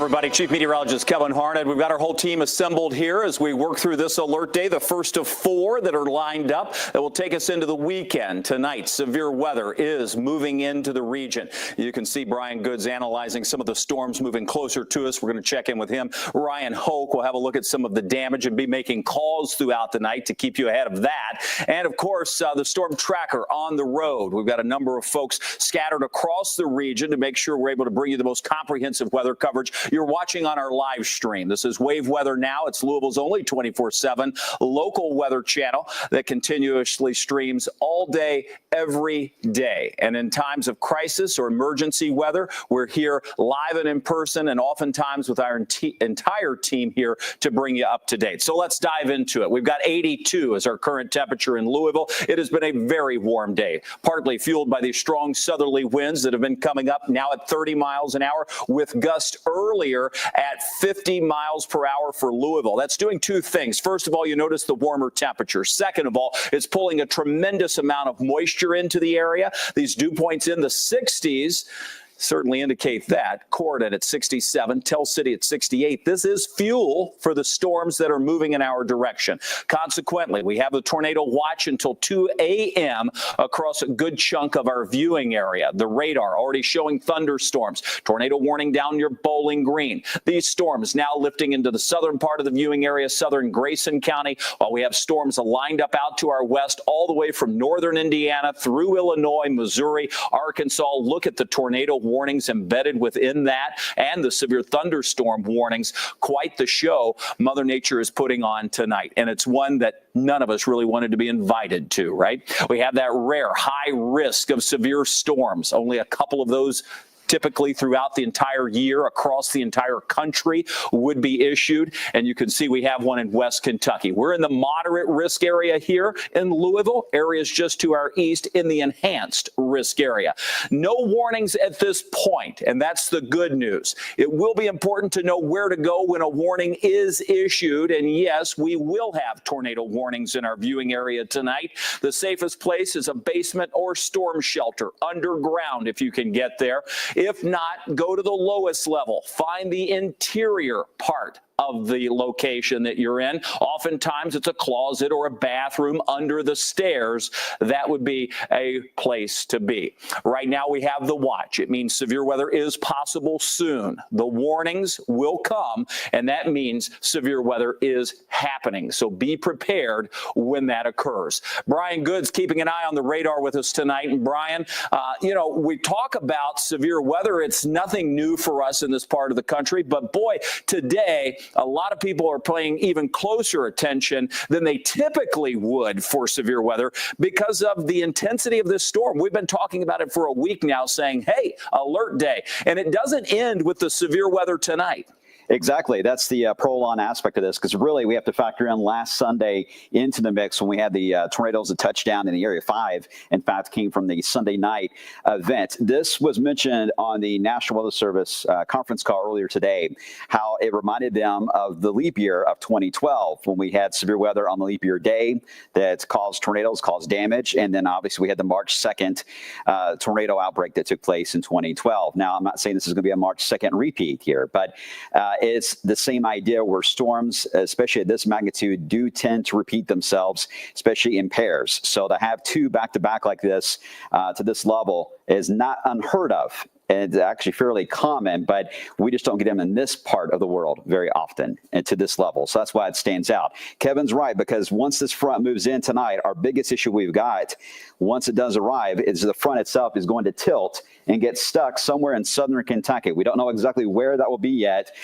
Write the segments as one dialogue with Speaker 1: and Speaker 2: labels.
Speaker 1: everybody. Chief Meteorologist Kevin Harned. We've got our whole team assembled here as we work through this alert day, the first of 4 that are lined up that will take us into the weekend. Tonight, severe weather is moving into the region. You can see Brian Goods analyzing some of the storms moving closer to us. We're going to check in with him. Ryan Hoke will have a look at some of the damage and be making calls throughout the night to keep you ahead of that. And, of course, the storm tracker on the road. We've got a number of folks scattered across the region to make sure we're able to bring you the most comprehensive weather coverage. You're watching on our live stream. This is Wave Weather Now. It's Louisville's only 24/7 local weather channel that continuously streams all day, every day. And in times of crisis or emergency weather, we're here live and in person, and oftentimes with our entire team here to bring you up to date. So let's dive into it. We've got 82 as our current temperature in Louisville. It has been a very warm day, partly fueled by these strong southerly winds that have been coming up now at 30 miles an hour with gusts earlier at 50 miles per hour for Louisville. That's doing two things. First of all, you notice the warmer temperature. Second of all, it's pulling a tremendous amount of moisture into the area. These dew points in the 60s certainly indicate that. Corydon at 67, Tell City at 68. This is fuel for the storms that are moving in our direction. Consequently, we have the tornado watch until 2 a.m. across a good chunk of our viewing area. The radar already showing thunderstorms. Tornado warning down near Bowling Green. These storms now lifting into the southern part of the viewing area, southern Grayson County, while we have storms lined up out to our west, all the way from northern Indiana through Illinois, Missouri, Arkansas. Look at the tornado warnings embedded within that and the severe thunderstorm warnings. Quite the show Mother Nature is putting on tonight. And it's one that none of us really wanted to be invited to, right? We have that rare high risk of severe storms. Only a couple of those typically throughout the entire year across the entire country would be issued. And you can see we have one in West Kentucky. We're in the moderate risk area here in Louisville. Areas just to our east in the enhanced risk area. No warnings at this point, and that's the good news. It will be important to know where to go when a warning is issued. And yes, we will have tornado warnings in our viewing area tonight. The safest place is a basement or storm shelter underground if you can get there. If not, go to the lowest level. Find the interior part of the location that you're in. Oftentimes it's a closet or a bathroom under the stairs. That would be a place to be. Right now we have the watch. It means severe weather is possible soon. The warnings will come, and that means severe weather is happening. So be prepared when that occurs. Brian Goods keeping an eye on the radar with us tonight. And Brian, we talk about severe weather. It's nothing new for us in this part of the country, but boy, today, a lot of people are paying even closer attention than they typically would for severe weather because of the intensity of this storm. We've been talking about it for a week now, saying, hey, alert day. And it doesn't end with the severe weather tonight.
Speaker 2: Exactly. That's the prolonged aspect of this, because really we have to factor in last Sunday into the mix when we had the tornadoes that touched down in the Area 5. In fact, came from the Sunday night event. This was mentioned on the National Weather Service conference call earlier today, how it reminded them of the leap year of 2012 when we had severe weather on the leap year day that caused tornadoes, caused damage. And then obviously we had the March 2nd tornado outbreak that took place in 2012. Now, I'm not saying this is going to be a March 2nd repeat here, but it's the same idea where storms, especially at this magnitude, do tend to repeat themselves, especially in pairs. So to have two back-to-back like this to this level is not unheard of. And it's actually fairly common, but we just don't get them in this part of the world very often and to this level. So that's why it stands out. Kevin's right, because once this front moves in tonight, our biggest issue we've got, once it does arrive, is the front itself is going to tilt and get stuck somewhere in southern Kentucky. We don't know exactly where that will be yet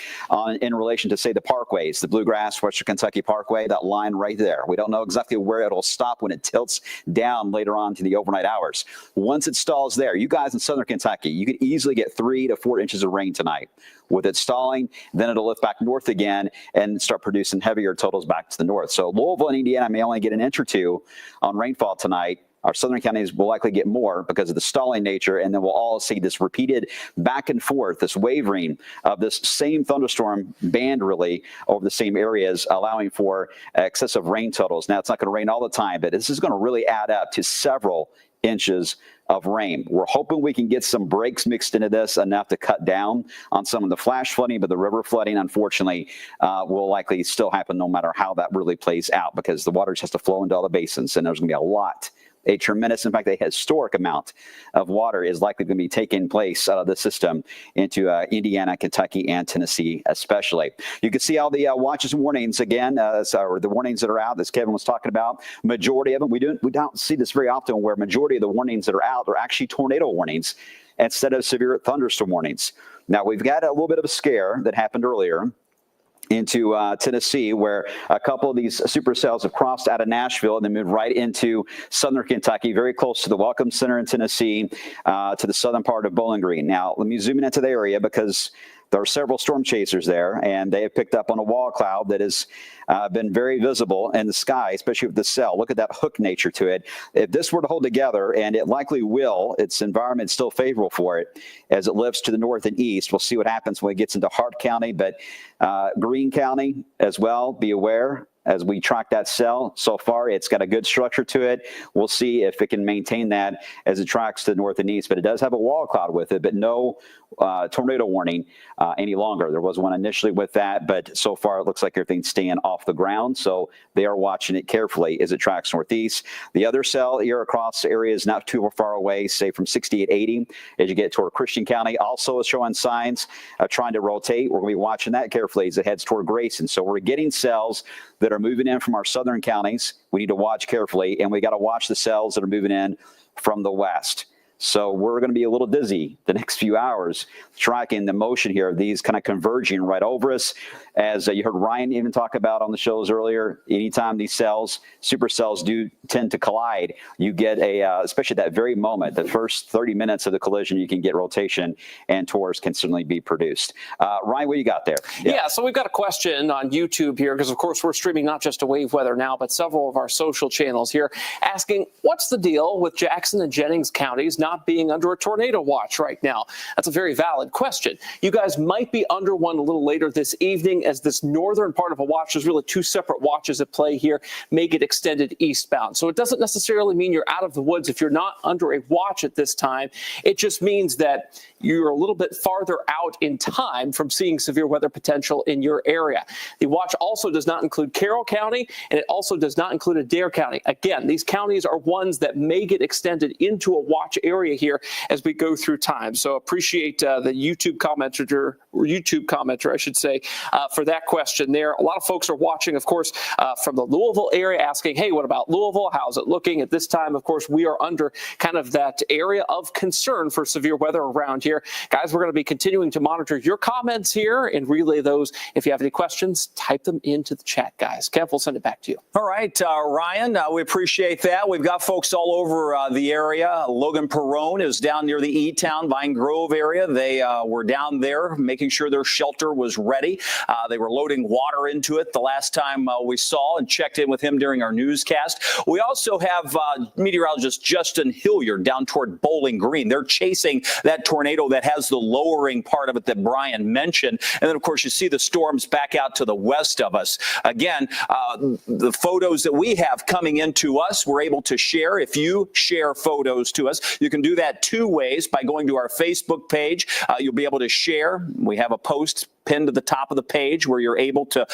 Speaker 2: in relation to, say, the parkways, the Bluegrass, Western Kentucky Parkway, that line right there. We don't know exactly where it'll stop when it tilts down later on to the overnight hours. Once it stalls there, you guys in southern Kentucky, you could easily get 3 to 4 inches of rain tonight. With it stalling, then it'll lift back north again and start producing heavier totals back to the north. So Louisville and Indiana may only get an inch or two on rainfall tonight. Our southern counties will likely get more because of the stalling nature, and then we'll all see this repeated back and forth, this wavering of this same thunderstorm band really over the same areas, allowing for excessive rain totals. Now, it's not going to rain all the time, but this is going to really add up to several inches of rain. We're hoping we can get some breaks mixed into this enough to cut down on some of the flash flooding, but the river flooding, unfortunately, will likely still happen no matter how that really plays out, because the water just has to flow into all the basins, and there's going to be a tremendous, in fact, a historic amount of water is likely going to be taking place out of the system into Indiana, Kentucky, and Tennessee especially. You can see all the watches and warnings again, or the warnings that are out, as Kevin was talking about. Majority of them, we don't see this very often, where majority of the warnings that are out are actually tornado warnings instead of severe thunderstorm warnings. Now, we've got a little bit of a scare that happened earlier into Tennessee, where a couple of these supercells have crossed out of Nashville and then moved right into southern Kentucky, very close to the Welcome Center in Tennessee, to the southern part of Bowling Green. Now, let me zoom in into the area, because there are several storm chasers there, and they have picked up on a wall cloud that has been very visible in the sky, especially with the cell. Look at that hook nature to it. If this were to hold together, and it likely will, its environment is still favorable for it as it lifts to the north and east. We'll see what happens when it gets into Hart County, but Greene County as well. Be aware as we track that cell. So far, it's got a good structure to it. We'll see if it can maintain that as it tracks to the north and east, but it does have a wall cloud with it, but no tornado warning any longer. There was one initially with that, but so far it looks like everything's staying off the ground, so they are watching it carefully as it tracks northeast. The other cell here across the area is not too far away, say from 68, 80, as you get toward Christian County. Also is showing signs of trying to rotate. We're going to be watching that carefully as it heads toward Grayson. So we're getting cells that are moving in from our southern counties. We need to watch carefully, and we got to watch the cells that are moving in from the west. So we're going to be a little dizzy the next few hours tracking the motion here of these kind of converging right over us. As you heard Ryan even talk about on the shows earlier, anytime these cells, supercells, do tend to collide, you get especially that very moment, the first 30 minutes of the collision, you can get rotation, and torques can certainly be produced. Ryan, what you got there?
Speaker 3: Yeah, so we've got a question on YouTube here, because of course we're streaming not just to Wave Weather now, but several of our social channels here, asking what's the deal with Jackson and Jennings counties not being under a tornado watch right now? That's a very valid question. You guys might be under one a little later this evening, as this northern part of a watch, there's really two separate watches at play here, may get extended eastbound. So it doesn't necessarily mean you're out of the woods if you're not under a watch at this time. It just means that you're a little bit farther out in time from seeing severe weather potential in your area. The watch also does not include Carroll County, and it also does not include Adair County. Again, these counties are ones that may get extended into a watch area here as we go through time. So appreciate the YouTube commenter, I should say, for that question there. A lot of folks are watching, of course, from the Louisville area, asking, hey, what about Louisville? How's it looking at this time? Of course, we are under kind of that area of concern for severe weather around here. Guys, we're going to be continuing to monitor your comments here and relay those. If you have any questions, type them into the chat, guys. Kev, we'll send it back to you.
Speaker 1: All right, Ryan, we appreciate that. We've got folks all over the area. Logan Perrone is down near the E-Town, Vine Grove area. They were down there making sure their shelter was ready. They were loading water into it the last time we saw and checked in with him during our newscast. We also have meteorologist Justin Hilliard down toward Bowling Green. They're chasing that tornado that has the lowering part of it that Brian mentioned. And then, of course, you see the storms back out to the west of us. Again, the photos that we have coming into us, we're able to share. If you share photos to us, you can do that two ways: by going to our Facebook page. You'll be able to share. We have a post pinned to the top of the page where you're able to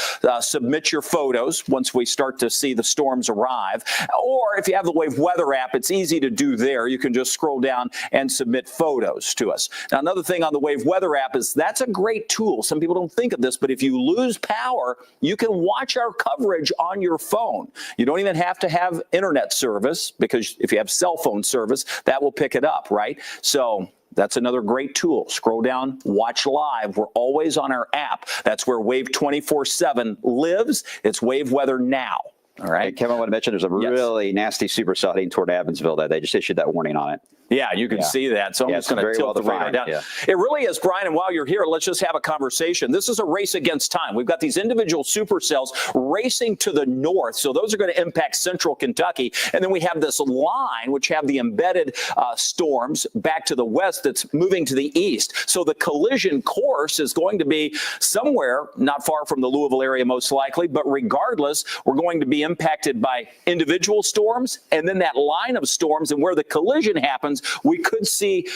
Speaker 1: submit your photos once we start to see the storms arrive. Or if you have the Wave Weather app, it's easy to do there. You can just scroll down and submit photos to us. Now, another thing on the Wave Weather app is that's a great tool. Some people don't think of this, but if you lose power, you can watch our coverage on your phone. You don't even have to have internet service, because if you have cell phone service, that will pick it up, right? So that's another great tool. Scroll down, watch live. We're always on our app. That's where Wave 24/7 lives. It's Wave Weather Now. All right.
Speaker 2: Hey, Kevin, I want to mention there's a really nasty supercell heading toward Evansville that they just issued that warning on it.
Speaker 1: Yeah, you can see that. So I'm just going to tilt the radar down.
Speaker 2: Yeah.
Speaker 1: It really is, Brian, and while you're here, let's just have a conversation. This is a race against time. We've got these individual supercells racing to the north, so those are going to impact central Kentucky. And then we have this line, which have the embedded storms back to the west that's moving to the east. So the collision course is going to be somewhere not far from the Louisville area, most likely. But regardless, we're going to be impacted by individual storms and then that line of storms, and where the collision happens, we could see,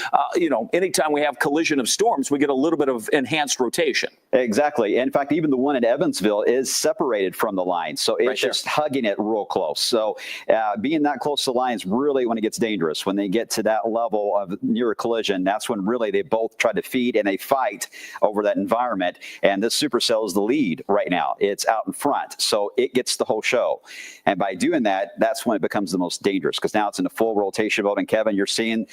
Speaker 1: anytime we have collision of storms, we get a little bit of enhanced rotation.
Speaker 2: Exactly. In fact, even the one in Evansville is separated from the line. So it's
Speaker 1: Right there.
Speaker 2: just hugging it real close. So being that close to the line is really when it gets dangerous. When they get to that level of near a collision, that's when really they both try to feed and they fight over that environment. And this supercell is the lead right now. It's out in front. So it gets the whole show. And by doing that, that's when it becomes the most dangerous, because now it's in a full rotation mode. And Kevin, you're seeing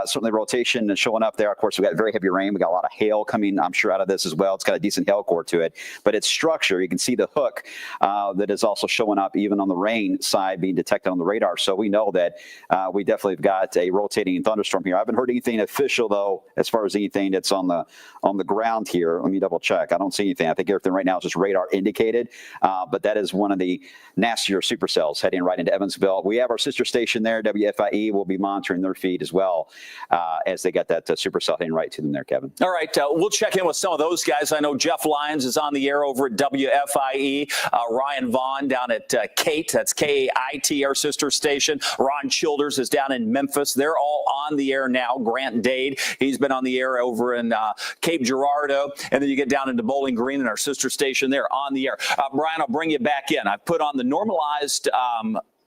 Speaker 2: certainly rotation and showing up there. Of course, we got very heavy rain. We got a lot of hail coming, I'm sure, out of this as well. It's got a decent hail core to it, but its structure, you can see the hook that is also showing up even on the rain side being detected on the radar. So we know that we definitely have got a rotating thunderstorm here. I haven't heard anything official though, as far as anything that's on the ground here. Let me double check. I don't see anything. I think everything right now is just radar indicated, but that is one of the nastier supercells heading right into Evansville. We have our sister station there, WFIE. Will be monitoring their feed as well as they got that supercell heading right to them there, Kevin.
Speaker 1: All right, we'll check in with some of those guys. I know Jeff Lyons is on the air over at WFIE. Ryan Vaughn down at Kate, that's KAIT, our sister station. Ron Childers is down in Memphis. They're all on the air now. Grant Dade, he's been on the air over in Cape Girardeau. And then you get down into Bowling Green and our sister station there on the air. Brian, I'll bring you back in. I've put on the normalized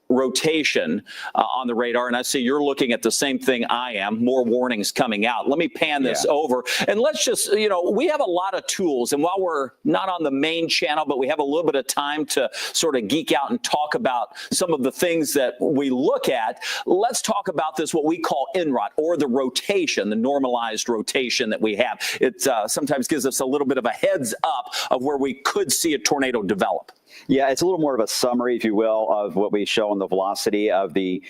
Speaker 1: rotation on the radar, and I see you're looking at the same thing I am. More warnings coming out. Let me pan this over, and let's just, we have a lot of tools, and while we're not on the main channel, but we have a little bit of time to sort of geek out and talk about some of the things that we look at. Let's talk about this, what we call INROT, or the rotation, the normalized rotation that we have. It sometimes gives us a little bit of a heads up of where we could see a tornado develop.
Speaker 2: Yeah, it's a little more of a summary, if you will, of what we show on the velocity of the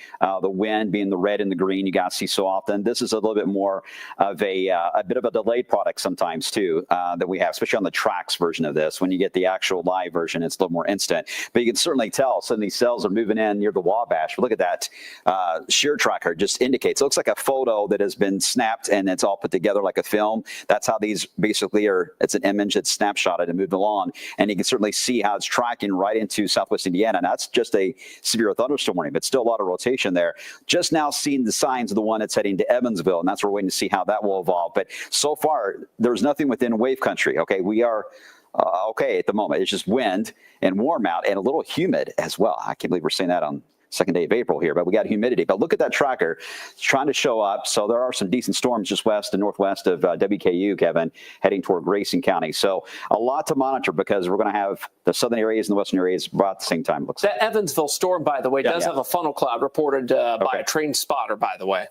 Speaker 2: wind being the red and the green you guys see so often. This is a little bit more of a bit of a delayed product sometimes too that we have, especially on the tracks version of this. When you get the actual live version, it's a little more instant. But you can certainly tell some of these cells are moving in near the Wabash. But look at that shear tracker, just indicates. It looks like a photo that has been snapped and it's all put together like a film. That's how these basically are. It's an image that's snapshotted and moved along, and you can certainly see how it's tracking right into Southwest Indiana. And that's just a severe thunderstorm warning, but still a lot of rotation there. Just now seeing the signs of the one that's heading to Evansville, and that's where we're waiting to see how that will evolve. But so far, there's nothing within wave country. Okay, we are okay at the moment. It's just wind and warm out and a little humid as well. I can't believe we're saying that on second day of April here, but we got humidity. But look at that tracker. It's trying to show up. So there are some decent storms just west and northwest of WKU, Kevin, heading toward Grayson County. So a lot to monitor, because we're going to have the southern areas and the western areas about at the same time. Looks
Speaker 3: that Evansville storm, by the way, does have a funnel cloud reported by a trained spotter, by the way.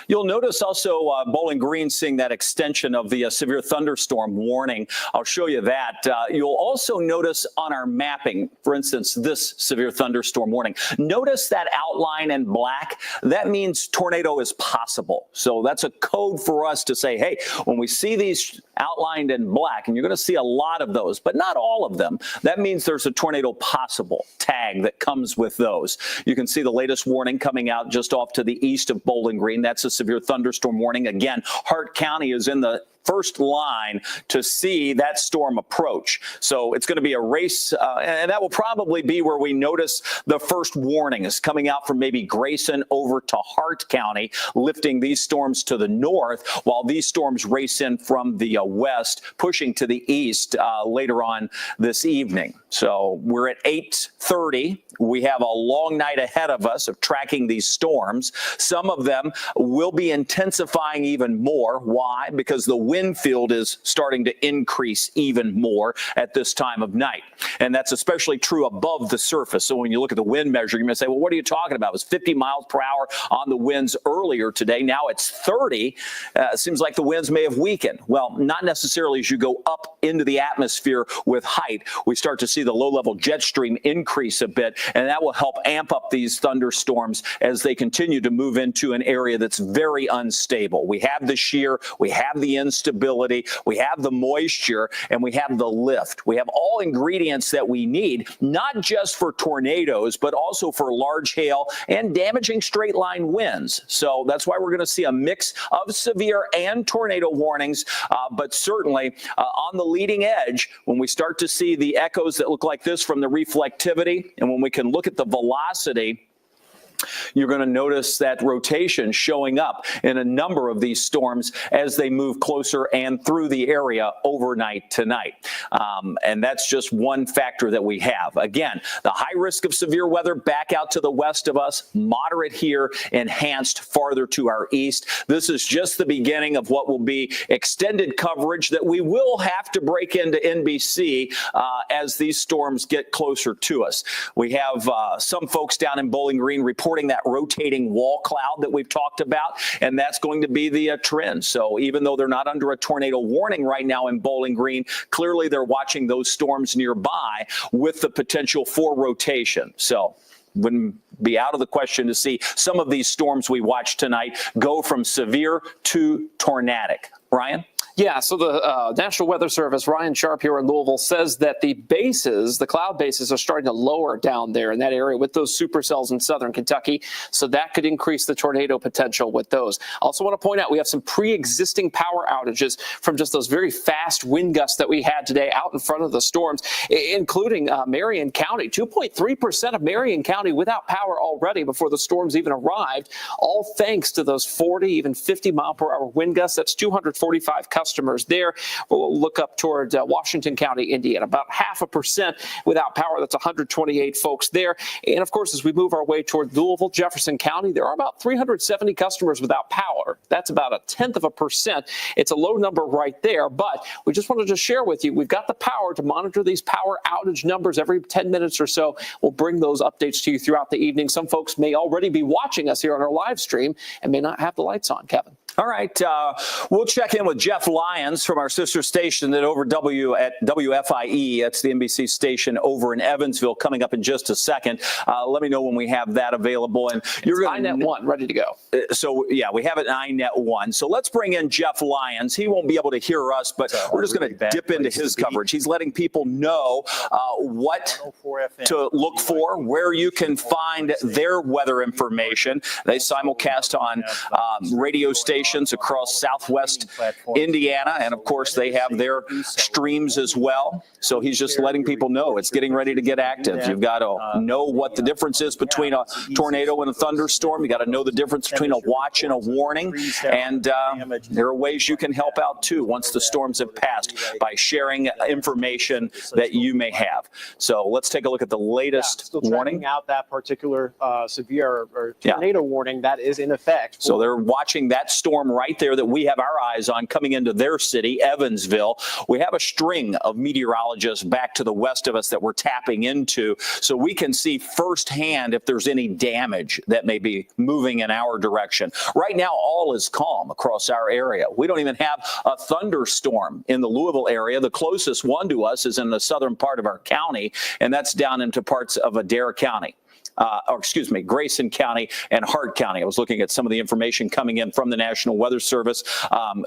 Speaker 1: You'll notice also Bowling Green seeing that extension of the severe thunderstorm warning. I'll show you that. You'll also notice on our mapping, for instance, this severe thunderstorm warning. Notice that outline in black. That means tornado is possible. So that's a code for us to say, hey, when we see these outlined in black, and you're going to see a lot of those, but not all of them, that means there's a tornado possible tag that comes with those. You can see the latest warning coming out just off to the east of Bowling Green. That's a severe thunderstorm warning. Again, Hart County is in the first line to see that storm approach. So it's going to be a race, and that will probably be where we notice the first warnings coming out from maybe Grayson over to Hart County, lifting these storms to the north, while these storms race in from the west, pushing to the east later on this evening. So we're at 8:30. We have a long night ahead of us of tracking these storms. Some of them will be intensifying even more. Why? Because the wind field is starting to increase even more at this time of night. And that's especially true above the surface. So when you look at the wind measure, you may say, well, what are you talking about? It was 50 miles per hour on the winds earlier today. Now it's 30. It seems like the winds may have weakened. Well, not necessarily. As you go up into the atmosphere with height, we start to see the low-level jet stream increase a bit, and that will help amp up these thunderstorms as they continue to move into an area that's very unstable. We have the shear, we have the instability. stability, we have the moisture, and we have the lift. We have all ingredients that we need, not just for tornadoes, but also for large hail and damaging straight line winds. So that's why we're going to see a mix of severe and tornado warnings, but certainly on the leading edge, when we start to see the echoes that look like this from the reflectivity, and when we can look at the velocity, you're going to notice that rotation showing up in a number of these storms as they move closer and through the area overnight tonight. And that's just one factor that we have. Again, the high risk of severe weather back out to the west of us, moderate here, enhanced farther to our east. This is just the beginning of what will be extended coverage that we will have to break into NBC as these storms get closer to us. We have some folks down in Bowling Green reporting that rotating wall cloud that we've talked about, and that's going to be the trend. So even though they're not under a tornado warning right now in Bowling Green, clearly they're watching those storms nearby with the potential for rotation. So wouldn't be out of the question to see some of these storms we watched tonight go from severe to tornadic. Ryan?
Speaker 3: Yeah, so the National Weather Service, Ryan Sharp here in Louisville, says that the cloud bases are starting to lower down there in that area with those supercells in southern Kentucky. So that could increase the tornado potential with those. I also want to point out we have some pre-existing power outages from just those very fast wind gusts that we had today out in front of the storms, including Marion County. 2.3% of Marion County without power already before the storms even arrived, all thanks to those 40, even 50 mile per hour wind gusts. That's 245 customers there. We'll look up toward Washington County, Indiana, about 0.5% without power. That's 128 folks there. And of course, as we move our way toward Louisville, Jefferson County, there are about 370 customers without power. That's about 0.1%. It's a low number right there, but we just wanted to share with you, we've got the power to monitor these power outage numbers every 10 minutes or so. We'll bring those updates to you throughout the evening. Some folks may already be watching us here on our live stream and may not have the lights on, Kevin.
Speaker 1: All right, we'll check in with Jeff Lyons from our sister station at WFIE. That's the NBC station over in Evansville, coming up in just a second. Let me know when we have that available. And you're going
Speaker 3: iNet 1 ready to go.
Speaker 1: So yeah, we have it in iNet 1. So let's bring in Jeff Lyons. He won't be able to hear us, but we're just going to dip into his coverage. He's letting people know what to look for, where you can find their weather information. They simulcast on radio stations across Southwest Indiana, and of course they have their streams as well. So he's just letting people know it's getting ready to get active. You've got to know what the difference is between a tornado and a thunderstorm. You got to know the difference between a watch and a warning, and there are ways you can help out too once the storms have passed by sharing information that you may have. So let's take a look at the latest warning.
Speaker 4: Out that particular severe or tornado warning that is in effect.
Speaker 1: So they're watching that storm right there that we have our eyes on coming into their city, Evansville. We have a string of meteorologists back to the west of us that we're tapping into so we can see firsthand if there's any damage that may be moving in our direction. Right now, all is calm across our area. We don't even have a thunderstorm in the Louisville area. The closest one to us is in the southern part of our county, and that's down into parts of Adair County. Grayson County and Hart County. I was looking at some of the information coming in from the National Weather Service.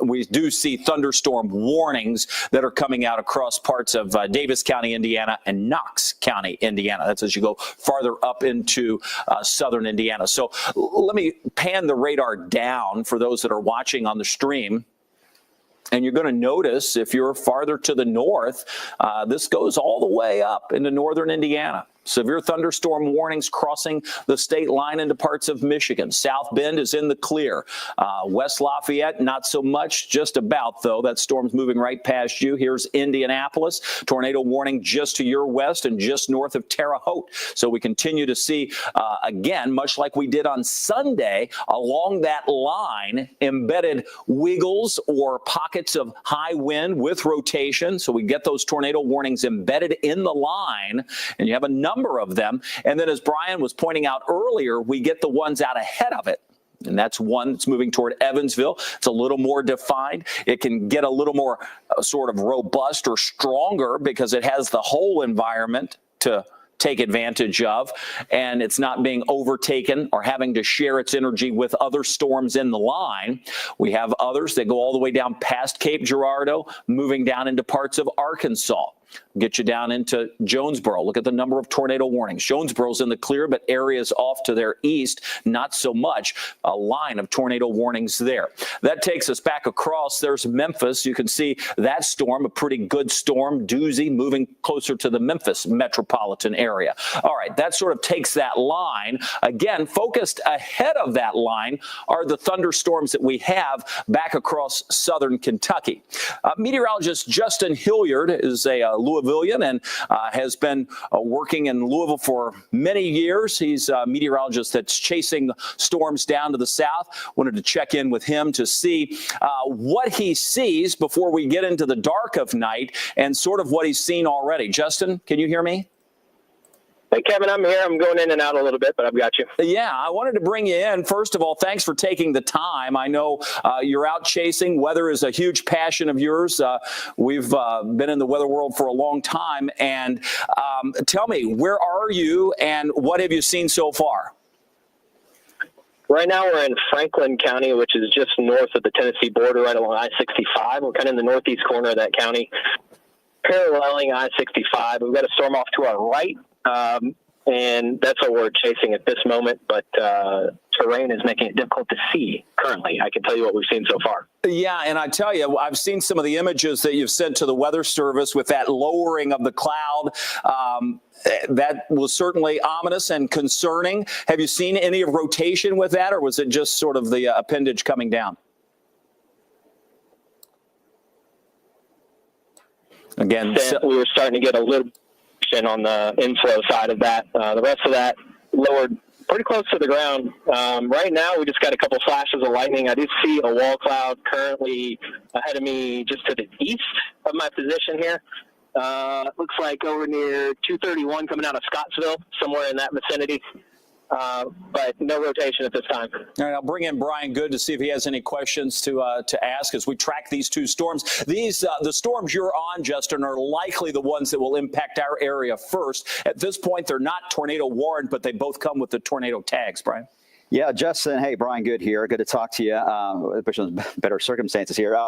Speaker 1: We do see thunderstorm warnings that are coming out across parts of Davis County, Indiana, and Knox County, Indiana. That's as you go farther up into southern Indiana. So let me pan the radar down for those that are watching on the stream. And you're going to notice if you're farther to the north, this goes all the way up into northern Indiana. Severe thunderstorm warnings crossing the state line into parts of Michigan. South Bend is in the clear. West Lafayette, not so much, just about, though. That storm's moving right past you. Here's Indianapolis. Tornado warning just to your west and just north of Terre Haute. So we continue to see, again, much like we did on Sunday, along that line, embedded wiggles or pockets of high wind with rotation. So we get those tornado warnings embedded in the line, and you have a number of them. And then as Brian was pointing out earlier, we get the ones out ahead of it. And that's one that's moving toward Evansville. It's a little more defined. It can get a little more sort of robust or stronger because it has the whole environment to take advantage of, and it's not being overtaken or having to share its energy with other storms in the line. We have others that go all the way down past Cape Girardeau, moving down into parts of Arkansas. Get you down into Jonesboro. Look at the number of tornado warnings. Jonesboro's in the clear, but areas off to their east, not so much. A line of tornado warnings there. That takes us back across. There's Memphis. You can see that storm, a pretty good storm, doozy, moving closer to the Memphis metropolitan area. All right, that sort of takes that line. Again, focused ahead of that line are the thunderstorms that we have back across southern Kentucky. Meteorologist Justin Hilliard is a Louisvillian and has been working in Louisville for many years. He's a meteorologist that's chasing storms down to the south. Wanted to check in with him to see what he sees before we get into the dark of night and sort of what he's seen already. Justin, can you hear me?
Speaker 5: Hey, Kevin, I'm here. I'm going in and out a little bit, but I've got you.
Speaker 1: Yeah, I wanted to bring you in. First of all, thanks for taking the time. I know you're out chasing. Weather is a huge passion of yours. We've been in the weather world for a long time. And tell me, where are you and what have you seen so far?
Speaker 5: Right now we're in Franklin County, which is just north of the Tennessee border, right along I-65. We're kind of in the northeast corner of that county, paralleling I-65. We've got a storm off to our right. And that's what we're chasing at this moment, but terrain is making it difficult to see currently. I can tell you what we've seen so far.
Speaker 1: Yeah, and I tell you, I've seen some of the images that you've sent to the Weather Service with that lowering of the cloud. That was certainly ominous and concerning. Have you seen any of rotation with that, or was it just sort of the appendage coming down? Again,
Speaker 5: we were starting to get a little on the inflow side of that. The rest of that lowered pretty close to the ground. Right now, we just got a couple flashes of lightning. I do see a wall cloud currently ahead of me just to the east of my position here. Looks like over near 231 coming out of Scottsville, somewhere in that vicinity. But no rotation at this time.
Speaker 1: All right, I'll bring in Brian Good to see if he has any questions to ask as we track these two storms. These the storms you're on, Justin, are likely the ones that will impact our area first. At this point, they're not tornado warned, but they both come with the tornado tags, Brian.
Speaker 2: Yeah, Justin. Hey, Brian Good here. Good to talk to you. Especially in better circumstances here.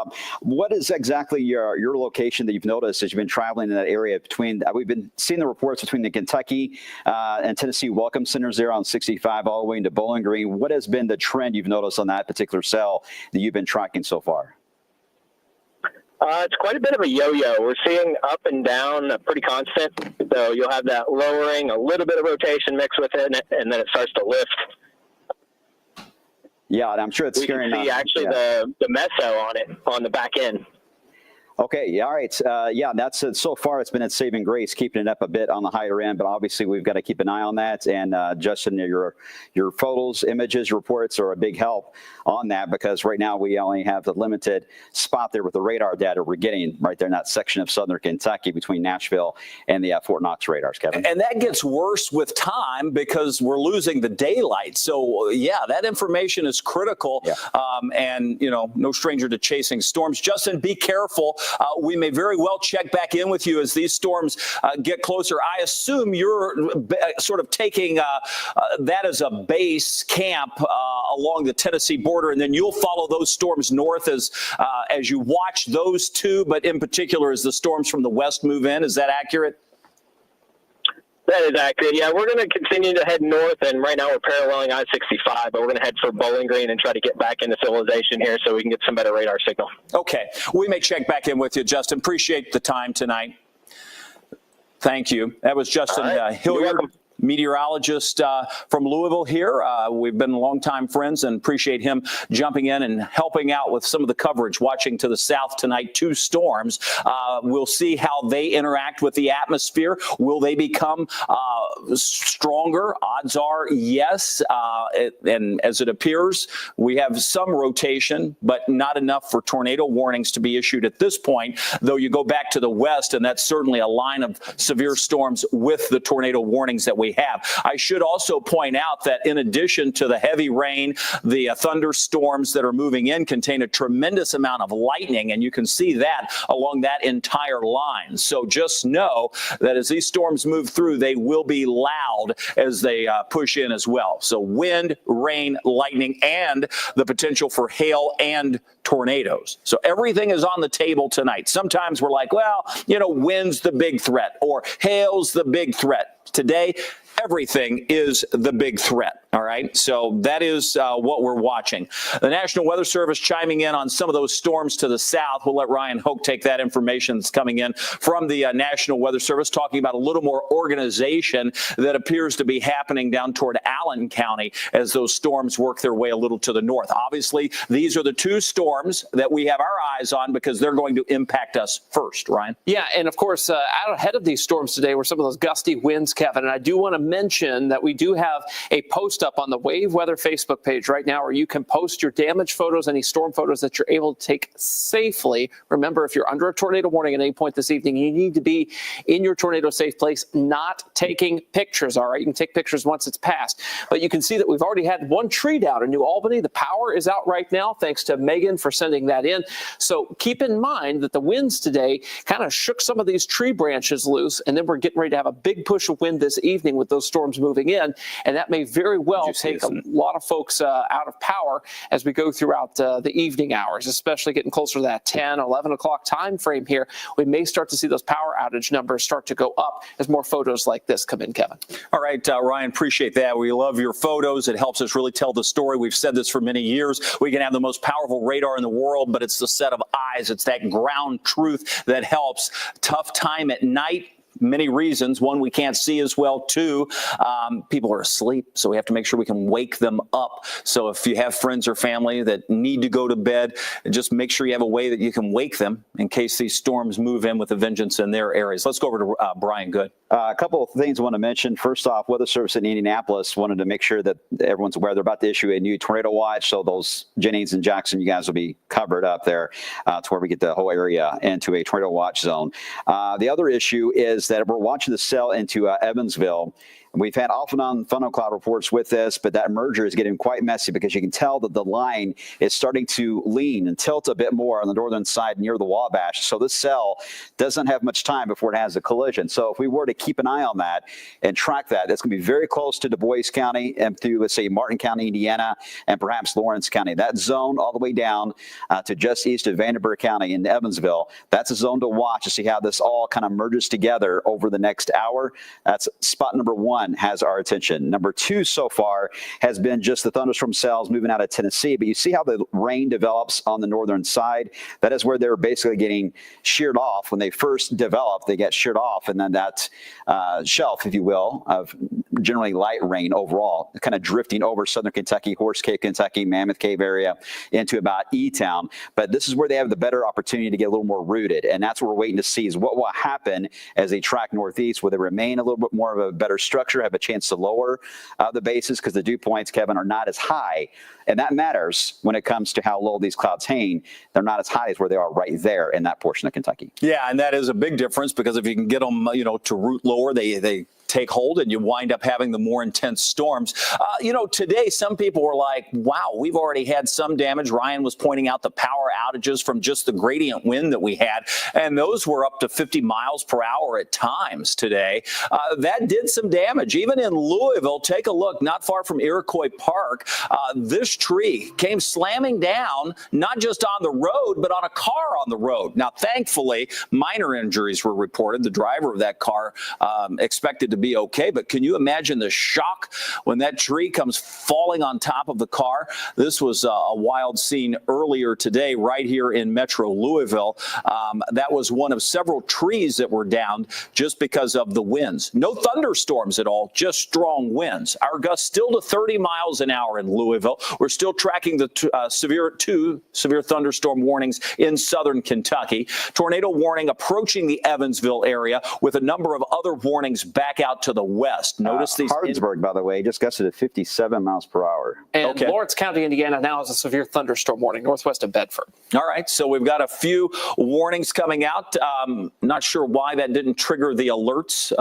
Speaker 2: What is exactly your location that you've noticed as you've been traveling in that area between? We've been seeing the reports between the Kentucky and Tennessee welcome centers there on 65 all the way into Bowling Green. What has been the trend you've noticed on that particular cell that you've been tracking so far?
Speaker 5: It's quite a bit of a yo-yo. We're seeing up and down pretty constant. So you'll have that lowering, a little bit of rotation mixed with it, and then it starts to lift. Yeah, and I'm sure it's scary enough. We can see actually the meso on it on the back end.
Speaker 2: Okay, yeah, all right. Yeah, that's so far it's been at saving grace, keeping it up a bit on the higher end, but obviously we've got to keep an eye on that. And Justin, your photos, images, reports are a big help on that because right now we only have the limited spot there with the radar data we're getting right there in that section of southern Kentucky between Nashville and the Fort Knox radars, Kevin.
Speaker 1: And that gets worse with time because we're losing the daylight. So, yeah, that information is critical. Yeah. And, you know, no stranger to chasing storms. Justin, be careful. We may very well check back in with you as these storms get closer. I assume you're sort of taking that as a base camp along the Tennessee border, and then you'll follow those storms north as you watch those two, but in particular as the storms from the west move in. Is that accurate?
Speaker 5: That is accurate. Yeah, we're going to continue to head north, and right now we're paralleling I-65, but we're going to head for Bowling Green and try to get back into civilization here so we can get some better radar signal.
Speaker 1: Okay. We may check back in with you, Justin. Appreciate the time tonight. Thank you. That was Justin Hilliard, meteorologist from Louisville here. We've been longtime friends and appreciate him jumping in and helping out with some of the coverage. Watching to the south tonight, two storms. We'll see how they interact with the atmosphere. Will they become stronger? Odds are yes. And as it appears, we have some rotation, but not enough for tornado warnings to be issued at this point, though you go back to the west, and that's certainly a line of severe storms with the tornado warnings that we have. I should also point out that in addition to the heavy rain, the thunderstorms that are moving in contain a tremendous amount of lightning, and you can see that along that entire line. So just know that as these storms move through, they will be loud as they push in as well. So wind, rain, lightning, and the potential for hail and tornadoes. So everything is on the table tonight. Sometimes we're like, well, wind's the big threat or hail's the big threat. Today, everything is the big threat. All right. So that is what we're watching. The National Weather Service chiming in on some of those storms to the south. We'll let Ryan Hoke take that information that's coming in from the National Weather Service, talking about a little more organization that appears to be happening down toward Allen County as those storms work their way a little to the north. Obviously, these are the two storms that we have our eyes on because they're going to impact us first, Ryan.
Speaker 3: Yeah. And of course, out ahead of these storms today were some of those gusty winds, Kevin. And I do want to mention that we do have a post up on the Wave Weather Facebook page right now where you can post your damage photos, any storm photos that you're able to take safely. Remember, if you're under a tornado warning at any point this evening, you need to be in your tornado safe place, not taking pictures. All right. You can take pictures once it's passed, but you can see that we've already had one tree down in New Albany. The power is out right now, thanks to Megan for sending that in. So keep in mind that the winds today kind of shook some of these tree branches loose, and then we're getting ready to have a big push of wind this evening with those storms moving in, and that may very well take a lot of folks out of power as we go throughout the evening hours, especially getting closer to that 10, 11 o'clock time frame here. We may start to see those power outage numbers start to go up as more photos like this come in, Kevin.
Speaker 1: All right, Ryan, appreciate that. We love your photos. It helps us really tell the story. We've said this for many years. We can have the most powerful radar in the world, but it's the set of eyes. It's that ground truth that helps. Tough time at night. Many reasons. One, we can't see as well. Two, people are asleep, so we have to make sure we can wake them up. So if you have friends or family that need to go to bed, just make sure you have a way that you can wake them in case these storms move in with a vengeance in their areas. Let's go over to Brian Good.
Speaker 2: A couple of things I want to mention. First off, Weather Service in Indianapolis wanted to make sure that everyone's aware they're about to issue a new tornado watch. So those Jennings and Jackson, you guys will be covered up there to where we get the whole area into a tornado watch zone. The other issue is that we're watching the cell into Evansville. We've had off and on funnel cloud reports with this, but that merger is getting quite messy because you can tell that the line is starting to lean and tilt a bit more on the northern side near the Wabash. So this cell doesn't have much time before it has a collision. So if we were to keep an eye on that and track that, it's going to be very close to Du Bois County and through, let's say, Martin County, Indiana, and perhaps Lawrence County. That zone all the way down to just east of Vanderburgh County in Evansville, that's a zone to watch to see how this all kind of merges together over the next hour. That's spot number one. Has our attention. Number two so far has been just the thunderstorm cells moving out of Tennessee, but you see how the rain develops on the northern side. That is where they're basically getting sheared off. When they first develop, they get sheared off, and then that shelf, if you will, of generally light rain overall, kind of drifting over southern Kentucky, Horse Cave, Kentucky, Mammoth Cave area into about E-Town. But this is where they have the better opportunity to get a little more rooted, and that's what we're waiting to see is what will happen as they track northeast. Will they remain a little bit more of a better structure, have a chance to lower the bases because the dew points, Kevin, are not as high. And that matters when it comes to how low these clouds hang. They're not as high as where they are right there in that portion of Kentucky.
Speaker 1: Yeah, and that is a big difference because if you can get them, to root lower, they take hold and you wind up having the more intense storms. Today, some people were like, wow, we've already had some damage. Ryan was pointing out the power outages from just the gradient wind that we had, and those were up to 50 miles per hour at times today. That did some damage. Even in Louisville, take a look, not far from Iroquois Park, this tree came slamming down, not just on the road, but on a car on the road. Now, thankfully, minor injuries were reported. The driver of that car expected to be okay, but can you imagine the shock when that tree comes falling on top of the car? This was a wild scene earlier today right here in Metro Louisville. That was one of several trees that were downed just because of the winds. No thunderstorms at all, just strong winds. Our gusts still to 30 miles an hour in Louisville. We're still tracking the two severe thunderstorm warnings in southern Kentucky. Tornado warning approaching the Evansville area with a number of other warnings back out out to the west. Notice these.
Speaker 2: Hardsburg, by the way, just gusted at 57 miles per hour.
Speaker 3: And Lawrence County, Indiana now has a severe thunderstorm warning northwest of Bedford.
Speaker 1: All right, so we've got a few warnings coming out. Not sure why that didn't trigger the alerts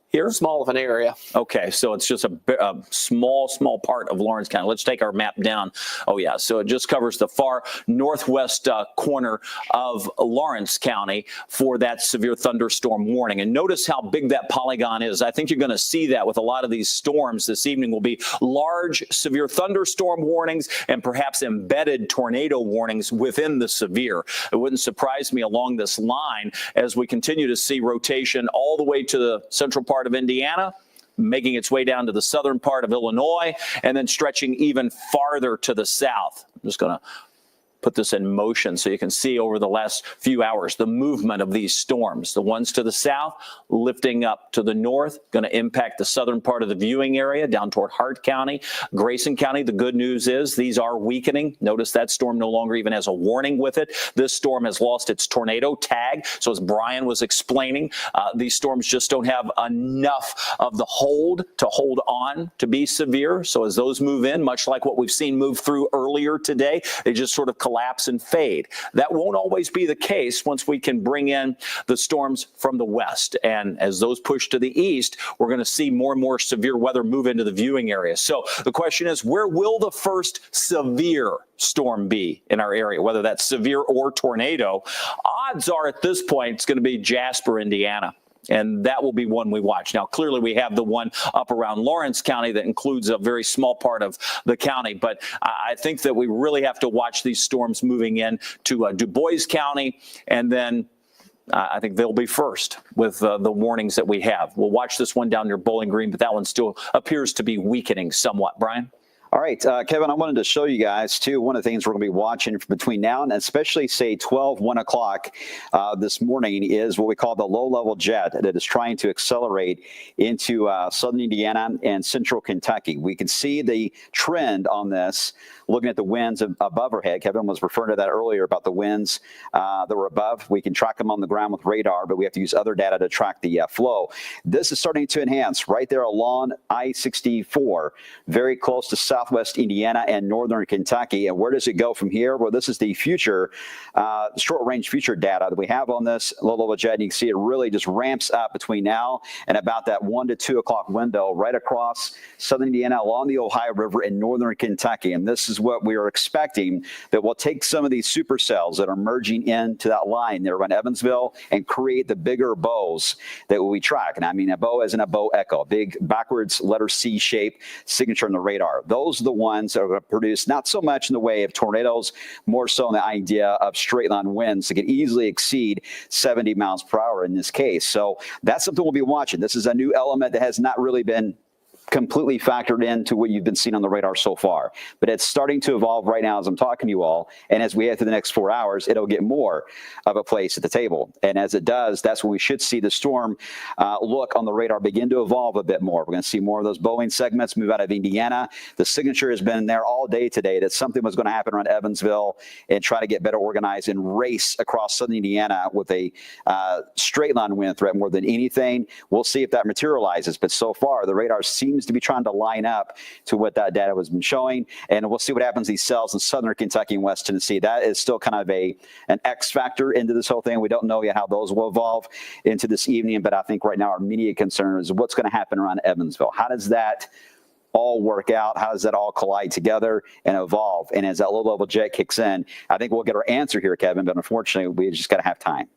Speaker 1: here.
Speaker 3: Small of an area.
Speaker 1: Okay, so it's just a small part of Lawrence County. Let's take our map down. Oh, yeah, so it just covers the far northwest corner of Lawrence County for that severe thunderstorm warning. And notice how big that polygon is. I think you're going to see that with a lot of these storms this evening will be large severe thunderstorm warnings and perhaps embedded tornado warnings within the severe. It wouldn't surprise me along this line as we continue to see rotation all the way to the central part of Indiana, making its way down to the southern part of Illinois, and then stretching even farther to the south. I'm just going to put this in motion so you can see over the last few hours the movement of these storms. The ones to the south lifting up to the north, going to impact the southern part of the viewing area down toward Hart County, Grayson County. The good news is these are weakening. Notice that storm no longer even has a warning with it. This storm has lost its tornado tag. So as Brian was explaining, these storms just don't have enough of the hold on to be severe. So as those move in, much like what we've seen move through earlier today, they just sort of collapse and fade. That won't always be the case once we can bring in the storms from the west. And as those push to the east, we're going to see more and more severe weather move into the viewing area. So the question is, where will the first severe storm be in our area, whether that's severe or tornado? Odds are at this point it's going to be Jasper, Indiana. And that will be one we watch. Now, clearly, we have the one up around Lawrence County that includes a very small part of the county. But I think that we really have to watch these storms moving in to Du Bois County. And then I think they'll be first with the warnings that we have. We'll watch this one down near Bowling Green, but that one still appears to be weakening somewhat. Brian?
Speaker 2: All right, Kevin, I wanted to show you guys, too, one of the things we're going to be watching between now and especially, say, 1 o'clock this morning is what we call the low-level jet that is trying to accelerate into southern Indiana and central Kentucky. We can see the trend on this looking at the winds above our head. Kevin was referring to that earlier about the winds that were above. We can track them on the ground with radar, but we have to use other data to track the flow. This is starting to enhance right there along I-64, very close to southwest Indiana and northern Kentucky. And where does it go from here? Well, this is the future, short-range future data that we have on this low-level jet. And you can see it really just ramps up between now and about that 1 to 2 o'clock window right across southern Indiana along the Ohio River in northern Kentucky. And this is what we are expecting, that will take some of these supercells that are merging into that line there around Evansville and create the bigger bows that we track. And I mean a bow as in a bow echo, big backwards letter C shape signature on the radar. Those are the ones that are going to produce not so much in the way of tornadoes, more so in the idea of straight line winds that could easily exceed 70 miles per hour in this case. So that's something we'll be watching. This is a new element that has not really been completely factored into what you've been seeing on the radar so far. But it's starting to evolve right now as I'm talking to you all. And as we head through the next 4 hours, it'll get more of a place at the table. And as it does, that's when we should see the storm look on the radar begin to evolve a bit more. We're going to see more of those Boeing segments move out of Indiana. The signature has been there all day today that something was going to happen around Evansville and try to get better organized and race across southern Indiana with a straight line wind threat more than anything. We'll see if that materializes. But so far, the radar seems to be trying to line up to what that data has been showing. And we'll see what happens to these cells in southern Kentucky and West Tennessee. That is still kind of an X factor into this whole thing. We don't know yet how those will evolve into this evening. But I think right now our immediate concern is what's going to happen around Evansville. How does that all work out? How does that all collide together and evolve? And as that low-level jet kicks in, I think we'll get our answer here, Kevin. But unfortunately, we just got to have time.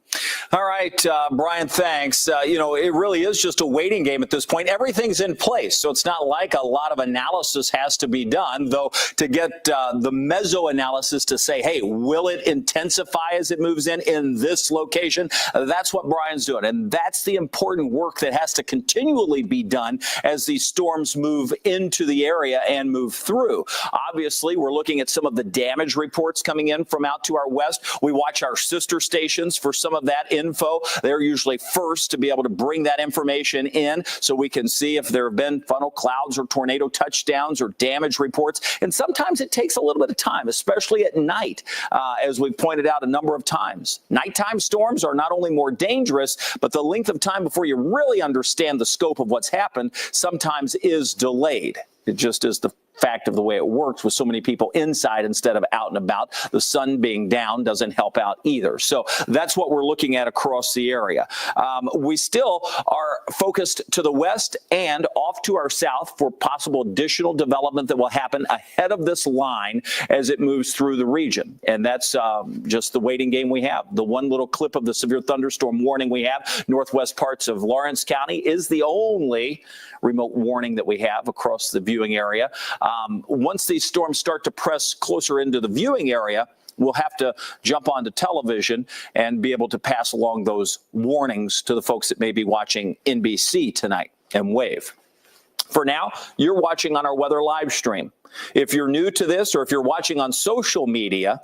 Speaker 1: All right, Brian, thanks. It really is just a waiting game at this point. Everything's in place, so it's not like a lot of analysis has to be done, though, to get the meso-analysis to say, hey, will it intensify as it moves in this location? That's what Brian's doing, and that's the important work that has to continually be done as these storms move into the area and move through. Obviously, we're looking at some of the damage reports coming in from out to our west. We watch our sister stations for some of that Info. They're usually first to be able to bring that information in so we can see if there have been funnel clouds or tornado touchdowns or damage reports. And sometimes it takes a little bit of time, especially at night, as we've pointed out a number of times. Nighttime storms are not only more dangerous, but the length of time before you really understand the scope of what's happened sometimes is delayed. It just is the fact of the way it works with so many people inside instead of out and about. The sun being down doesn't help out either. So that's what we're looking at across the area. We still are focused to the west and off to our south for possible additional development that will happen ahead of this line as it moves through the region. And that's just the waiting game we have. The one little clip of the severe thunderstorm warning we have, northwest parts of Lawrence County, is the only remote warning that we have across the viewing area. Once these storms start to press closer into the viewing area, we'll have to jump onto television and be able to pass along those warnings to the folks that may be watching NBC tonight and WAVE. For now, you're watching on our weather live stream. If you're new to this or if you're watching on social media,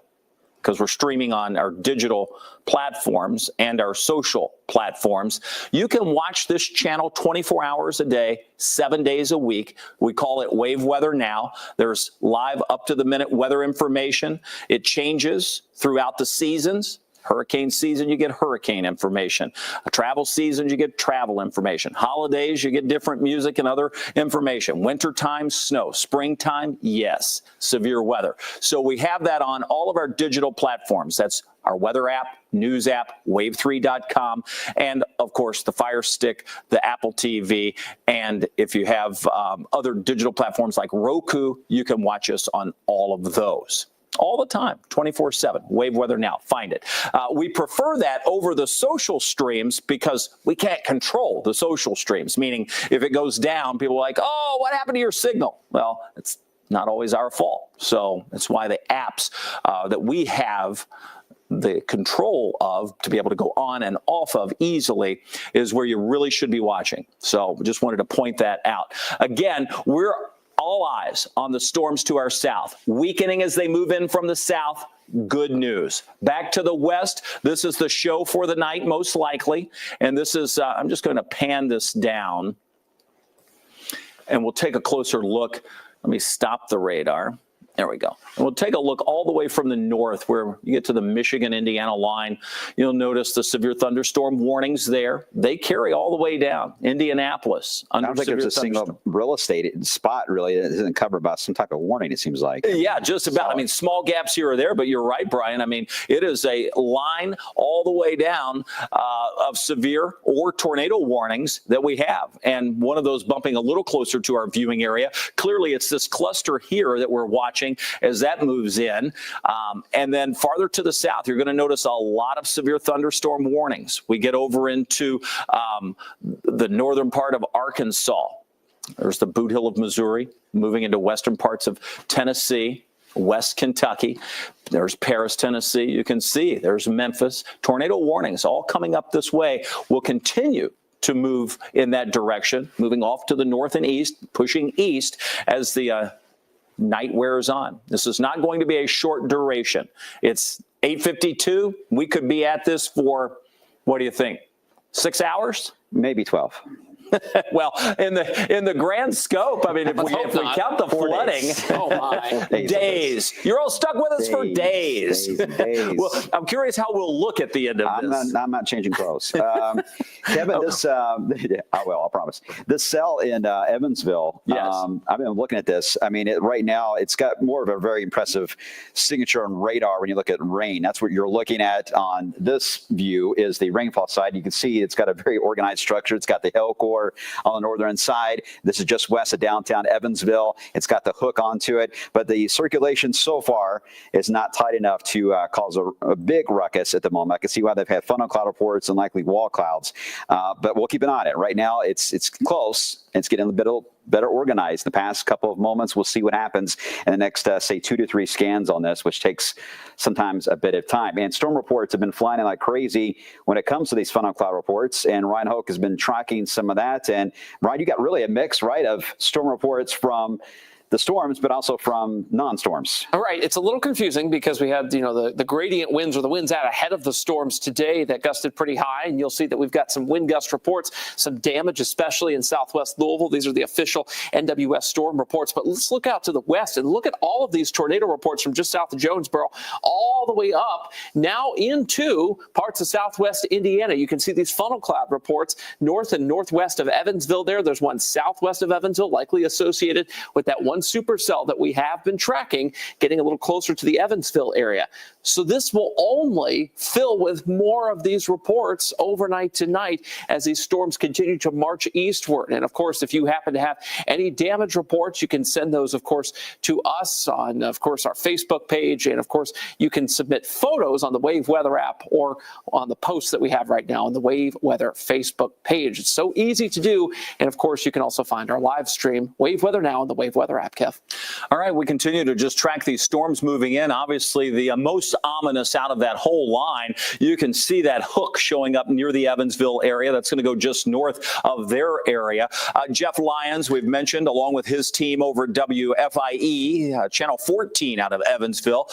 Speaker 1: because we're streaming on our digital platforms and our social platforms, you can watch this channel 24 hours a day, 7 days a week. We call it Wave Weather Now. There's live up-to-the-minute weather information. It changes throughout the seasons. Hurricane season, you get hurricane information. Travel season, you get travel information. Holidays, you get different music and other information. Wintertime, snow. Springtime, yes, severe weather. So we have that on all of our digital platforms. That's our weather app, news app, wave3.com, and of course the Fire Stick, the Apple TV, and if you have other digital platforms like Roku, you can watch us on all of those. All the time, 24/7, Wave Weather Now, find it. We prefer that over the social streams because we can't control the social streams, meaning if it goes down, people are like, oh, what happened to your signal? Well, it's not always our fault. So that's why the apps that we have the control of to be able to go on and off of easily is where you really should be watching. So just wanted to point that out. Again, we're all eyes on the storms to our south. Weakening as they move in from the south, good news. Back to the west, this is the show for the night, most likely. And this is, I'm just going to pan this down and we'll take a closer look. Let me stop the radar. There we go. And we'll take a look all the way from the north where you get to the Michigan-Indiana line. You'll notice the severe thunderstorm warnings there. They carry all the way down. Indianapolis.
Speaker 2: I don't think there's a single real estate spot really that isn't covered by some type of warning, it seems like.
Speaker 1: Yeah, just about. I mean, small gaps here or there, but you're right, Brian. I mean, it is a line all the way down of severe or tornado warnings that we have. And one of those bumping a little closer to our viewing area. Clearly, it's this cluster here that we're watching as that moves in. And then farther to the south, you're going to notice a lot of severe thunderstorm warnings. We get over into the northern part of Arkansas. There's the Boot Hill of Missouri, moving into western parts of Tennessee, West Kentucky. There's Paris, Tennessee. You can see there's Memphis. Tornado warnings all coming up this way will continue to move in that direction, moving off to the north and east, pushing east as the night wears on. This is not going to be a short duration. It's 8:52. We could be at this for, what do you think, 6 hours?
Speaker 2: Maybe 12.
Speaker 1: Well, in the grand scope, I mean, if we count the flooding,
Speaker 3: Oh my.
Speaker 1: days. You're all stuck with us for days.
Speaker 2: Days.
Speaker 1: Well, I'm curious how we'll look at the end of this.
Speaker 2: I'm not changing clothes. Kevin, this, I will, I promise. This cell in Evansville,
Speaker 1: Yes.
Speaker 2: I've been looking at this. I mean, right now, it's got more of a very impressive signature on radar when you look at rain. That's what you're looking at on this view is the rainfall side. You can see it's got a very organized structure. It's got the hail core on the northern side. This is just west of downtown Evansville. It's got the hook onto it, but the circulation so far is not tight enough to cause a big ruckus at the moment. I can see why they've had funnel cloud reports and likely wall clouds, but we'll keep an eye on it. Right now, it's close. It's getting a bit better organized. The past couple of moments, we'll see what happens in the next, say, 2 to 3 scans on this, which takes sometimes a bit of time. And storm reports have been flying in like crazy when it comes to these funnel cloud reports. And Ryan Hoke has been tracking some of that. And Ryan, you got really a mix, right, of storm reports from the storms, but also from non-storms.
Speaker 3: All right, it's a little confusing because we had, the gradient winds or the winds out ahead of the storms today that gusted pretty high, and you'll see that we've got some wind gust reports, some damage, especially in southwest Louisville. These are the official NWS storm reports, but let's look out to the west and look at all of these tornado reports from just south of Jonesboro all the way up now into parts of southwest Indiana. You can see these funnel cloud reports north and northwest of Evansville there. There's one southwest of Evansville, likely associated with that one supercell that we have been tracking, getting a little closer to the Evansville area. So this will only fill with more of these reports overnight tonight as these storms continue to march eastward. And of course, if you happen to have any damage reports, you can send those, of course, to us on, of course, our Facebook page. And of course, you can submit photos on the Wave Weather app or on the posts that we have right now on the Wave Weather Facebook page. It's so easy to do. And of course, you can also find our live stream, Wave Weather Now, on the Wave Weather app, Kev.
Speaker 1: All right, we continue to just track these storms moving in. Obviously, the most ominous out of that whole line, you can see that hook showing up near the Evansville area. That's going to go just north of their area. Jeff Lyons, we've mentioned, along with his team over at WFIE, Channel 14 out of Evansville.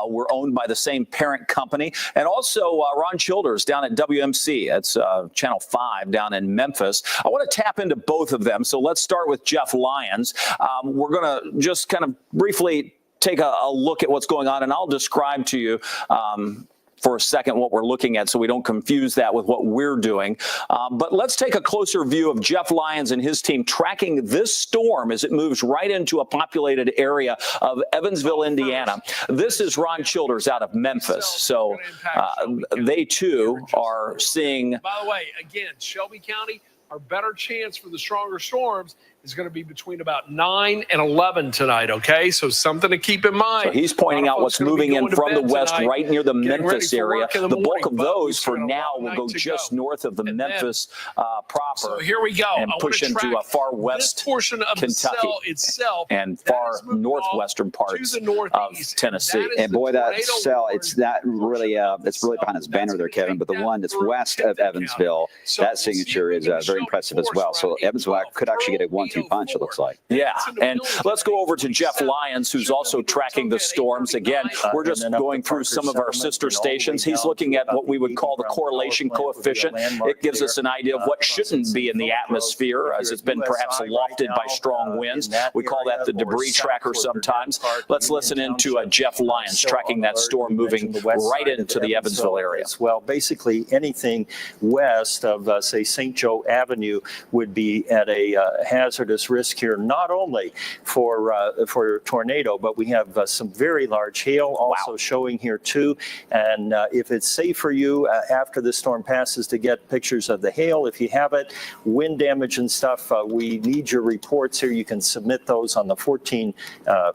Speaker 1: We're owned by the same parent company. And also Ron Childers down at WMC. That's Channel 5 down in Memphis. I want to tap into both of them. So let's start with Jeff Lyons. We're going to just kind of briefly take a look at what's going on, and I'll describe to you for a second what we're looking at so we don't confuse that with what we're doing. But let's take a closer view of Jeff Lyons and his team tracking this storm as it moves right into a populated area of Evansville, Indiana. This is Ron Childers out of Memphis. So they too are seeing.
Speaker 6: By the way, again, Shelby County, our better chance for the stronger storms is going to be between about 9 and 11 tonight, okay? So something to keep in mind.
Speaker 1: So he's pointing out what's moving in from the west right near the Memphis area. The bulk of those for now will go just north of the Memphis proper.
Speaker 6: So here we go.
Speaker 1: And push into a far west
Speaker 6: portion of
Speaker 1: Kentucky
Speaker 6: the cell itself
Speaker 1: and far northwestern parts of Tennessee.
Speaker 2: And boy, that cell, it's not really, it's really behind its banner there, Kevin, but the one that's west of Evansville, that signature is very impressive as well. So Evansville could actually get a 1-2 punch, it looks like.
Speaker 1: Yeah, and let's go over to Jeff Lyons, who's also tracking the storms. Again, we're just going through some of our sister stations. He's looking at what we would call the correlation coefficient. It gives us an idea of what shouldn't be in the atmosphere, as it's been perhaps lofted by strong winds. We call that the debris tracker sometimes. Let's listen into Jeff Lyons tracking that storm moving right into the Evansville area.
Speaker 7: Well, basically anything west of, say, St. Joe Avenue would be at a hazardous risk here, not only for tornado, but we have some very large hail also showing here too. And if it's safe for you after the storm passes to get pictures of the hail, if you have it, wind damage and stuff, we need your reports here. You can submit those on the 14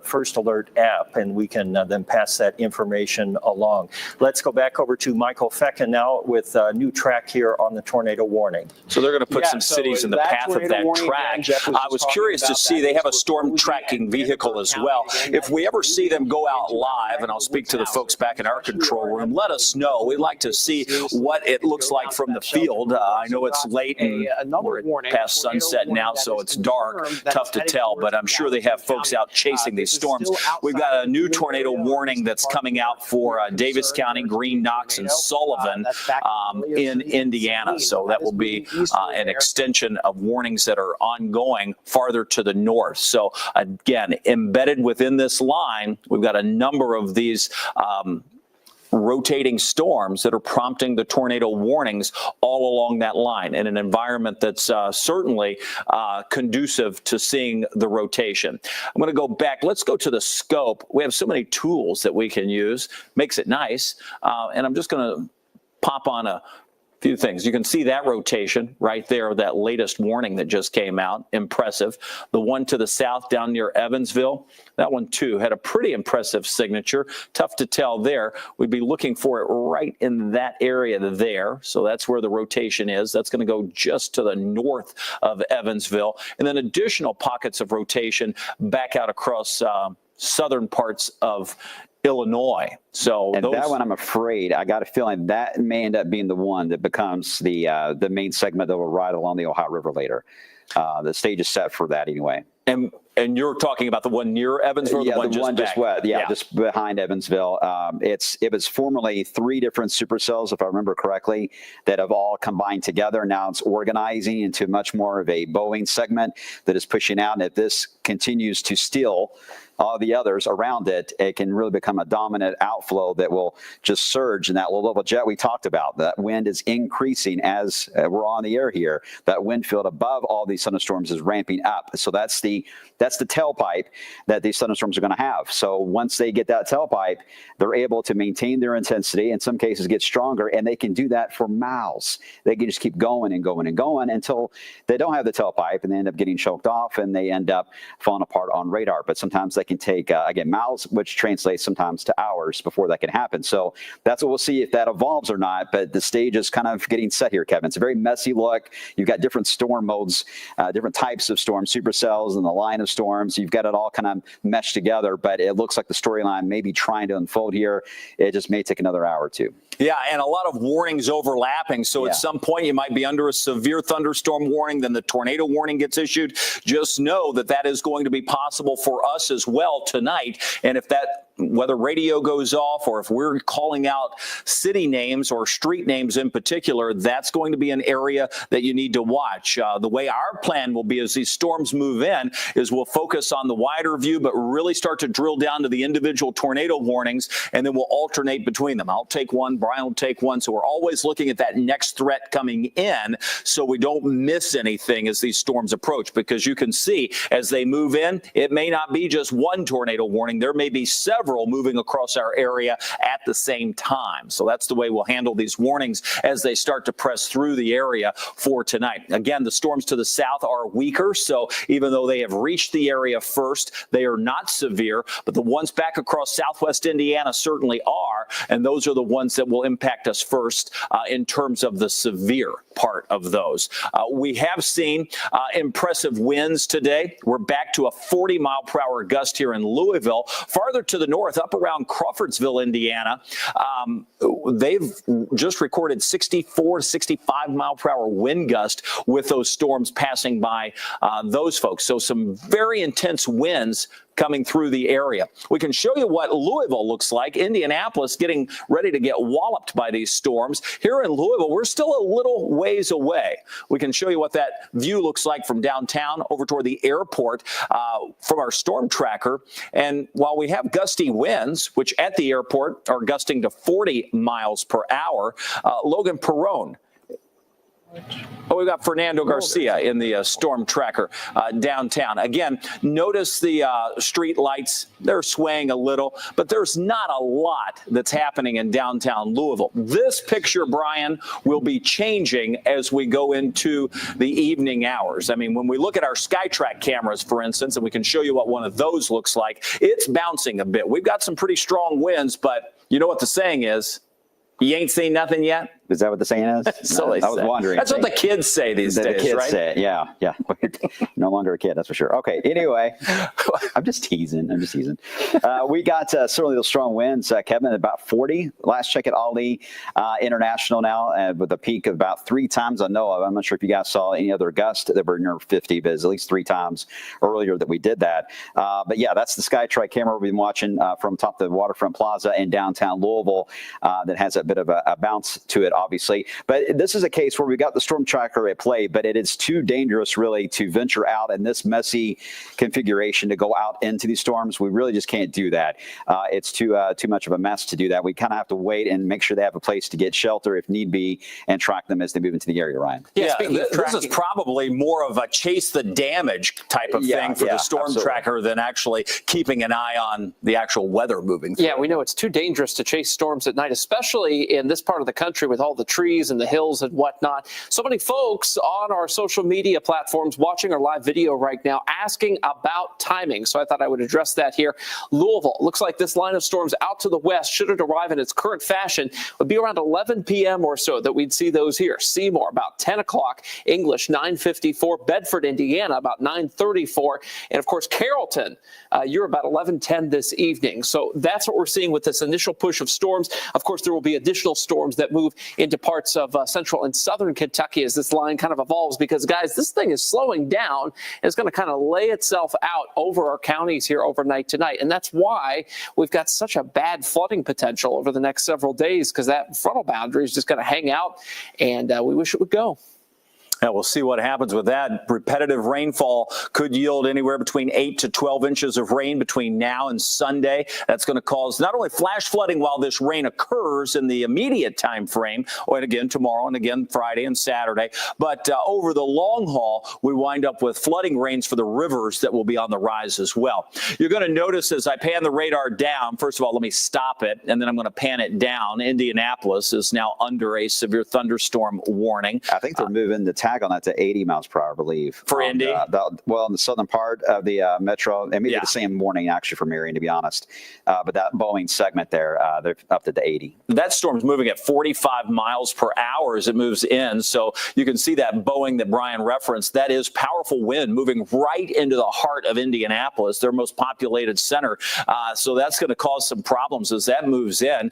Speaker 7: First Alert app, and we can then pass that information along. Let's go back over to Michael Feckin now with a new track here on the tornado warning.
Speaker 1: So they're going to put some cities in the path of that track. I was curious to see they have a storm tracking vehicle as well. If we ever see them go out live, and I'll speak to the folks back in our control room, let us know. We'd like to see what it looks like from the field. I know it's late and we're past sunset now, so it's dark, tough to tell, but I'm sure they have folks out chasing these storms. We've got a new tornado warning that's coming out for Davis County, Green, Knox, and Sullivan in Indiana. So that will be an extension of warnings that are ongoing farther to the north. So again, embedded within this line, we've got a number of these rotating storms that are prompting the tornado warnings all along that line in an environment that's certainly conducive to seeing the rotation. I'm going to go back. Let's go to the scope. We have so many tools that we can use. Makes it nice. And I'm just going to pop on a few things. You can see that rotation right there, that latest warning that just came out. Impressive. The one to the south down near Evansville, that one too had a pretty impressive signature. Tough to tell there. We'd be looking for it right in that area there. So that's where the rotation is. That's going to go just to the north of Evansville. And then additional pockets of rotation back out across southern parts of Illinois. So
Speaker 2: and that one, I'm afraid, I got a feeling that may end up being the one that becomes the main segment that will ride along the Ohio River later. The stage is set for that anyway.
Speaker 1: And you're talking about the one near Evansville,
Speaker 2: Yeah,
Speaker 1: the one just back?
Speaker 2: just behind Evansville. It was formerly 3 different supercells, if I remember correctly, that have all combined together. Now it's organizing into much more of a Boeing segment that is pushing out. And if this continues to steal all the others around it, it can really become a dominant outflow that will just surge in that low-level jet we talked about. That wind is increasing as we're on the air here. That wind field above all these thunderstorms is ramping up. So that's the tailpipe that these thunderstorms are going to have. So once they get that tailpipe, they're able to maintain their intensity, in some cases get stronger, and they can do that for miles. They can just keep going and going and going until they don't have the tailpipe, and they end up getting choked off, and they end up falling apart on radar. But sometimes they can take, again, miles, which translates sometimes to hours before that can happen. So that's what we'll see if that evolves or not. But the stage is kind of getting set here, Kevin. It's a very messy look. You've got different storm modes, different types of storms, supercells and the line of storms. You've got it all kind of meshed together, but it looks like the storyline may be trying to unfold here. It just may take another hour or two.
Speaker 1: Yeah, and a lot of warnings overlapping. So at some point you might be under a severe thunderstorm warning, then the tornado warning gets issued. Just know that that is going to be possible for us as well tonight. And if that, whether radio goes off or if we're calling out city names or street names in particular, that's going to be an area that you need to watch. The way our plan will be as these storms move in is we'll focus on the wider view, but really start to drill down to the individual tornado warnings, and then we'll alternate between them. I'll take one, Brian will take one. So we're always looking at that next threat coming in so we don't miss anything as these storms approach, because you can see as they move in, it may not be just one tornado warning. There may be several moving across our area at the same time. So that's the way we'll handle these warnings as they start to press through the area for tonight. Again, the storms to the south are weaker. So even though they have reached the area first, they are not severe, but the ones back across southwest Indiana certainly are. And those are the ones that will impact us first in terms of the severe part of those. We have seen impressive winds today. We're back to a 40-mile-per-hour gust here in Louisville. Farther to the north, up around Crawfordsville, Indiana, they've just recorded 64 to 65-mile-per-hour wind gust with those storms passing by those folks. So some very intense winds coming through the area. We can show you what Louisville looks like. Indianapolis getting ready to get walloped by these storms. Here in Louisville, we're still a little ways away. We can show you what that view looks like from downtown over toward the airport from our storm tracker. And while we have gusty winds, which at the airport are gusting to 40 miles per hour, Logan Perrone. Oh, we've got Fernando Garcia in the storm tracker downtown. Again, notice the street lights. They're swaying a little, but there's not a lot that's happening in downtown Louisville. This picture, Brian, will be changing as we go into the evening hours. I mean, when we look at our SkyTrack cameras, for instance, and we can show you what one of those looks like, it's bouncing a bit. We've got some pretty strong winds, but you know what the saying is? You ain't seen nothing yet?
Speaker 2: Is that what the saying is?
Speaker 1: So
Speaker 2: I was wondering.
Speaker 1: That's what the kids say these days,
Speaker 2: the kids
Speaker 1: right?
Speaker 2: say it. Yeah, yeah. No longer a kid, that's for sure. Okay, anyway, I'm just teasing. We got certainly those strong winds, Kevin, about 40. Last check at Ali International now, with a peak of about 3 times I know of. I'm not sure if you guys saw any other gusts that were near 50, but it's at least 3 times earlier that we did that. But yeah, that's the SkyTrack camera we've been watching from top of the Waterfront Plaza in downtown Louisville that has a bit of a bounce to it, obviously. But this is a case where we got the storm tracker at play, but it is too dangerous really to venture out in this messy configuration to go out into these storms. We really just can't do that. It's too much of a mess to do that. We kind of have to wait and make sure they have a place to get shelter if need be and track them as they move into the area, Ryan.
Speaker 1: Yeah, this is probably more of a chase the damage type of thing for the storm tracker than actually keeping an eye on the actual weather moving through.
Speaker 3: Yeah, we know it's too dangerous to chase storms at night, especially in this part of the country with all the trees and the hills and whatnot. So many folks on our social media platforms watching our live video right now asking about timing. So I thought I would address that here. Louisville, looks like this line of storms out to the west, should it arrive in its current fashion, would be around 11 p.m. or so that we'd see those here. Seymour, about 10 o'clock. English, 9:54. Bedford, Indiana, about 9:34. And, of course, Carrollton, you're about 11:10 this evening. So that's what we're seeing with this initial push of storms. Of course, there will be additional storms that move into parts of central and southern Kentucky as this line kind of evolves, because, guys, this thing is slowing down. It's going to kind of lay itself out over our counties here overnight tonight. And that's why we've got such a bad flooding potential over the next several days, because that frontal boundary is just going to hang out, and we wish it would go.
Speaker 1: Yeah, we'll see what happens with that. Repetitive rainfall could yield anywhere between 8 to 12 inches of rain between now and Sunday. That's going to cause not only flash flooding while this rain occurs in the immediate time frame, and again tomorrow and again Friday and Saturday, but over the long haul, we wind up with flooding rains for the rivers that will be on the rise as well. You're going to notice as I pan the radar down, first of all, let me stop it, and then I'm going to pan it down. Indianapolis is now under a severe thunderstorm warning.
Speaker 2: I think they're moving the tag on that to 80 miles per hour, I believe.
Speaker 1: For Indy?
Speaker 2: Well, in the southern part of the metro, it may be the same warning actually for Marion, to be honest. But that Boeing segment there, they're up to the 80.
Speaker 1: That storm's moving at 45 miles per hour as it moves in. So you can see that Boeing that Brian referenced. That is powerful wind moving right into the heart of Indianapolis, their most populated center. So that's going to cause some problems as that moves in.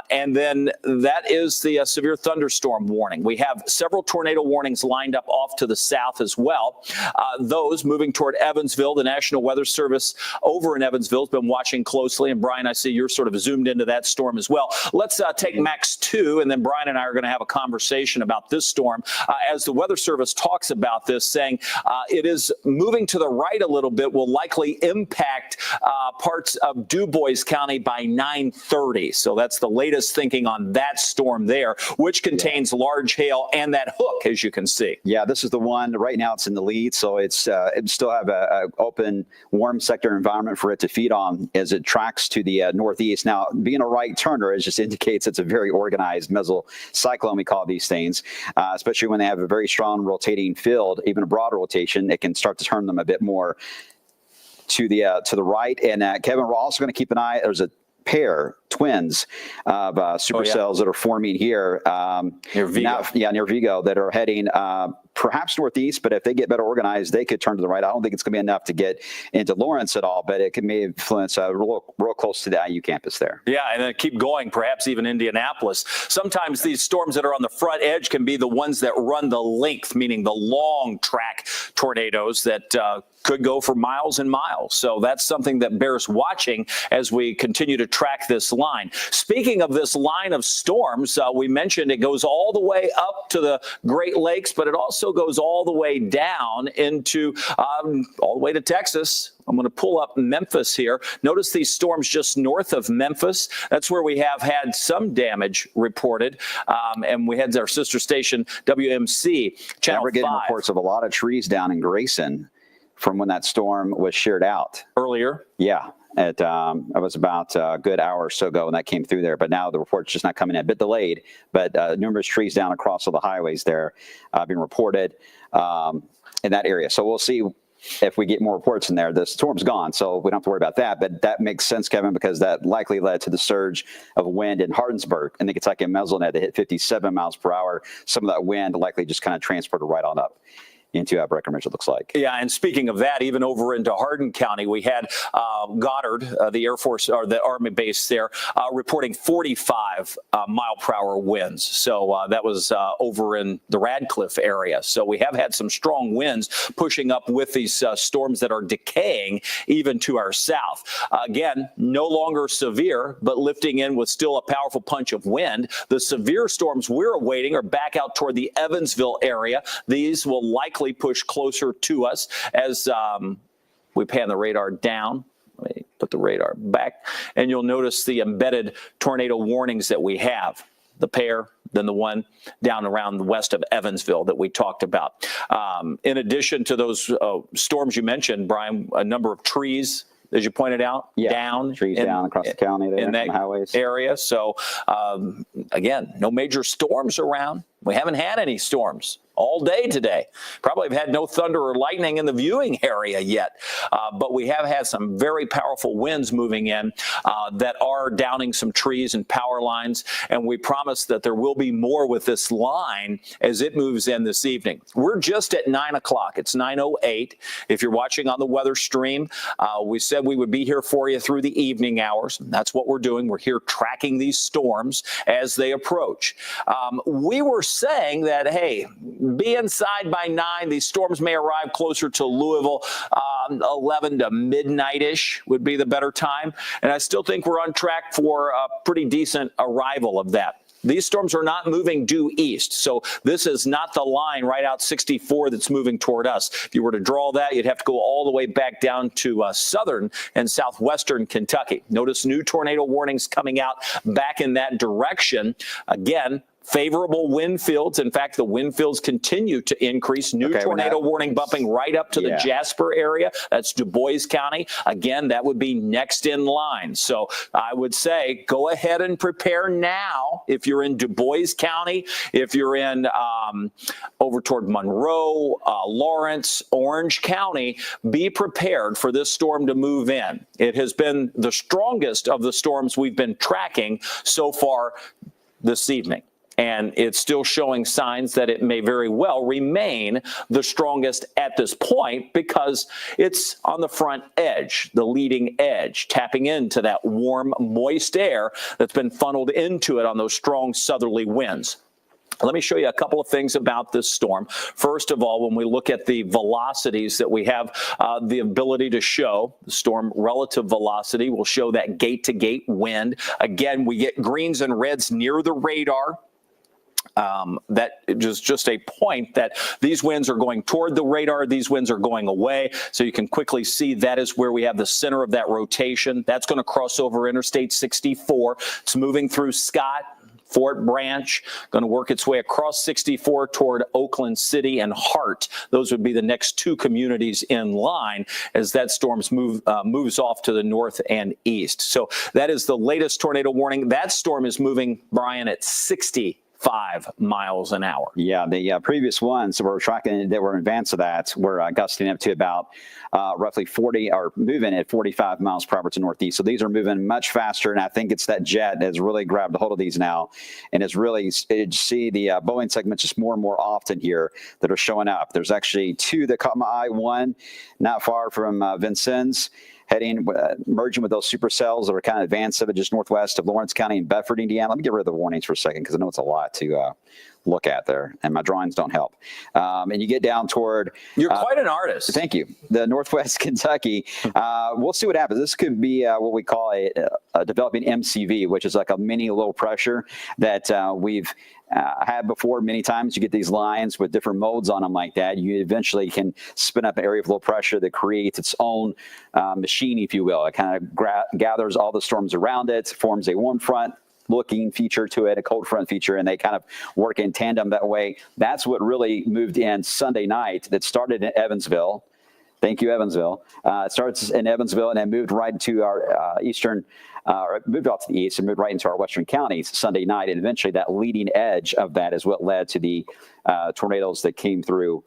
Speaker 1: And then that is the severe thunderstorm warning. We have several tornado warnings lined up off to the south as well. Those moving toward Evansville. The National Weather Service over in Evansville has been watching closely. And Brian, I see you're sort of zoomed into that storm as well. Let's take Max 2, and then Brian and I are going to have a conversation about this storm as the Weather Service talks about this, saying it is moving to the right a little bit, will likely impact parts of DuBois County by 9:30. So that's the latest thinking on that storm there, which contains large hail and that hook, as you can see.
Speaker 2: Yeah, this is the one. Right now it's in the lead, so it still have a open, warm sector environment for it to feed on as it tracks to the northeast. Now, being a right turner, it just indicates it's a very organized mesocyclone, we call these things, especially when they have a very strong rotating field, even a broad rotation. It can start to turn them a bit more to the right. And Kevin, we're also going to keep an eye. There's a pair, twins of supercells that are forming here
Speaker 1: near Vigo.
Speaker 2: Near Vigo, that are heading perhaps northeast, but if they get better organized, they could turn to the right. I don't think it's going to be enough to get into Lawrence at all, but it could may influence real close to the IU campus there.
Speaker 1: Yeah, and then keep going, perhaps even Indianapolis. Sometimes these storms that are on the front edge can be the ones that run the length, meaning the long track tornadoes that could go for miles and miles. So that's something that bears watching as we continue to track this line. Speaking of this line of storms, we mentioned it goes all the way up to the Great Lakes, but it also goes all the way down into all the way to Texas. I'm going to pull up Memphis here. Notice these storms just north of Memphis. That's where we have had some damage reported. And we had our sister station, WMC, Channel 5.
Speaker 2: We're getting reports of a lot of trees down in Grayson from when that storm was sheared out.
Speaker 1: Earlier?
Speaker 2: Yeah. It was about a good hour or so ago when that came through there. But now the report's just not coming in. A bit delayed, but numerous trees down across all the highways there being reported in that area. So we'll see if we get more reports in there. The storm's gone, so we don't have to worry about that. But that makes sense, Kevin, because that likely led to the surge of wind in Hardinsburg and the Kentucky Mesonet that hit 57 miles per hour. Some of that wind likely just kind of transported right on up into Breckenridge, it looks like.
Speaker 1: Yeah, and speaking of that, even over into Hardin County, we had Goddard, the Air Force or the Army base there, reporting 45 mile per hour winds. So that was over in the Radcliffe area. So we have had some strong winds pushing up with these storms that are decaying even to our south. Again, no longer severe, but lifting in with still a powerful punch of wind. The severe storms we're awaiting are back out toward the Evansville area. These will likely push closer to us as we pan the radar down. Let me put the radar back, and you'll notice the embedded tornado warnings that we have. The pair, then the one down around the west of Evansville that we talked about. In addition to those storms you mentioned, Brian, a number of trees, as you pointed out, down.
Speaker 2: Trees down across the county there,
Speaker 1: in that
Speaker 2: highways.
Speaker 1: area. So, again, no major storms around. We haven't had any storms all day today. Probably have had no thunder or lightning in the viewing area yet, but we have had some very powerful winds moving in that are downing some trees and power lines, and we promise that there will be more with this line as it moves in this evening. We're just at 9 o'clock. It's 9:08. If you're watching on the weather stream, we said we would be here for you through the evening hours. That's what we're doing. We're here tracking these storms as they approach. We were saying that, hey, be inside by 9. These storms may arrive closer to Louisville. 11 to midnight-ish would be the better time. And I still think we're on track for a pretty decent arrival of that. These storms are not moving due east, so this is not the line right out 64 that's moving toward us. If you were to draw that, you'd have to go all the way back down to southern and southwestern Kentucky. Notice new tornado warnings coming out back in that direction. Again, favorable wind fields. In fact, the wind fields continue to increase. New tornado warning bumping right up to the Jasper area. That's Du Bois County. Again, that would be next in line. So I would say go ahead and prepare now if you're in Du Bois County, if you're in over toward Monroe, Lawrence, Orange County, be prepared for this storm to move in. It has been the strongest of the storms we've been tracking so far this evening. And it's still showing signs that it may very well remain the strongest at this point because it's on the front edge, the leading edge, tapping into that warm, moist air that's been funneled into it on those strong southerly winds. Let me show you a couple of things about this storm. First of all, when we look at the velocities that we have the ability to show, the storm relative velocity will show that gate-to-gate wind. Again, we get greens and reds near the radar. That is just a point that these winds are going toward the radar. These winds are going away. So you can quickly see that is where we have the center of that rotation. That's going to cross over Interstate 64. It's moving through Scott, Fort Branch, going to work its way across 64 toward Oakland City and Hart. Those would be the next two communities in line as that storm moves off to the north and east. So that is the latest tornado warning. That storm is moving, Brian, at 65 miles an hour.
Speaker 2: Yeah, the previous ones that we're tracking that were in advance of that were gusting up to about roughly 40 or moving at 45 miles per hour to northeast. So these are moving much faster, and I think it's that jet that's really grabbed a hold of these now, and it's really see the Boeing segments just more and more often here that are showing up. There's actually two that caught my eye. One not far from Vincennes, merging with those supercells that are kind of advanced of it just northwest of Lawrence County and Bedford, Indiana. Let me get rid of the warnings for a second because I know it's a lot to look at there, and my drawings don't help. And you get down toward...
Speaker 1: You're quite an artist.
Speaker 2: Thank you. The northwest Kentucky. We'll see what happens. This could be what we call a developing MCV, which is like a mini low pressure that we've had before many times. You get these lines with different modes on them like that. You eventually can spin up an area of low pressure that creates its own machine, if you will. It kind of gathers all the storms around it, forms a warm front looking feature to it, a cold front feature, and they kind of work in tandem that way. That's what really moved in Sunday night that started in Evansville. Thank you, Evansville. It starts in Evansville and then moved right to our moved off to the east and moved right into our western counties Sunday night. And eventually that leading edge of that is what led to the tornadoes that came through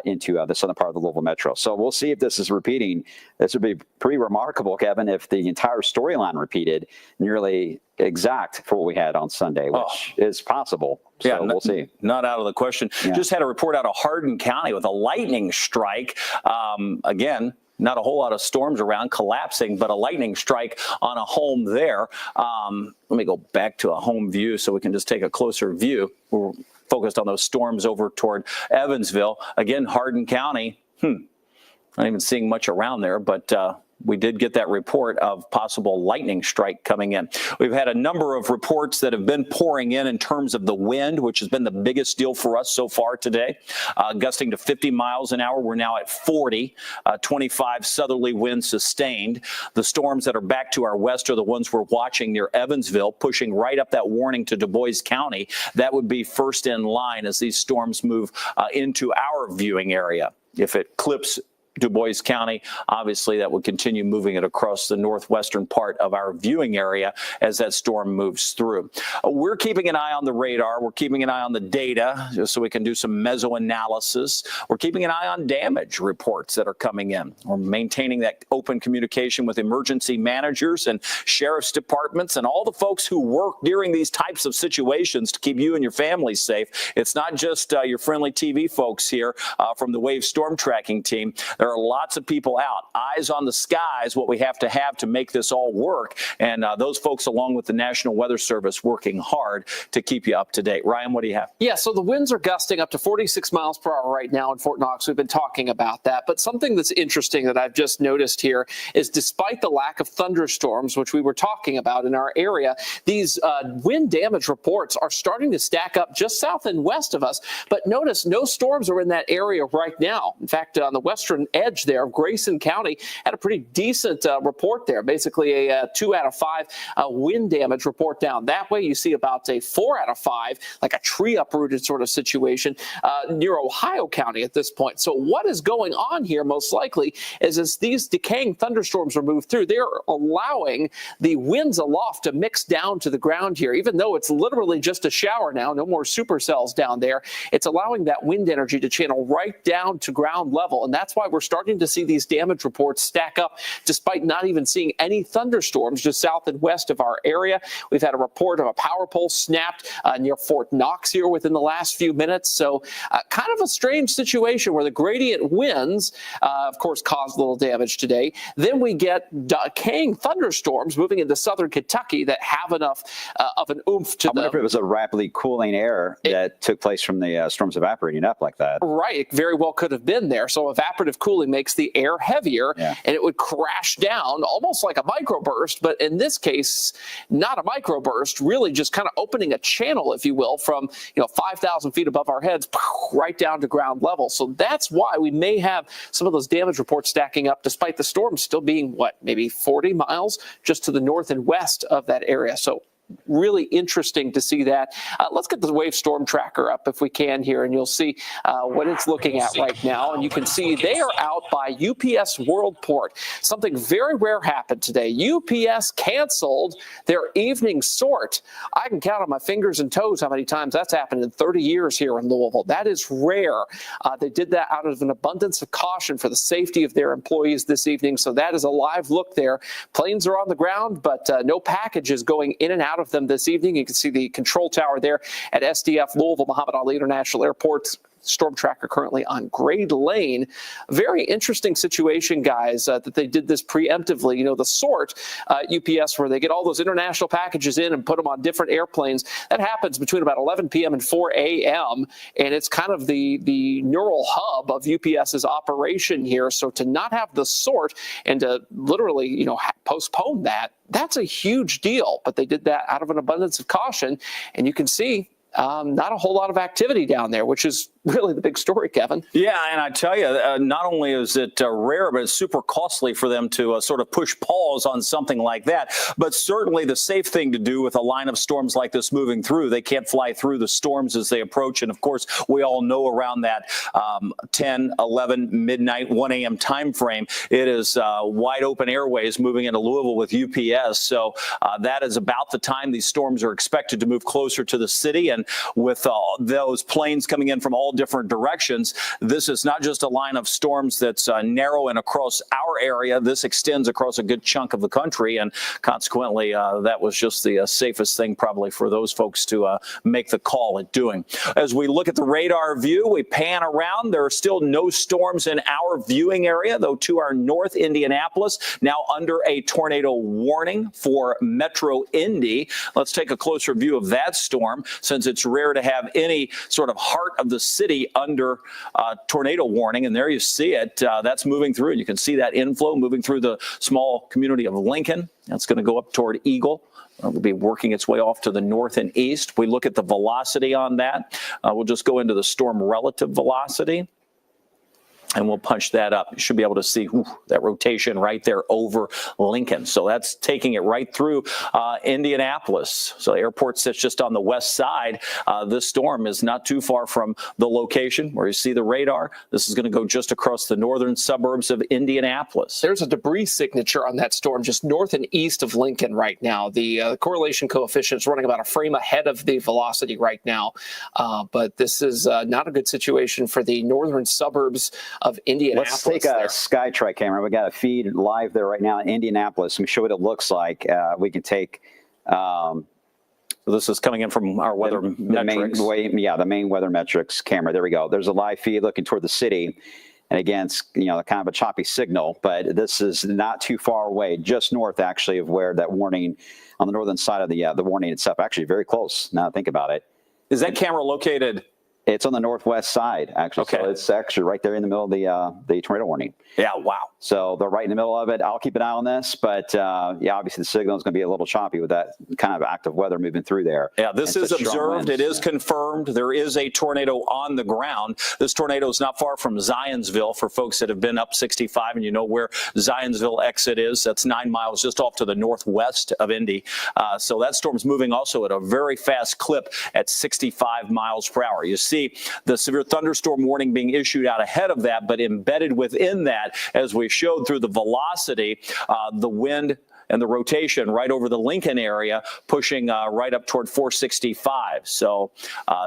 Speaker 2: into the southern part of the Louisville metro. So we'll see if this is repeating. This would be pretty remarkable, Kevin, if the entire storyline repeated nearly exact for what we had on Sunday, which is possible. So we'll see.
Speaker 1: Not out of the question.
Speaker 2: Yeah.
Speaker 1: Just had a report out of Hardin County with a lightning strike. Again, not a whole lot of storms around collapsing, but a lightning strike on a home there. Let me go back to a home view so we can just take a closer view. We're focused on those storms over toward Evansville. Again, Hardin County, not even seeing much around there, but we did get that report of possible lightning strike coming in. We've had a number of reports that have been pouring in terms of the wind, which has been the biggest deal for us so far today. Gusting to 50 miles an hour. We're now at 40, 25 southerly winds sustained. The storms that are back to our west are the ones we're watching near Evansville, pushing right up that warning to Du Bois County. That would be first in line as these storms move into our viewing area. If it clips Du Bois County. Obviously, that would continue moving it across the northwestern part of our viewing area as that storm moves through. We're keeping an eye on the radar. We're keeping an eye on the data just so we can do some mesoanalysis. We're keeping an eye on damage reports that are coming in. We're maintaining that open communication with emergency managers and sheriff's departments and all the folks who work during these types of situations to keep you and your family safe. It's not just your friendly TV folks here from the Wave Storm Tracking team. There are lots of people out. Eyes on the sky is what we have to make this all work. And those folks, along with the National Weather Service, working hard to keep you up to date. Ryan, what do you have?
Speaker 3: Yeah, so the winds are gusting up to 46 miles per hour right now in Fort Knox. We've been talking about that. But something that's interesting that I've just noticed here is despite the lack of thunderstorms, which we were talking about in our area, these wind damage reports are starting to stack up just south and west of us. But notice no storms are in that area right now. In fact, on the western edge there of Grayson County had a pretty decent report there, basically a 2 out of 5 wind damage report down that way. You see about a 4 out of 5, like a tree uprooted sort of situation near Ohio County at this point. So what is going on here most likely is as these decaying thunderstorms are moved through, they're allowing the winds aloft to mix down to the ground here. Even though it's literally just a shower now, no more supercells down there, it's allowing that wind energy to channel right down to ground level. And that's why we're starting to see these damage reports stack up despite not even seeing any thunderstorms just south and west of our area. We've had a report of a power pole snapped near Fort Knox here within the last few minutes. So kind of a strange situation where the gradient winds, of course, caused a little damage today. Then we get decaying thunderstorms moving into southern Kentucky that have enough of an oomph to
Speaker 2: I wonder if it was a rapidly cooling air that took place from the storms evaporating up like that.
Speaker 3: Right, it very well could have been there. So evaporative cooling makes the air heavier, and it would crash down almost like a microburst, but in this case, not a microburst, really just kind of opening a channel, if you will, from 5,000 feet above our heads right down to ground level. So that's why we may have some of those damage reports stacking up, despite the storm still being, maybe 40 miles just to the north and west of that area. So really interesting to see that. Let's get the Wave Storm Tracker up if we can here, and you'll see what it's looking at right now. And you can see they are out by UPS Worldport. Something very rare happened today. UPS canceled their evening sort. I can count on my fingers and toes how many times that's happened in 30 years here in Louisville. That is rare. They did that out of an abundance of caution for the safety of their employees this evening. So that is a live look there. Planes are on the ground, but no packages going in and out of them this evening. You can see the control tower there at SDF Louisville Muhammad Ali International Airport. Storm Tracker currently on Grade Lane. Very interesting situation, guys, that they did this preemptively. The sort, UPS, where they get all those international packages in and put them on different airplanes. That happens between about 11 p.m. and 4 a.m., and it's kind of the neural hub of UPS's operation here. So to not have the sort and to literally, postpone that, that's a huge deal. But they did that out of an abundance of caution, and you can see not a whole lot of activity down there, which is really the big story, Kevin.
Speaker 1: Yeah, and I tell you, not only is it rare, but it's super costly for them to sort of push pause on something like that. But certainly the safe thing to do with a line of storms like this moving through, they can't fly through the storms as they approach. And of course, we all know around that 10, 11, midnight, 1 a.m. time frame, it is wide open airways moving into Louisville with UPS. So that is about the time these storms are expected to move closer to the city. And with those planes coming in from all different directions, this is not just a line of storms that's narrow and across our area. This extends across a good chunk of the country, and consequently, that was just the safest thing probably for those folks to make the call at doing. As we look at the radar view, we pan around. There are still no storms in our viewing area, though to our north, Indianapolis, now under a tornado warning for Metro Indy. Let's take a closer view of that storm, since it's rare to have any sort of heart of the city under tornado warning. And there you see it. That's moving through. And you can see that inflow moving through the small community of Lincoln. That's going to go up toward Eagle. It will be working its way off to the north and east. We look at the velocity on that. We'll just go into the storm relative velocity. And we'll punch that up. You should be able to see that rotation right there over Lincoln. So that's taking it right through Indianapolis. So the airport sits just on the west side. This storm is not too far from the location where you see the radar. This is going to go just across the northern suburbs of Indianapolis.
Speaker 3: There's a debris signature on that storm just north and east of Lincoln right now. The correlation coefficient is running about a frame ahead of the velocity right now. But this is not a good situation for the northern suburbs of Indianapolis.
Speaker 2: Let's take a SkyTrack camera. We got a feed live there right now in Indianapolis. Let me show what it looks like. We can take
Speaker 1: this is coming in from our weather metrics.
Speaker 2: The main weather metrics camera. There we go. There's a live feed looking toward the city. And again, it's, kind of a choppy signal, but this is not too far away, just north actually of where that warning on the northern side of the warning itself, actually very close. Now I think about it.
Speaker 1: Is that camera located?
Speaker 2: It's on the northwest side, actually.
Speaker 1: Okay.
Speaker 2: So it's actually right there in the middle of the tornado warning.
Speaker 1: Yeah, wow.
Speaker 2: So they're right in the middle of it. I'll keep an eye on this, but obviously the signal is going to be a little choppy with that kind of active weather moving through there.
Speaker 1: Yeah, this is observed. It is confirmed. There is a tornado on the ground. This tornado is not far from Zionsville for folks that have been up 65 and you know where Zionsville exit is. That's 9 miles just off to the northwest of Indy. So that storm's moving also at a very fast clip at 65 miles per hour. You see the severe thunderstorm warning being issued out ahead of that, but embedded within that, as we showed through the velocity, the wind and the rotation right over the Lincoln area, pushing right up toward 465. So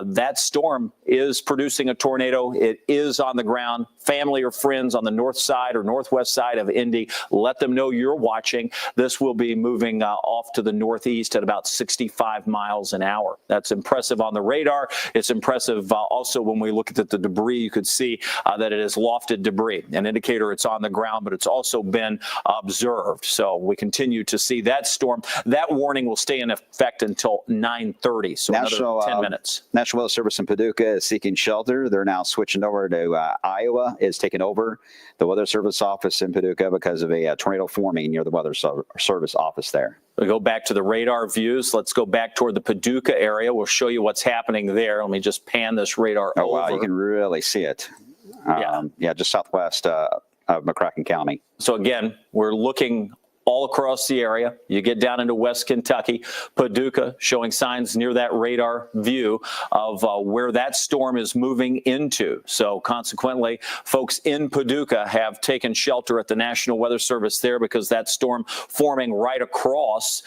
Speaker 1: that storm is producing a tornado. It is on the ground. Family or friends on the north side or northwest side of Indy, let them know you're watching. This will be moving off to the northeast at about 65 miles an hour. That's impressive on the radar. It's impressive also when we look at the debris. You could see that it is lofted debris, an indicator it's on the ground, but it's also been observed. So we continue to see that storm. That warning will stay in effect until 9:30, so another 10 minutes.
Speaker 2: National Weather Service in Paducah is seeking shelter. They're now switching over to Iowa is taking over the Weather Service office in Paducah because of a tornado forming near the Weather Service office there.
Speaker 1: We go back to the radar views. Let's go back toward the Paducah area. We'll show you what's happening there. Let me just pan this radar over.
Speaker 2: Oh, wow, you can really see it. Just southwest of McCracken County.
Speaker 1: So again, we're looking all across the area. You get down into West Kentucky, Paducah showing signs near that radar view of where that storm is moving into. So consequently, folks in Paducah have taken shelter at the National Weather Service there because that storm forming right across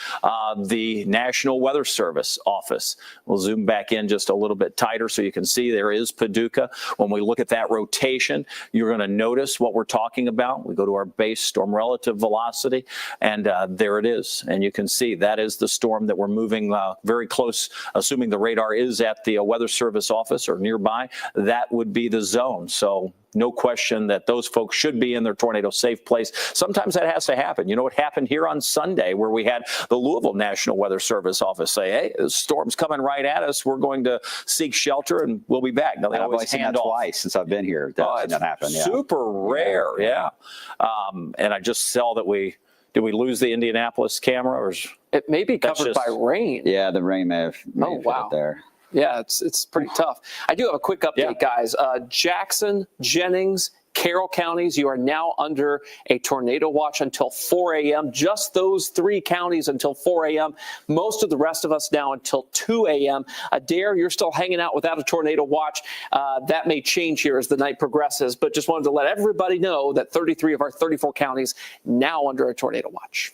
Speaker 1: the National Weather Service office. We'll zoom back in just a little bit tighter so you can see there is Paducah. When we look at that rotation, you're going to notice what we're talking about. We go to our base storm relative velocity. And there it is. And you can see that is the storm that we're moving very close, assuming the radar is at the Weather Service office or nearby. That would be the zone. So no question that those folks should be in their tornado safe place. Sometimes that has to happen. You know what happened here on Sunday where we had the Louisville National Weather Service office say, hey, the storm's coming right at us. We're going to seek shelter and we'll be back. Now, they
Speaker 2: I've only seen that twice since I've been here. That happened. Yeah.
Speaker 1: Super rare. Yeah. And I just saw that did we lose the Indianapolis camera? Or
Speaker 3: it may be covered by rain.
Speaker 2: Yeah, the rain may have hit there.
Speaker 3: Yeah, it's pretty tough. I do have a quick update, guys. Jackson, Jennings, Carroll counties, you are now under a tornado watch until 4 a.m. Just those 3 counties until 4 a.m. Most of the rest of us now until 2 a.m. Adair, you're still hanging out without a tornado watch. That may change here as the night progresses, but just wanted to let everybody know that 33 of our 34 counties now under a tornado watch.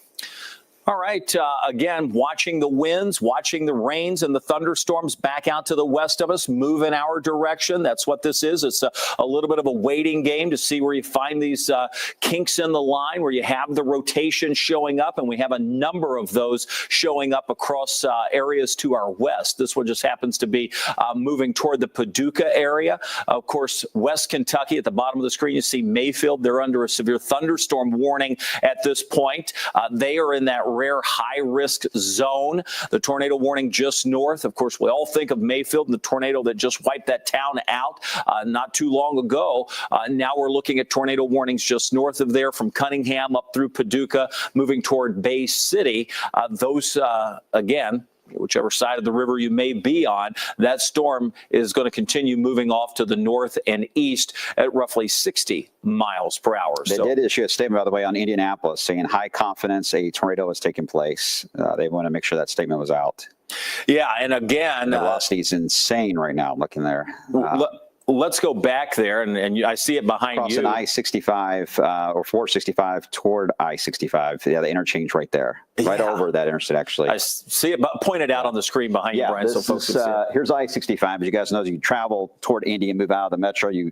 Speaker 1: All right. Again, watching the winds, watching the rains and the thunderstorms back out to the west of us, move in our direction. That's what this is. It's a little bit of a waiting game to see where you find these kinks in the line, where you have the rotation showing up, and we have a number of those showing up across areas to our west. This one just happens to be moving toward the Paducah area. Of course, West Kentucky at the bottom of the screen, you see Mayfield. They're under a severe thunderstorm warning at this point. They are in that rare high-risk zone. The tornado warning just north. Of course, we all think of Mayfield and the tornado that just wiped that town out not too long ago. Now we're looking at tornado warnings just north of there from Cunningham up through Paducah, moving toward Bay City. Those, again, whichever side of the river you may be on, that storm is going to continue moving off to the north and east at roughly 60 miles per hour.
Speaker 2: They did issue a statement, by the way, on Indianapolis saying high confidence a tornado has taken place. They want to make sure that statement was out.
Speaker 1: Yeah, and again,
Speaker 2: The velocity is insane right now. I'm looking there.
Speaker 1: let's go back there, and I see it behind
Speaker 2: Crossing
Speaker 1: you.
Speaker 2: I-65 or 465 toward I-65. Yeah, the interchange right there, right over that interstate, actually.
Speaker 1: I see it pointed out on the screen behind you, Brian, so
Speaker 2: this
Speaker 1: folks
Speaker 2: is,
Speaker 1: can see it.
Speaker 2: here's I-65. As you guys know, as you travel toward Indy and move out of the metro, you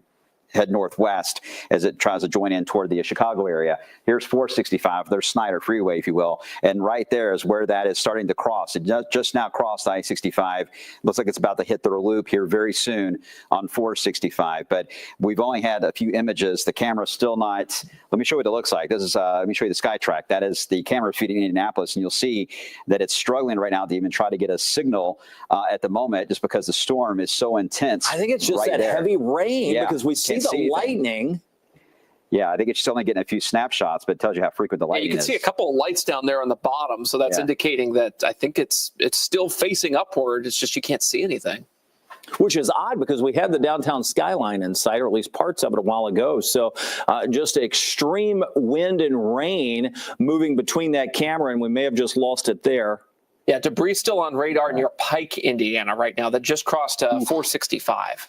Speaker 2: head northwest as it tries to join in toward the Chicago area. Here's 465, there's Snyder Freeway, if you will. And right there is where that is starting to cross. It just now crossed I-65. Looks like it's about to hit the loop here very soon on 465. But we've only had a few images. The camera's still not. Let me show you what it looks like. This is, let me show you the SkyTrack. That is the camera feeding Indianapolis. And you'll see that it's struggling right now to even try to get a signal at the moment just because the storm is so intense.
Speaker 1: I think it's just
Speaker 2: right
Speaker 1: that
Speaker 2: there.
Speaker 1: heavy rain because we see
Speaker 2: Can't
Speaker 1: the
Speaker 2: see anything.
Speaker 1: lightning.
Speaker 2: Yeah, I think it's just only getting a few snapshots, but it tells you how frequent the
Speaker 3: Yeah,
Speaker 2: lightning
Speaker 3: you can
Speaker 2: is.
Speaker 3: see a couple of lights down there on the bottom, so that's
Speaker 2: Yeah.
Speaker 3: indicating that I think it's still facing upward. It's just you can't see anything.
Speaker 1: Which is odd because we had the downtown skyline in sight, or at least parts of it, a while ago. So just extreme wind and rain moving between that camera, and we may have just lost it there.
Speaker 3: Yeah, debris still on radar near Pike, Indiana right now that just crossed 465.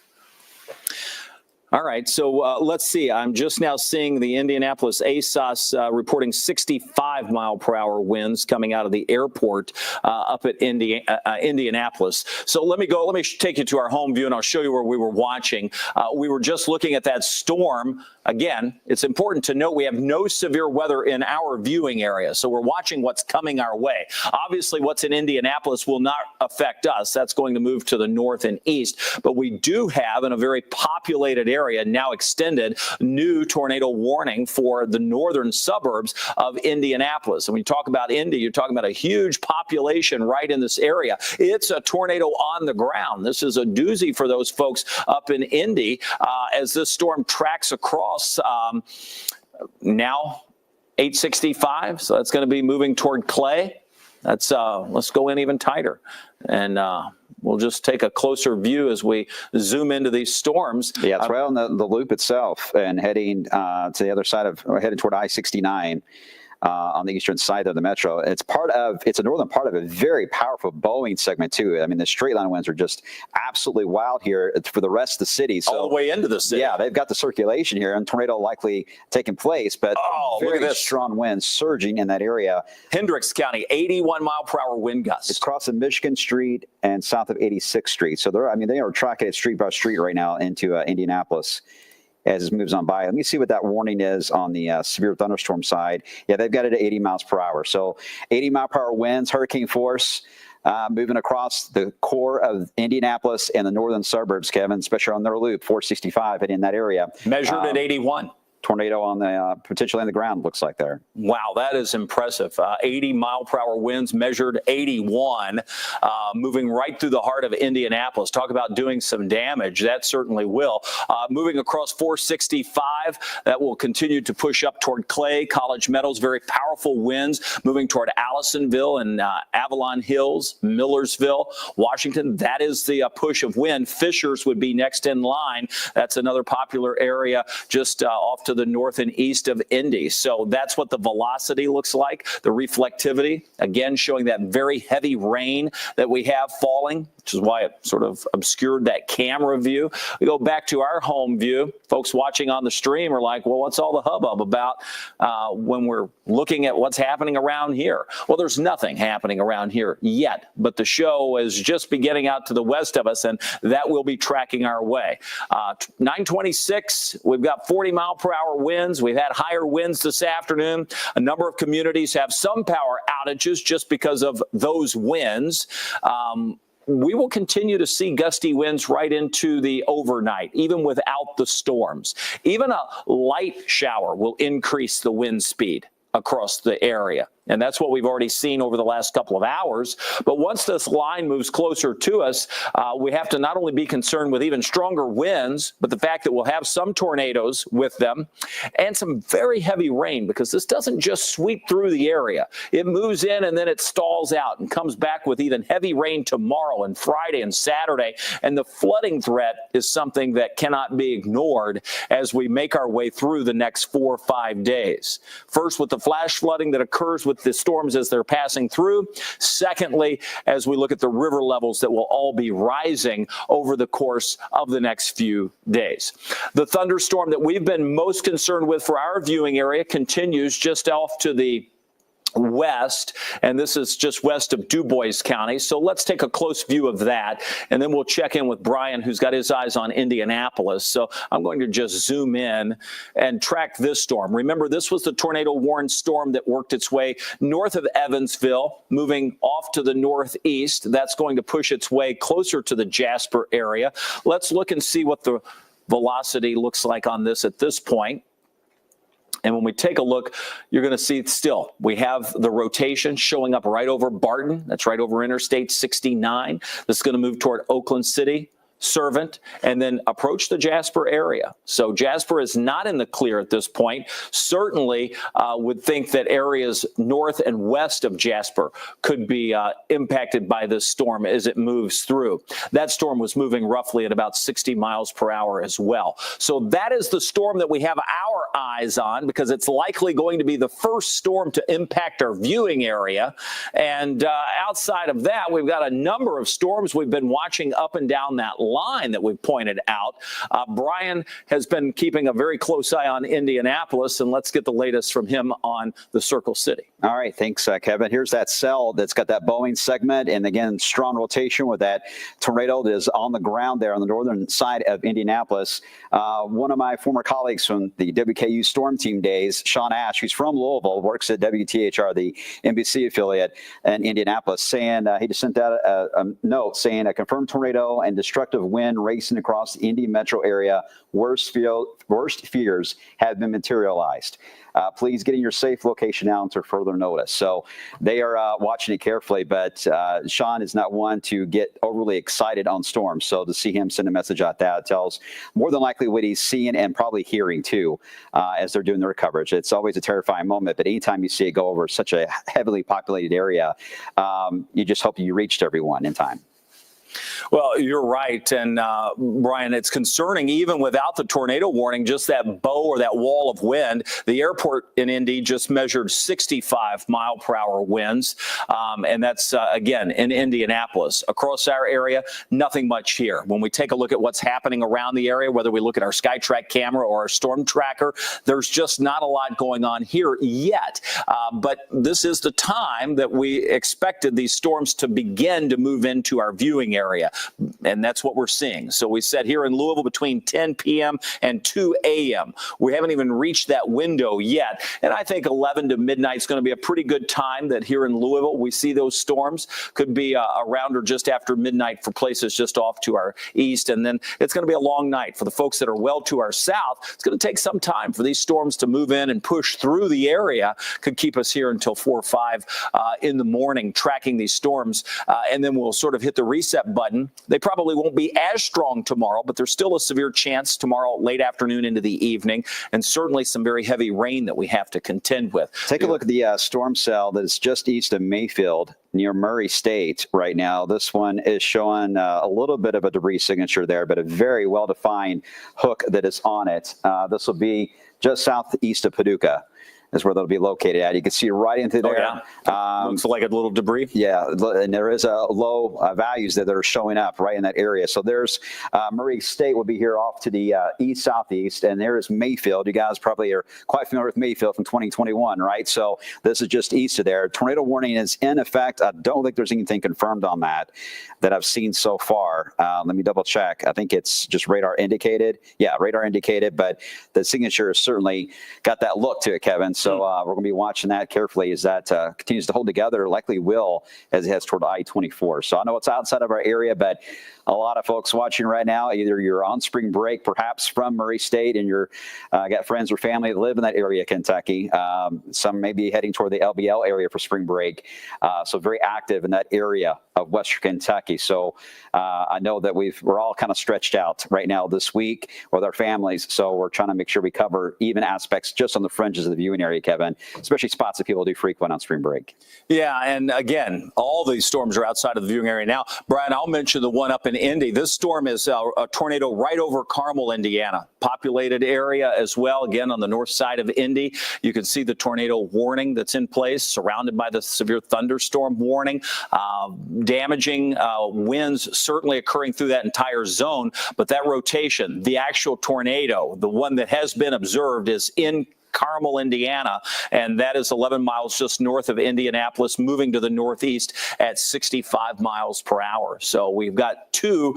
Speaker 1: All right, so let's see. I'm just now seeing the Indianapolis ASOS reporting 65 mile per hour winds coming out of the airport up at Indianapolis. So let me take you to our home view, and I'll show you where we were watching. We were just looking at that storm. Again, it's important to note we have no severe weather in our viewing area, so we're watching what's coming our way. Obviously, what's in Indianapolis will not affect us. That's going to move to the north and east, but we do have, in a very populated area, now extended new tornado warning for the northern suburbs of Indianapolis. And when you talk about Indy, you're talking about a huge population right in this area. It's a tornado on the ground. This is a doozy for those folks up in Indy as this storm tracks across now 865. So that's going to be moving toward Clay. That's let's go in even tighter, and we'll just take a closer view as we zoom into these storms.
Speaker 2: Yeah, it's right on the loop itself and heading to the other side of, or heading toward I-69 on the eastern side of the metro. It's a northern part of a very powerful Boeing segment too. I mean, the straight line winds are just absolutely wild here for the rest of the city. So,
Speaker 1: all the way into the city.
Speaker 2: Yeah, they've got the circulation here and tornado likely taking place, but
Speaker 1: look at
Speaker 2: very
Speaker 1: this.
Speaker 2: strong winds surging in that area.
Speaker 1: Hendricks County, 81 mile per hour wind gusts.
Speaker 2: It's crossing Michigan Street and south of 86th Street. So they are tracking it street by street right now into Indianapolis as it moves on by. Let me see what that warning is on the severe thunderstorm side. Yeah, they've got it at 80 miles per hour. So 80 mile per hour winds, hurricane force, moving across the core of Indianapolis and the northern suburbs, Kevin, especially on their loop, 465 and in that area.
Speaker 1: Measured at 81.
Speaker 2: Tornado on the potentially on the ground, looks like there.
Speaker 1: Wow, that is impressive. 80 mile per hour winds, measured 81, moving right through the heart of Indianapolis. Talk about doing some damage. That certainly will. Moving across 465, that will continue to push up toward Clay, College Meadows. Very powerful winds moving toward Allisonville and Avalon Hills, Millersville, Washington. That is the push of wind. Fishers would be next in line. That's another popular area just off to the north and east of Indy. So that's what the velocity looks like. The reflectivity, again, showing that very heavy rain that we have falling, which is why it sort of obscured that camera view. We go back to our home view. Folks watching on the stream are like, well, what's all the hubbub about when we're looking at what's happening around here? Well, there's nothing happening around here yet, but the show is just beginning out to the west of us, and that will be tracking our way. 926, we've got 40 mile per hour winds. We've had higher winds this afternoon. A number of communities have some power outages just because of those winds. We will continue to see gusty winds right into the overnight, even without the storms. Even a light shower will increase the wind speed across the area. And that's what we've already seen over the last couple of hours. But once this line moves closer to us, we have to not only be concerned with even stronger winds, but the fact that we'll have some tornadoes with them and some very heavy rain, because this doesn't just sweep through the area. It moves in and then it stalls out and comes back with even heavy rain tomorrow and Friday and Saturday. And the flooding threat is something that cannot be ignored as we make our way through the next 4 or 5 days. First, with the flash flooding that occurs with the storms as they're passing through. Secondly, as we look at the river levels that will all be rising over the course of the next few days. The thunderstorm that we've been most concerned with for our viewing area continues just off to the west, and this is just west of Dubois County. So let's take a close view of that, and then we'll check in with Brian, who's got his eyes on Indianapolis. So I'm going to just zoom in and track this storm. Remember, this was the tornado-warned storm that worked its way north of Evansville, moving off to the northeast. That's going to push its way closer to the Jasper area. Let's look and see what the velocity looks like on this at this point. And when we take a look, you're going to see still we have the rotation showing up right over Barton. That's right over Interstate 69. This is going to move toward Oakland City, Servant, and then approach the Jasper area. So Jasper is not in the clear at this point. Certainly would think that areas north and west of Jasper could be impacted by this storm as it moves through. That storm was moving roughly at about 60 miles per hour as well. So that is the storm that we have our eyes on, because it's likely going to be the first storm to impact our viewing area. And outside of that, we've got a number of storms we've been watching up and down that line that we've pointed out. Brian has been keeping a very close eye on Indianapolis, and let's get the latest from him on the Circle City.
Speaker 2: All right, thanks, Kevin. Here's that cell that's got that Boeing segment, and again, strong rotation with that tornado that is on the ground there on the northern side of Indianapolis. One of my former colleagues from the WKU Storm Team days, Sean Ash, who's from Louisville, works at WTHR, the NBC affiliate in Indianapolis, saying he just sent out a note saying a confirmed tornado and destructive wind racing across the Indy metro area. Worst fears have been materialized. Please get in your safe location now until further notice. So they are watching it carefully, but Sean is not one to get overly excited on storms. So to see him send a message out that tells more than likely what he's seeing and probably hearing too as they're doing their coverage. It's always a terrifying moment, but anytime you see it go over such a heavily populated area, you just hope you reached everyone in time.
Speaker 1: Well, you're right. And Brian, it's concerning even without the tornado warning, just that bow or that wall of wind. The airport in Indy just measured 65 mile per hour winds. And that's, again, in Indianapolis. Across our area, nothing much here. When we take a look at what's happening around the area, whether we look at our SkyTrack camera or our storm tracker, there's just not a lot going on here yet. But this is the time that we expected these storms to begin to move into our viewing area. And that's what we're seeing. So we said here in Louisville between 10 p.m. and 2 a.m. We haven't even reached that window yet. And I think 11 to midnight is going to be a pretty good time that here in Louisville we see those storms. Could be around or just after midnight for places just off to our east. And then it's going to be a long night for the folks that are well to our south. It's going to take some time for these storms to move in and push through the area. Could keep us here until 4 or 5 in the morning tracking these storms. And then we'll sort of hit the reset button. They probably won't be as strong tomorrow, but there's still a severe chance tomorrow late afternoon into the evening, and certainly some very heavy rain that we have to contend with.
Speaker 2: Take a look at the storm cell that's just east of Mayfield near Murray State right now. This one is showing a little bit of a debris signature there, but a very well-defined hook that is on it. This will be just southeast of Paducah. Is where they'll be located at. You can see right into there.
Speaker 1: Oh, yeah. Looks like a little debris.
Speaker 2: Yeah, and there is a low values that are showing up right in that area. So there's Murray State will be here off to the east-southeast, and there is Mayfield. You guys probably are quite familiar with Mayfield from 2021, right? So this is just east of there. Tornado warning is in effect. I don't think there's anything confirmed on that I've seen so far. Let me double check. I think it's just radar indicated. Yeah, radar indicated, but the signature has certainly got that look to it, Kevin. So we're going to be watching that carefully as that continues to hold together, likely will as it heads toward I-24. So I know it's outside of our area, but a lot of folks watching right now, either you're on spring break, perhaps from Murray State, and you're got friends or family that live in that area, Kentucky. Some may be heading toward the LBL area for spring break. So very active in that area of Western Kentucky. So I know that we're all kind of stretched out right now this week with our families. So we're trying to make sure we cover even aspects just on the fringes of the viewing area, Kevin, especially spots that people do frequent on spring break.
Speaker 1: Yeah, and again, all these storms are outside of the viewing area now. Brian, I'll mention the one up in Indy. This storm is a tornado right over Carmel, Indiana. Populated area as well, again, on the north side of Indy. You can see the tornado warning that's in place, surrounded by the severe thunderstorm warning. Damaging winds certainly occurring through that entire zone, but that rotation, the actual tornado, the one that has been observed, is in Carmel, Indiana, and that is 11 miles just north of Indianapolis, moving to the northeast at 65 miles per hour. So we've got two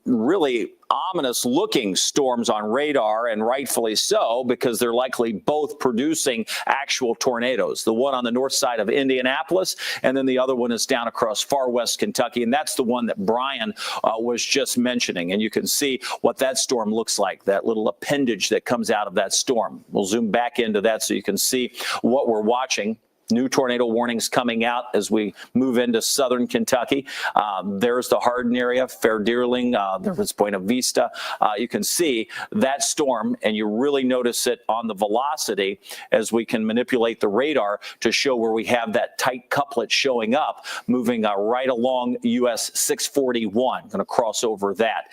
Speaker 1: really ominous looking storms on radar, and rightfully so, because they're likely both producing actual tornadoes. The one on the north side of Indianapolis, and then the other one is down across far west Kentucky, and that's the one that Brian was just mentioning. And you can see what that storm looks like, that little appendage that comes out of that storm. We'll zoom back into that so you can see what we're watching. New tornado warnings coming out as we move into southern Kentucky. There's the Hardin area, Fair Deerling, there's Buena Vista. You can see that storm, and you really notice it on the velocity as we can manipulate the radar to show where we have that tight couplet showing up, moving right along US 641. Going to cross over that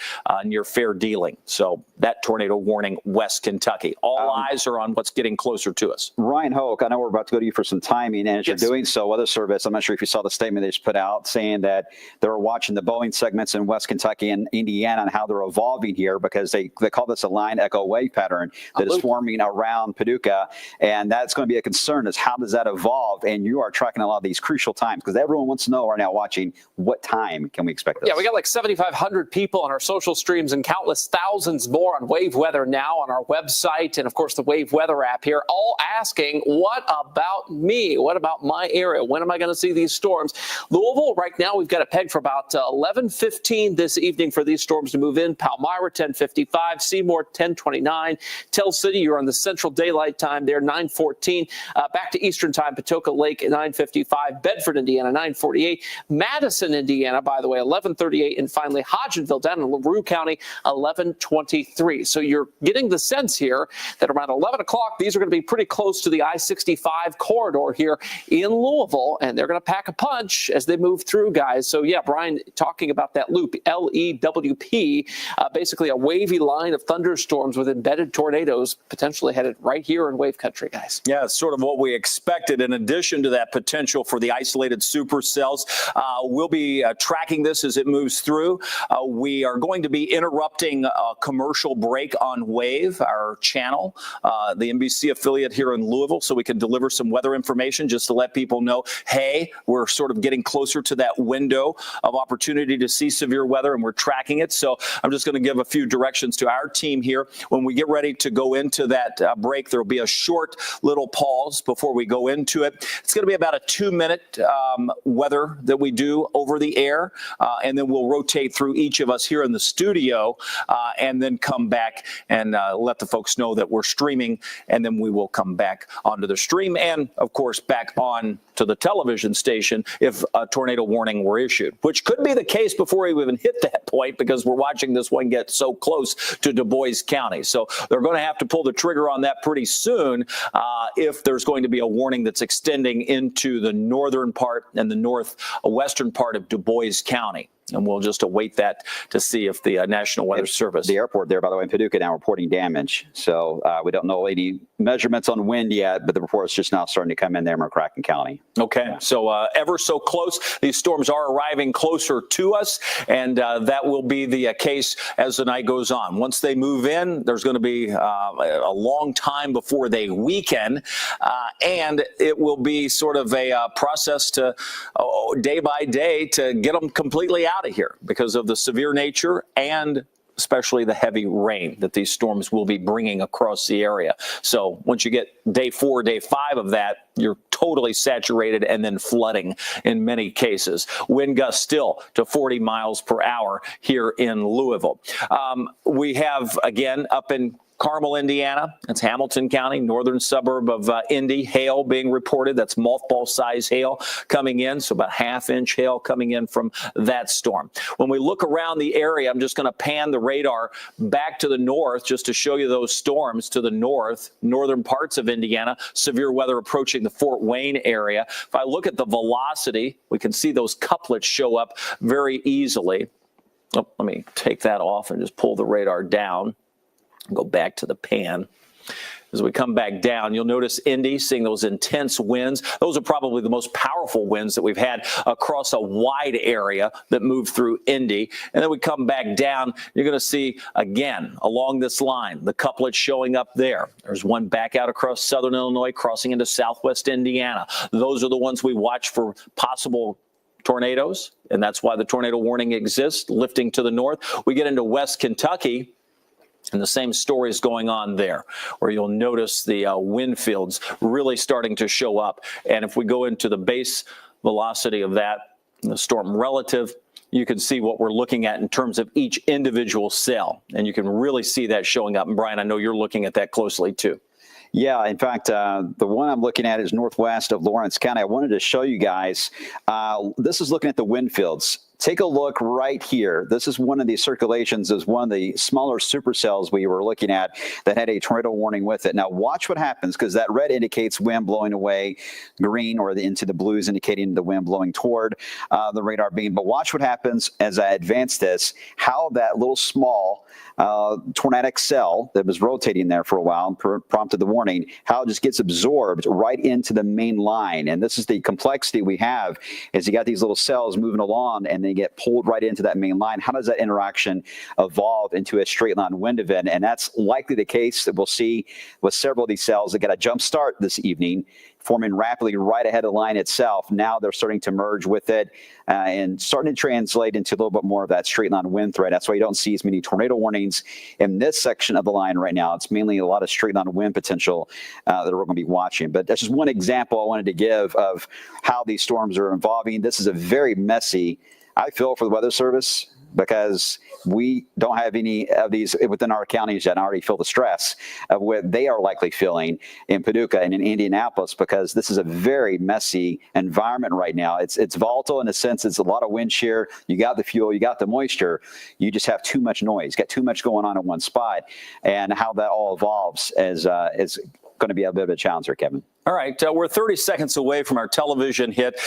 Speaker 1: near Fair Dealing. So that tornado warning, West Kentucky. All eyes are on what's getting closer to us.
Speaker 2: Ryan Hoke, I know we're about to go to you for some timing, and as
Speaker 1: Yes.
Speaker 2: you're doing so, Weather Service, I'm not sure if you saw the statement they just put out saying that they were watching the Boeing segments in West Kentucky and Indiana and how they're evolving here, because they call this a line echo wave pattern that is forming around Paducah, and that's going to be a concern, is how does that evolve? And you are tracking a lot of these crucial times, because everyone wants to know right now watching, what time can we expect this?
Speaker 3: Yeah, we got like 7,500 people on our social streams and countless thousands more on Wave Weather now on our website, and of course the Wave Weather app here, all asking, what about me? What about my area? When am I going to see these storms? Louisville, right now, we've got it pegged for about 11:15 this evening for these storms to move in. Palmyra, 10:55. Seymour, 10:29. Tell City, you're on the Central Daylight Time there, 9:14. Back to Eastern Time, Patoka Lake, 9:55. Bedford, Indiana, 9:48. Madison, Indiana, by the way, 11:38. And finally, Hodgenville down in LaRue County, 11:23. So you're getting the sense here that around 11 o'clock, these are going to be pretty close to the I-65 corridor here in Louisville, and they're going to pack a punch as they move through, guys. So yeah, Brian, talking about that loop, LEWP, basically a wavy line of thunderstorms with embedded tornadoes potentially headed right here in wave country, guys.
Speaker 1: Yeah, it's sort of what we expected. In addition to that potential for the isolated supercells, we'll be tracking this as it moves through. We are going to be interrupting a commercial break on Wave, our channel, the NBC affiliate here in Louisville, so we can deliver some weather information just to let people know, hey, we're sort of getting closer to that window of opportunity to see severe weather, and we're tracking it. So I'm just going to give a few directions to our team here. When we get ready to go into that break, there will be a short little pause before we go into it. It's going to be about a 2-minute weather that we do over the air, and then we'll rotate through each of us here in the studio, and then come back and let the folks know that we're streaming, and then we will come back onto the stream and, of course, back on to the television station if a tornado warning were issued, which could be the case before we even hit that point, because we're watching this one get so close to Du Bois County. So they're going to have to pull the trigger on that pretty soon if there's going to be a warning that's extending into the northern part and the northwestern part of Du Bois County. And we'll just await that to see if the National Weather Service.
Speaker 2: The airport there, by the way, in Paducah now reporting damage. So we don't know any measurements on wind yet, but the report's just now starting to come in there in McCracken County.
Speaker 1: Okay, so ever so close. These storms are arriving closer to us, and that will be the case as the night goes on. Once they move in, there's going to be a long time before they weaken, and it will be sort of a process to day by day to get them completely out of here because of the severe nature and especially the heavy rain that these storms will be bringing across the area. So once you get day 4, day 5 of that, you're totally saturated and then flooding in many cases. Wind gusts still to 40 miles per hour here in Louisville. We have, again, up in Carmel, Indiana. That's Hamilton County, northern suburb of Indy. Hail being reported. That's mothball size hail coming in. So about half-inch hail coming in from that storm. When we look around the area, I'm just going to pan the radar back to the north just to show you those storms to the north, northern parts of Indiana. Severe weather approaching the Fort Wayne area. If I look at the velocity, we can see those couplets show up very easily. Oh, let me take that off and just pull the radar down. Go back to the pan. As we come back down, you'll notice Indy seeing those intense winds. Those are probably the most powerful winds that we've had across a wide area that move through Indy. And then we come back down, you're going to see, again, along this line, the couplet showing up there. There's one back out across southern Illinois, crossing into southwest Indiana. Those are the ones we watch for possible tornadoes, and that's why the tornado warning exists, lifting to the north. We get into West Kentucky, and the same story is going on there, where you'll notice the wind fields really starting to show up. And if we go into the base velocity of that, the storm relative, you can see what we're looking at in terms of each individual cell. And you can really see that showing up. And Brian, I know you're looking at that closely too.
Speaker 2: Yeah, in fact, the one I'm looking at is northwest of Lawrence County. I wanted to show you guys, this is looking at the wind fields. Take a look right here. This is one of the circulations, is one of the smaller supercells we were looking at that had a tornado warning with it. Now watch what happens, because that red indicates wind blowing away, green or into the blues indicating the wind blowing toward the radar beam. But watch what happens as I advance this, how that little small tornadic cell that was rotating there for a while and prompted the warning, how it just gets absorbed right into the main line. And this is the complexity we have, is you got these little cells moving along and they get pulled right into that main line. How does that interaction evolve into a straight line wind event? And that's likely the case that we'll see with several of these cells that got a jump start this evening, forming rapidly right ahead of the line itself. Now they're starting to merge with it and starting to translate into a little bit more of that straight line wind threat. That's why you don't see as many tornado warnings in this section of the line right now. It's mainly a lot of straight line wind potential that we're going to be watching. But that's just one example I wanted to give of how these storms are evolving. This is a very messy, I feel, for the Weather Service, because we don't have any of these within our counties yet. I already feel the stress of what they are likely feeling in Paducah and in Indianapolis, because this is a very messy environment right now. It's volatile in a sense. It's a lot of wind shear. You got the fuel, you got the moisture. You just have too much noise, got too much going on in one spot. And how that all evolves is going to be a bit of a challenge here, Kevin.
Speaker 1: All right, we're 30 seconds away from our television hit.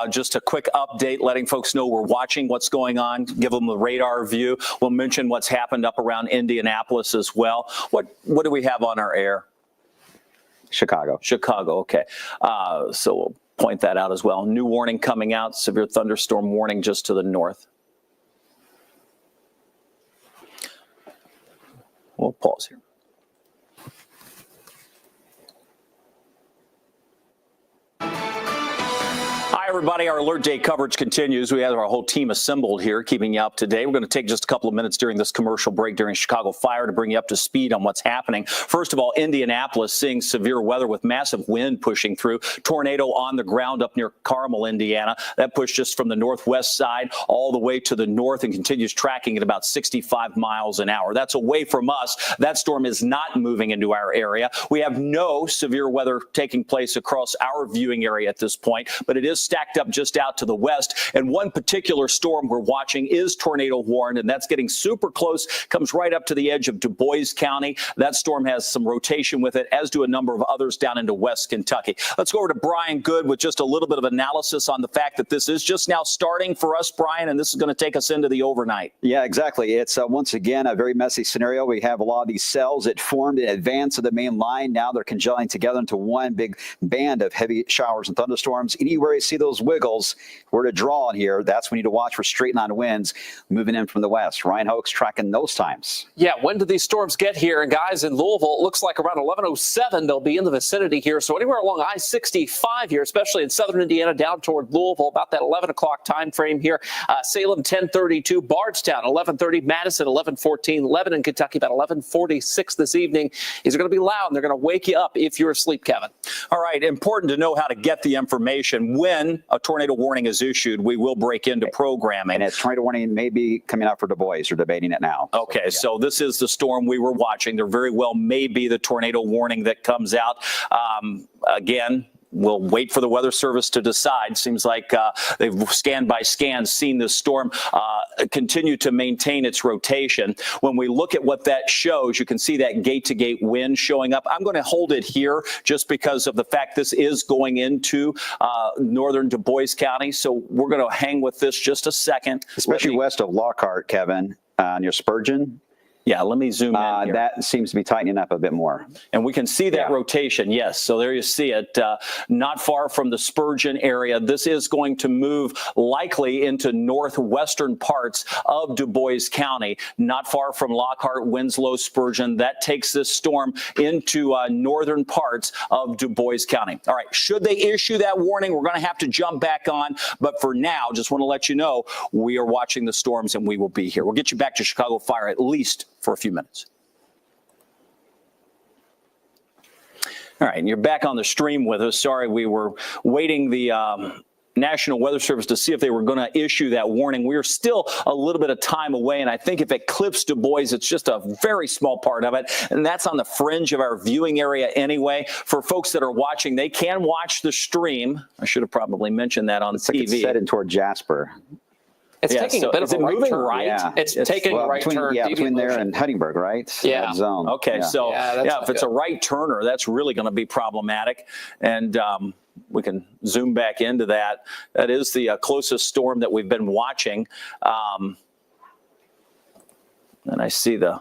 Speaker 1: Just a quick update, letting folks know we're watching what's going on, give them the radar view. We'll mention what's happened up around Indianapolis as well. What do we have on our air?
Speaker 2: Chicago,
Speaker 1: okay. So we'll point that out as well. New warning coming out, severe thunderstorm warning just to the north. We'll pause here. Hi, everybody. Our Alert Day coverage continues. We have our whole team assembled here, keeping you up to date. We're going to take just a couple of minutes during this commercial break during Chicago Fire to bring you up to speed on what's happening. First of all, Indianapolis seeing severe weather with massive wind pushing through. Tornado on the ground up near Carmel, Indiana. That pushed just from the northwest side all the way to the north and continues tracking at about 65 miles an hour. That's away from us. That storm is not moving into our area. We have no severe weather taking place across our viewing area at this point, but it is stacked up just out to the west. And one particular storm we're watching is tornado warned, and that's getting super close, comes right up to the edge of Du Bois County. That storm has some rotation with it, as do a number of others down into West Kentucky. Let's go over to Brian Good with just a little bit of analysis on the fact that this is just now starting for us, Brian, and this is going to take us into the overnight.
Speaker 2: Yeah, exactly. It's once again a very messy scenario. We have a lot of these cells that formed in advance of the main line. Now they're congealing together into one big band of heavy showers and thunderstorms. Anywhere you see those those wiggles were to draw in here, that's when you need to watch for straight line winds moving in from the west. Ryan Hoke's tracking those times.
Speaker 3: Yeah, when do these storms get here? And guys, in Louisville, it looks like around 11:07 they'll be in the vicinity here. So anywhere along I-65 here, especially in southern Indiana down toward Louisville, about that 11 o'clock time frame here. Salem 10:32, Bardstown 11:30, Madison 11:14, Lebanon, Kentucky about 11:46 this evening. These are going to be loud and they're going to wake you up if you're asleep, Kevin.
Speaker 1: All right, important to know how to get the information. When a tornado warning is issued, we will break into programming.
Speaker 2: And it's tornado warning may be coming out for Du Bois. They're debating it now.
Speaker 1: Okay, so this is the storm we were watching. There very well may be the tornado warning that comes out. Again, we'll wait for the Weather Service to decide. Seems like they've scan by scan seen this storm continue to maintain its rotation. When we look at what that shows, you can see that gate-to-gate wind showing up. I'm going to hold it here just because of the fact this is going into northern Du Bois County. So we're going to hang with this just a second.
Speaker 2: Especially west of Lockhart, Kevin, near Spurgeon.
Speaker 1: Yeah, let me zoom in here.
Speaker 2: That seems to be tightening up a bit more.
Speaker 1: And we can see that rotation, yes. So there you see it, not far from the Spurgeon area. This is going to move likely into northwestern parts of Du Bois County, not far from Lockhart, Winslow, Spurgeon. That takes this storm into northern parts of Du Bois County. All right, should they issue that warning, we're going to have to jump back on. But for now, just want to let you know, we are watching the storms and we will be here. We'll get you back to Chicago Fire at least for a few minutes. All right, and you're back on the stream with us. Sorry, we were waiting the National Weather Service to see if they were going to issue that warning. We are still a little bit of time away, and I think if it clips Du Bois, it's just a very small part of it, and that's on the fringe of our viewing area anyway. For folks that are watching, they can watch the stream. I should have probably mentioned that on TV.
Speaker 2: Like it's headed toward Jasper.
Speaker 3: It's taking a bit of a right turn.
Speaker 1: Right?
Speaker 2: Yeah.
Speaker 3: It's taking a right turn.
Speaker 2: Between there and Huntingburg, right?
Speaker 3: Yeah.
Speaker 2: That zone.
Speaker 1: Okay, so if it's a right turner, that's really going to be problematic. And we can zoom back into that. That is the closest storm that we've been watching. And I see the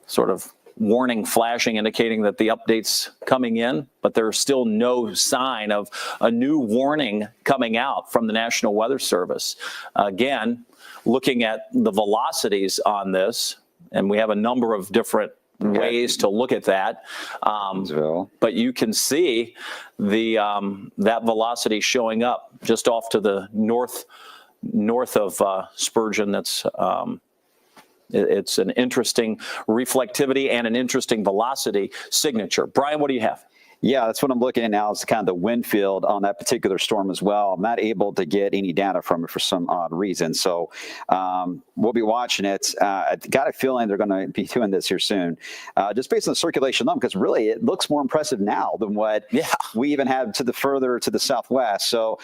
Speaker 1: sort of warning flashing indicating that the update's coming in, but there's still no sign of a new warning coming out from the National Weather Service. Again, looking at the velocities on this, and we have a number of different ways to look at that. But you can see the that velocity showing up just off to the north of Spurgeon. That's it's an interesting reflectivity and an interesting velocity signature. Brian, what do you have?
Speaker 2: Yeah, that's what I'm looking at now is kind of the wind field on that particular storm as well. I'm not able to get any data from it for some odd reason. So we'll be watching it. I got a feeling they're going to be doing this here soon, just based on the circulation alone, because really it looks more impressive now than what we even had to the further to the southwest. So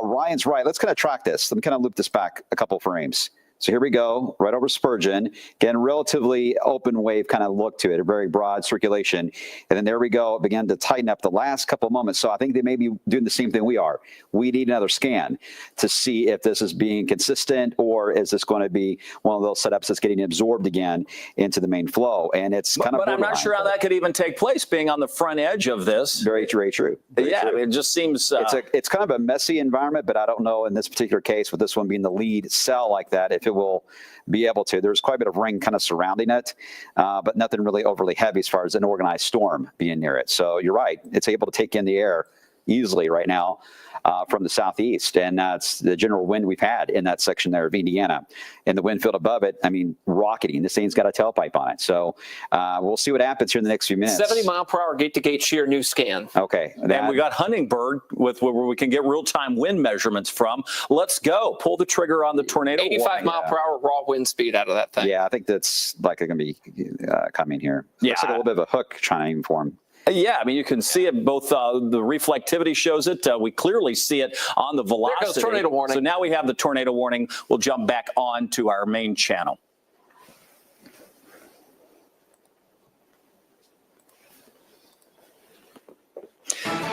Speaker 2: Ryan's right. Let's kind of track this. Let me kind of loop this back a couple frames. So here we go, right over Spurgeon. Again, relatively open wave kind of look to it, a very broad circulation. And then there we go, it began to tighten up the last couple of moments. So I think they may be doing the same thing we are. We need another scan to see if this is being consistent or is this going to be one of those setups that's getting absorbed again into the main flow. And it's kind of.
Speaker 1: But I'm not sure how that could even take place, being on the front edge of this.
Speaker 2: Very true. Very true.
Speaker 1: It just seems.
Speaker 2: It's kind of a messy environment, but I don't know in this particular case, with this one being the lead cell like that, if it will be able to. There's quite a bit of ring kind of surrounding it, but nothing really overly heavy as far as an organized storm being near it. So you're right. It's able to take in the air easily right now from the southeast. And that's the general wind we've had in that section there of Indiana. And the wind field above it, I mean, rocketing. This thing's got a tailpipe on it. So we'll see what happens here in the next few minutes.
Speaker 3: 70 mile per hour gate-to-gate shear new scan.
Speaker 2: Okay.
Speaker 1: And we got Huntingburg with where we can get real-time wind measurements from. Let's go. Pull the trigger on the tornado.
Speaker 3: 85 mile per hour raw wind speed out of that thing.
Speaker 2: Yeah, I think that's likely going to be coming here.
Speaker 1: Yeah.
Speaker 2: Looks like a little bit of a hook trying to form.
Speaker 1: Yeah, I mean, you can see it both. The reflectivity shows it. We clearly see it on the velocity.
Speaker 3: There goes tornado warning.
Speaker 1: So now we have the tornado warning. We'll jump back on to our main channel.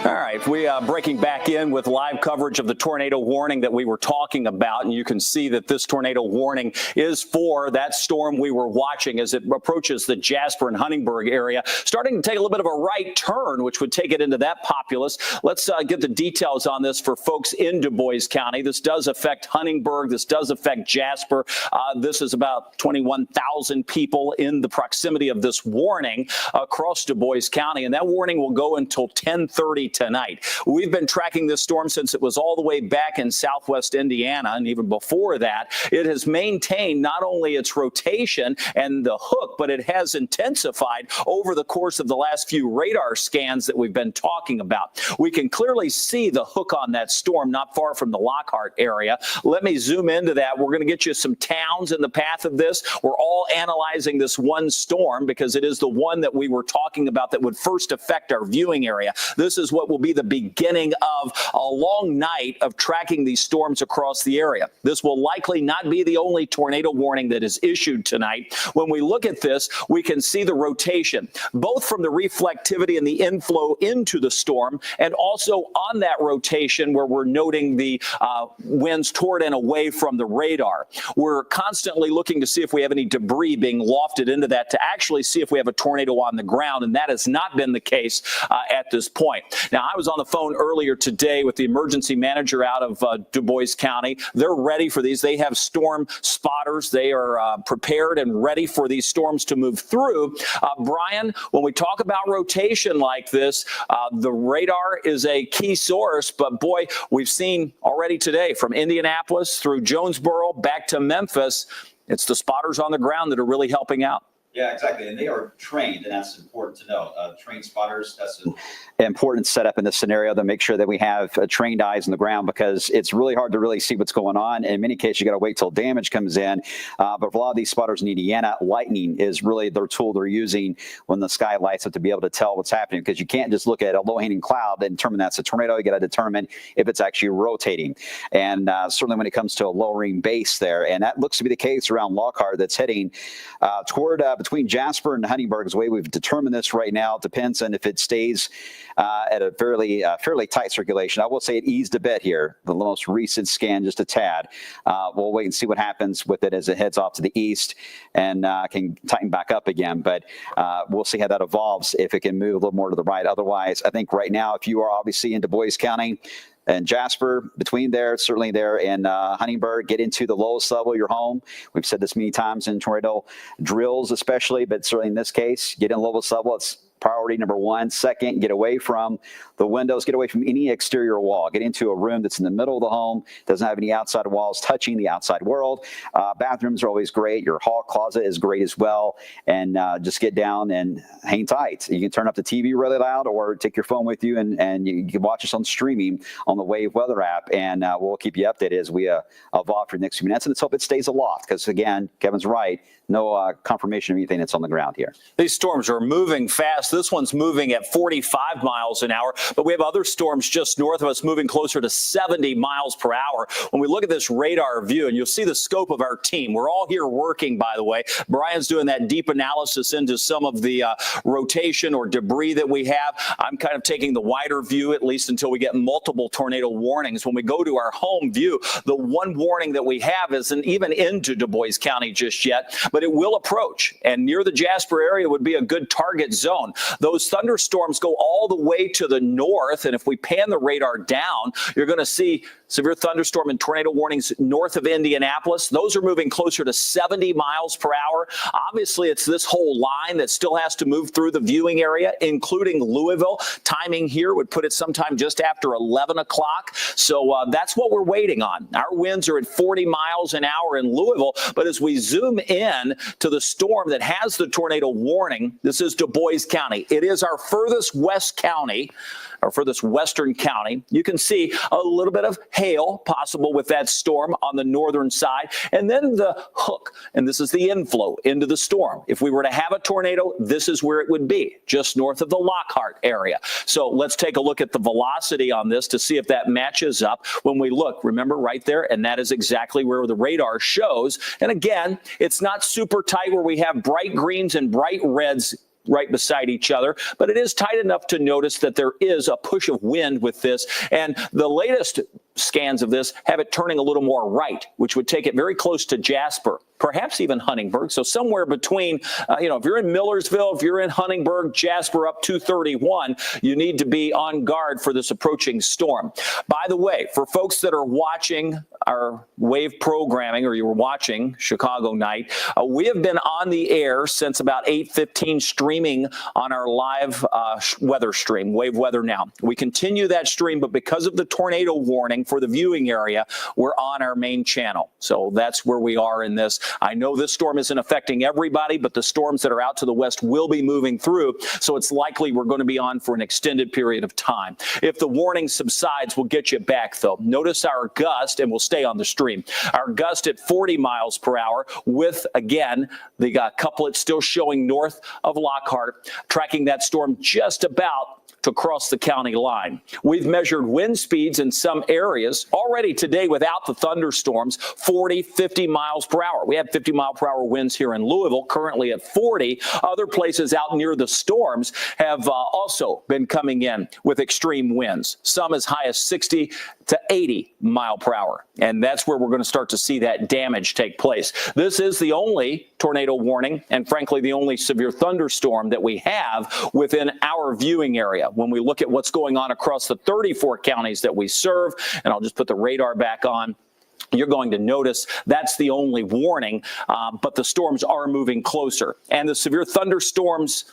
Speaker 1: All right, we breaking back in with live coverage of the tornado warning that we were talking about, and you can see that this tornado warning is for that storm we were watching as it approaches the Jasper and Huntingburg area, starting to take a little bit of a right turn, which would take it into that populace. Let's get the details on this for folks in Du Bois County. This does affect Huntingburg. This does affect Jasper. This is about 21,000 people in the proximity of this warning across Du Bois County, and that warning will go until 10:30 tonight. We've been tracking this storm since it was all the way back in southwest Indiana, and even before that, it has maintained not only its rotation and the hook, but it has intensified over the course of the last few radar scans that we've been talking about. We can clearly see the hook on that storm not far from the Lockhart area. Let me zoom into that. We're going to get you some towns in the path of this. We're all analyzing this one storm because it is the one that we were talking about that would first affect our viewing area. This is what will be the beginning of a long night of tracking these storms across the area. This will likely not be the only tornado warning that is issued tonight. When we look at this, we can see the rotation, both from the reflectivity and the inflow into the storm, and also on that rotation where we're noting the winds toward and away from the radar. We're constantly looking to see if we have any debris being lofted into that to actually see if we have a tornado on the ground, and that has not been the case at this point. Now, I was on the phone earlier today with the emergency manager out of Du Bois County. They're ready for these. They have storm spotters. They are prepared and ready for these storms to move through. Brian, when we talk about rotation like this, the radar is a key source, but boy, we've seen already today from Indianapolis through Jonesboro back to Memphis, it's the spotters on the ground that are really helping out.
Speaker 2: Yeah, exactly. And they are trained, and that's important to know. Trained spotters, that's an important setup in this scenario to make sure that we have trained eyes on the ground, because it's really hard to really see what's going on. In many cases, you got to wait till damage comes in. But for a lot of these spotters in Indiana, lightning is really their tool they're using when the sky lights up to be able to tell what's happening, because you can't just look at a low-hanging cloud and determine that's a tornado. You got to determine if it's actually rotating. And certainly when it comes to a lowering base there, and that looks to be the case around Lockhart that's heading toward between Jasper and Huntingburg is the way we've determined this right now. It depends on if it stays at a fairly tight circulation. I will say it eased a bit here, the most recent scan, just a tad. We'll wait and see what happens with it as it heads off to the east and can tighten back up again. But we'll see how that evolves, if it can move a little more to the right. Otherwise, I think right now, if you are obviously in Du Bois County, and Jasper, between there, certainly there, and Huntingburg, get into the lowest level of your home. We've said this many times in tornado drills especially, but certainly in this case, get in the lowest level. It's priority number one. Second, get away from the windows, get away from any exterior wall. Get into a room that's in the middle of the home, doesn't have any outside walls touching the outside world. Bathrooms are always great. Your hall closet is great as well. And just get down and hang tight. You can turn up the TV really loud or take your phone with you, and you can watch us on streaming on the Wave Weather app, and we'll keep you updated as we evolve for the next few minutes. And let's hope it stays aloft, because, again, Kevin's right. No confirmation of anything that's on the ground here.
Speaker 1: These storms are moving fast. This one's moving at 45 miles an hour, but we have other storms just north of us moving closer to 70 miles per hour. When we look at this radar view, and you'll see the scope of our team, we're all here working, by the way. Brian's doing that deep analysis into some of the rotation or debris that we have. I'm kind of taking the wider view, at least until we get multiple tornado warnings. When we go to our home view, the one warning that we have isn't even into Du Bois County just yet, but it will approach, and near the Jasper area would be a good target zone. Those thunderstorms go all the way to the north, and if we pan the radar down, you're going to see severe thunderstorm and tornado warnings north of Indianapolis. Those are moving closer to 70 miles per hour. Obviously, it's this whole line that still has to move through the viewing area, including Louisville. Timing here would put it sometime just after 11 o'clock. So that's what we're waiting on. Our winds are at 40 miles an hour in Louisville, but as we zoom in to the storm that has the tornado warning, this is Du Bois County. It is our furthest west county, or furthest western county. You can see a little bit of hail possible with that storm on the northern side, and then the hook, and this is the inflow into the storm. If we were to have a tornado, this is where it would be, just north of the Lockhart area. So let's take a look at the velocity on this to see if that matches up. When we look, remember right there, and that is exactly where the radar shows. And again, it's not super tight where we have bright greens and bright reds right beside each other, but it is tight enough to notice that there is a push of wind with this. And the latest scans of this have it turning a little more right, which would take it very close to Jasper, perhaps even Huntingburg. So somewhere between, if you're in Millersville, if you're in Huntingburg, Jasper up 231, you need to be on guard for this approaching storm. By the way, for folks that are watching our wave programming, or you were watching Chicago Night, we have been on the air since about 8:15, streaming on our live weather stream, Wave Weather Now. We continue that stream, but because of the tornado warning for the viewing area, we're on our main channel. So that's where we are in this. I know this storm isn't affecting everybody, but the storms that are out to the west will be moving through. So it's likely we're going to be on for an extended period of time. If the warning subsides, we'll get you back, though. Notice our gust, and we'll stay on the stream. Our gust at 40 miles per hour with, again, the couplet still showing north of Lockhart, tracking that storm just about to cross the county line. We've measured wind speeds in some areas already today without the thunderstorms, 40, 50 miles per hour. We have 50 mile per hour winds here in Louisville, currently at 40. Other places out near the storms have also been coming in with extreme winds, some as high as 60 to 80 mile per hour. And that's where we're going to start to see that damage take place. This is the only tornado warning and, frankly, the only severe thunderstorm that we have within our viewing area. When we look at what's going on across the 34 counties that we serve, and I'll just put the radar back on, you're going to notice that's the only warning, but the storms are moving closer. And the severe thunderstorms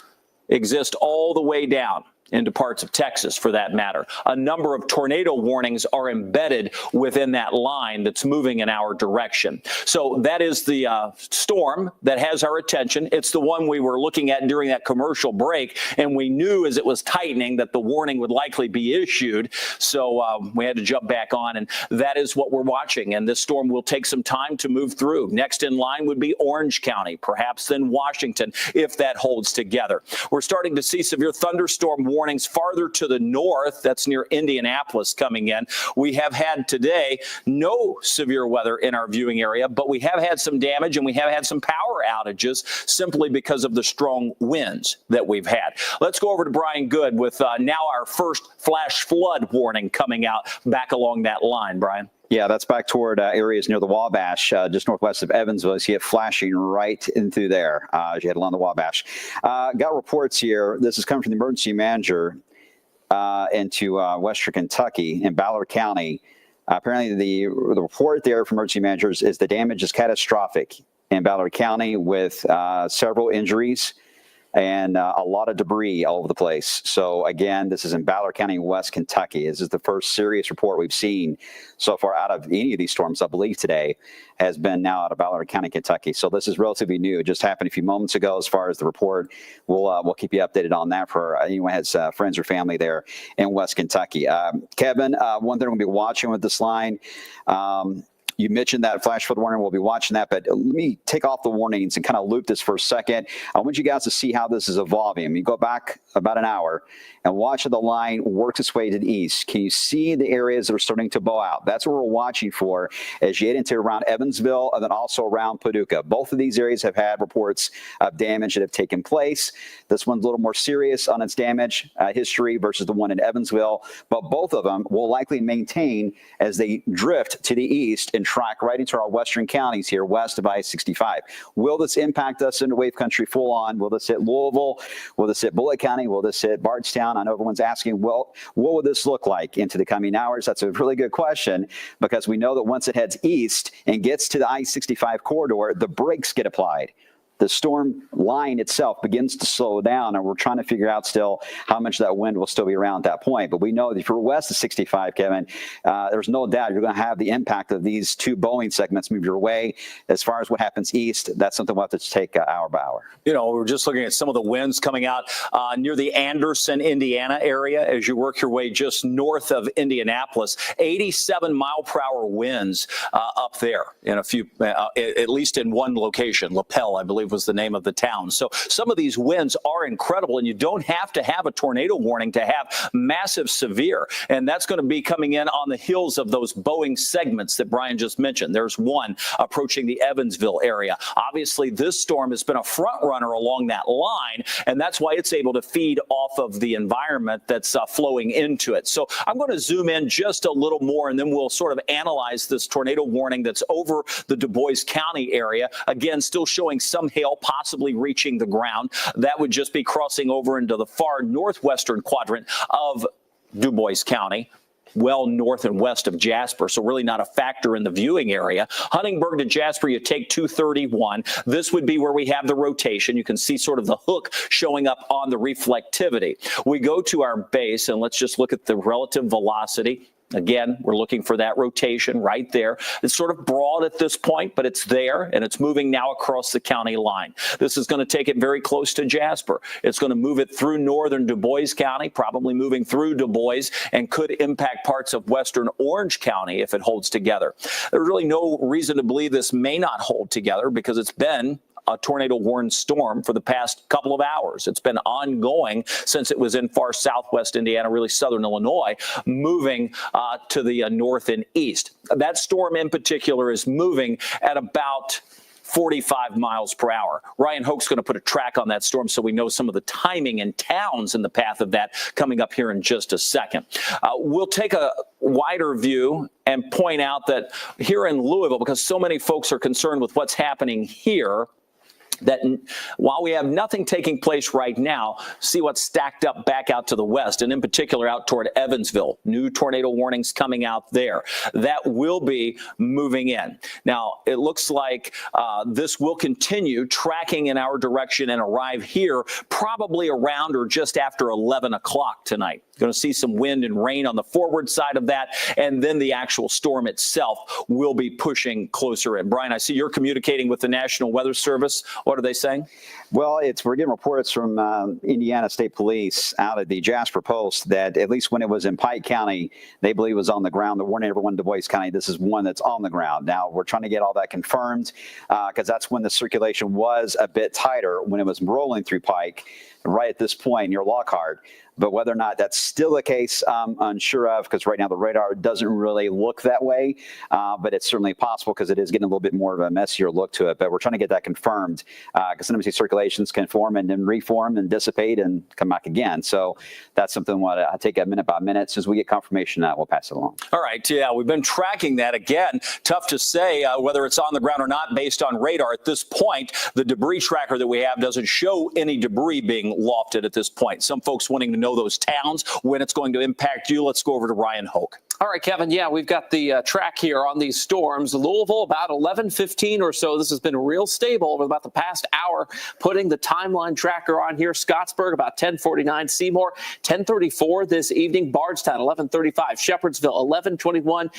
Speaker 1: exist all the way down into parts of Texas, for that matter. A number of tornado warnings are embedded within that line that's moving in our direction. So that is the storm that has our attention. It's the one we were looking at during that commercial break, and we knew as it was tightening that the warning would likely be issued. So we had to jump back on, and that is what we're watching. And this storm will take some time to move through. Next in line would be Orange County, perhaps then Washington, if that holds together. We're starting to see severe thunderstorm warnings farther to the north. That's near Indianapolis coming in. We have had today no severe weather in our viewing area, but we have had some damage and we have had some power outages simply because of the strong winds that we've had. Let's go over to Brian Good with now our first flash flood warning coming out back along that line. Brian.
Speaker 2: Yeah, that's back toward areas near the Wabash, just northwest of Evansville. You see it flashing right in through there as you head along the Wabash. Got reports here. This is coming from the emergency manager into western Kentucky in Ballard County. Apparently, the report there from emergency managers is the damage is catastrophic in Ballard County with several injuries and a lot of debris all over the place. So again, this is in Ballard County, West Kentucky. This is the first serious report we've seen so far out of any of these storms, I believe today, has been now out of Ballard County, Kentucky. So this is relatively new. It just happened a few moments ago as far as the report. We'll keep you updated on that for anyone who has friends or family there in West Kentucky. Kevin, one thing we'll be watching with this line, you mentioned that flash flood warning. We'll be watching that, but let me take off the warnings and kind of loop this for a second. I want you guys to see how this is evolving. You go back about an hour and watch the line works its way to the east. Can you see the areas that are starting to bow out? That's what we're watching for as you get into around Evansville and then also around Paducah. Both of these areas have had reports of damage that have taken place. This one's a little more serious on its damage history versus the one in Evansville, but both of them will likely maintain as they drift to the east and track right into our western counties here west of I-65. Will this impact us into wave country full on? Will this hit Louisville? Will this hit Bullitt County? Will this hit Bardstown? I know everyone's asking, well, what will this look like into the coming hours? That's a really good question, because we know that once it heads east and gets to the I-65 corridor, the brakes get applied. The storm line itself begins to slow down, and we're trying to figure out still how much that wind will still be around at that point. But we know that if you're west of 65, Kevin, there's no doubt you're going to have the impact of these two Boeing segments move your way. As far as what happens east, that's something we'll have to take hour by hour.
Speaker 1: You know, we're just looking at some of the winds coming out near the Anderson, Indiana area as you work your way just north of Indianapolis. 87 mile per hour winds up there in a few, at least in one location, Lapel, I believe was the name of the town. So some of these winds are incredible, and you don't have to have a tornado warning to have massive severe. And that's going to be coming in on the heels of those Boeing segments that Brian just mentioned. There's one approaching the Evansville area. Obviously, this storm has been a front runner along that line, and that's why it's able to feed off of the environment that's flowing into it. So I'm going to zoom in just a little more, and then we'll sort of analyze this tornado warning that's over the Du Bois County area. Again, still showing some hail possibly reaching the ground. That would just be crossing over into the far northwestern quadrant of Du Bois County, well north and west of Jasper, so really not a factor in the viewing area. Huntingburg to Jasper, you take 231. This would be where we have the rotation. You can see sort of the hook showing up on the reflectivity. We go to our base, and let's just look at the relative velocity. Again, we're looking for that rotation right there. It's sort of broad at this point, but it's there, and it's moving now across the county line. This is going to take it very close to Jasper. It's going to move it through northern Du Bois County, probably moving through Du Bois, and could impact parts of western Orange County if it holds together. There's really no reason to believe this may not hold together because it's been a tornado-warned storm for the past couple of hours. It's been ongoing since it was in far southwest Indiana, really southern Illinois, moving to the north and east. That storm in particular is moving at about 45 miles per hour. Ryan Hoke's going to put a track on that storm so we know some of the timing and towns in the path of that coming up here in just a second. We'll take a wider view and point out that here in Louisville, because so many folks are concerned with what's happening here, that while we have nothing taking place right now, see what's stacked up back out to the west, and in particular out toward Evansville. New tornado warnings coming out there. That will be moving in. Now, it looks like this will continue tracking in our direction and arrive here probably around or just after 11 o'clock tonight. Going to see some wind and rain on the forward side of that, and then the actual storm itself will be pushing closer in. Brian, I see you're communicating with the National Weather Service. What are they saying?
Speaker 2: Well, we're getting reports from Indiana State Police out at the Jasper Post that at least when it was in Pike County, they believe it was on the ground. They're warning everyone in Du Bois County, this is one that's on the ground. Now, we're trying to get all that confirmed because that's when the circulation was a bit tighter when it was rolling through Pike. Right at this point near Lockhart. But whether or not that's still the case, I'm unsure of, because right now the radar doesn't really look that way. But it's certainly possible because it is getting a little bit more of a messier look to it. But we're trying to get that confirmed because sometimes these circulations can form and then reform and dissipate and come back again. So that's something I take a minute by minute. As soon as we get confirmation of that, we'll pass it along.
Speaker 1: All right. Yeah, we've been tracking that. Again, tough to say whether it's on the ground or not based on radar. At this point, the debris tracker that we have doesn't show any debris being lofted at this point. Some folks wanting to know those towns, when it's going to impact you. Let's go over to Ryan Hoke.
Speaker 3: All right, Kevin. Yeah, we've got the track here on these storms. Louisville, about 11:15 or so. This has been real stable over about the past hour. Putting the timeline tracker on here. Scottsburg, about 10:49. Seymour, 10:34 this evening. Bardstown, 11:35. Shepherdsville, 11:21.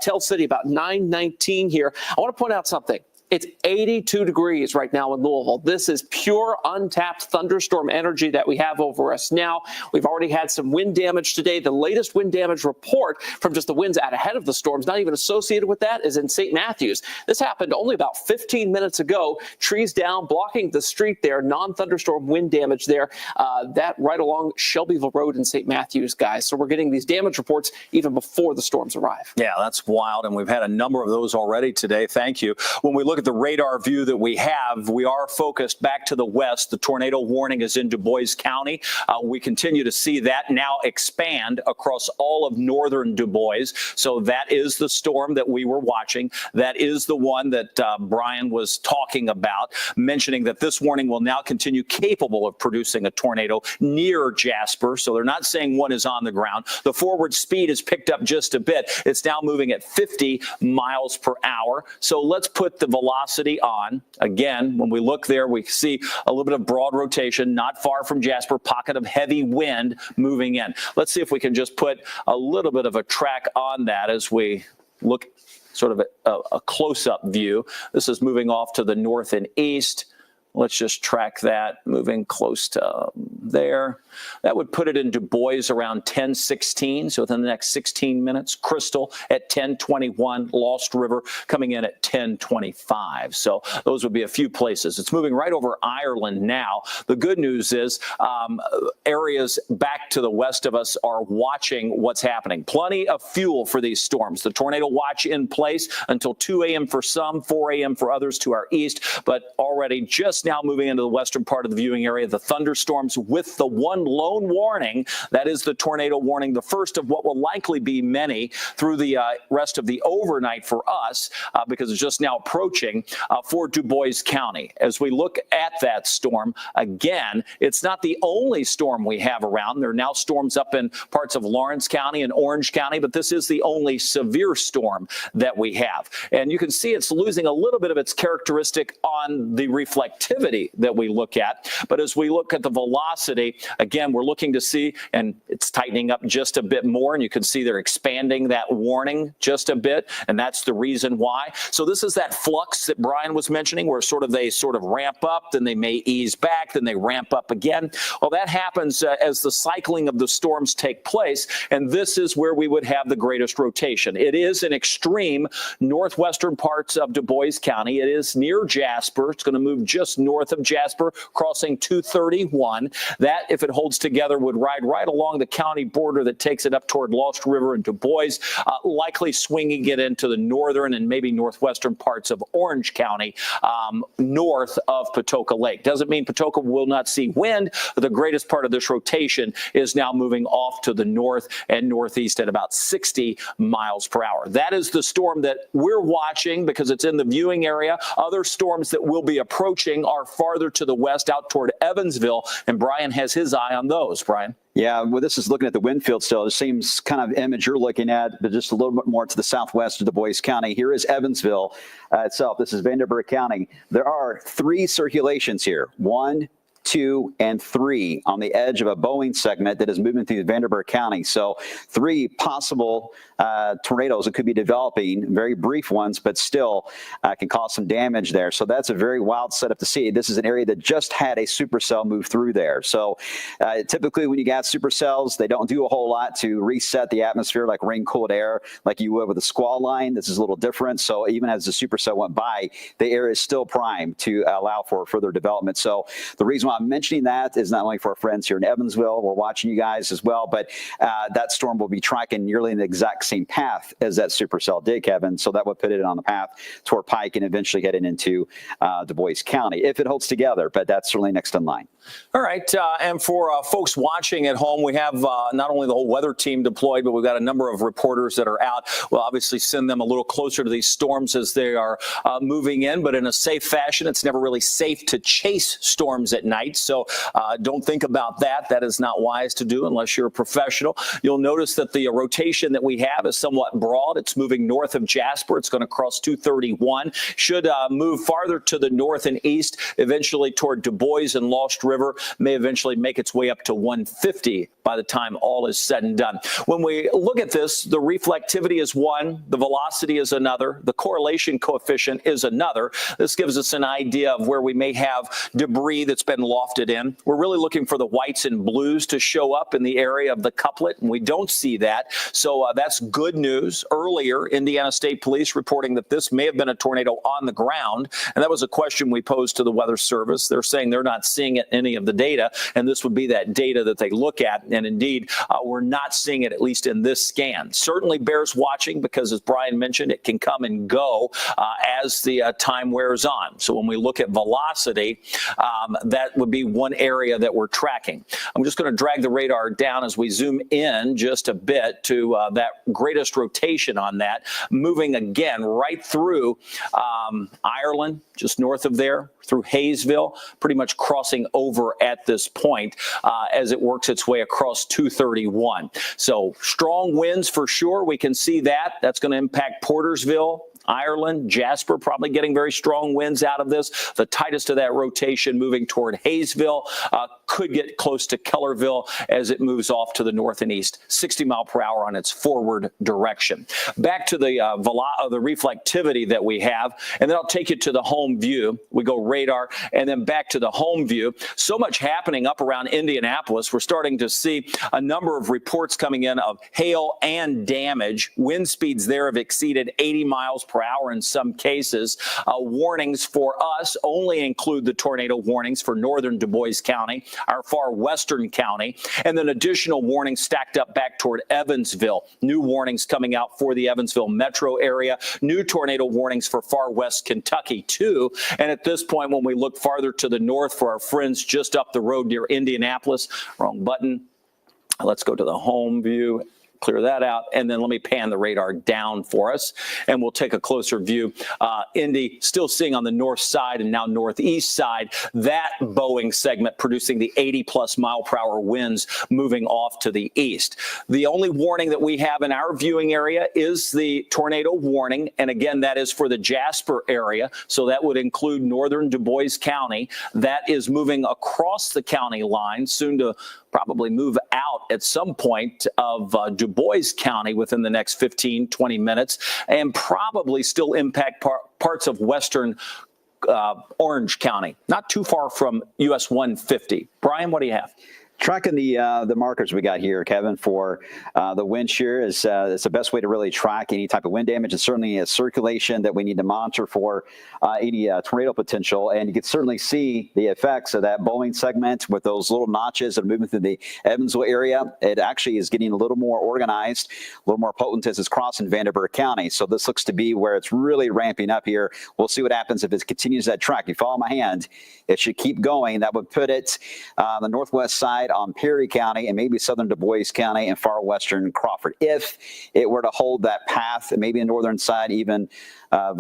Speaker 3: Tell City, about 9:19 here. I want to point out something. It's 82 degrees right now in Louisville. This is pure untapped thunderstorm energy that we have over us now. We've already had some wind damage today. The latest wind damage report from just the winds out ahead of the storms, not even associated with that, is in St. Matthews. This happened only about 15 minutes ago. Trees down, blocking the street there. Non-thunderstorm wind damage there. That right along Shelbyville Road in St. Matthews, guys. So we're getting these damage reports even before the storms arrive.
Speaker 1: Yeah, that's wild. And we've had a number of those already today. Thank you. When we look at the radar view that we have, we are focused back to the west. The tornado warning is in Du Bois County. We continue to see that now expand across all of northern Du Bois. So that is the storm that we were watching. That is the one that Brian was talking about, mentioning that this warning will now continue capable of producing a tornado near Jasper. So they're not saying one is on the ground. The forward speed is picked up just a bit. It's now moving at 50 miles per hour. So let's put the velocity on. Again, when we look there, we see a little bit of broad rotation, not far from Jasper, pocket of heavy wind moving in. Let's see if we can just put a little bit of a track on that as we look sort of a close-up view. This is moving off to the north and east. Let's just track that, moving close to there. That would put it in Du Bois around 10:16, so within the next 16 minutes. Crystal at 10:21, Lost River coming in at 10:25. So those would be a few places. It's moving right over Ireland now. The good news is areas back to the west of us are watching what's happening. Plenty of fuel for these storms. The tornado watch in place until 2 a.m. for some, 4 a.m. for others to our east, but already just now moving into the western part of the viewing area. The thunderstorms with the one lone warning, that is the tornado warning, the first of what will likely be many through the rest of the overnight for us, because it's just now approaching for Du Bois County. As we look at that storm, again, it's not the only storm we have around. There are now storms up in parts of Lawrence County and Orange County, but this is the only severe storm that we have. And you can see it's losing a little bit of its characteristic on the reflectivity that we look at. But as we look at the velocity, again, we're looking to see, and it's tightening up just a bit more, and you can see they're expanding that warning just a bit, and that's the reason why. So this is that flux that Brian was mentioning, where they sort of ramp up, then they may ease back, then they ramp up again. Well, that happens as the cycling of the storms take place, and this is where we would have the greatest rotation. It is in extreme northwestern parts of Du Bois County. It is near Jasper. It's going to move just north of Jasper, crossing 231. That, if it holds together, would ride right along the county border that takes it up toward Lost River and Du Bois, likely swinging it into the northern and maybe northwestern parts of Orange County, north of Patoka Lake. Doesn't mean Patoka will not see wind, but the greatest part of this rotation is now moving off to the north and northeast at about 60 miles per hour. That is the storm that we're watching because it's in the viewing area. Other storms that will be approaching are farther to the west out toward Evansville, and Brian has his eye on those. Brian?
Speaker 2: Yeah, well, this is looking at the wind field still. It seems kind of image you're looking at, but just a little bit more to the southwest of Du Bois County. Here is Evansville itself. This is Vanderburgh County. There are 3 circulations here. 1, 2, and 3 on the edge of a Boeing segment that is moving through Vanderburgh County. So 3 possible tornadoes that could be developing, very brief ones, but still can cause some damage there. So that's a very wild setup to see. This is an area that just had a supercell move through there. So typically when you got supercells, they don't do a whole lot to reset the atmosphere like rain-cooled air like you would with a squall line. This is a little different. So even as the supercell went by, the air is still primed to allow for further development. So the reason why I'm mentioning that is not only for our friends here in Evansville, we're watching you guys as well, but that storm will be tracking nearly in the exact same path as that supercell did, Kevin. So that would put it on the path toward Pike and eventually heading into Du Bois County if it holds together, but that's certainly next in line.
Speaker 1: All right. And for folks watching at home, we have not only the whole weather team deployed, but we've got a number of reporters that are out. We'll obviously send them a little closer to these storms as they are moving in, but in a safe fashion. It's never really safe to chase storms at night. So don't think about that. That is not wise to do unless you're a professional. You'll notice that the rotation that we have is somewhat broad. It's moving north of Jasper. It's going to cross 231. Should move farther to the north and east, eventually toward Du Bois and Lost River. May eventually make its way up to 150 by the time all is said and done. When we look at this, the reflectivity is one, the velocity is another, the correlation coefficient is another. This gives us an idea of where we may have debris that's been lofted in. We're really looking for the whites and blues to show up in the area of the couplet, and we don't see that. So that's good news. Earlier, Indiana State Police reporting that this may have been a tornado on the ground, and that was a question we posed to the Weather Service. They're saying they're not seeing it in any of the data, and this would be that data that they look at. And indeed, we're not seeing it, at least in this scan. Certainly bears watching because, as Brian mentioned, it can come and go as the time wears on. So when we look at velocity, that would be one area that we're tracking. I'm just going to drag the radar down as we zoom in just a bit to that greatest rotation on that, moving again right through Ireland, just north of there, through Hayesville, pretty much crossing over at this point as it works its way across 231. So strong winds for sure. We can see that. That's going to impact Portersville, Ireland, Jasper probably getting very strong winds out of this. The tightest of that rotation moving toward Hayesville, could get close to Kellerville as it moves off to the north and east, 60 mile per hour on its forward direction. Back to the the reflectivity that we have, and then I'll take you to the home view. We go radar and then back to the home view. So much happening up around Indianapolis. We're starting to see a number of reports coming in of hail and damage. Wind speeds there have exceeded 80 miles per hour in some cases. Warnings for us only include the tornado warnings for northern Du Bois County, our far western county, and then additional warnings stacked up back toward Evansville. New warnings coming out for the Evansville metro area. New tornado warnings for far west Kentucky, too. And at this point, when we look farther to the north for our friends just up the road near Indianapolis, wrong button. Let's go to the home view. Clear that out, and then let me pan the radar down for us, and we'll take a closer view. Indy still seeing on the north side and now northeast side, that Boeing segment producing the 80-plus mile per hour winds moving off to the east. The only warning that we have in our viewing area is the tornado warning, and again, that is for the Jasper area, so that would include northern Du Bois County. That is moving across the county line, soon to probably move out at some point of Du Bois County within the next 15, 20 minutes, and probably still impact parts of western Orange County, not too far from US 150. Brian, what do you have?
Speaker 2: Tracking the markers we got here, Kevin, for the wind shear is the best way to really track any type of wind damage, and certainly a circulation that we need to monitor for any tornado potential. And you can certainly see the effects of that Boeing segment with those little notches that are moving through the Evansville area. It actually is getting a little more organized, a little more potent as it's crossing Vanderburgh County. So this looks to be where it's really ramping up here. We'll see what happens if it continues that track. You follow my hand, it should keep going. That would put it on the northwest side on Perry County and maybe southern Du Bois County and far western Crawford. If it were to hold that path, maybe the northern side even of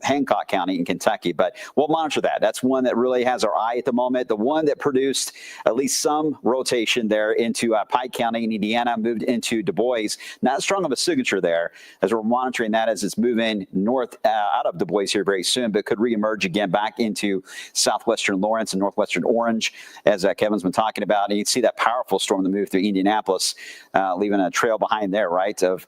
Speaker 2: Hancock County in Kentucky. But we'll monitor that. That's one that really has our eye at the moment. The one that produced at least some rotation there into Pike County in Indiana, moved into Du Bois. Not strong of a signature there as we're monitoring that as it's moving north out of Du Bois here very soon, but could reemerge again back into southwestern Lawrence and northwestern Orange, as Kevin's been talking about. And you can see that powerful storm that moved through Indianapolis, leaving a trail behind there, right, of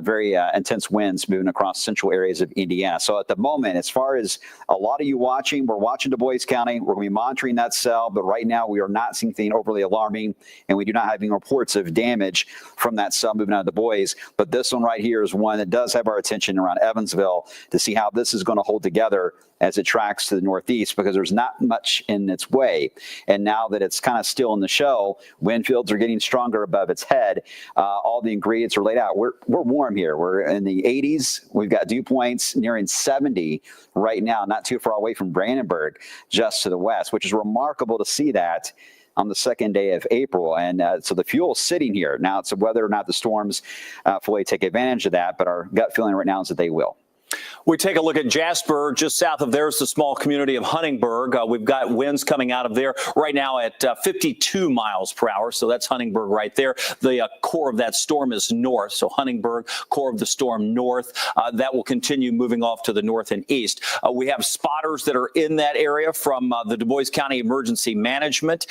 Speaker 2: very intense winds moving across central areas of Indiana. So at the moment, as far as a lot of you watching, we're watching Du Bois County. We're going to be monitoring that cell, but right now we are not seeing anything overly alarming, and we do not have any reports of damage from that cell moving out of Du Bois. But this one right here is one that does have our attention around Evansville to see how this is going to hold together as it tracks to the northeast, because there's not much in its way. And now that it's kind of still in the show, wind fields are getting stronger above its head. All the ingredients are laid out. We're warm here. We're in the 80s. We've got dew points nearing 70 right now, not too far away from Brandenburg, just to the west, which is remarkable to see that on the second day of April. And so the fuel's sitting here. Now it's whether or not the storms fully take advantage of that, but our gut feeling right now is that they will.
Speaker 1: We take a look at Jasper. Just south of there is the small community of Huntingburg. We've got winds coming out of there right now at 52 miles per hour. So that's Huntingburg right there. The core of that storm is north. So Huntingburg, core of the storm north. That will continue moving off to the north and east. We have spotters that are in that area from the Du Bois County Emergency Management.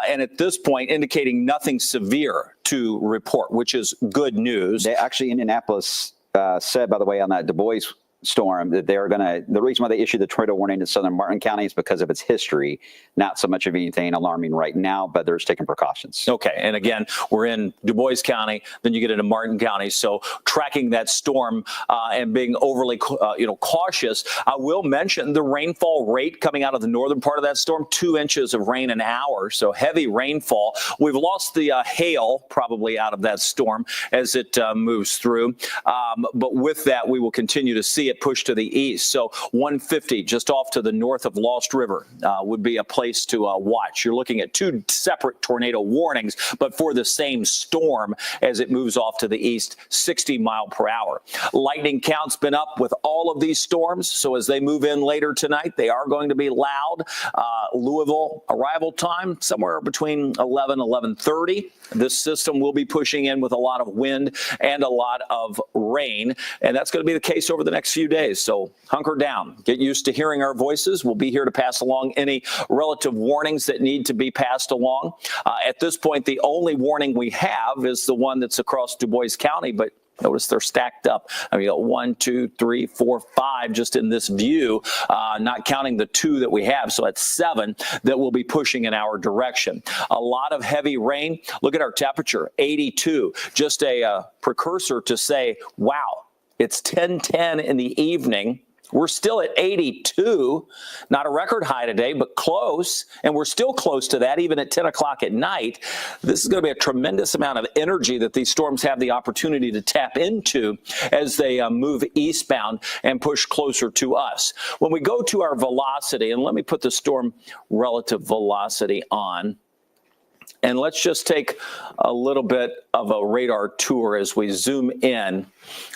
Speaker 1: And at this point, indicating nothing severe to report, which is good news.
Speaker 2: They actually, Indianapolis said, by the way, on that Du Bois storm, that they're going to, the reason why they issued the tornado warning in southern Martin County is because of its history, not so much of anything alarming right now, but they're just taking precautions.
Speaker 1: Okay. And again, we're in Du Bois County, then you get into Martin County. So tracking that storm and being overly, cautious. I will mention the rainfall rate coming out of the northern part of that storm, 2 inches of rain an hour. So heavy rainfall. We've lost the hail probably out of that storm as it moves through. But with that, we will continue to see it push to the east. So 150 just off to the north of Lost River would be a place to watch. You're looking at 2 separate tornado warnings, but for the same storm as it moves off to the east, 60 mile per hour. Lightning count's been up with all of these storms. So as they move in later tonight, they are going to be loud. Louisville arrival time somewhere between 11:30. This system will be pushing in with a lot of wind and a lot of rain. And that's going to be the case over the next few few days. So hunker down, get used to hearing our voices. We'll be here to pass along any relative warnings that need to be passed along. At this point, the only warning we have is the one that's across Du Bois County, but notice they're stacked up. I mean, you got 1, 2, 3, 4, 5 just in this view, not counting the 2 that we have. So that's 7 that will be pushing in our direction. A lot of heavy rain. Look at our temperature, 82. Just a precursor to say, wow, it's 10:10 in the evening. We're still at 82, not a record high today, but close. And we're still close to that, even at 10 o'clock at night. This is going to be a tremendous amount of energy that these storms have the opportunity to tap into as they move eastbound and push closer to us. When we go to our velocity, and let me put the storm relative velocity on. And let's just take a little bit of a radar tour as we zoom in.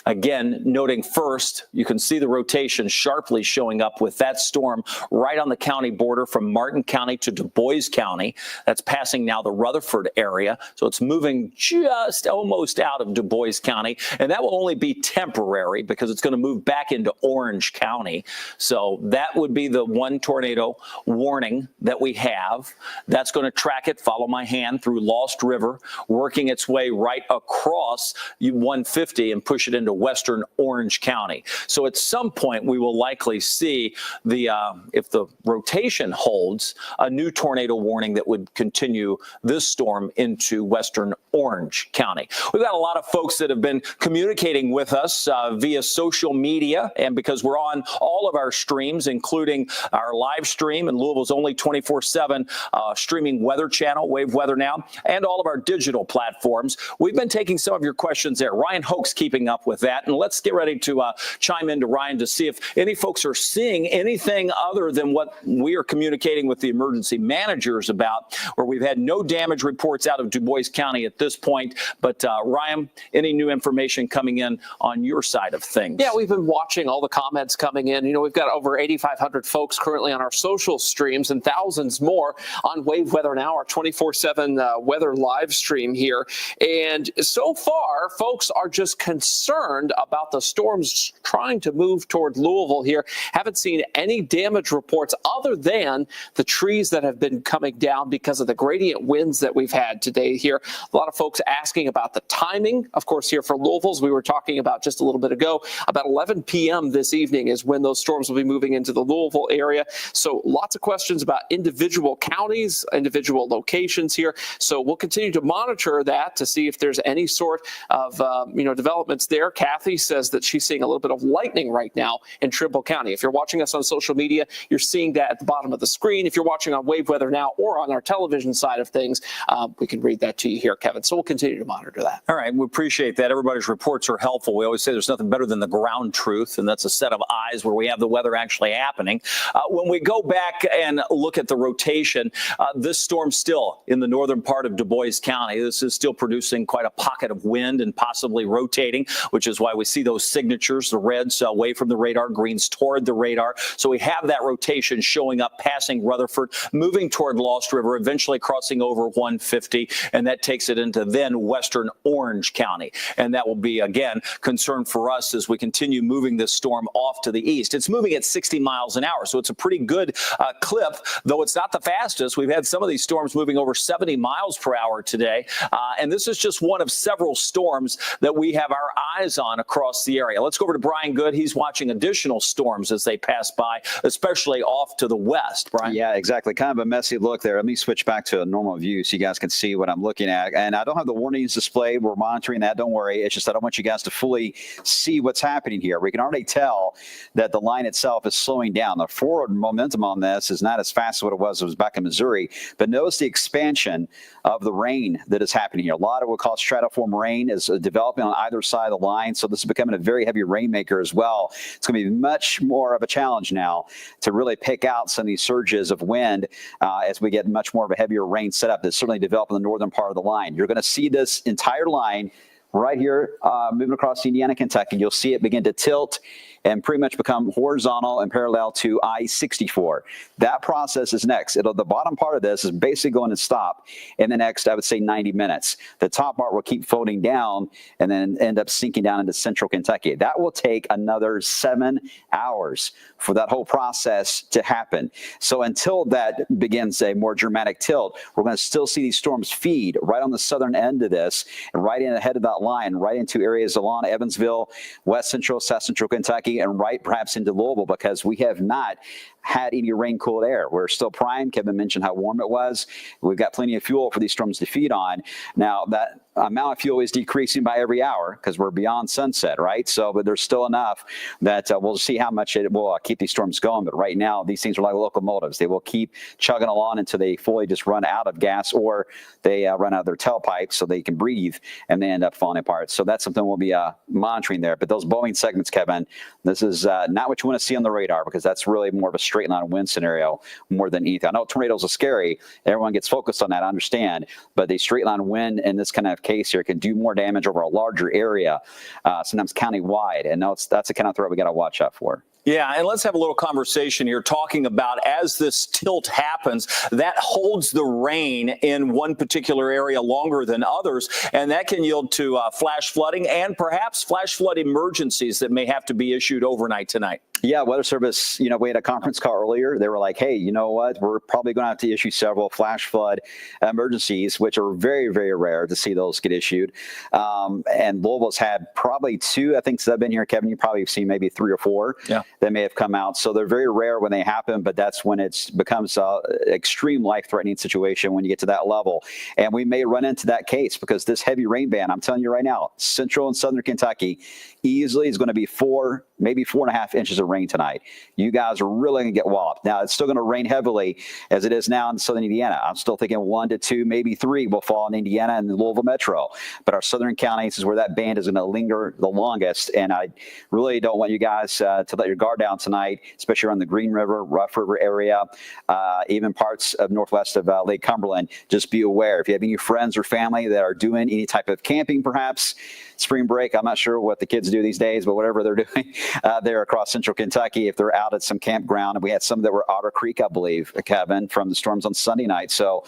Speaker 1: Again, noting first, you can see the rotation sharply showing up with that storm right on the county border from Martin County to Du Bois County. That's passing now the Rutherford area. So it's moving just almost out of Du Bois County. And that will only be temporary because it's going to move back into Orange County. So that would be the one tornado warning that we have. That's going to track it, follow my hand through Lost River, working its way right across 150 and push it into western Orange County. So at some point, we will likely see the, if the rotation holds, a new tornado warning that would continue this storm into western Orange County. We've got a lot of folks that have been communicating with us via social media, and because we're on all of our streams, including our live stream and Louisville's only 24/7 streaming weather channel, Wave Weather Now, and all of our digital platforms. We've been taking some of your questions there. Ryan Hoke's keeping up with that. And let's get ready to chime into Ryan to see if any folks are seeing anything other than what we are communicating with the emergency managers about, where we've had no damage reports out of Du Bois County at this point. But Ryan, any new information coming in on your side of things?
Speaker 3: Yeah, we've been watching all the comments coming in. You know, we've got over 8,500 folks currently on our social streams and thousands more on Wave Weather Now, our 24/7 weather live stream here. And so far, folks are just concerned about the storms trying to move toward Louisville here. Haven't seen any damage reports other than the trees that have been coming down because of the gradient winds that we've had today here. A lot of folks asking about the timing. Of course, here for Louisville's, we were talking about just a little bit ago, about 11 p.m. this evening is when those storms will be moving into the Louisville area. So lots of questions about individual counties, individual locations here. So we'll continue to monitor that to see if there's any sort of developments there. Kathy says that she's seeing a little bit of lightning right now in Trimble County. If you're watching us on social media, you're seeing that at the bottom of the screen. If you're watching on Wave Weather Now or on our television side of things, we can read that to you here, Kevin. So we'll continue to monitor that.
Speaker 1: All right. We appreciate that. Everybody's reports are helpful. We always say there's nothing better than the ground truth, and that's a set of eyes where we have the weather actually happening. When we go back and look at the rotation, this storm still in the northern part of Du Bois County. This is still producing quite a pocket of wind and possibly rotating, which is why we see those signatures, the reds away from the radar, greens toward the radar. So we have that rotation showing up, passing Rutherford, moving toward Lost River, eventually crossing over 150, and that takes it into then western Orange County. And that will be, again, concern for us as we continue moving this storm off to the east. It's moving at 60 miles an hour, so it's a pretty good clip, though it's not the fastest. We've had some of these storms moving over 70 miles per hour today, and this is just one of several storms that we have our eyes on across the area. Let's go over to Brian Good. He's watching additional storms as they pass by, especially off to the west. Brian?
Speaker 2: Yeah, exactly. Kind of a messy look there. Let me switch back to a normal view so you guys can see what I'm looking at. And I don't have the warnings displayed. We're monitoring that. Don't worry. It's just I don't want you guys to fully see what's happening here. We can already tell that the line itself is slowing down. The forward momentum on this is not as fast as what it was back in Missouri. But notice the expansion of the rain that is happening here. A lot of what we call stratiform rain is developing on either side of the line. So this is becoming a very heavy rainmaker as well. It's going to be much more of a challenge now to really pick out some of these surges of wind as we get much more of a heavier rain setup that's certainly developing the northern part of the line. You're going to see this entire line right here, moving across Indiana, Kentucky. You'll see it begin to tilt and pretty much become horizontal and parallel to I-64. That process is next. The bottom part of this is basically going to stop in the next, I would say, 90 minutes. The top part will keep floating down and then end up sinking down into central Kentucky. That will take another 7 hours for that whole process to happen. So until that begins a more dramatic tilt, we're going to still see these storms feed right on the southern end of this and right in ahead of that line, right into areas along Evansville, west central, south central Kentucky, and right perhaps into Louisville, because we have not had any rain-cooled air. We're still primed. Kevin mentioned how warm it was. We've got plenty of fuel for these storms to feed on. Now, that amount of fuel is decreasing by every hour because we're beyond sunset, right? So, but there's still enough that we'll see how much it will keep these storms going. But right now, these things are like locomotives. They will keep chugging along until they fully just run out of gas, or they run out of their tailpipes so they can breathe and they end up falling apart. So that's something we'll be monitoring there. But those blowing segments, Kevin, this is not what you want to see on the radar, because that's really more of a straight line wind scenario more than anything. I know tornadoes are scary. Everyone gets focused on that, I understand. But the straight line wind in this kind of case here can do more damage over a larger area, sometimes county-wide. And that's the kind of threat we got to watch out for.
Speaker 1: Yeah, and let's have a little conversation here talking about, as this tilt happens, that holds the rain in one particular area longer than others, and that can yield to flash flooding and perhaps flash flood emergencies that may have to be issued overnight tonight.
Speaker 2: Yeah, Weather Service, we had a conference call earlier. They were like, hey, you know what? We're probably going to have to issue several flash flood emergencies, which are very, very rare to see those get issued. And Louisville's had probably 2, I think, since I've been here, Kevin, you probably have seen maybe 3 or 4 that may have come out. So they're very rare when they happen, but that's when it becomes an extreme life-threatening situation when you get to that level. And we may run into that case because this heavy rain band, I'm telling you right now, central and southern Kentucky easily is going to be 4, maybe 4.5 inches of rain tonight. You guys are really going to get walloped. Now, it's still going to rain heavily as it is now in southern Indiana. I'm still thinking 1 to 2, maybe 3 will fall in Indiana and the Louisville Metro. But our southern counties is where that band is going to linger the longest. And I really don't want you guys to let your guard down tonight, especially around the Green River, Rough River area, even parts of northwest of Lake Cumberland. Just be aware. If you have any friends or family that are doing any type of camping, perhaps spring break, I'm not sure what the kids do these days, but whatever they're doing there across central Kentucky, if they're out at some campground, and we had some that were Otter Creek, I believe, Kevin, from the storms on Sunday night. So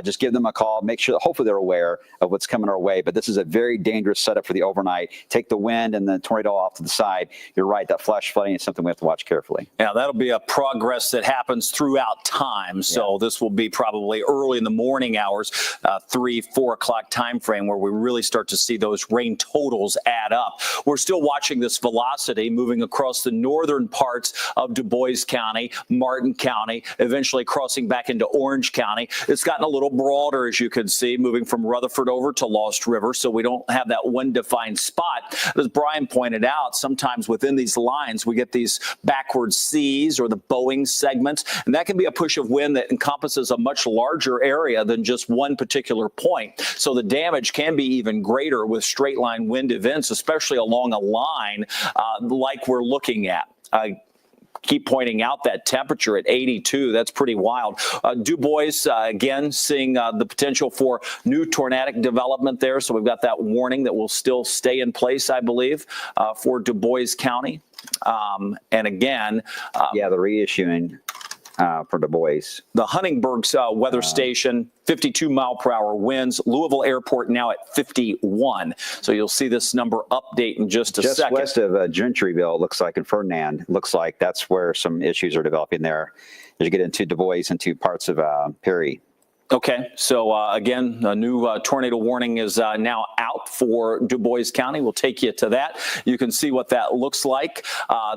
Speaker 2: just give them a call. Make sure, hopefully they're aware of what's coming our way. But this is a very dangerous setup for the overnight. Take the wind and the tornado off to the side. You're right, that flash flooding is something we have to watch carefully.
Speaker 1: Yeah, that'll be a progress that happens throughout time. So this will be probably early in the morning hours, 3-4 o'clock time frame, where we really start to see those rain totals add up. We're still watching this velocity moving across the northern parts of Du Bois County, Martin County, eventually crossing back into Orange County. It's gotten a little broader, as you can see, moving from Rutherford over to Lost River, so we don't have that one defined spot. As Brian pointed out, sometimes within these lines, we get these backward C's or the Boeing segments, and that can be a push of wind that encompasses a much larger area than just one particular point. So the damage can be even greater with straight line wind events, especially along a line like we're looking at. Keep pointing out that temperature at 82. That's pretty wild. Du Bois, again, seeing the potential for new tornadic development there. So we've got that warning that will still stay in place, I believe, for Du Bois County. And again,
Speaker 2: the reissuing for Du Bois.
Speaker 1: The Huntingburg's weather station, 52 mile per hour winds. Louisville Airport now at 51. So you'll see this number update in just a second.
Speaker 2: Just west of Gentryville, looks like, in Ferdinand, looks like that's where some issues are developing there as you get into Du Bois, into parts of Perry.
Speaker 1: Okay, so again, a new tornado warning is now out for Du Bois County. We'll take you to that. You can see what that looks like.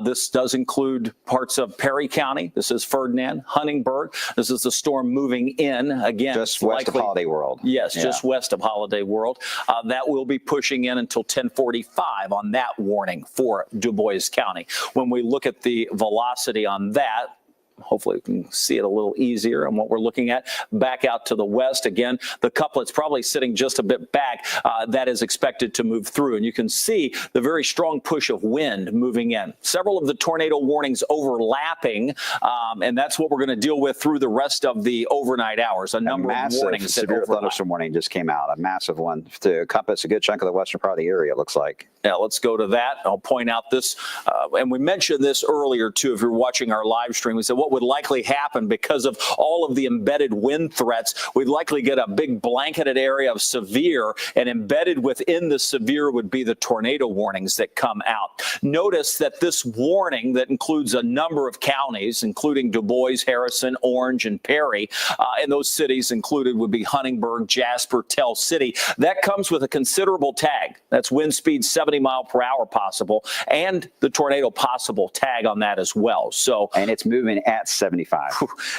Speaker 1: This does include parts of Perry County. This is Ferdinand, Huntingburg. This is the storm moving in. Again,
Speaker 2: just west of Holiday World.
Speaker 1: Yes, just west of Holiday World. That will be pushing in until 10:45 on that warning for Du Bois County. When we look at the velocity on that, hopefully we can see it a little easier on what we're looking at. Back out to the west again, the couplet's probably sitting just a bit back. That is expected to move through, and you can see the very strong push of wind moving in. Several of the tornado warnings overlapping, and that's what we're going to deal with through the rest of the overnight hours. A number of warnings.
Speaker 2: Severe thunderstorm warning just came out, a massive one to encompass a good chunk of the western part of the area, it looks like.
Speaker 1: Now, let's go to that. I'll point out this, and we mentioned this earlier, too, if you're watching our live stream. We said what would likely happen because of all of the embedded wind threats. We'd likely get a big blanketed area of severe, and embedded within the severe would be the tornado warnings that come out. Notice that this warning that includes a number of counties, including Du Bois, Harrison, Orange, and Perry, and those cities included would be Huntingburg, Jasper, Tell City. That comes with a considerable tag. That's wind speed 70 mile per hour possible, and the tornado possible tag on that as well. So,
Speaker 2: and it's moving at 75.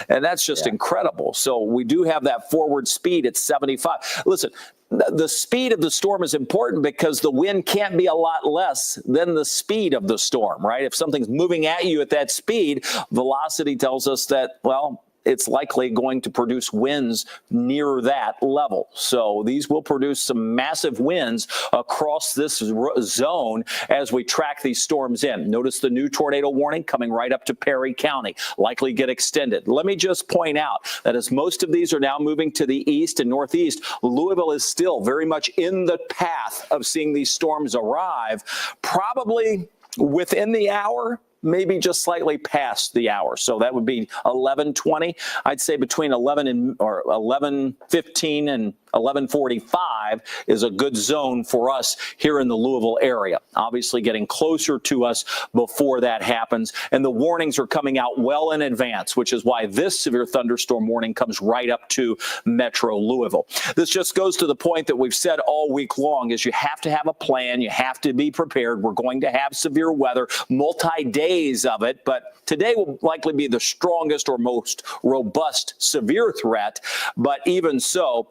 Speaker 1: And that's just incredible. So we do have that forward speed at 75. Listen, the speed of the storm is important because the wind can't be a lot less than the speed of the storm, right? If something's moving at you at that speed, velocity tells us that, well, it's likely going to produce winds near that level. So these will produce some massive winds across this zone as we track these storms in. Notice the new tornado warning coming right up to Perry County, likely get extended. Let me just point out that as most of these are now moving to the east and northeast, Louisville is still very much in the path of seeing these storms arrive, probably within the hour, maybe just slightly past the hour. So that would be 11:20. I'd say between 11:15 and 11:45 is a good zone for us here in the Louisville area. Obviously getting closer to us before that happens. And the warnings are coming out well in advance, which is why this severe thunderstorm warning comes right up to Metro Louisville. This just goes to the point that we've said all week long is you have to have a plan. You have to be prepared. We're going to have severe weather, multi-days of it, but today will likely be the strongest or most robust severe threat. But even so,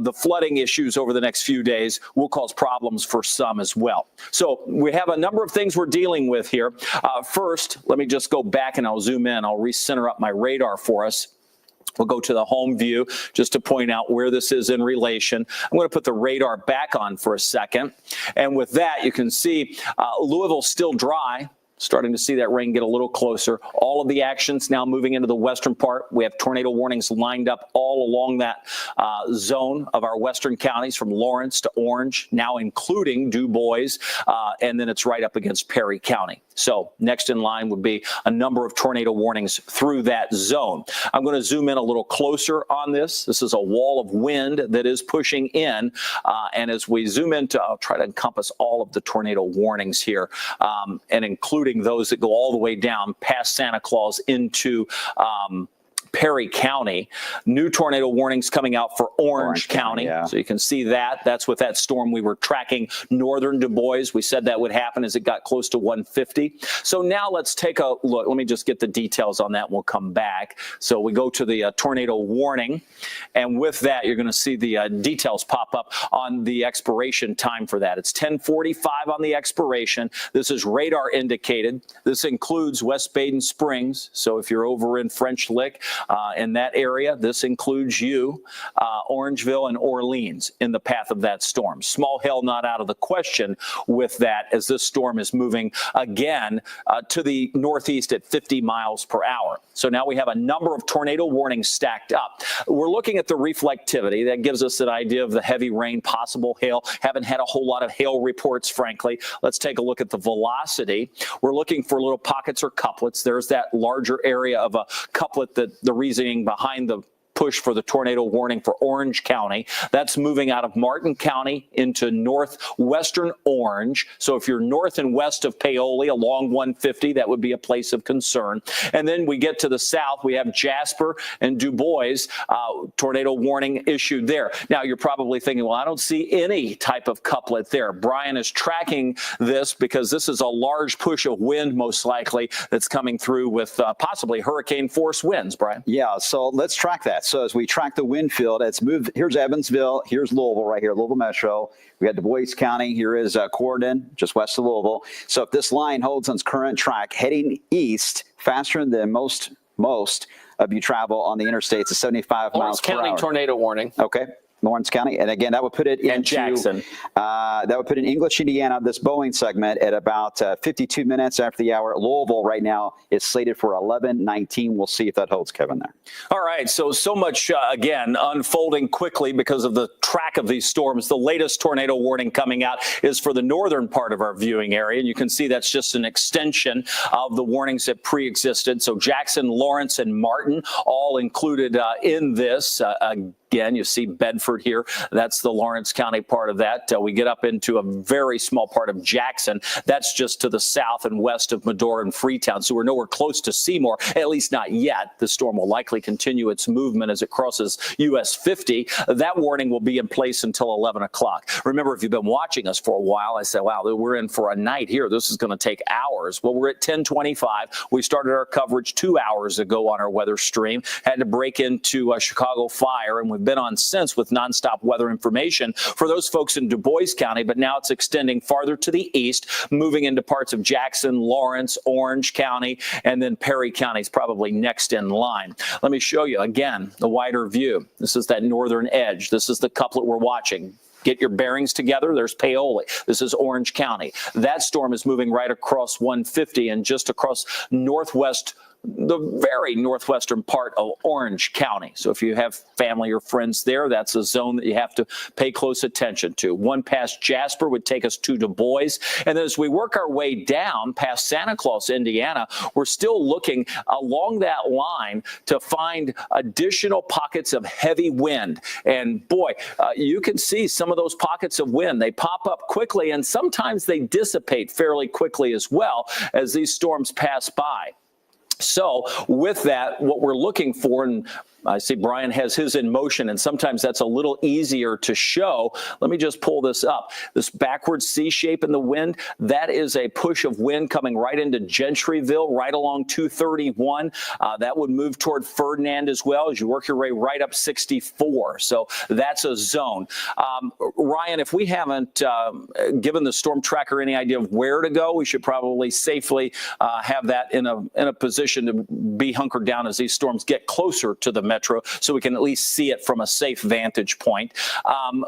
Speaker 1: the flooding issues over the next few days will cause problems for some as well. So we have a number of things we're dealing with here. First, let me just go back and I'll zoom in. I'll recenter up my radar for us. We'll go to the home view just to point out where this is in relation. I'm going to put the radar back on for a second. And with that, you can see Louisville's still dry. Starting to see that rain get a little closer. All of the actions now moving into the western part. We have tornado warnings lined up all along that zone of our western counties from Lawrence to Orange, now including Du Bois, and then it's right up against Perry County. So next in line would be a number of tornado warnings through that zone. I'm going to zoom in a little closer on this. This is a wall of wind that is pushing in. And as we zoom into, I'll try to encompass all of the tornado warnings here, and including those that go all the way down past Santa Claus into Perry County. New tornado warnings coming out for Orange County.
Speaker 2: Yeah.
Speaker 1: So you can see that. That's with that storm we were tracking northern Du Bois. We said that would happen as it got close to 150. So now let's take a look. Let me just get the details on that and we'll come back. So we go to the tornado warning. And with that, you're going to see the details pop up on the expiration time for that. It's 10:45 on the expiration. This is radar indicated. This includes West Baden Springs. So if you're over in French Lick, in that area, this includes you, Orangeville, and Orleans in the path of that storm. Small hail not out of the question with that as this storm is moving again to the northeast at 50 miles per hour. So now we have a number of tornado warnings stacked up. We're looking at the reflectivity. That gives us an idea of the heavy rain, possible hail. Haven't had a whole lot of hail reports, frankly. Let's take a look at the velocity. We're looking for little pockets or couplets. There's that larger area of a couplet that the reasoning behind the push for the tornado warning for Orange County. That's moving out of Martin County into northwestern Orange. So if you're north and west of Paoli along 150, that would be a place of concern. And then we get to the south, we have Jasper and Du Bois, tornado warning issued there. Now you're probably thinking, well, I don't see any type of couplet there. Brian is tracking this because this is a large push of wind, most likely, that's coming through with possibly hurricane force winds, Brian.
Speaker 2: Yeah, so let's track that. So as we track the wind field, it's moved. Here's Evansville. Here's Louisville right here, Louisville Metro. We got Du Bois County. Here is Corydon, just west of Louisville. So if this line holds on its current track, heading east faster than most most of you travel on the interstates at 75
Speaker 3: Lawrence
Speaker 2: miles per
Speaker 3: County
Speaker 2: hour.
Speaker 3: tornado warning.
Speaker 2: Okay. Lawrence County. And again, that would put it
Speaker 1: And
Speaker 2: into
Speaker 1: Jackson.
Speaker 2: That would put in English, Indiana, this Boeing segment at about 52 minutes after the hour. Louisville right now is slated for 11:19. We'll see if that holds, Kevin, there.
Speaker 1: All right, so much, again, unfolding quickly because of the track of these storms. The latest tornado warning coming out is for the northern part of our viewing area, and you can see that's just an extension of the warnings that pre-existed. So Jackson, Lawrence, and Martin all included in this. Again, you see Bedford here. That's the Lawrence County part of that. We get up into a very small part of Jackson. That's just to the south and west of Medora and Freetown. So we're nowhere close to Seymour, at least not yet. The storm will likely continue its movement as it crosses US 50. That warning will be in place until 11 o'clock. Remember, if you've been watching us for a while, I said, wow, we're in for a night here. This is going to take hours. Well, we're at 10:25. We started our coverage 2 hours ago on our weather stream. Had to break into Chicago Fire, and we've been on since with nonstop weather information for those folks in Du Bois County, but now it's extending farther to the east, moving into parts of Jackson, Lawrence, Orange County, and then Perry County is probably next in line. Let me show you again the wider view. This is that northern edge. This is the couplet we're watching. Get your bearings together. There's Paoli. This is Orange County. That storm is moving right across 150 and just across the very northwestern part of Orange County. So if you have family or friends there, that's a zone that you have to pay close attention to. One past Jasper would take us to Du Bois. And then as we work our way down past Santa Claus, Indiana, we're still looking along that line to find additional pockets of heavy wind. And boy, you can see some of those pockets of wind. They pop up quickly, and sometimes they dissipate fairly quickly as well as these storms pass by. So with that, what we're looking for, and I see Brian has his in motion, and sometimes that's a little easier to show. Let me just pull this up. This backward C shape in the wind, that is a push of wind coming right into Gentryville, right along 231. That would move toward Ferdinand as well as you work your way right up 64. So that's a zone. Ryan, if we haven't given the storm tracker any idea of where to go, we should probably safely have that in a position to be hunkered down as these storms get closer to the metro, so we can at least see it from a safe vantage point.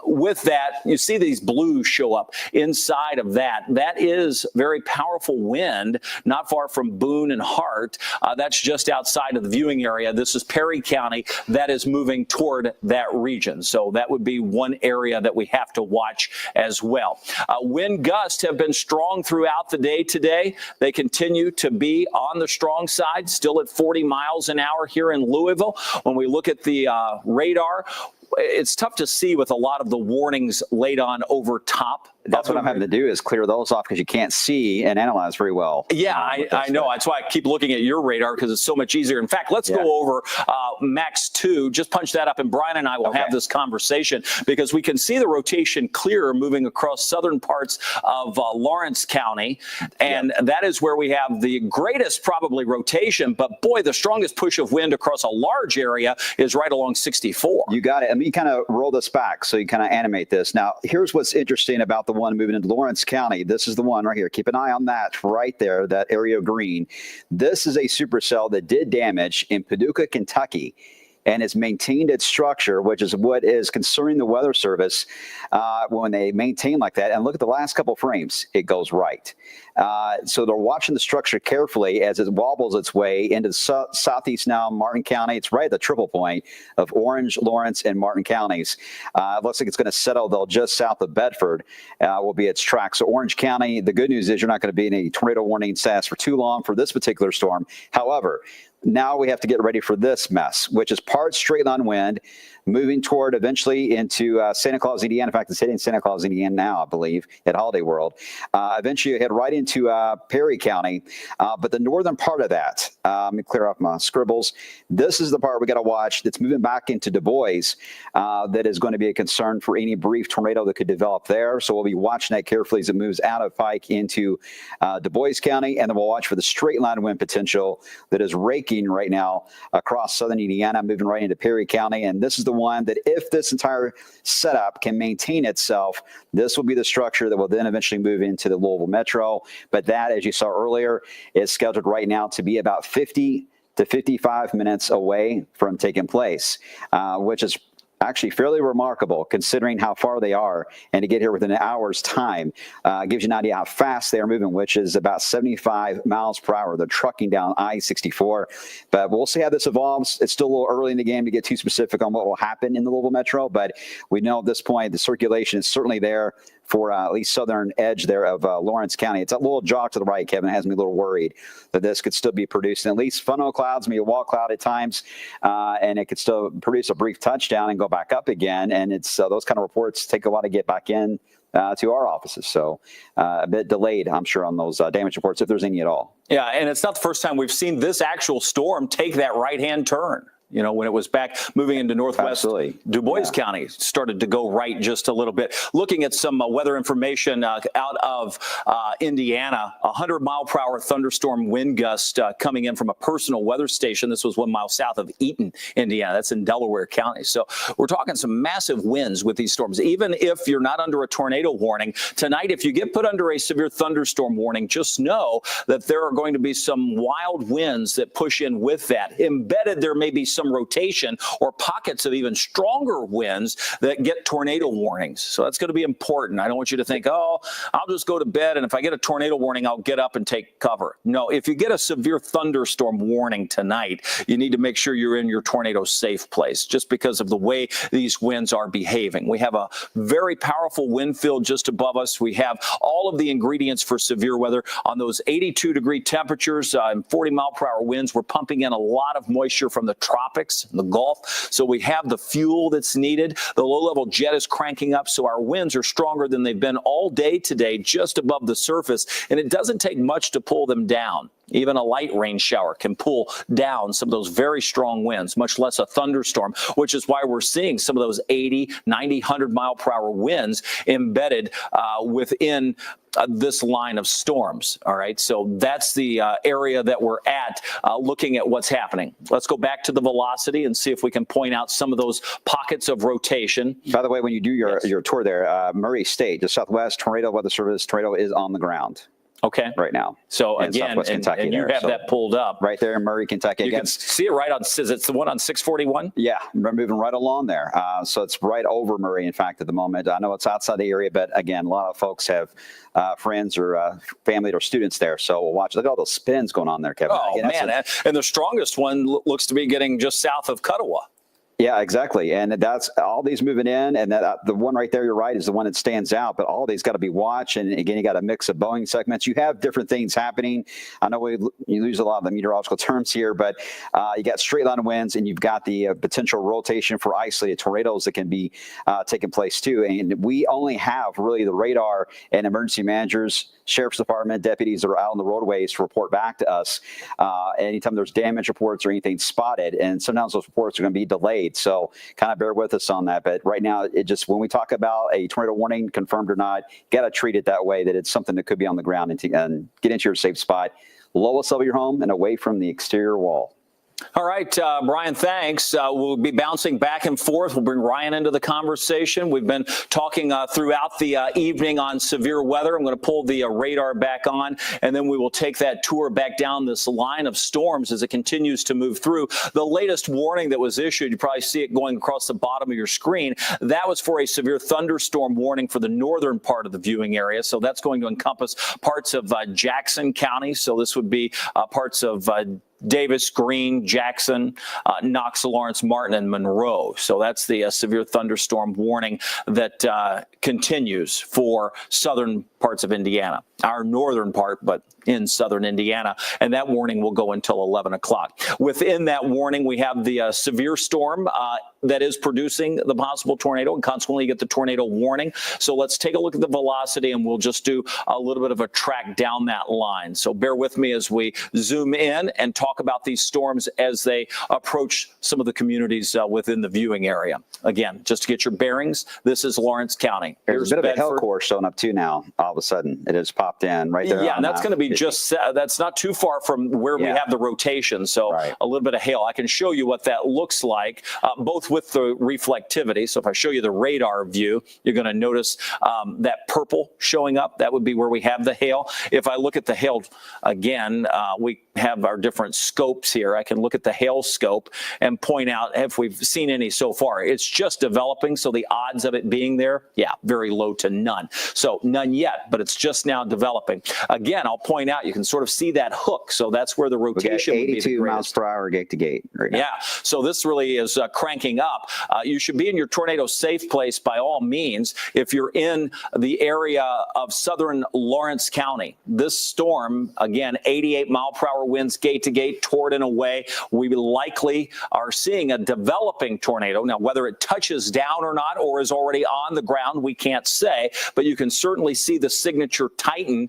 Speaker 1: With that, you see these blues show up inside of that. That is very powerful wind, not far from Boone and Hart. That's just outside of the viewing area. This is Perry County. That is moving toward that region. So that would be one area that we have to watch as well. Wind gusts have been strong throughout the day today. They continue to be on the strong side, still at 40 miles an hour here in Louisville. When we look at the radar, it's tough to see with a lot of the warnings laid on over top.
Speaker 2: That's what I'm having to do is clear those off because you can't see and analyze very well.
Speaker 1: Yeah, I know. That's why I keep looking at your radar because it's so much easier. In fact, let's go over Max 2. Just punch that up, and Brian and I will have this conversation because we can see the rotation clearer moving across southern parts of Lawrence County, and that is where we have the greatest probably rotation. But boy, the strongest push of wind across a large area is right along 64.
Speaker 2: You got it. I mean, you kind of roll this back so you kind of animate this. Now, here's what's interesting about the one moving into Lawrence County. This is the one right here. Keep an eye on that right there, that area of green. This is a supercell that did damage in Paducah, Kentucky, and has maintained its structure, which is what is concerning the Weather Service when they maintain like that. And look at the last couple frames. It goes right. So they're watching the structure carefully as it wobbles its way into the southeast now, Martin County. It's right at the triple point of Orange, Lawrence, and Martin counties. It looks like it's going to settle, though, just south of Bedford will be its track. So Orange County, the good news is you're not going to be in a tornado warning status for too long for this particular storm. However, now we have to get ready for this mess, which is part straight line wind moving toward eventually into Santa Claus, Indiana. In fact, it's hitting Santa Claus, Indiana now, I believe, at Holiday World. Eventually, you head right into Perry County. But the northern part of that, let me clear off my scribbles. This is the part we got to watch that's moving back into Du Bois that is going to be a concern for any brief tornado that could develop there. So we'll be watching that carefully as it moves out of Pike into Du Bois County. And then we'll watch for the straight line wind potential that is raking right now across southern Indiana, moving right into Perry County. And this is the one that if this entire setup can maintain itself, this will be the structure that will then eventually move into the Louisville Metro. But that, as you saw earlier, is scheduled right now to be about 50 to 55 minutes away from taking place, which is actually fairly remarkable considering how far they are, and to get here within an hour's time gives you an idea how fast they are moving, which is about 75 miles per hour. They're trucking down I-64, but we'll see how this evolves. It's still a little early in the game to get too specific on what will happen in the Louisville Metro, but we know at this point the circulation is certainly there for at least southern edge there of Lawrence County. It's a little jog to the right, Kevin. It has me a little worried that this could still be producing at least funnel clouds, maybe a wall cloud at times, and it could still produce a brief touchdown and go back up again. And it's those kind of reports take a while to get back in to our offices. So a bit delayed, I'm sure, on those damage reports, if there's any at all.
Speaker 1: Yeah, and it's not the first time we've seen this actual storm take that right-hand turn. You know, when it was back moving into northwest Du Bois County, started to go right just a little bit. Looking at some weather information out of Indiana, 100-mile-per-hour thunderstorm wind gust coming in from a personal weather station. This was 1 mile south of Eaton, Indiana. That's in Delaware County. So we're talking some massive winds with these storms. Even if you're not under a tornado warning tonight, if you get put under a severe thunderstorm warning, just know that there are going to be some wild winds that push in with that. Embedded, there may be some rotation or pockets of even stronger winds that get tornado warnings. So that's going to be important. I don't want you to think, oh, I'll just go to bed, and if I get a tornado warning, I'll get up and take cover. No, if you get a severe thunderstorm warning tonight, you need to make sure you're in your tornado safe place, just because of the way these winds are behaving. We have a very powerful wind field just above us. We have all of the ingredients for severe weather on those 82-degree temperatures and 40-mile-per-hour winds. We're pumping in a lot of moisture from the tropics, the Gulf. So we have the fuel that's needed. The low-level jet is cranking up, so our winds are stronger than they've been all day today, just above the surface. And it doesn't take much to pull them down. Even a light rain shower can pull down some of those very strong winds, much less a thunderstorm, which is why we're seeing some of those 80, 90, 100-mile-per-hour winds embedded within this line of storms. All right, so that's the area that we're at looking at what's happening. Let's go back to the velocity and see if we can point out some of those pockets of rotation.
Speaker 2: By the way, when you do your tour there, Murray State, the Southwest Tornado Weather Service tornado is on the ground.
Speaker 1: Okay.
Speaker 2: Right now.
Speaker 1: So again, and you have that pulled up.
Speaker 2: Right there in Murray, Kentucky.
Speaker 1: You can see it right on, is it the one on 641?
Speaker 2: Yeah, we're moving right along there. So it's right over Murray, in fact, at the moment. I know it's outside the area, but again, a lot of folks have friends or family or students there. So we'll watch. Look at all those spins going on there, Kevin.
Speaker 1: Oh, man. And the strongest one looks to be getting just south of Cuttawa.
Speaker 2: Yeah, exactly. And that's all these moving in. And that the one right there, you're right, is the one that stands out. But all these got to be watched. And again, you got a mix of Boeing segments. You have different things happening. I know you lose a lot of the meteorological terms here, but you got straight line winds, and you've got the potential rotation for isolated tornadoes that can be taking place too. And we only have really the radar and emergency managers, sheriff's department, deputies that are out on the roadways to report back to us anytime there's damage reports or anything spotted. And sometimes those reports are going to be delayed. So kind of bear with us on that. But right now, it just, when we talk about a tornado warning, confirmed or not, got to treat it that way, that it's something that could be on the ground, and get into your safe spot, lowest level of your home and away from the exterior wall.
Speaker 1: All right, Brian, thanks. We'll be bouncing back and forth. We'll bring Ryan into the conversation. We've been talking throughout the evening on severe weather. I'm going to pull the radar back on, and then we will take that tour back down this line of storms as it continues to move through. The latest warning that was issued, you probably see it going across the bottom of your screen. That was for a severe thunderstorm warning for the northern part of the viewing area. So that's going to encompass parts of Jackson County. So this would be parts of Davis, Greene, Jackson, Knox, Lawrence, Martin, and Monroe. So that's the severe thunderstorm warning that continues for southern parts of Indiana, our northern part, but in southern Indiana. And that warning will go until 11 o'clock. Within that warning, we have the severe storm that is producing the possible tornado, and consequently you get the tornado warning. So let's take a look at the velocity, and we'll just do a little bit of a track down that line. So bear with me as we zoom in and talk about these storms as they approach some of the communities within the viewing area. Again, just to get your bearings, this is Lawrence County.
Speaker 2: There's a bit of a hail core showing up too now. All of a sudden, it has popped in right there.
Speaker 1: Yeah, and that's going to be just, that's not too far from where we have the rotation. So a little bit of hail. I can show you what that looks like, both with the reflectivity. So if I show you the radar view, you're going to notice that purple showing up. That would be where we have the hail. If I look at the hail again, we have our different scopes here. I can look at the hail scope and point out if we've seen any so far. It's just developing, so the odds of it being there, yeah, very low to none. So none yet, but it's just now developing. Again, I'll point out, you can sort of see that hook, so that's where the rotation would be the
Speaker 2: 82 miles
Speaker 1: greatest.
Speaker 2: per hour gate to gate right now.
Speaker 1: Yeah, so this really is cranking up. You should be in your tornado safe place by all means if you're in the area of southern Lawrence County. This storm, again, 88-mile-per-hour winds gate to gate toward and away. We likely are seeing a developing tornado. Now, whether it touches down or not or is already on the ground, we can't say, but you can certainly see the signature tighten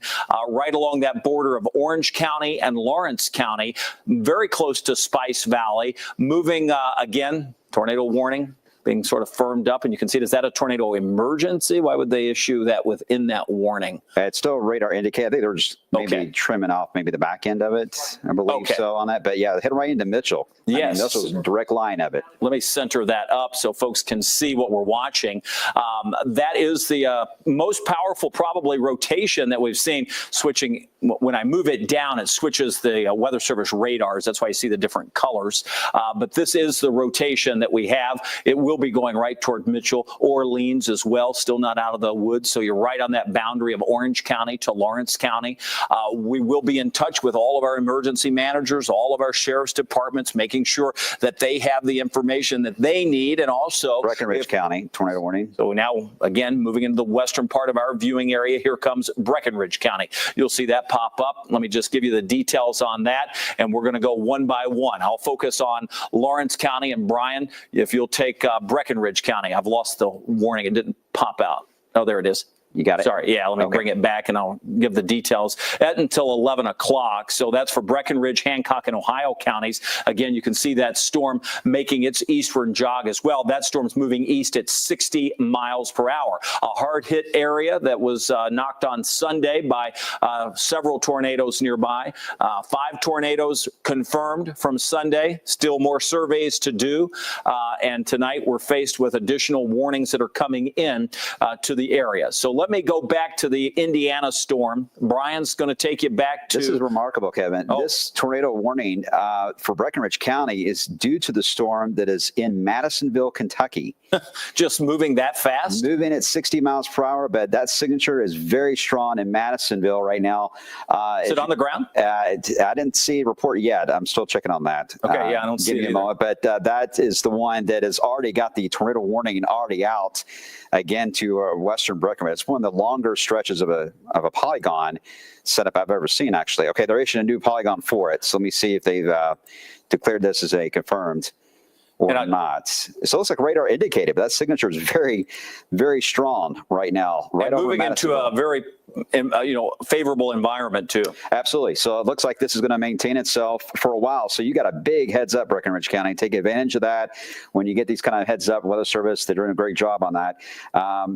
Speaker 1: right along that border of Orange County and Lawrence County, very close to Spice Valley, moving again, tornado warning being sort of firmed up, and you can see, is that a tornado emergency? Why would they issue that within that warning?
Speaker 2: It's still radar indicator. I think they're just maybe trimming off maybe the back end of it. I believe so on that. But yeah, hit right into Mitchell.
Speaker 1: Yes.
Speaker 2: I mean, this was a direct line of it.
Speaker 1: Let me center that up so folks can see what we're watching. That is the most powerful probably rotation that we've seen, switching. When I move it down, it switches the Weather Service radars. That's why you see the different colors. But this is the rotation that we have. It will be going right toward Mitchell, Orleans as well, still not out of the woods. So you're right on that boundary of Orange County to Lawrence County. We will be in touch with all of our emergency managers, all of our sheriff's departments, making sure that they have the information that they need. And also
Speaker 2: Breckenridge County, tornado warning.
Speaker 1: So now, again, moving into the western part of our viewing area, here comes Breckenridge County. You'll see that pop up. Let me just give you the details on that, and we're going to go one by one. I'll focus on Lawrence County, and Brian, if you'll take Breckenridge County. I've lost the warning. It didn't pop out. Oh, there it is.
Speaker 2: You got it.
Speaker 1: Sorry. Yeah, let me bring it back and I'll give the details until 11 o'clock. So that's for Breckenridge, Hancock, and Ohio counties. Again, you can see that storm making its eastward jog as well. That storm's moving east at 60 miles per hour. A hard hit area that was knocked on Sunday by several tornadoes nearby. 5 tornadoes confirmed from Sunday. Still more surveys to do. And tonight we're faced with additional warnings that are coming in to the area. So let me go back to the Indiana storm. Brian's going to take you back to...
Speaker 2: This is remarkable, Kevin. This tornado warning for Breckenridge County is due to the storm that is in Madisonville, Kentucky.
Speaker 1: Just moving that fast?
Speaker 2: Moving at 60 miles per hour, but that signature is very strong in Madisonville right now.
Speaker 1: Is it on the ground?
Speaker 2: I didn't see a report yet. I'm still checking on that.
Speaker 1: Okay, yeah, I don't see it
Speaker 2: Give me a moment, but that is the one that has already got the tornado warning already out again to western Breckenridge. It's one of the longer stretches of a polygon setup I've ever seen, actually. Okay, they're issuing a new polygon for it. So let me see if they've declared this as a confirmed or not. So it looks like radar indicated, but that signature is very, very strong right now. Right over
Speaker 1: moving into a very favorable environment too.
Speaker 2: Absolutely. So it looks like this is going to maintain itself for a while. So you got a big heads up, Breckenridge County. Take advantage of that. When you get these kind of heads up, Weather Service, they're doing a great job on that.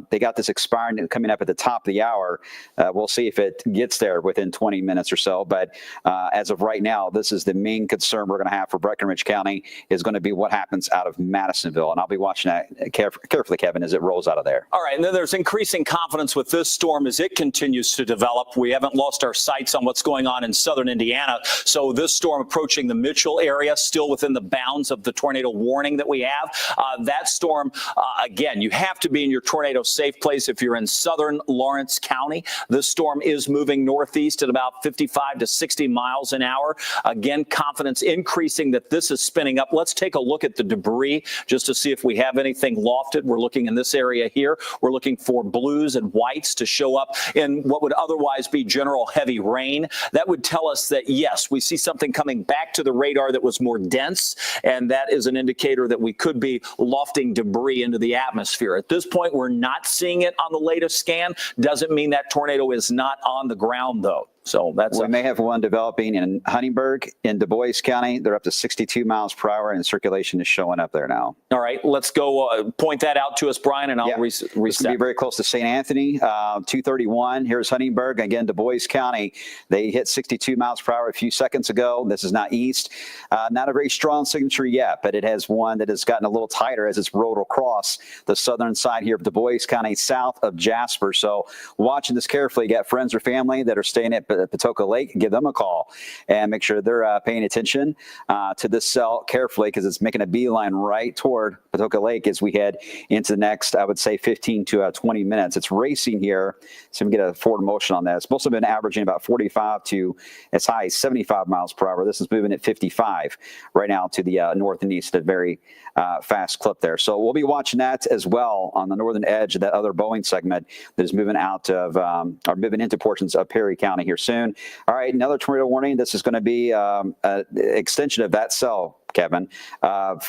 Speaker 2: They got this expiring coming up at the top of the hour. We'll see if it gets there within 20 minutes or so. But as of right now, this is the main concern we're going to have for Breckenridge County is going to be what happens out of Madisonville. And I'll be watching that carefully, Kevin, as it rolls out of there.
Speaker 1: All right. And then there's increasing confidence with this storm as it continues to develop. We haven't lost our sights on what's going on in southern Indiana. So this storm approaching the Mitchell area, still within the bounds of the tornado warning that we have. That storm, again, you have to be in your tornado safe place if you're in southern Lawrence County. This storm is moving northeast at about 55 to 60 miles an hour. Again, confidence increasing that this is spinning up. Let's take a look at the debris just to see if we have anything lofted. We're looking in this area here. We're looking for blues and whites to show up in what would otherwise be general heavy rain. That would tell us that, yes, we see something coming back to the radar that was more dense, and that is an indicator that we could be lofting debris into the atmosphere. At this point, we're not seeing it on the latest scan. Doesn't mean that tornado is not on the ground, though. So that's
Speaker 2: we may have one developing in Huntingburg in Du Bois County. They're up to 62 miles per hour, and circulation is showing up there now.
Speaker 1: All right, let's go point that out to us, Brian, and I'll reset.
Speaker 2: It's going to be very close to St. Anthony, 231. Here's Huntingburg. Again, Du Bois County. They hit 62 miles per hour a few seconds ago. This is not east. Not a very strong signature yet, but it has one that has gotten a little tighter as it's rolled across the southern side here of Du Bois County, south of Jasper. So watching this carefully. You got friends or family that are staying at Patoka Lake, give them a call and make sure they're paying attention to this cell carefully, because it's making a beeline right toward Patoka Lake as we head into the next, I would say, 15 to 20 minutes. It's racing here, so we get a forward motion on that. It's supposed to have been averaging about 45 to as high as 75 miles per hour. This is moving at 55 right now to the north and east at a very fast clip there. So we'll be watching that as well on the northern edge of that other Boeing segment that is moving out of or moving into portions of Perry County here soon. All right, another tornado warning. This is going to be an extension of that cell, Kevin,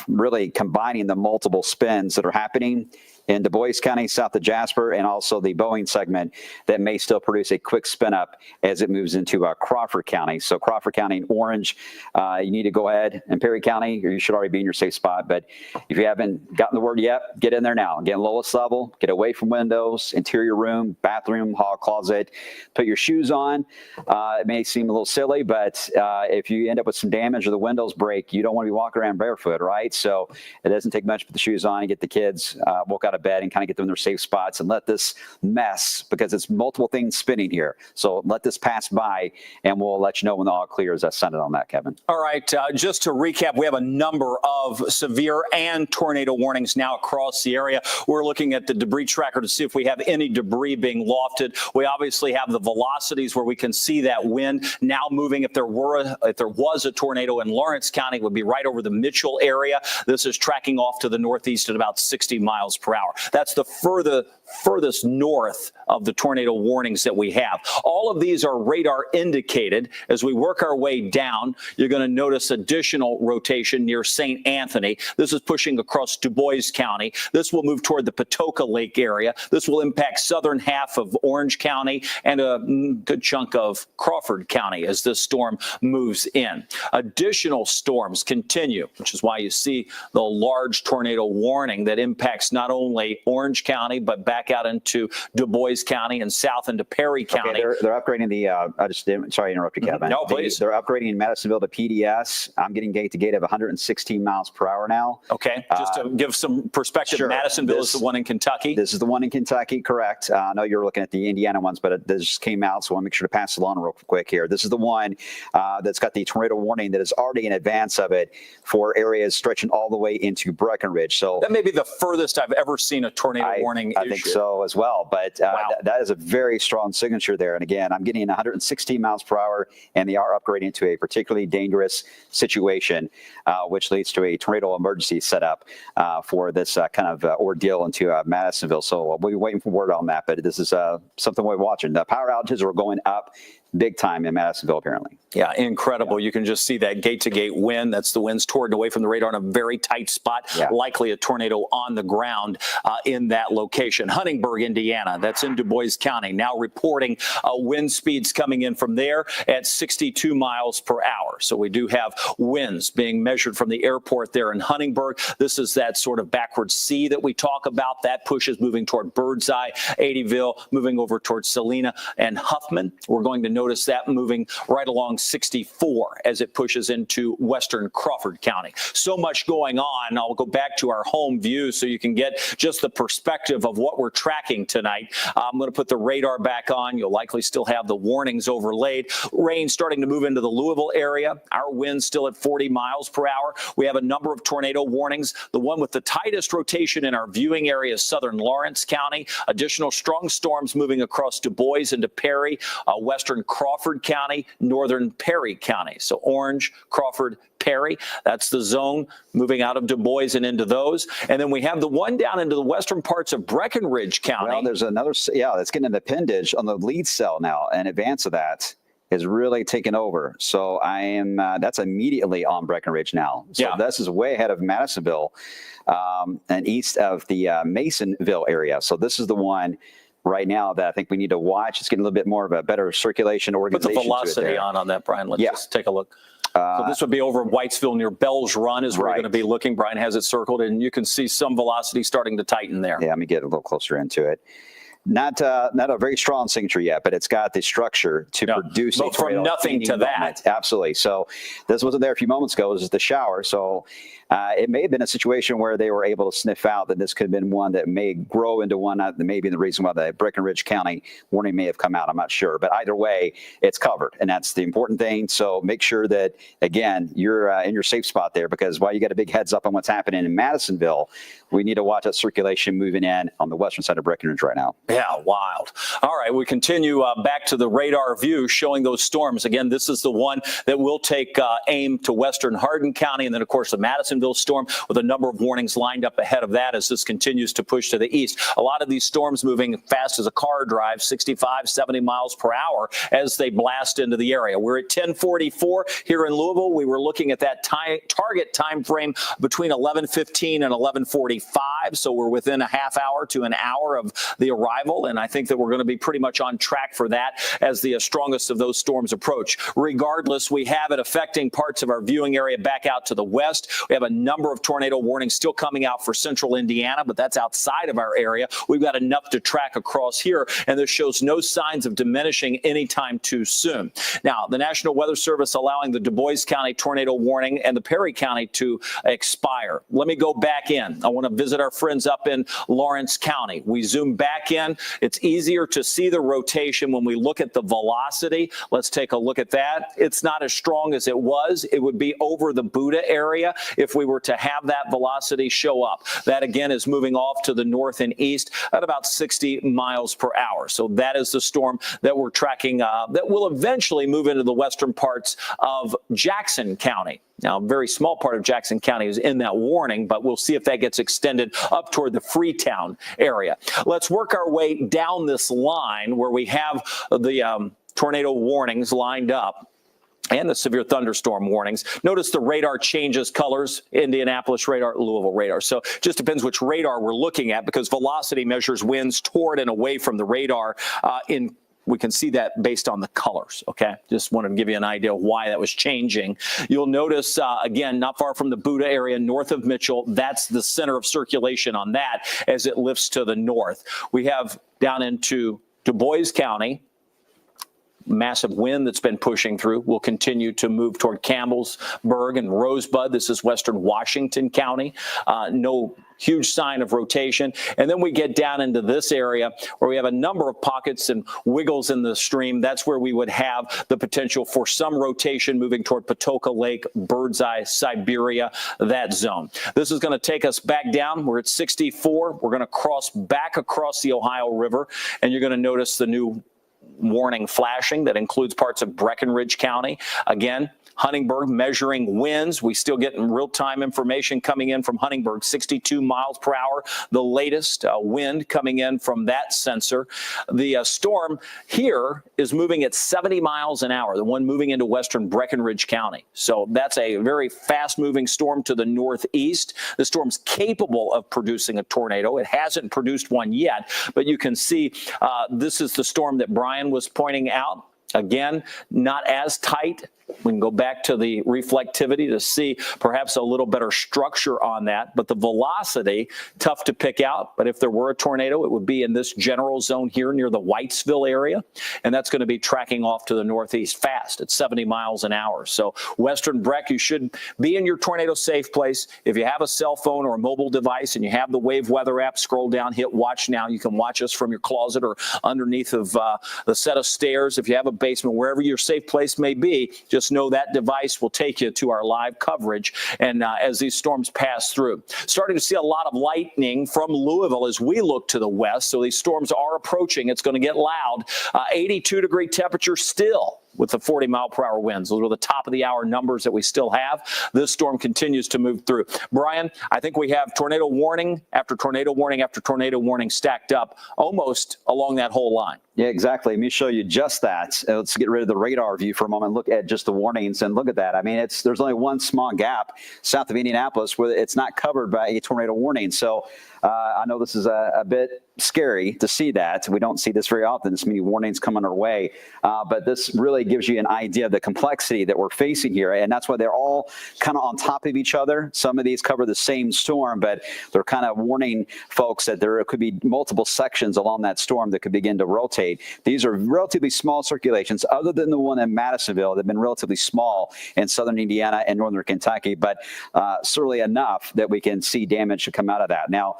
Speaker 2: really combining the multiple spins that are happening in Du Bois County, south of Jasper, and also the Boeing segment that may still produce a quick spin up as it moves into Crawford County. So Crawford County and Orange, you need to go ahead, and Perry County, or you should already be in your safe spot. But if you haven't gotten the word yet, get in there now. Again, lowest level, get away from windows, interior room, bathroom, hall, closet, put your shoes on. It may seem a little silly, but if you end up with some damage or the windows break, you don't want to be walking around barefoot, right? So it doesn't take much to put the shoes on and get the kids woke out of bed and kind of get them in their safe spots and let this mess, because it's multiple things spinning here. So let this pass by, and we'll let you know when the all clear is sent on that, Kevin.
Speaker 1: All right, just to recap, we have a number of severe and tornado warnings now across the area. We're looking at the debris tracker to see if we have any debris being lofted. We obviously have the velocities where we can see that wind now moving. If there was a tornado in Lawrence County, it would be right over the Mitchell area. This is tracking off to the northeast at about 60 miles per hour. That's the furthest north of the tornado warnings that we have. All of these are radar indicated. As we work our way down, you're going to notice additional rotation near St. Anthony. This is pushing across Du Bois County. This will move toward the Patoka Lake area. This will impact southern half of Orange County and a good chunk of Crawford County as this storm moves in. Additional storms continue, which is why you see the large tornado warning that impacts not only Orange County, but back out into Du Bois County and south into Perry County.
Speaker 2: Okay, they're upgrading the, sorry to interrupt you, Kevin.
Speaker 1: No, please.
Speaker 2: They're upgrading Madisonville to PDS. I'm getting gate to gate of 116 miles per hour now.
Speaker 1: Okay, just to give some perspective,
Speaker 2: sure.
Speaker 1: Madisonville is the one in Kentucky.
Speaker 2: This is the one in Kentucky, correct. I know you're looking at the Indiana ones, but this just came out, so I want to make sure to pass it along real quick here. This is the one that's got the tornado warning that is already in advance of it for areas stretching all the way into Breckenridge. So
Speaker 1: that may be the furthest I've ever seen a tornado warning
Speaker 2: I think so as well, but
Speaker 1: wow.
Speaker 2: that is a very strong signature there. And again, I'm getting 116 miles per hour, and they are upgrading to a particularly dangerous situation, which leads to a tornado emergency setup for this kind of ordeal into Madisonville. So we'll be waiting for word on that, but this is something we're watching. The power outages are going up big time in Madisonville, apparently.
Speaker 1: Yeah, incredible. Yeah. You can just see that gate-to-gate wind. That's the winds toward away from the radar in a very tight spot, likely a tornado on the ground in that location. Huntingburg, Indiana, that's in Du Bois County, now reporting wind speeds coming in from there at 62 miles per hour. So we do have winds being measured from the airport there in Huntingburg. This is that sort of backward C that we talk about. That push is moving toward Birdseye, Adeyville, moving over towards Salina and Huffman. We're going to notice that moving right along 64 as it pushes into western Crawford County. So much going on. I'll go back to our home view so you can get just the perspective of what we're tracking tonight. I'm going to put the radar back on. You'll likely still have the warnings overlaid. Rain starting to move into the Louisville area. Our winds still at 40 miles per hour. We have a number of tornado warnings. The one with the tightest rotation in our viewing area is southern Lawrence County. Additional strong storms moving across Du Bois into Perry, western Crawford County, northern Perry County. So Orange, Crawford, Perry, that's the zone moving out of Du Bois and into those. And then we have the one down into the western parts of Breckenridge County.
Speaker 2: Well, there's another, that's getting an appendage on the lead cell now in advance of that. Is really taken over. So I am, that's immediately on Breckenridge now. So this is way ahead of Madisonville and east of the Masonville area. So this is the one right now that I think we need to watch. It's getting a little bit more of a better circulation organization.
Speaker 1: Put the velocity on that, Brian. Let's just take a look. So this would be over in Whitesville near Bell's Run is where we're going to be looking. Brian has it circled, and you can see some velocity starting to tighten there.
Speaker 2: Yeah, let me get a little closer into it. Not a very strong signature yet, but it's got the structure to produce a
Speaker 1: from nothing to that.
Speaker 2: Absolutely. So this wasn't there a few moments ago. This is the shower. So it may have been a situation where they were able to sniff out that this could have been one that may grow into one that may be the reason why the Breckenridge County warning may have come out. I'm not sure. But either way, it's covered. And that's the important thing. So make sure that, again, you're in your safe spot there, because while you got a big heads up on what's happening in Madisonville, we need to watch that circulation moving in on the western side of Breckenridge right now.
Speaker 1: Yeah, wild. All right, we continue back to the radar view showing those storms. Again, this is the one that will take aim to western Hardin County, and then, of course, the Madisonville storm with a number of warnings lined up ahead of that as this continues to push to the east. A lot of these storms moving fast as a car drives, 65, 70 miles per hour as they blast into the area. We're at 10:44 here in Louisville. We were looking at that target time frame between 11:15 and 11:45, so we're within a half hour to an hour of the arrival, and I think that we're going to be pretty much on track for that as the strongest of those storms approach. Regardless, we have it affecting parts of our viewing area back out to the west. We have a number of tornado warnings still coming out for central Indiana, but that's outside of our area. We've got enough to track across here, and this shows no signs of diminishing anytime too soon. Now, the National Weather Service allowing the Du Bois County tornado warning and the Perry County to expire. Let me go back in. I want to visit our friends up in Lawrence County. We zoom back in. It's easier to see the rotation when we look at the velocity. Let's take a look at that. It's not as strong as it was. It would be over the Buda area if we were to have that velocity show up. That, again, is moving off to the north and east at about 60 miles per hour. So that is the storm that we're tracking that will eventually move into the western parts of Jackson County. Now, a very small part of Jackson County is in that warning, but we'll see if that gets extended up toward the Freetown area. Let's work our way down this line where we have the tornado warnings lined up and the severe thunderstorm warnings. Notice the radar changes colors, Indianapolis radar, Louisville radar. So it just depends which radar we're looking at, because velocity measures winds toward and away from the radar we can see that based on the colors, okay? Just wanted to give you an idea of why that was changing. You'll notice, again, not far from the Buda area, north of Mitchell, that's the center of circulation on that as it lifts to the north. We have down into Du Bois County, massive wind that's been pushing through will continue to move toward Campbellsburg and Rosebud. This is western Washington County. No huge sign of rotation. And then we get down into this area where we have a number of pockets and wiggles in the stream. That's where we would have the potential for some rotation moving toward Patoka Lake, Birdseye, Siberia, that zone. This is going to take us back down. We're at 64. We're going to cross back across the Ohio River, and you're going to notice the new warning flashing that includes parts of Breckenridge County. Again, Huntingburg measuring winds. We still getting real-time information coming in from Huntingburg, 62 miles per hour, the latest wind coming in from that sensor. The storm here is moving at 70 miles an hour, the one moving into western Breckenridge County. So that's a very fast-moving storm to the northeast. The storm's capable of producing a tornado. It hasn't produced one yet, but you can see this is the storm that Brian was pointing out. Again, not as tight. We can go back to the reflectivity to see perhaps a little better structure on that. But the velocity, tough to pick out. But if there were a tornado, it would be in this general zone here near the Whitesville area. And that's going to be tracking off to the northeast fast at 70 miles an hour. So western Breck, you should be in your tornado safe place. If you have a cell phone or a mobile device and you have the Wave Weather app, scroll down, hit watch now. You can watch us from your closet or underneath of the set of stairs. If you have a basement, wherever your safe place may be, just know that device will take you to our live coverage. And as these storms pass through, starting to see a lot of lightning from Louisville as we look to the west. So these storms are approaching. It's going to get loud. 82-degree temperature still with the 40-mile-per-hour winds. Those are the top of the hour numbers that we still have. This storm continues to move through. Brian, I think we have tornado warning after tornado warning after tornado warning stacked up almost along that whole line.
Speaker 2: Yeah, exactly. Let me show you just that. Let's get rid of the radar view for a moment. Look at just the warnings and look at that. I mean, there's only one small gap south of Indianapolis where it's not covered by a tornado warning. So I know this is a bit scary to see that. We don't see this very often, this many warnings coming our way. But this really gives you an idea of the complexity that we're facing here. And that's why they're all kind of on top of each other. Some of these cover the same storm, but they're kind of warning folks that there could be multiple sections along that storm that could begin to rotate. These are relatively small circulations, other than the one in Madisonville. They've been relatively small in southern Indiana and northern Kentucky, but certainly enough that we can see damage to come out of that. Now,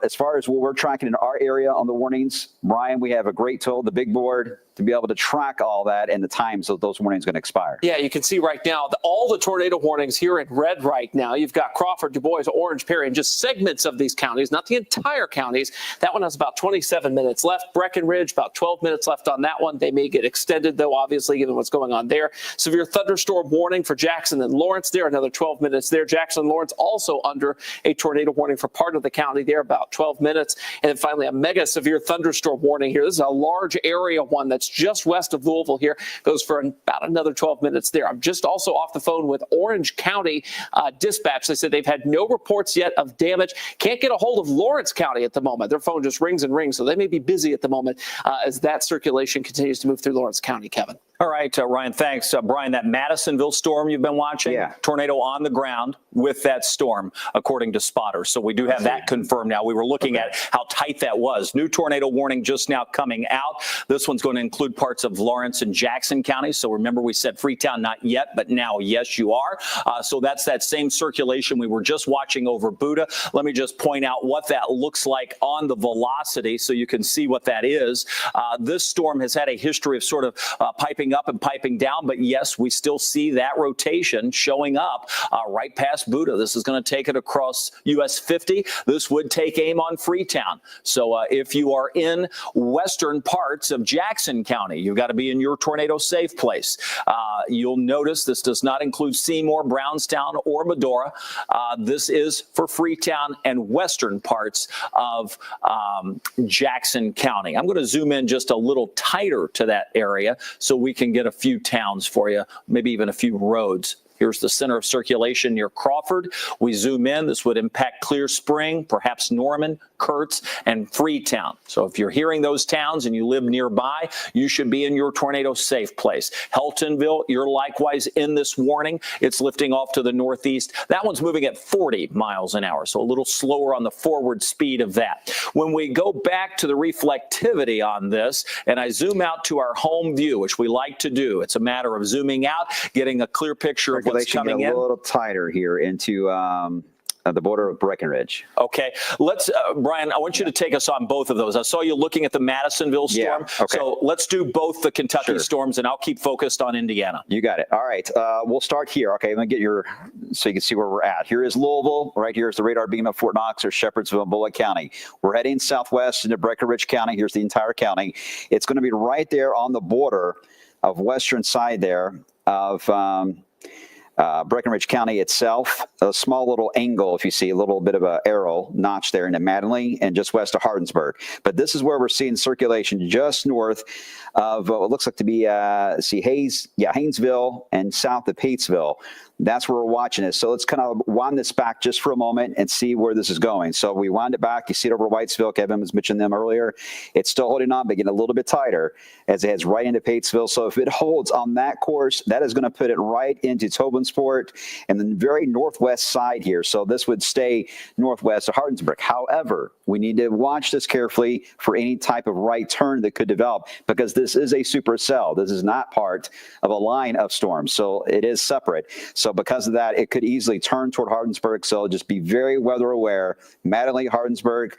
Speaker 2: as far as what we're tracking in our area on the warnings, Brian, we have a great tool, the big board, to be able to track all that and the times that those warnings are going to expire.
Speaker 3: Yeah, you can see right now all the tornado warnings here in red right now. You've got Crawford, Du Bois, Orange, Perry, and just segments of these counties, not the entire counties. That one has about 27 minutes left. Breckenridge, about 12 minutes left on that one. They may get extended, though, obviously, given what's going on there. Severe thunderstorm warning for Jackson and Lawrence there, another 12 minutes there. Jackson and Lawrence also under a tornado warning for part of the county there, about 12 minutes. And then finally, a mega severe thunderstorm warning here. This is a large area one that's just west of Louisville here, goes for about another 12 minutes there. I'm just also off the phone with Orange County Dispatch. They said they've had no reports yet of damage. Can't get a hold of Lawrence County at the moment. Their phone just rings and rings, so they may be busy at the moment as that circulation continues to move through Lawrence County, Kevin.
Speaker 1: All right, Ryan, thanks. Brian, that Madisonville storm you've been watching, tornado on the ground with that storm, according to spotters. So we do have that confirmed now. We were looking at how tight that was. New tornado warning just now coming out. This one's going to include parts of Lawrence and Jackson counties. So remember, we said Freetown, not yet, but now, yes, you are. So that's that same circulation we were just watching over Buda. Let me just point out what that looks like on the velocity so you can see what that is. This storm has had a history of sort of piping up and piping down, but yes, we still see that rotation showing up right past Buda. This is going to take it across US 50. This would take aim on Freetown. So if you are in western parts of Jackson County, you've got to be in your tornado safe place. You'll notice this does not include Seymour, Brownstown, or Medora. This is for Freetown and western parts of Jackson County. I'm going to zoom in just a little tighter to that area so we can get a few towns for you, maybe even a few roads. Here's the center of circulation near Crawford. We zoom in. This would impact Clear Spring, perhaps Norman, Kurtz, and Freetown. So if you're hearing those towns and you live nearby, you should be in your tornado safe place. Heltonville, you're likewise in this warning. It's lifting off to the northeast. That one's moving at 40 miles an hour, so a little slower on the forward speed of that. When we go back to the reflectivity on this, and I zoom out to our home view, which we like to do, it's a matter of zooming out, getting a clear picture of what's coming in.
Speaker 2: A little tighter here into the border of Breckenridge.
Speaker 1: Okay, let's, Brian, I want you to take us on both of those. I saw you looking at the Madisonville storm.
Speaker 2: Okay.
Speaker 1: So let's do both the Kentucky storms, and I'll keep focused on Indiana.
Speaker 2: You got it. All right. We'll start here. Okay, let me get your, so you can see where we're at. Here is Louisville. Right here is the radar beam of Fort Knox or Shepherdsville, Bullitt County. We're heading southwest into Breckenridge County. Here's the entire county. It's going to be right there on the border of western side there of Breckenridge County itself, a small little angle, if you see a little bit of an arrow notch there into Mattingly and just west of Hardinsburg. But this is where we're seeing circulation just north of what looks like to be, Haynesville and south of Patesville. That's where we're watching it. So let's kind of wind this back just for a moment and see where this is going. So we wind it back. You see it over Whitesville. Kevin was mentioning them earlier. It's still holding on, but getting a little bit tighter as it heads right into Patesville. So if it holds on that course, that is going to put it right into Tobinsport and the very northwest side here. So this would stay northwest of Hardinsburg. However, we need to watch this carefully for any type of right turn that could develop because this is a supercell. This is not part of a line of storms. So it is separate. So because of that, it could easily turn toward Hardinsburg. So just be very weather aware. Mattingly, Hardinsburg,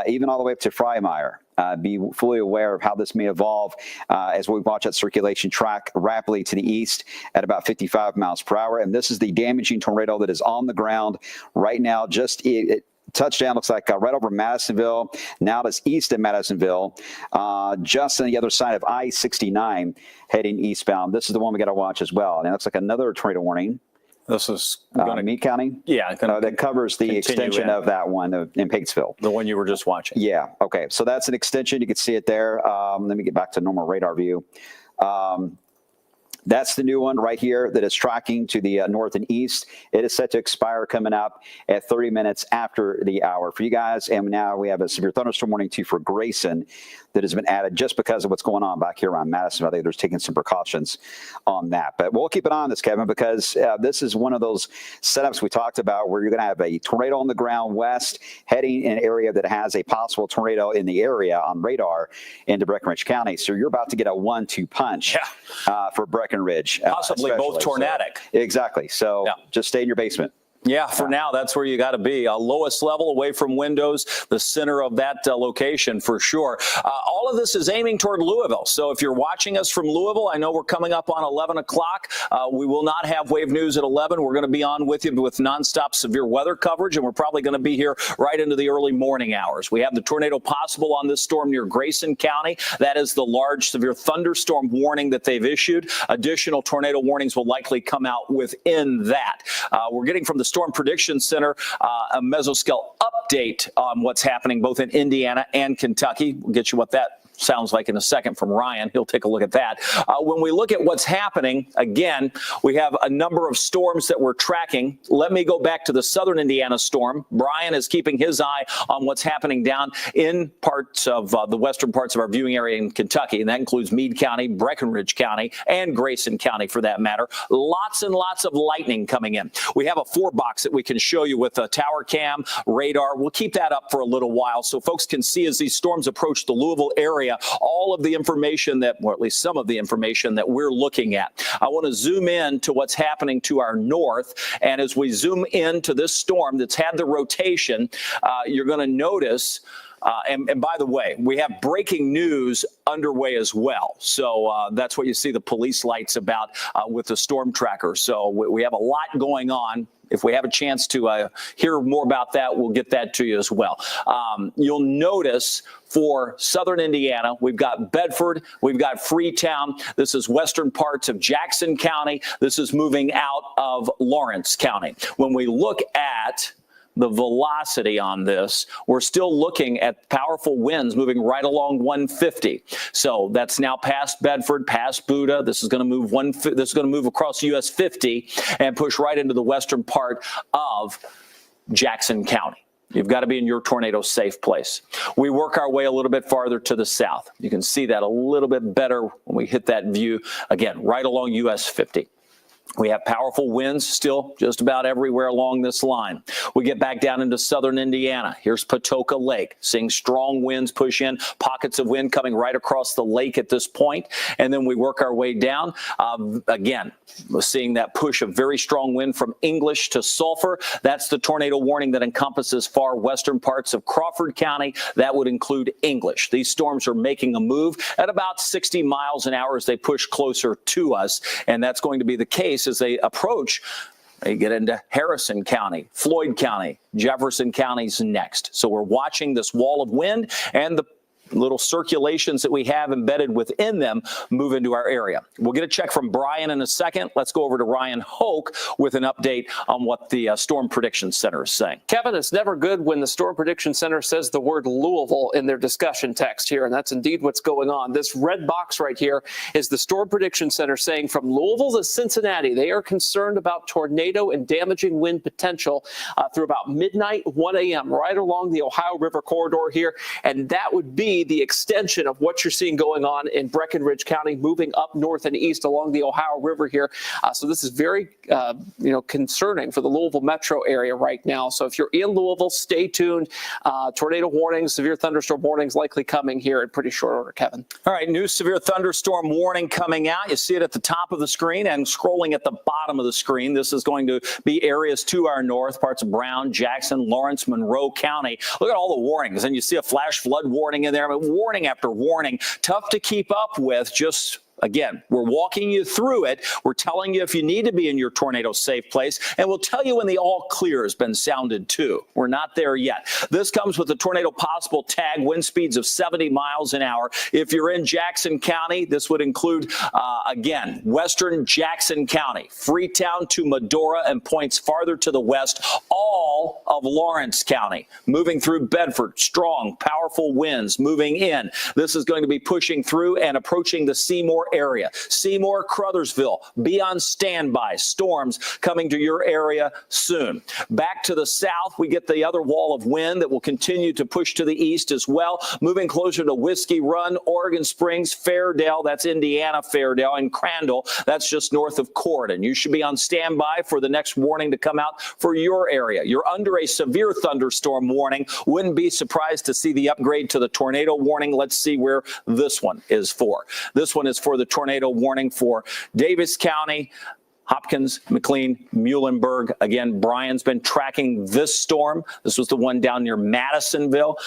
Speaker 2: even all the way up to Freymire. Be fully aware of how this may evolve as we watch that circulation track rapidly to the east at about 55 miles per hour. And this is the damaging tornado that is on the ground right now. Just touchdown looks like right over Madisonville. Now it's east of Madisonville, just on the other side of I-69 heading eastbound. This is the one we got to watch as well. And it looks like another tornado warning.
Speaker 1: This is going to
Speaker 2: Meade County?
Speaker 1: Yeah.
Speaker 2: That covers the extension of that one in Patesville.
Speaker 1: The one you were just watching.
Speaker 2: Yeah. Okay. So that's an extension. You can see it there. Let me get back to normal radar view. That's the new one right here that is tracking to the north and east. It is set to expire coming up at 30 minutes after the hour for you guys. And now we have a severe thunderstorm warning too for Grayson that has been added just because of what's going on back here around Madison. I think there's taking some precautions on that. But we'll keep an eye on this, Kevin, because this is one of those setups we talked about where you're going to have a tornado on the ground west heading in an area that has a possible tornado in the area on radar into Breckenridge County. So you're about to get a 1-2 punch for Breckenridge.
Speaker 1: Possibly both tornadic.
Speaker 2: So, exactly. So just stay in your basement.
Speaker 1: Yeah, for now, that's where you got to be. Lowest level away from windows, the center of that location for sure. All of this is aiming toward Louisville. So if you're watching us from Louisville, I know we're coming up on 11 o'clock. We will not have Wave News at 11. We're going to be on with you with nonstop severe weather coverage, and we're probably going to be here right into the early morning hours. We have the tornado possible on this storm near Grayson County. That is the large severe thunderstorm warning that they've issued. Additional tornado warnings will likely come out within that. We're getting from the Storm Prediction Center a mesoscale update on what's happening both in Indiana and Kentucky. We'll get you what that sounds like in a second from Ryan. He'll take a look at that. When we look at what's happening, again, we have a number of storms that we're tracking. Let me go back to the southern Indiana storm. Brian is keeping his eye on what's happening down in parts of the western parts of our viewing area in Kentucky, and that includes Meade County, Breckenridge County, and Grayson County for that matter. Lots and lots of lightning coming in. We have a 4-box that we can show you with a tower cam, radar. We'll keep that up for a little while so folks can see as these storms approach the Louisville area all of the information that, or at least some of the information that we're looking at. I want to zoom in to what's happening to our north. And as we zoom into this storm that's had the rotation, you're going to notice and by the way, we have breaking news underway as well. So that's what you see the police lights about with the storm tracker. So we have a lot going on. If we have a chance to hear more about that, we'll get that to you as well. You'll notice for southern Indiana, we've got Bedford, we've got Freetown. This is western parts of Jackson County. This is moving out of Lawrence County. When we look at the velocity on this, we're still looking at powerful winds moving right along 150. So that's now past Bedford, past Buda. This is going to move across US 50 and push right into the western part of Jackson County. You've got to be in your tornado safe place. We work our way a little bit farther to the south. You can see that a little bit better when we hit that view again, right along US 50. We have powerful winds still just about everywhere along this line. We get back down into southern Indiana. Here's Patoka Lake, seeing strong winds push in, pockets of wind coming right across the lake at this point. And then we work our way down. Again, we're seeing that push of very strong wind from English to Sulphur. That's the tornado warning that encompasses far western parts of Crawford County. That would include English. These storms are making a move at about 60 miles an hour as they push closer to us. And that's going to be the case as they approach. They get into Harrison County, Floyd County, Jefferson County's next. So we're watching this wall of wind and the little circulations that we have embedded within them move into our area. We'll get a check from Brian in a second. Let's go over to Ryan Hoke with an update on what the Storm Prediction Center is saying.
Speaker 3: Kevin, it's never good when the Storm Prediction Center says the word Louisville in their discussion text here, and that's indeed what's going on. This red box right here is the Storm Prediction Center saying from Louisville to Cincinnati, they are concerned about tornado and damaging wind potential through about midnight, 1 a.m., right along the Ohio River corridor here, and that would be the extension of what you're seeing going on in Breckenridge County, moving up north and east along the Ohio River here. So this is very, concerning for the Louisville metro area right now. So if you're in Louisville, stay tuned. Tornado warnings, severe thunderstorm warnings likely coming here in pretty short order, Kevin.
Speaker 1: All right, new severe thunderstorm warning coming out. You see it at the top of the screen and scrolling at the bottom of the screen. This is going to be areas to our north, parts of Brown, Jackson, Lawrence, Monroe County. Look at all the warnings. And you see a flash flood warning in there. I mean, warning after warning. Tough to keep up with. Just again, we're walking you through it. We're telling you if you need to be in your tornado safe place, and we'll tell you when the all clear has been sounded too. We're not there yet. This comes with the tornado possible tag, wind speeds of 70 miles an hour. If you're in Jackson County, this would include, again, western Jackson County, Freetown to Medora and points farther to the west, all of Lawrence County, moving through Bedford, strong, powerful winds moving in. This is going to be pushing through and approaching the Seymour area. Seymour, Crothersville, be on standby. Storms coming to your area soon. Back to the south, we get the other wall of wind that will continue to push to the east as well, moving closer to Whiskey Run, Oregon Springs, Fairdale, that's Indiana Fairdale, and Crandall, that's just north of Corydon. You should be on standby for the next warning to come out for your area. You're under a severe thunderstorm warning. Wouldn't be surprised to see the upgrade to the tornado warning. Let's see where this one is for. This one is for the tornado warning for Davis County, Hopkins, McLean, Muhlenberg. Again, Brian's been tracking this storm. This was the one down near Madisonville.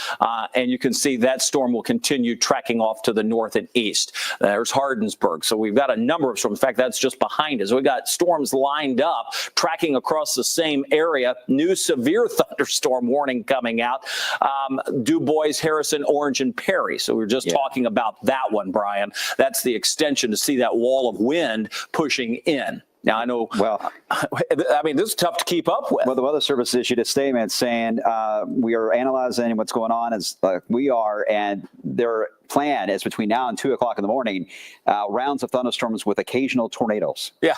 Speaker 1: And you can see that storm will continue tracking off to the north and east. There's Hardensburg. So we've got a number of storms. In fact, that's just behind us. We've got storms lined up, tracking across the same area. New severe thunderstorm warning coming out. Du Bois, Harrison, Orange, and Perry. So we were just talking about that one, Brian. That's the extension to see that wall of wind pushing in. Now, I know, I mean, this is tough to keep up with.
Speaker 2: Well, the Weather Service issued a statement saying we are analyzing what's going on as we are, and their plan is between now and 2 o'clock in the morning, rounds of thunderstorms with occasional tornadoes.
Speaker 1: Yeah.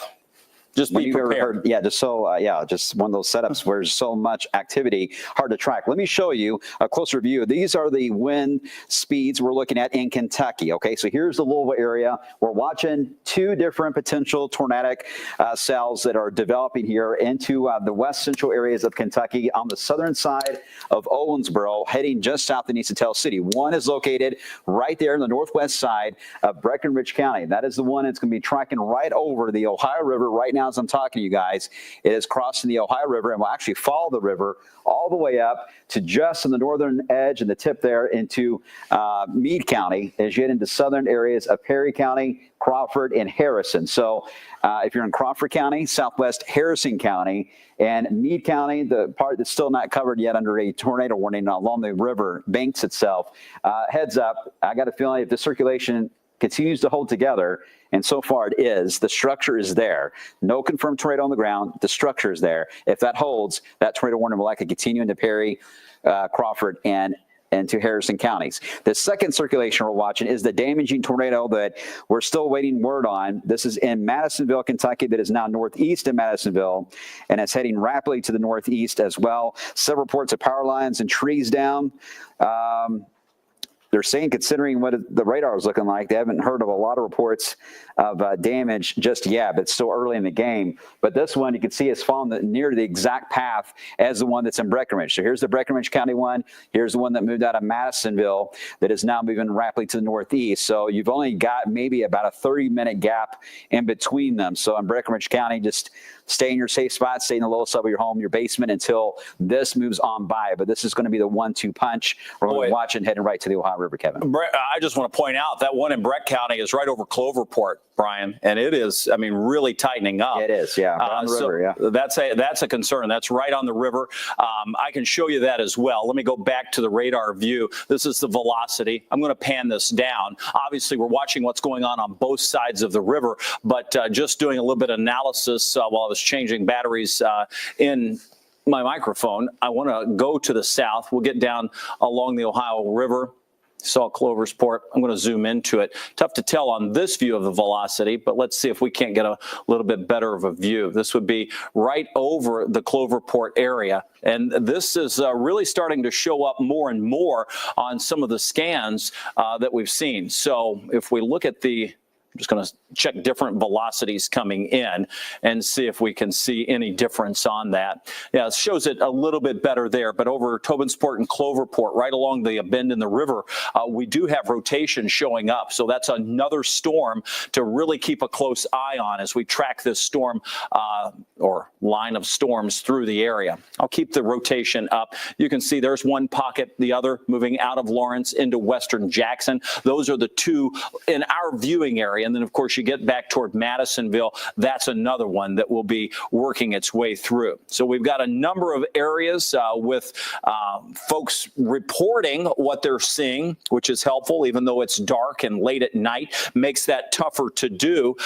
Speaker 1: Just be prepared.
Speaker 2: Just one of those setups where there's so much activity, hard to track. Let me show you a closer view. These are the wind speeds we're looking at in Kentucky. Okay, so here's the Louisville area. We're watching two different potential tornadic cells that are developing here into the west central areas of Kentucky on the southern side of Owensboro, heading just south and east of Tell City. One is located right there in the northwest side of Breckinridge County. That is the one that's going to be tracking right over the Ohio River right now. As I'm talking to you guys, it is crossing the Ohio River and will actually follow the river all the way up to just on the northern edge and the tip there into Meade County as you get into southern areas of Perry County, Crawford, and Harrison. So if you're in Crawford County, southwest Harrison County, and Meade County, the part that's still not covered yet under a tornado warning along the river banks itself, heads up. I got a feeling if the circulation continues to hold together, and so far it is, the structure is there. No confirmed tornado on the ground. The structure is there. If that holds, that tornado warning will likely continue into Perry, Crawford, and to Harrison counties. The second circulation we're watching is the damaging tornado that we're still waiting word on. This is in Madisonville, Kentucky, that is now northeast of Madisonville, and it's heading rapidly to the northeast as well. Several reports of power lines and trees down. They're saying, considering what the radar is looking like, they haven't heard of a lot of reports of damage just yet, but it's still early in the game. But this one, you can see, is following near the exact path as the one that's in Breckinridge. So here's the Breckinridge County one. Here's the one that moved out of Madisonville that is now moving rapidly to the northeast. So you've only got maybe about a 30-minute gap in between them. So in Breckinridge County, just stay in your safe spot, stay in the lowest level of your home, your basement, until this moves on by. But this is going to be the 1-2 punch we're watching heading right to the Ohio River, Kevin.
Speaker 1: I just want to point out that one in Breck County is right over Cloverport, Brian, and it is, I mean, really tightening up.
Speaker 2: It is, yeah, right on the river, yeah.
Speaker 1: That's a concern. That's right on the river. I can show you that as well. Let me go back to the radar view. This is the velocity. I'm going to pan this down. Obviously, we're watching what's going on both sides of the river, but just doing a little bit of analysis while I was changing batteries in my microphone. I want to go to the south. We'll get down along the Ohio River. Saw Cloversport. I'm going to zoom into it. Tough to tell on this view of the velocity, but let's see if we can't get a little bit better of a view. This would be right over the Cloverport area. And this is really starting to show up more and more on some of the scans that we've seen. So if we look at I'm just going to check different velocities coming in and see if we can see any difference on that. Yeah, it shows it a little bit better there, but over Tobinsport and Cloverport, right along the bend in the river, we do have rotation showing up. So that's another storm to really keep a close eye on as we track this storm or line of storms through the area. I'll keep the rotation up. You can see there's one pocket, the other moving out of Lawrence into western Jackson. Those are the two in our viewing area. And then, of course, you get back toward Madisonville. That's another one that will be working its way through. So we've got a number of areas with folks reporting what they're seeing, which is helpful, even though it's dark and late at night, makes that tougher to do.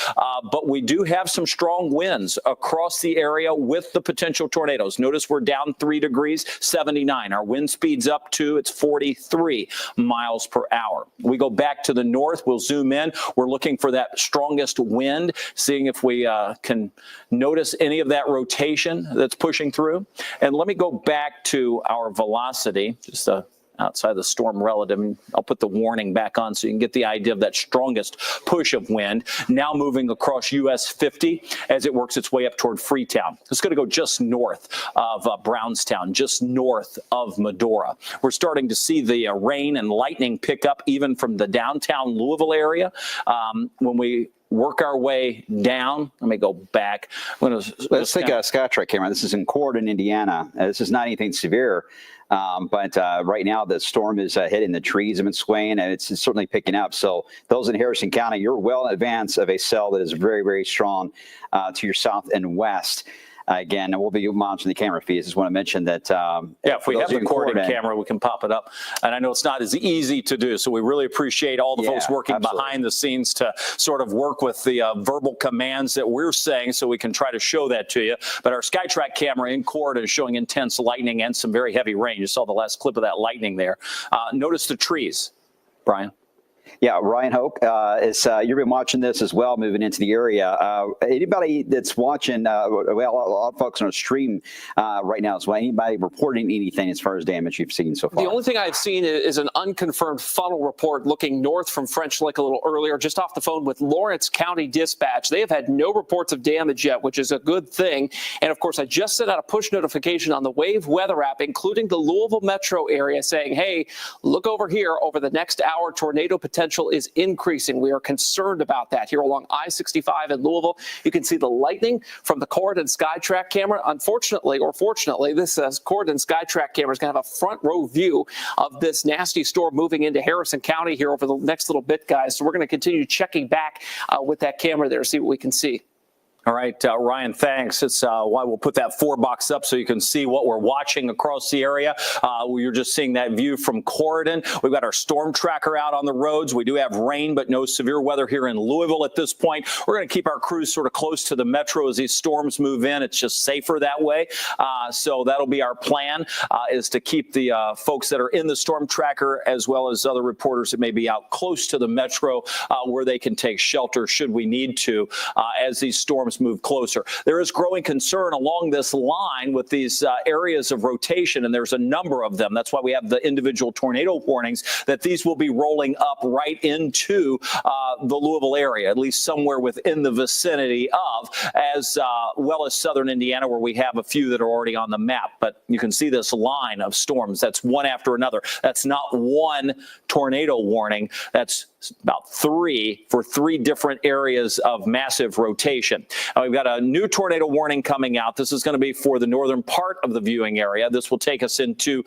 Speaker 1: But we do have some strong winds across the area with the potential tornadoes. Notice we're down 3 degrees, 79. Our wind speed's up to, it's 43 miles per hour. We go back to the north. We'll zoom in. We're looking for for that strongest wind, seeing if we can notice any of that rotation that's pushing through. And let me go back to our velocity, just outside the storm relative. I'll put the warning back on so you can get the idea of that strongest push of wind now moving across US 50 as it works its way up toward Freetown. It's going to go just north of Brownstown, just north of Medora. We're starting to see the rain and lightning pick up even from the downtown Louisville area. When we work our way down, let me go back.
Speaker 2: Let's take a SkyTrack camera. This is in Corydon, Indiana. This is not anything severe. But right now the storm is hitting the trees, have been swaying, and it's certainly picking up. So those in Harrison County, you're well in advance of a cell that is very, very strong to your south and west. Again, we'll be monitoring the camera feeds. Just want to mention that.
Speaker 1: If we have the recording camera, we can pop it up. And I know it's not as easy to do, so we really appreciate all the folks working behind the scenes to sort of work with the verbal commands that we're saying so we can try to show that to you. But our SkyTrack camera in Corydon is showing intense lightning and some very heavy rain. You saw the last clip of that lightning there. Notice the trees, Brian.
Speaker 2: Yeah, Ryan Hoke, you've been watching this as well, moving into the area. Anybody that's watching, well, a lot of folks on our stream right now as well, anybody reporting anything as far as damage you've seen so far?
Speaker 3: The only thing I've seen is an unconfirmed funnel report looking north from French Lick a little earlier, just off the phone with Lawrence County Dispatch. They have had no reports of damage yet, which is a good thing. And of course, I just sent out a push notification on the Wave weather app, including the Louisville metro area, saying, hey, look over here. Over the next hour, tornado potential is increasing. We are concerned about that here along I-65 in Louisville. You can see the lightning from the Corydon SkyTrack camera. Unfortunately, or fortunately, this Corydon SkyTrack camera is going to have a front row view of this nasty storm moving into Harrison County here over the next little bit, guys. So we're going to continue checking back with that camera there, see what we can see.
Speaker 1: All right, Ryan, thanks. It's why we'll put that 4 box up so you can see what we're watching across the area. You're just seeing that view from Corydon. We've got our storm tracker out on the roads. We do have rain, but no severe weather here in Louisville at this point. We're going to keep our crews sort of close to the metro as these storms move in. It's just safer that way. So that'll be our plan, is to keep the folks that are in the storm tracker as well as other reporters that may be out close to the metro where they can take shelter should we need to as these storms move closer. There is growing concern along this line with these areas of rotation, and there's a number of them. That's why we have the individual tornado warnings, that these will be rolling up right into the Louisville area, at least somewhere within the vicinity of, as well as southern Indiana, where we have a few that are already on the map. But you can see this line of storms. That's one after another. That's not one tornado warning. That's about 3 for 3 different areas of massive rotation. We've got a new tornado warning coming out. This is going to be for the northern part of the viewing area. This will take us into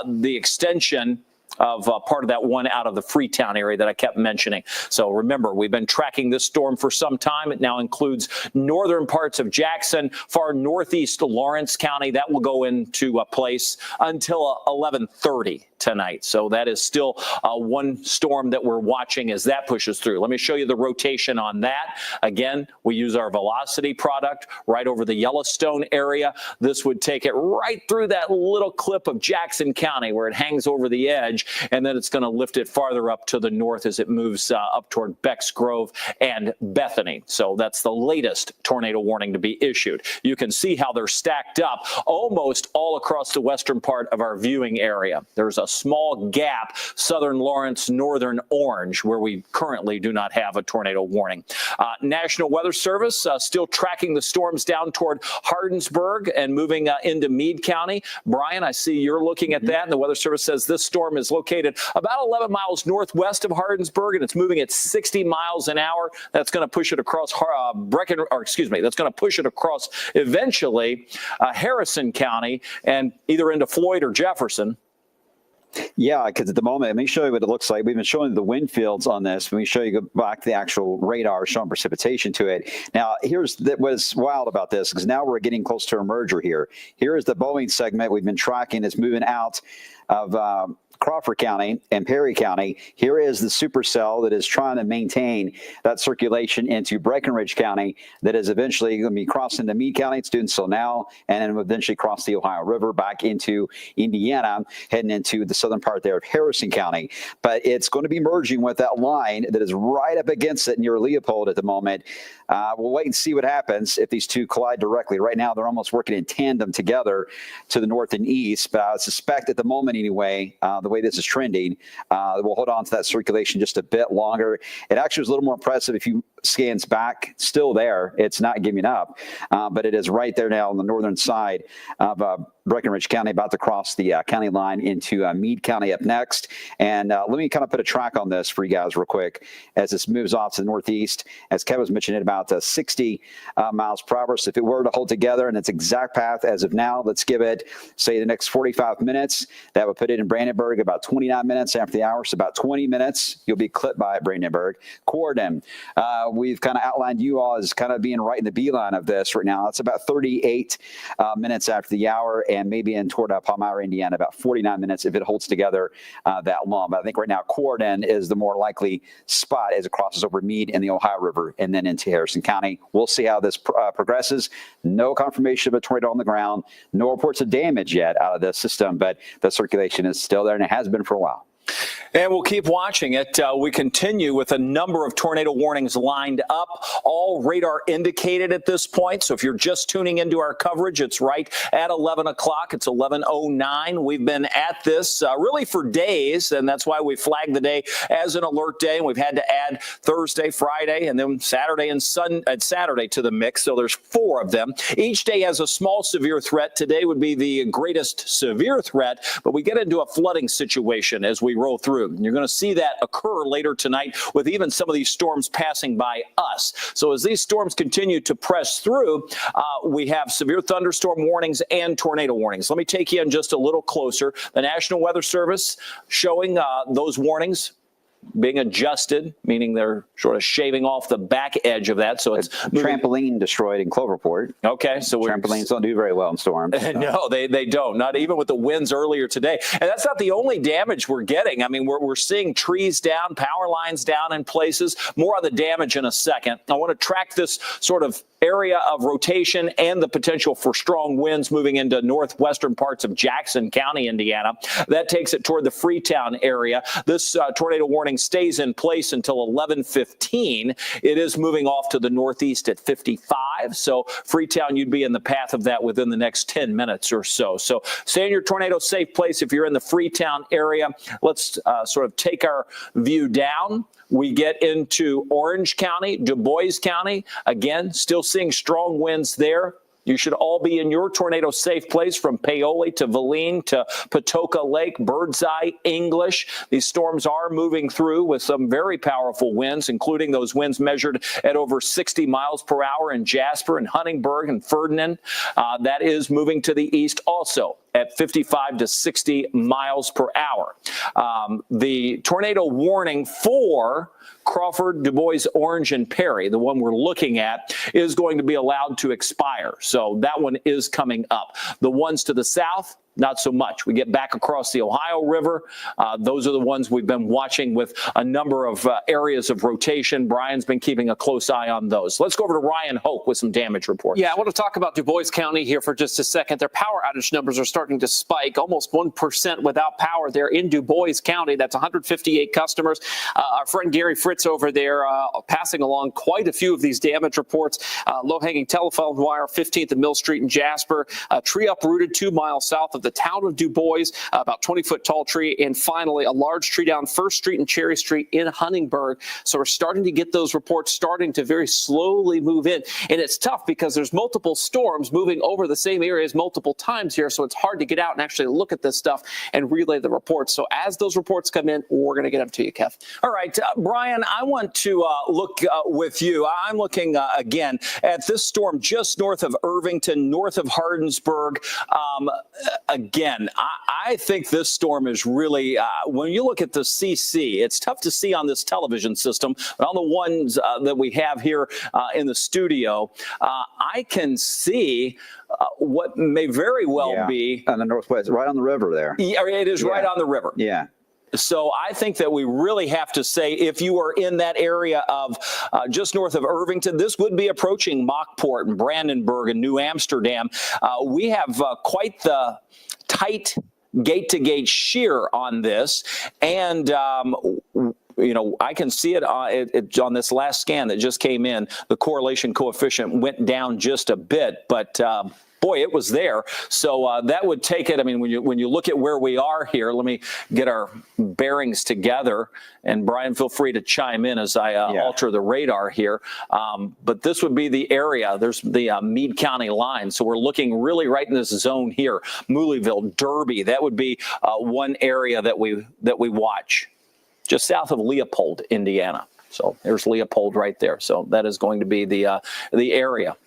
Speaker 1: the extension of part of that one out of the Freetown area that I kept mentioning. So remember, we've been tracking this storm for some time. It now includes northern parts of Jackson, far northeast Lawrence County. That will go into place until 11:30 tonight. So that is still one storm that we're watching as that pushes through. Let me show you the rotation on that. Again, we use our velocity product right over the Yellowstone area. This would take it right through that little clip of Jackson County where it hangs over the edge, and then it's going to lift it farther up to the north as it moves up toward Becks Grove and Bethany. So that's the latest tornado warning to be issued. You can see how they're stacked up almost all across the western part of our viewing area. There's a small gap, southern Lawrence, northern Orange, where we currently do not have a tornado warning. National Weather Service still tracking the storms down toward Hardinsburg and moving into Meade County. Brian, I see you're looking at that, and the Weather Service says this storm is located about 11 miles northwest of Hardinsburg, and it's moving at 60 miles an hour. That's going to push it across that's going to push it across eventually Harrison County and either into Floyd or Jefferson.
Speaker 2: Yeah, because at the moment, let me show you what it looks like. We've been showing the wind fields on this. Let me show you, go back to the actual radar showing precipitation to it. Now, here's what's wild about this, because now we're getting close to a merger here. Here is the Boeing segment we've been tracking. It's moving out of Crawford County and Perry County. Here is the supercell that is trying to maintain that circulation into Breckenridge County that is eventually going to be crossing to Meade County. It's doing so now, and then eventually cross the Ohio River back into Indiana, heading into the southern part there of Harrison County. But it's going to be merging with that line that is right up against it near Leopold at the moment. We'll wait and see what happens if these two collide directly. Right now, they're almost working in tandem together to the north and east. But I suspect at the moment anyway, the way this is trending, we'll hold on to that circulation just a bit longer. It actually was a little more impressive if you scans back. Still there. It's not giving up, but it is right there now on the northern side of Breckenridge County, about to cross the county line into Meade County up next. And let me kind of put a track on this for you guys real quick as this moves off to the northeast. As Kevin was mentioning, about 60 miles per hour. So if it were to hold together in its exact path as of now, let's give it, say, the next 45 minutes. That would put it in Brandenburg about 29 minutes after the hour. So about 20 minutes, you'll be clipped by Brandenburg. Corydon, we've kind of outlined you all as kind of being right in the beeline of this right now. It's about 38 minutes after the hour, and maybe in toward Palmyra, Indiana, about 49 minutes if it holds together that long. But I think right now Corydon is the more likely spot as it crosses over Meade and the Ohio River and then into Harrison County. We'll see how this progresses. No confirmation of a tornado on the ground. No reports of damage yet out of the system, but the circulation is still there, and it has been for a while.
Speaker 1: And we'll keep watching it. We continue with a number of tornado warnings lined up, all radar indicated at this point. So if you're just tuning into our coverage, it's right at 11 o'clock. It's 11:09. We've been at this really for days, and that's why we flagged the day as an alert day. And we've had to add Thursday, Friday, and then Saturday and Saturday to the mix. So there's 4 of them. Each day has a small severe threat. Today would be the greatest severe threat, but we get into a flooding situation as we roll through. You're going to see that occur later tonight with even some of these storms passing by us. So as these storms continue to press through, we have severe thunderstorm warnings and tornado warnings. Let me take you in just a little closer. The National Weather Service showing those warnings being adjusted, meaning they're sort of shaving off the back edge of that. So it's
Speaker 2: trampoline destroyed in Cloverport.
Speaker 1: Okay, so
Speaker 2: trampolines don't do very well in storms. So.
Speaker 1: No, they don't. Not even with the winds earlier today. And that's not the only damage we're getting. I mean, we're seeing trees down, power lines down in places. More on the damage in a second. I want to track this sort of area of rotation and the potential for strong winds moving into northwestern parts of Jackson County, Indiana. That takes it toward the Freetown area. This tornado warning stays in place until 11:15. It is moving off to the northeast at 55. So Freetown, you'd be in the path of that within the next 10 minutes or so. So stay in your tornado safe place if you're in the Freetown area. Let's sort of take our view down. We get into Orange County, Du Bois County. Again, still seeing strong winds there. You should all be in your tornado safe place from Paoli to Valine to Patoka Lake, Birdseye, English. These storms are moving through with some very powerful winds, including those winds measured at over 60 miles per hour in Jasper and Huntingburg and Ferdinand. That is moving to the east also at 55 to 60 miles per hour. The tornado warning for Crawford, Du Bois, Orange, and Perry, the one we're looking at, is going to be allowed to expire. So that one is coming up. The ones to the south, not so much. We get back across the Ohio River. Those are the ones we've been watching with a number of areas of rotation. Brian's been keeping a close eye on those. Let's go over to Ryan Hoke with some damage reports.
Speaker 3: Yeah, I want to talk about Du Bois County here for just a second. Their power outage numbers are starting to spike, almost 1% without power there in Du Bois County. That's 158 customers. Our friend Gary Fritz over there passing along quite a few of these damage reports. Low-hanging telephone wire, 15th and Mill Street in Jasper. A tree uprooted 2 miles south of the town of Du Bois, about 20-foot tall tree, and finally a large tree down First Street and Cherry Street in Huntingburg. So we're starting to get those reports starting to very slowly move in, and it's tough because there's multiple storms moving over the same areas multiple times here, so it's hard to get out and actually look at this stuff and relay the reports. So as those reports come in, we're going to get them to you, Kev.
Speaker 1: All right, Brian, I want to look with you. I'm looking again at this storm just north of Irvington, north of Hardensburg. again, I think this storm is really, when you look at the CC, it's tough to see on this television system, but on the ones that we have here in the studio, I can see what may very well be.
Speaker 2: On the northwest, right on the river there.
Speaker 1: Yeah, it is right on the river.
Speaker 2: Yeah.
Speaker 1: So I think that we really have to say, if you are in that area of just north of Irvington, this would be approaching Mockport and Brandenburg and New Amsterdam. We have quite the tight gate-to-gate shear on this, and I can see it on this last scan that just came in. The correlation coefficient went down just a bit, but boy, it was there. So that would take it. I mean, when you look at where we are here, let me get our bearings together. And Brian, feel free to chime in as I alter the radar here. But this would be the area. There's the Meade County line. So we're looking really right in this zone here. Mooleyville, Derby. That would be one area that we watch, just south of Leopold, Indiana. So there's Leopold right there. So that is going to be the area.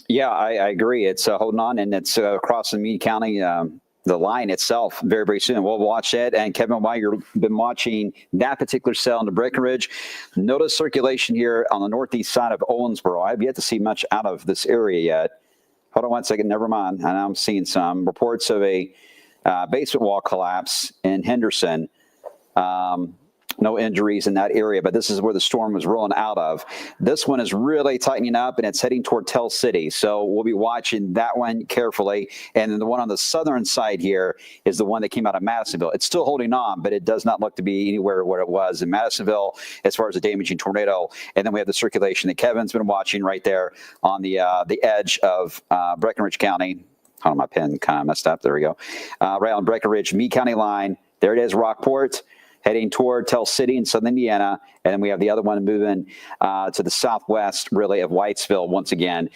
Speaker 2: Yeah, I agree. It's holding on, and it's across the Meade County, the line itself, very, very soon. We'll watch that. And Kevin, while you've been watching that particular cell in the Breckenridge, notice circulation here on the northeast side of Owensboro. I've yet to see much out of this area yet. Hold on one second. Never mind. I'm seeing some reports of a basement wall collapse in Henderson. No injuries in that area, but this is where the storm was rolling out of. This one is really tightening up, and it's heading toward Tell City. So we'll be watching that one carefully. And then the one on the southern side here is the one that came out of Madisonville. It's still holding on, but it does not look to be anywhere where it was in Madisonville as far as a damaging tornado. And then we have the circulation that Kevin's been watching right there on the edge of Breckenridge County. Hold on, my pen kind of messed up. There we go. Right on Breckenridge, Meade County line. There it is, Rockport, heading toward Tell City in southern Indiana. And then we have the other one moving to the southwest, really, of Whitesville once again.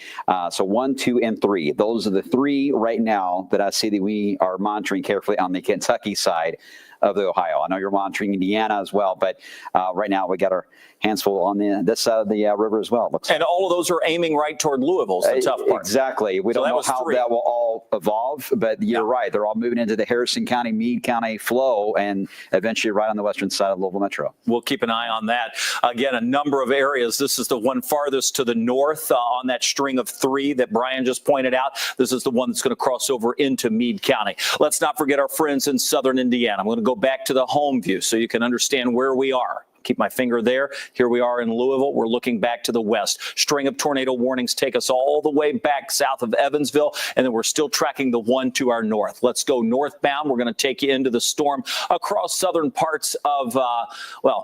Speaker 2: So 1, 2, and 3. Those are the three right now that I see that we are monitoring carefully on the Kentucky side of the Ohio. I know you're monitoring Indiana as well, but right now we got our hands full on this side of the river as well.
Speaker 1: And all of those are aiming right toward Louisville, the tough part.
Speaker 2: Exactly. We don't know how that will all evolve, but you're right. They're all moving into the Harrison County, Meade County flow, and eventually right on the western side of Louisville Metro.
Speaker 1: We'll keep an eye on that. Again, a number of areas. This is the one farthest to the north on that string of 3 that Brian just pointed out. This is the one that's going to cross over into Meade County. Let's not forget our friends in southern Indiana. I'm going to go back to the home view so you can understand where we are. Keep my finger there. Here we are in Louisville. We're looking back to the west. String of tornado warnings take us all the way back south of Evansville, and then we're still tracking the one to our north. Let's go northbound. We're going to take you into the storm across southern parts of,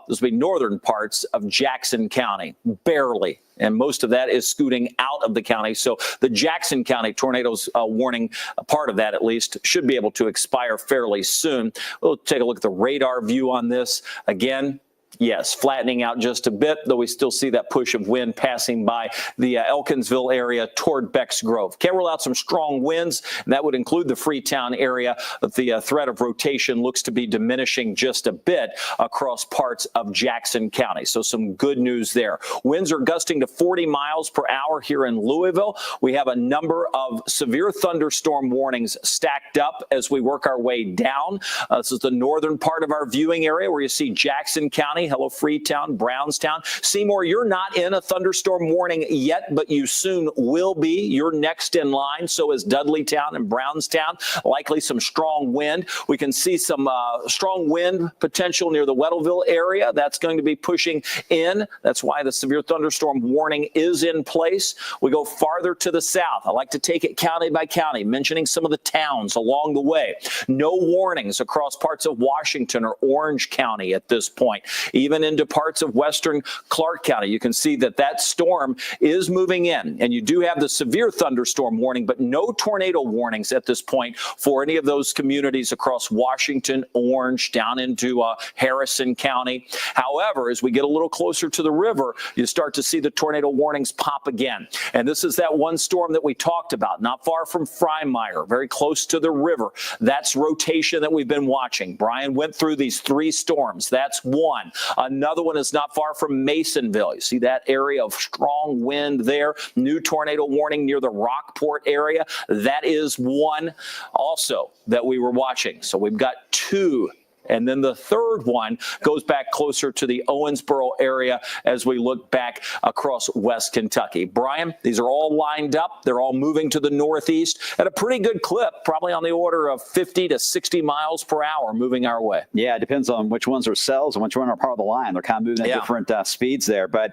Speaker 1: this will be northern parts of Jackson County, barely. And most of that is scooting out of the county. So the Jackson County tornadoes warning, a part of that at least, should be able to expire fairly soon. We'll take a look at the radar view on this. Again, yes, flattening out just a bit, though we still see that push of wind passing by the Elkinsville area toward Becks Grove. Can't rule out some strong winds, and that would include the Freetown area. But the threat of rotation looks to be diminishing just a bit across parts of Jackson County. So some good news there. Winds are gusting to 40 miles per hour here in Louisville. We have a number of severe thunderstorm warnings stacked up as we work our way down. This is the northern part of our viewing area where you see Jackson County. Hello, Freetown, Brownstown. Seymour, you're not in a thunderstorm warning yet, but you soon will be. You're next in line. So is Dudleytown and Brownstown. Likely some strong wind. We can see some strong wind potential near the Weddellville area. That's going to be pushing in. That's why the severe thunderstorm warning is in place. We go farther to the south. I like to take it county by county, mentioning some of the towns along the way. No warnings across parts of Washington or Orange County at this point. Even into parts of western Clark County, you can see that that storm is moving in. And you do have the severe thunderstorm warning, but no tornado warnings at this point for any of those communities across Washington, Orange, down into Harrison County. However, as we get a little closer to the river, you start to see the tornado warnings pop again. And this is that one storm that we talked about, not far from Frymire, very close to the river. That's rotation that we've been watching. Brian went through these 3 storms. That's one. Another one is not far from Masonville. You see that area of strong wind there. New tornado warning near the Rockport area. That is one also that we were watching. So we've got two. And then the third one goes back closer to the Owensboro area as we look back across West Kentucky. Brian, these are all lined up. They're all moving to the northeast at a pretty good clip, probably on the order of 50 to 60 miles per hour moving our way.
Speaker 2: Yeah, it depends on which ones are cells and which one are part of the line. They're kind of moving at different speeds there. But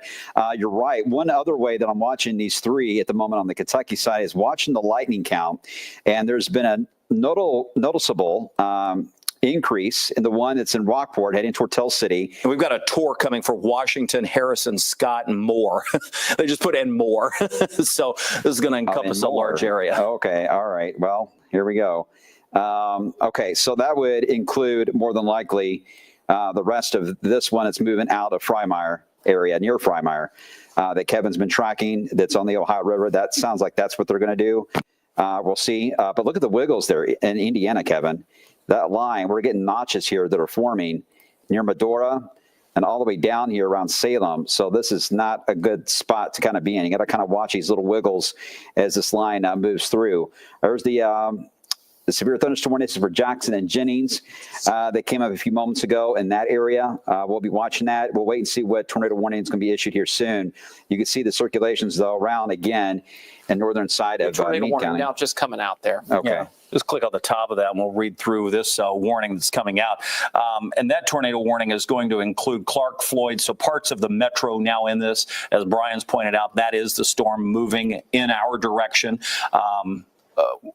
Speaker 2: you're right. One other way that I'm watching these three at the moment on the Kentucky side is watching the lightning count. And there's been a noticeable increase in the one that's in Rockport heading toward Tell City.
Speaker 1: And we've got a tour coming for Washington, Harrison, Scott, and Moore. They just put in Moore. So this is going to encompass a large area.
Speaker 2: Okay. All right. Well, here we go. Okay. So that would include more than likely the rest of this one that's moving out of Frymire area, near Frymire, that Kevin's been tracking, that's on the Ohio River. That sounds like that's what they're going to do. We'll see. But look at the wiggles there in Indiana, Kevin. That line, we're getting notches here that are forming near Medora and all the way down here around Salem. So this is not a good spot to kind of be in. You got to kind of watch these little wiggles as this line moves through. There's the severe thunderstorm warnings for Jackson and Jennings that came up a few moments ago in that area. We'll be watching that. We'll wait and see what tornado warning is going to be issued here soon. You can see the circulations, though, around again in northern side of
Speaker 3: tornado
Speaker 2: Meade
Speaker 3: warning
Speaker 2: County.
Speaker 3: now just coming out there.
Speaker 2: Okay.
Speaker 1: Yeah. Just click on the top of that and we'll read through this warning that's coming out. And that tornado warning is going to include Clark, Floyd, so parts of the metro now in this. As Brian's pointed out, that is the storm moving in our direction.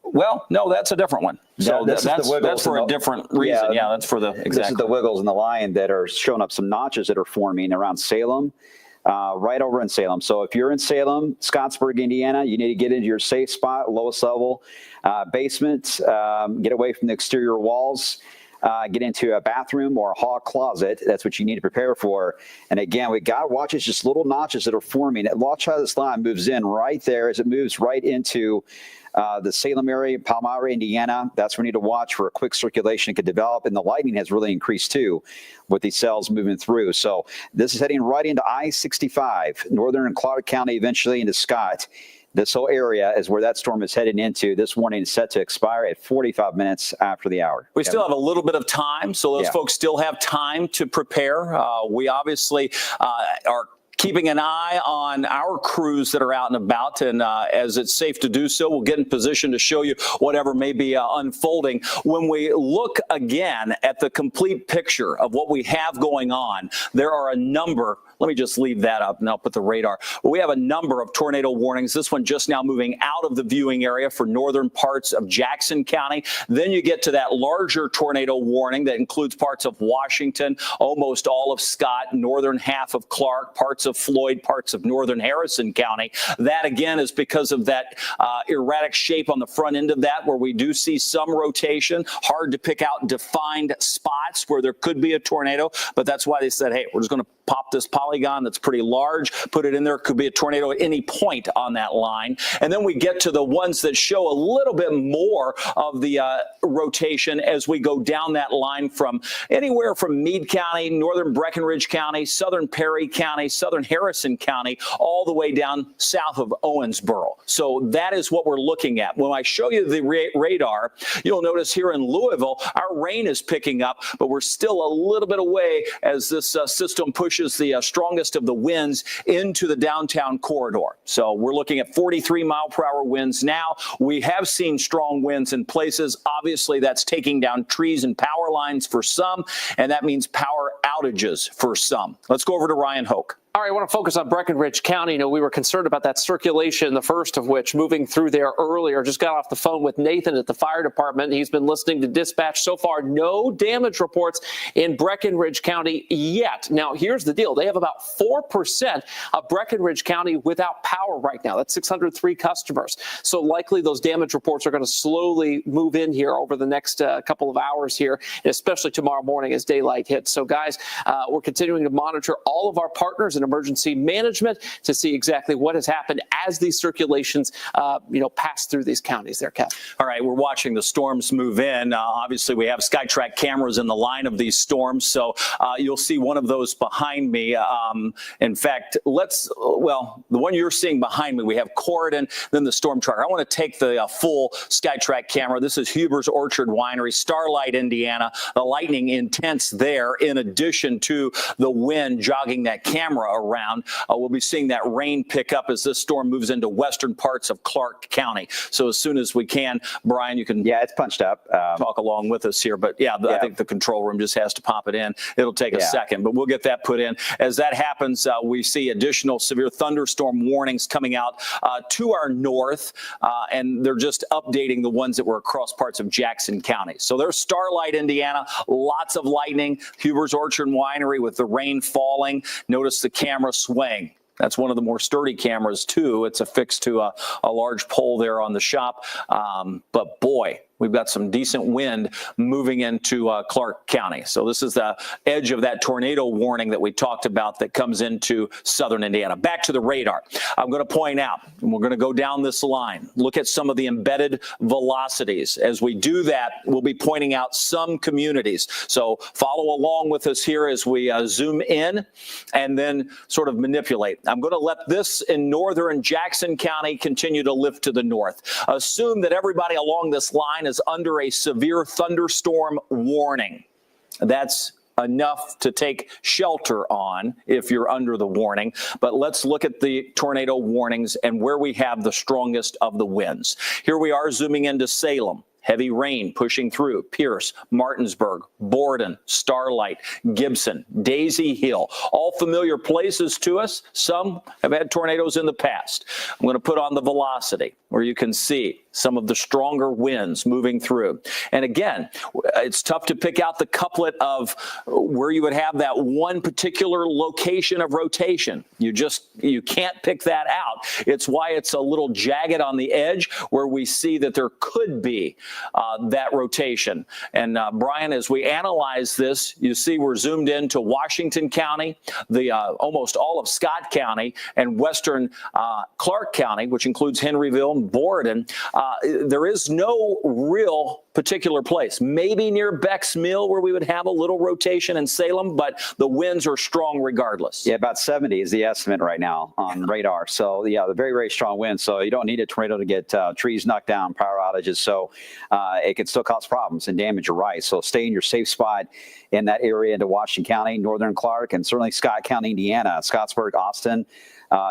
Speaker 1: Well, no, that's a different one. So
Speaker 2: Yeah,
Speaker 1: that's for a different reason. Yeah, that's for the
Speaker 2: This
Speaker 1: exact.
Speaker 2: is the wiggles in the line that are showing up some notches that are forming around Salem, right over in Salem. So if you're in Salem, Scottsburg, Indiana, you need to get into your safe spot, lowest level basement, get away from the exterior walls. Get into a bathroom or a hall closet. That's what you need to prepare for. And again, we got to watch it's just little notches that are forming. Watch how this line moves in right there as it moves right into the Salem area, Palmyra, Indiana. That's where we need to watch for a quick circulation could develop. And the lightning has really increased too with these cells moving through. So this is heading right into I-65, northern and Clark County, eventually into Scott. This whole area is where that storm is heading into. This warning is set to expire at 45 minutes after the hour.
Speaker 1: We still have a little bit of time, so those folks still have time to prepare. We obviously are keeping an eye on our crews that are out and about, and as it's safe to do so, we'll get in position to show you whatever may be unfolding. When we look again at the complete picture of what we have going on, there are a number. Let me just leave that up and I'll put the radar. We have a number of tornado warnings. This one just now moving out of the viewing area for northern parts of Jackson County. Then you get to that larger tornado warning that includes parts of Washington, almost all of Scott, northern half of Clark, parts of Floyd, parts of northern Harrison County. That again is because of that erratic shape on the front end of that, where we do see some rotation. Hard to pick out defined spots where there could be a tornado, but that's why they said, hey, we're just going to pop this polygon that's pretty large, put it in there. Could be a tornado at any point on that line. And then we get to the ones that show a little bit more of the rotation as we go down that line from anywhere from Meade County, northern Breckinridge County, southern Perry County, southern Harrison County, all the way down south of Owensboro. So that is what we're looking at. When I show you the radar, you'll notice here in Louisville, our rain is picking up, but we're still a little bit away as this system pushes the strongest of the winds into the downtown corridor. So we're looking at 43-mile-per-hour winds now. We have seen strong winds in places. Obviously, that's taking down trees and power lines for some, and that means power outages for some. Let's go over to Ryan Hoke.
Speaker 3: All right, I want to focus on Breckinridge County. You know, we were concerned about that circulation, the first of which moving through there earlier. Just got off the phone with Nathan at the fire department. He's been listening to dispatch. So far, no damage reports in Breckinridge County yet. Now, here's the deal. They have about 4% of Breckinridge County without power right now. That's 603 customers. So likely those damage reports are going to slowly move in here over the next couple of hours here, and especially tomorrow morning as daylight hits. So, guys, we're continuing to monitor all of our partners and Emergency Management to see exactly what has happened as these circulations, pass through these counties there, Kev.
Speaker 1: All right, we're watching the storms move in. Obviously, we have SkyTrack cameras in the line of these storms, so you'll see one of those behind me. In fact, the one you're seeing behind me, we have Corridon, then the storm tracker. I want to take the full SkyTrack camera. This is Huber's Orchard Winery, Starlight, Indiana. The lightning intense there, in addition to the wind jogging that camera around. We'll be seeing that rain pick up as this storm moves into western parts of Clark County. So as soon as we can, Brian, you can
Speaker 2: it's punched up.
Speaker 1: talk along with us here. But I think the control room just has to pop it in. It'll take a second, but we'll get that put in. As that happens, we see additional severe thunderstorm warnings coming out to our north, and they're just updating the ones that were across parts of Jackson County. So there's Starlight, Indiana, lots of lightning. Huber's Orchard Winery with the rain falling. Notice the camera swaying. That's one of the more sturdy cameras, too. It's affixed to a large pole there on the shop. But boy, we've got some decent wind moving into Clark County. So this is the edge of that tornado warning that we talked about that comes into southern Indiana. Back to the radar. I'm going to point out, and we're going to go down this line, look at some of the embedded velocities. As we do that, we'll be pointing out some communities. So follow along with us here as we zoom in and then sort of manipulate. I'm going to let this in northern Jackson County continue to lift to the north. Assume that everybody along this line is under a severe thunderstorm warning. That's enough to take shelter on if you're under the warning. But let's look at the tornado warnings and where we have the strongest of the winds. Here we are zooming into Salem. Heavy rain pushing through Pierce, Martinsburg, Borden, Starlight, Gibson, Daisy Hill, all familiar places to us. Some have had tornadoes in the past. I'm going to put on the velocity where you can see some of the stronger winds moving through. And again, it's tough to pick out the couplet of where you would have that one particular location of rotation. You can't pick that out. It's why it's a little jagged on the edge where we see that there could be that rotation. And Brian, as we analyze this, you see we're zoomed into Washington County, the almost all of Scott County, and western Clark County, which includes Henryville and Borden. There is no real particular place, maybe near Beck's Mill where we would have a little rotation in Salem, but the winds are strong regardless.
Speaker 2: Yeah, about 70 is the estimate right now on radar. So the very, very strong winds. So you don't need a tornado to get trees knocked down, power outages. So it can still cause problems and damage. You're right. So stay in your safe spot in that area into Washington County, northern Clark, and certainly Scott County, Indiana, Scottsburg, Austin.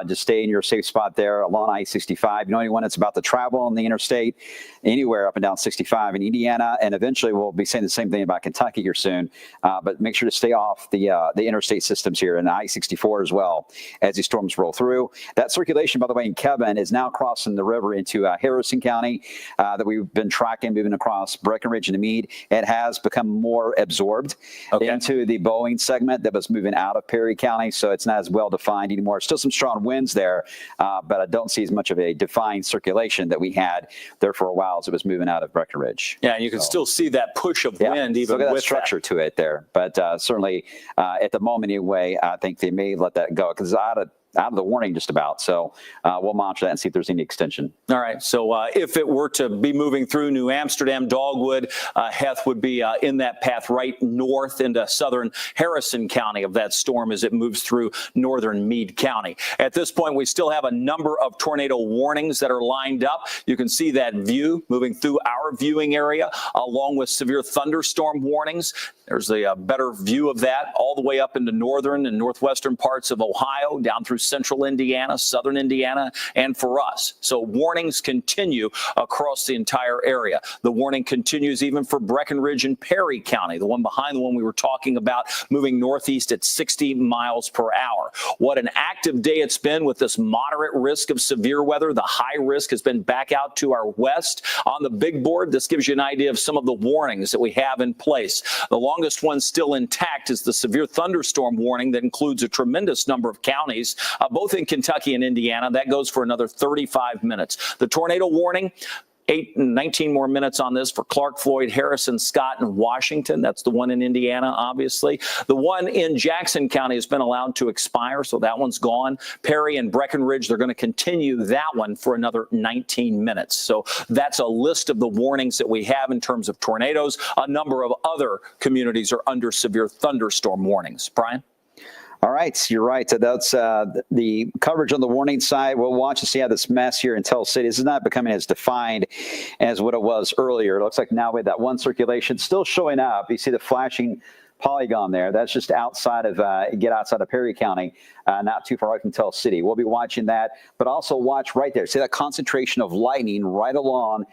Speaker 2: Just stay in your safe spot there along I-65. You know, anyone that's about to travel on the interstate, anywhere up and down 65 in Indiana, and eventually we'll be saying the same thing about Kentucky here soon. But make sure to stay off the interstate systems here and I-64 as well as these storms roll through. That circulation, by the way, in Kevin is now crossing the river into Harrison County that we've been tracking, moving across Breckenridge and Meade. It has become more absorbed into the Boeing segment that was moving out of Perry County, so it's not as well defined anymore. Still some strong winds there, but I don't see as much of a defined circulation that we had there for a while as it was moving out of Breckenridge.
Speaker 1: Yeah, and you can still see that push of wind even
Speaker 2: with
Speaker 1: with
Speaker 2: structure to it there. But certainly at the moment anyway, I think they may let that go because out of the warning just about. So we'll monitor that and see if there's any extension.
Speaker 1: All right. So if it were to be moving through New Amsterdam, Dogwood, Heth would be in that path right north into southern Harrison County of that storm as it moves through northern Meade County. At this point, we still have a number of tornado warnings that are lined up. You can see that view moving through our viewing area along with severe thunderstorm warnings. There's a better view of that all the way up into northern and northwestern parts of Ohio, down through central Indiana, southern Indiana, and for us. So warnings continue across the entire area. The warning continues even for Breckenridge and Perry County, the one behind the one we were talking about, moving northeast at 60 miles per hour. What an active day it's been with this moderate risk of severe weather. The high risk has been back out to our west. On the big board, this gives you an idea of some of the warnings that we have in place. The longest one still intact is the severe thunderstorm warning that includes a tremendous number of counties, both in Kentucky and Indiana. That goes for another 35 minutes. The tornado warning, 19 more minutes on this for Clark, Floyd, Harrison, Scott, and Washington. That's the one in Indiana, obviously. The one in Jackson County has been allowed to expire, so that one's gone. Perry and Breckenridge, they're going to continue that one for another 19 minutes. So that's a list of the warnings that we have in terms of tornadoes. A number of other communities are under severe thunderstorm warnings. Brian?
Speaker 2: All right, you're right. So that's the coverage on the warning side. We'll watch and see how this mess here in Tell City is not becoming as defined as what it was earlier. It looks like now with that one circulation still showing up. You see the flashing polygon there. That's just outside of outside of Perry County, not too far away from Tell City. We'll be watching that, but also watch right there. See that concentration of lightning right along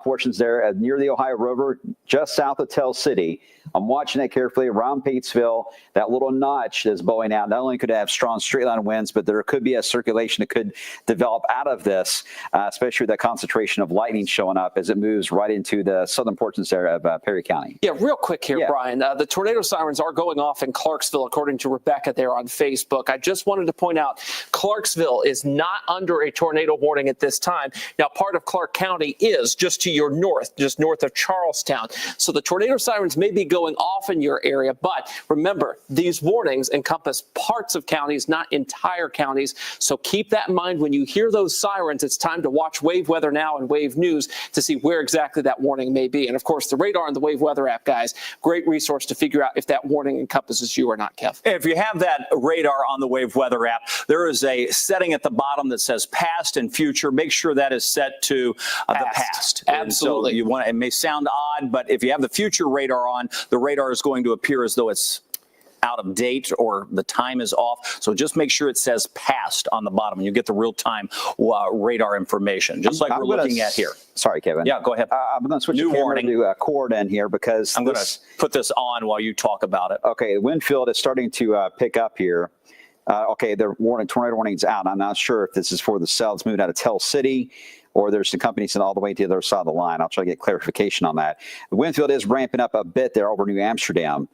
Speaker 2: portions there near the Ohio River, just south of Tell City. I'm watching that carefully around Patesville. That little notch that's bowing out. Not only could it have strong straight line winds, but there could be a circulation that could develop out of this, especially with that concentration of lightning showing up as it moves right into the southern portions there of Perry County.
Speaker 3: Yeah, real quick here, Brian. The tornado sirens are going off in Clarksville, according to Rebecca there on Facebook. I just wanted to point out Clarksville is not under a tornado warning at this time. Now, part of Clark County is just to your north, just north of Charlestown. So the tornado sirens may be going off in your area, but remember, these warnings encompass parts of counties, not entire counties. So keep that in mind when you hear those sirens. It's time to watch Wave Weather Now and Wave News to see where exactly that warning may be. And of course, the radar and the Wave Weather app, guys, great resource to figure out if that warning encompasses you or not, Kev.
Speaker 1: If you have that radar on the Wave Weather app, there is a setting at the bottom that says past and future. Make sure that is set to the past.
Speaker 3: Absolutely.
Speaker 1: So you want, it may sound odd, but if you have the future radar on, the radar is going to appear as though it's out of date or the time is off. So just make sure it says past on the bottom and you get the real-time radar information, just like we're looking at here.
Speaker 2: Sorry, Kevin.
Speaker 1: Yeah, go ahead.
Speaker 2: I'm going to switch the camera to Cord in here because
Speaker 1: I'm going to put this on while you talk about it.
Speaker 2: Okay, the wind field is starting to pick up here. Okay, the tornado warning's out. I'm not sure if this is for the cells moving out of Tell City or there's the companies all the way to the other side of the line. I'll try to get clarification on that. The wind field is ramping up a bit there over New Amsterdam.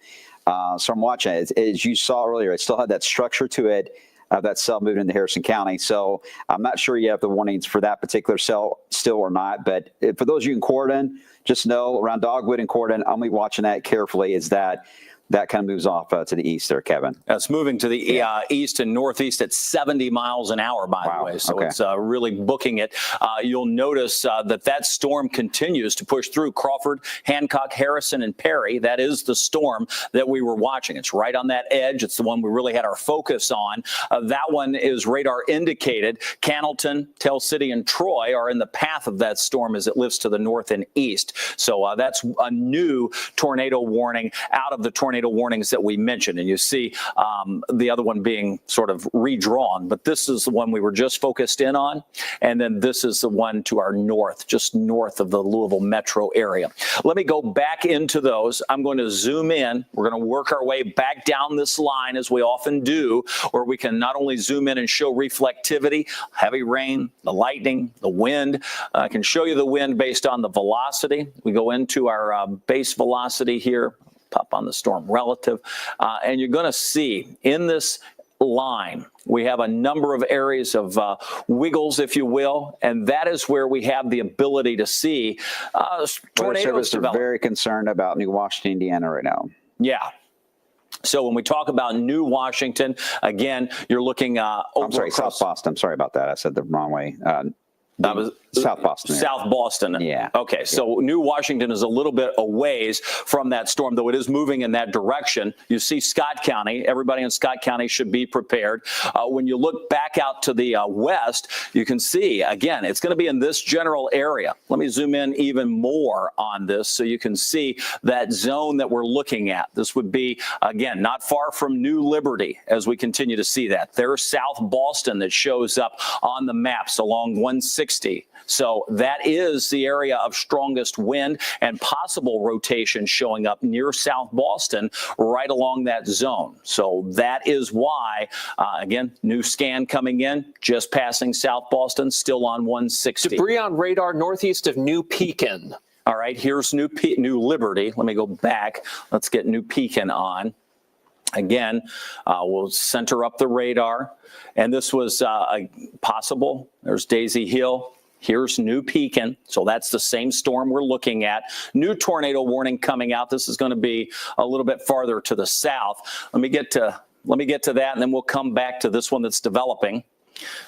Speaker 2: So I'm watching it. As you saw earlier, it still had that structure to it of that cell moving into Harrison County. So I'm not sure you have the warnings for that particular cell still or not. But for those of you in Corden, just know around Dogwood and Corden, I'm going to be watching that carefully as that kind of moves off to the east there, Kevin.
Speaker 1: It's moving to the east and northeast at 70 miles an hour, by the way. So it's really booking it. You'll notice that storm continues to push through Crawford, Hancock, Harrison, and Perry. That is the storm that we were watching. It's right on that edge. It's the one we really had our focus on. That one is radar indicated. Cannelton, Tell City, and Troy are in the path of that storm as it lifts to the north and east. So that's a new tornado warning out of the tornado warnings that we mentioned. And you see the other one being sort of redrawn, but this is the one we were just focused in on. And then this is the one to our north, just north of the Louisville metro area. Let me go back into those. I'm going to zoom in. We're going to work our way back down this line as we often do, where we can not only zoom in and show reflectivity, heavy rain, the lightning, the wind. I can show you the wind based on the velocity. We go into our base velocity here. Pop on the storm relative, and you're going to see in this line we have a number of areas of wiggles, if you will, and that is where we have the ability to see tornadoes develop.
Speaker 2: We're very concerned about New Washington, Indiana right now.
Speaker 1: Yeah. So when we talk about New Washington, again, you're looking over.
Speaker 2: I'm sorry, South Boston. I'm sorry about that. I said the wrong way.
Speaker 1: That was
Speaker 2: South Boston.
Speaker 1: South Boston.
Speaker 2: Yeah.
Speaker 1: Okay. So New Washington is a little bit a ways from that storm, though it is moving in that direction. You see Scott County. Everybody in Scott County should be prepared. When you look back out to the west, you can see, again, it's going to be in this general area. Let me zoom in even more on this so you can see that zone that we're looking at. This would be, again, not far from New Liberty as we continue to see that. There's South Boston that shows up on the maps along 160. So that is the area of strongest wind and possible rotation showing up near South Boston right along that zone. So that is why, again, new scan coming in, just passing South Boston, still on 160.
Speaker 3: Debris on radar northeast of New Pekin.
Speaker 1: All right, here's New Liberty. Let me go back. Let's get New Pekin on. Again, we'll center up the radar. And this was possible. There's Daisy Hill. Here's New Pekin. So that's the same storm we're looking at. New tornado warning coming out. This is going to be a little bit farther to the south. Let me get to that, and then we'll come back to this one that's developing.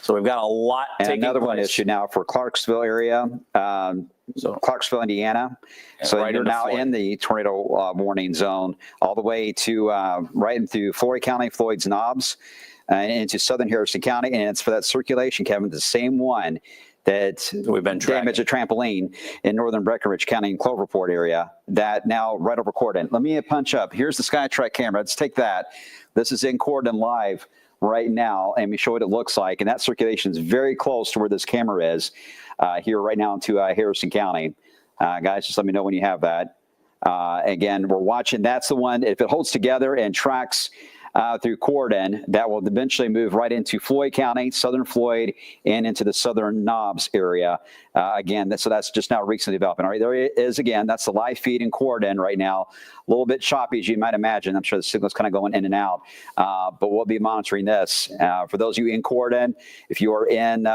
Speaker 1: So we've got a lot
Speaker 2: And
Speaker 1: taking
Speaker 2: another one
Speaker 1: place.
Speaker 2: issue now for Clarksville area, Clarksville, Indiana. So
Speaker 1: right
Speaker 2: you're
Speaker 1: into
Speaker 2: now
Speaker 1: Floyd.
Speaker 2: in the tornado warning zone all the way to right into Floyd County, Floyd's Knobs, and into southern Harrison County. And it's for that circulation, Kevin, the same one that
Speaker 1: We've been
Speaker 2: damaged a trampoline in northern Breckenridge County and Cloverport area that now right over Corden. Let me punch up. Here's the SkyTrack camera. Let's take that. This is in Corden live right now, and we show what it looks like. And that circulation is very close to where this camera is here right now into Harrison County. Guys, just let me know when you have that. Again, we're watching. That's the one. If it holds together and tracks through Corden, that will eventually move right into Floyd County, southern Floyd, and into the southern Knobs area. Again, so that's just now recently developing. All right, there it is again. That's the live feed in Corden right now. A little bit choppy, as you might imagine. I'm sure the signal's kind of going in and out. But we'll be monitoring this. For those of you in Corden, if you are in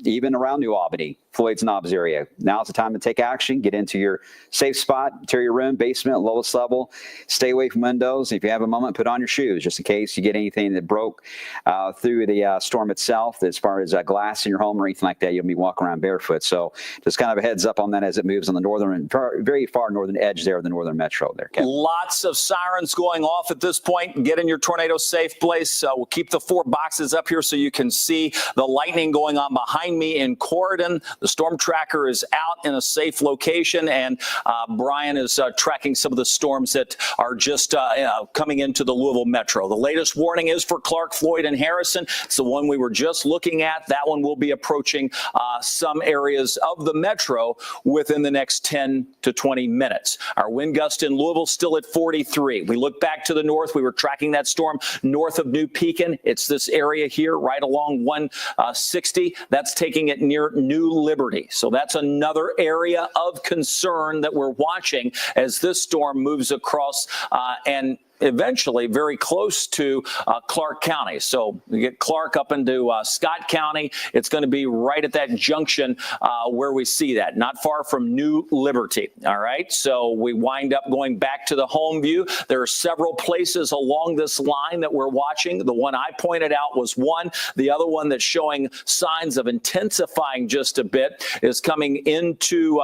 Speaker 2: even around New Albany, Floyd's Knobs area, now's the time to take action. Get into your safe spot, interior room, basement, lowest level. Stay away from windows. If you have a moment, put on your shoes just in case you get anything that broke through the storm itself. As far as glass in your home or anything like that, you'll be walking around barefoot. So just kind of a heads up on that as it moves on the northern, very far northern edge there of the northern metro there, Kevin.
Speaker 1: Lots of sirens going off at this point. Get in your tornado safe place. We'll keep the 4 boxes up here so you can see the lightning going on behind me in Corden. The storm tracker is out in a safe location, and Brian is tracking some of the storms that are just coming into the Louisville metro. The latest warning is for Clark, Floyd, and Harrison. It's the one we were just looking at. That one will be approaching some areas of the metro within the next 10 to 20 minutes. Our wind gust in Louisville still at 43. We look back to the north. We were tracking that storm north of New Pekin. It's this area here right along 160. That's taking it near New Liberty. So that's another area of concern that we're watching as this storm moves across and eventually very close to Clark County. So we get Clark up into Scott County. It's going to be right at that junction where we see that, not far from New Liberty. All right. So we wind up going back to the home view. There are several places along this line that we're watching. The one I pointed out was one. The other one that's showing signs of intensifying just a bit is coming into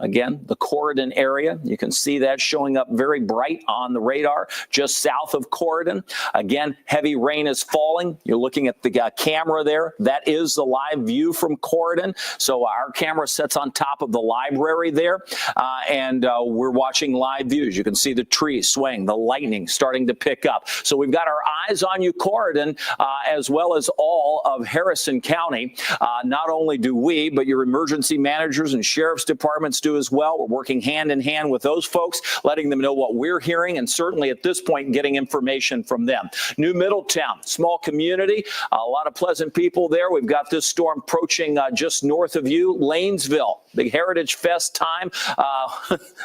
Speaker 1: again, the Corden area. You can see that showing up very bright on the radar just south of Corden. Again, heavy rain is falling. You're looking at the camera there. That is the live view from Corden. So our camera sits on top of the library there, and we're watching live views. You can see the trees swaying, the lightning starting to pick up. So we've got our eyes on you, Corden, as well as all of Harrison County. Not only do we, but your emergency managers and sheriff's departments do as well. We're working hand in hand with those folks, letting them know what we're hearing, and certainly at this point getting information from them. New Middletown, small community, a lot of pleasant people there. We've got this storm approaching just north of you. Lanesville, big Heritage Fest time,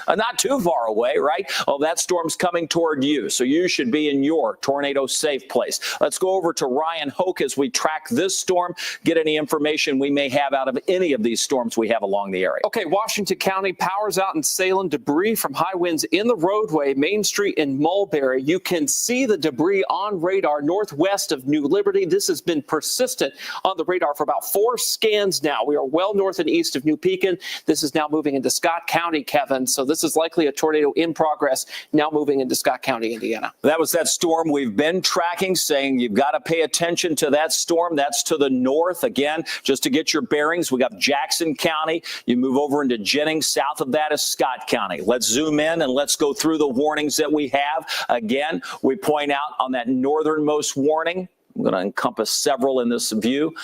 Speaker 1: not too far away, right? Oh, that storm's coming toward you, so you should be in your tornado safe place. Let's go over to Ryan Hoke as we track this storm, get any information we may have out of any of these storms we have along the area.
Speaker 3: Okay, Washington County, powers out in Salem, debris from high winds in the roadway, Main Street in Mulberry. You can see the debris on radar northwest of New Liberty. This has been persistent on the radar for about 4 scans now. We are well north and east of New Pekin. This is now moving into Scott County, Kevin. So this is likely a tornado in progress, now moving into Scott County, Indiana.
Speaker 1: That was that storm we've been tracking, saying you've got to pay attention to that storm. That's to the north. Again, just to get your bearings, we got Jackson County. You move over into Jennings. South of that is Scott County. Let's zoom in and let's go through the warnings that we have. Again, we point out on that northernmost warning, I'm going to encompass several in this view.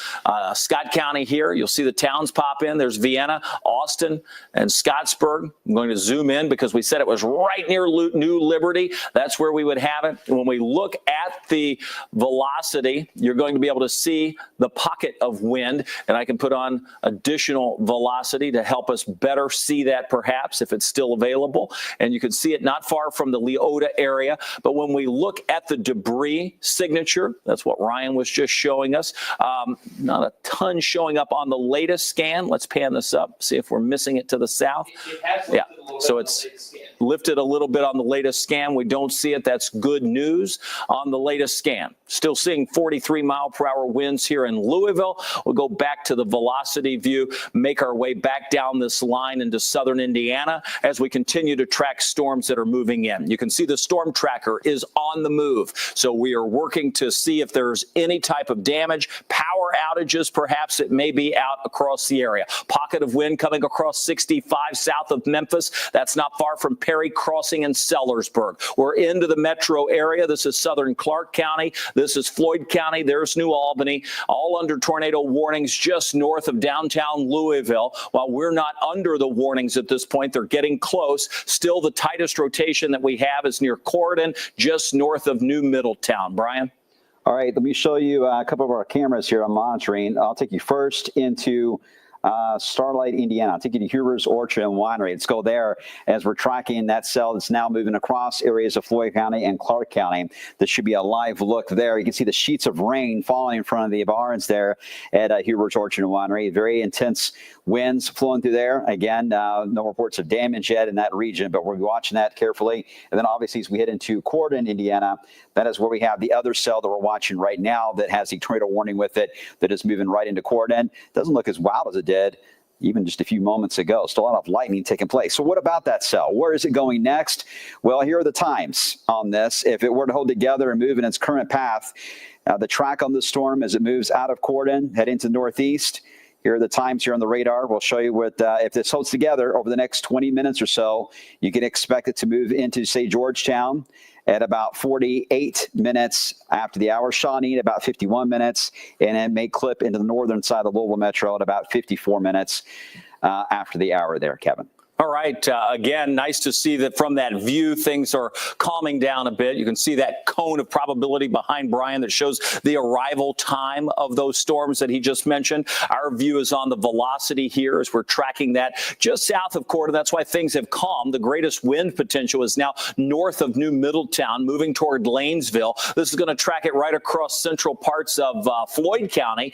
Speaker 1: Scott County here, you'll see the towns pop in. There's Vienna, Austin, and Scottsburg. I'm going to zoom in because we said it was right near New Liberty. That's where we would have it. When we look at the velocity, you're going to be able to see the pocket of wind, and I can put on additional velocity to help us better see that perhaps if it's still available. And you can see it not far from the Leota area. But when we look at the debris signature, that's what Ryan was just showing us. Not a ton showing up on the latest scan. Let's pan this up, see if we're missing it to the south. Yeah, so it's lifted a little bit on the latest scan. We don't see it. That's good news on the latest scan. Still seeing 43-mile-per-hour winds here in Louisville. We'll go back to the velocity view, make our way back down this line into southern Indiana as we continue to track storms that are moving in. You can see the storm tracker is on the move. So we are working to see if there's any type of damage, power outages perhaps that may be out across the area. Pocket of wind coming across 65 south of Memphis. That's not far from Perry Crossing and Sellersburg. We're into the metro area. This is southern Clark County. This is Floyd County. There's New Albany, all under tornado warnings just north of downtown Louisville. While we're not under the warnings at this point, they're getting close. Still, the tightest rotation that we have is near Corydon, just north of New Middletown. Brian?
Speaker 2: All right, let me show you a couple of our cameras here I'm monitoring. I'll take you first into Starlight, Indiana. I'll take you to Huber's Orchard and Winery. Let's go there as we're tracking that cell that's now moving across areas of Floyd County and Clark County. This should be a live look there. You can see the sheets of rain falling in front of the barns there at Huber's Orchard and Winery. Very intense winds flowing through there. Again, no reports of damage yet in that region, but we'll be watching that carefully. And then obviously as we head into Corydon, Indiana, that is where we have the other cell that we're watching right now that has a tornado warning with it that is moving right into Corydon. Doesn't look as wild as it did even just a few moments ago. Still a lot of lightning taking place. So what about that cell? Where is it going next? Well, here are the times on this. If it were to hold together and move in its current path, the track on the storm as it moves out of Corydon, heading to northeast. Here are the times here on the radar. We'll show you what, if this holds together over the next 20 minutes or so, you can expect it to move into, say, Georgetown at about 48 minutes after the hour, Shawnee at about 51 minutes, and it may clip into the northern side of the Louisville Metro at about 54 minutes after the hour there, Kevin.
Speaker 1: All right. Again, nice to see that from that view, things are calming down a bit. You can see that cone of probability behind Brian that shows the arrival time of those storms that he just mentioned. Our view is on the velocity here as we're tracking that just south of Corydon. That's why things have calmed. The greatest wind potential is now north of New Middletown, moving toward Lanesville. This is going to track it right across central parts of Floyd County.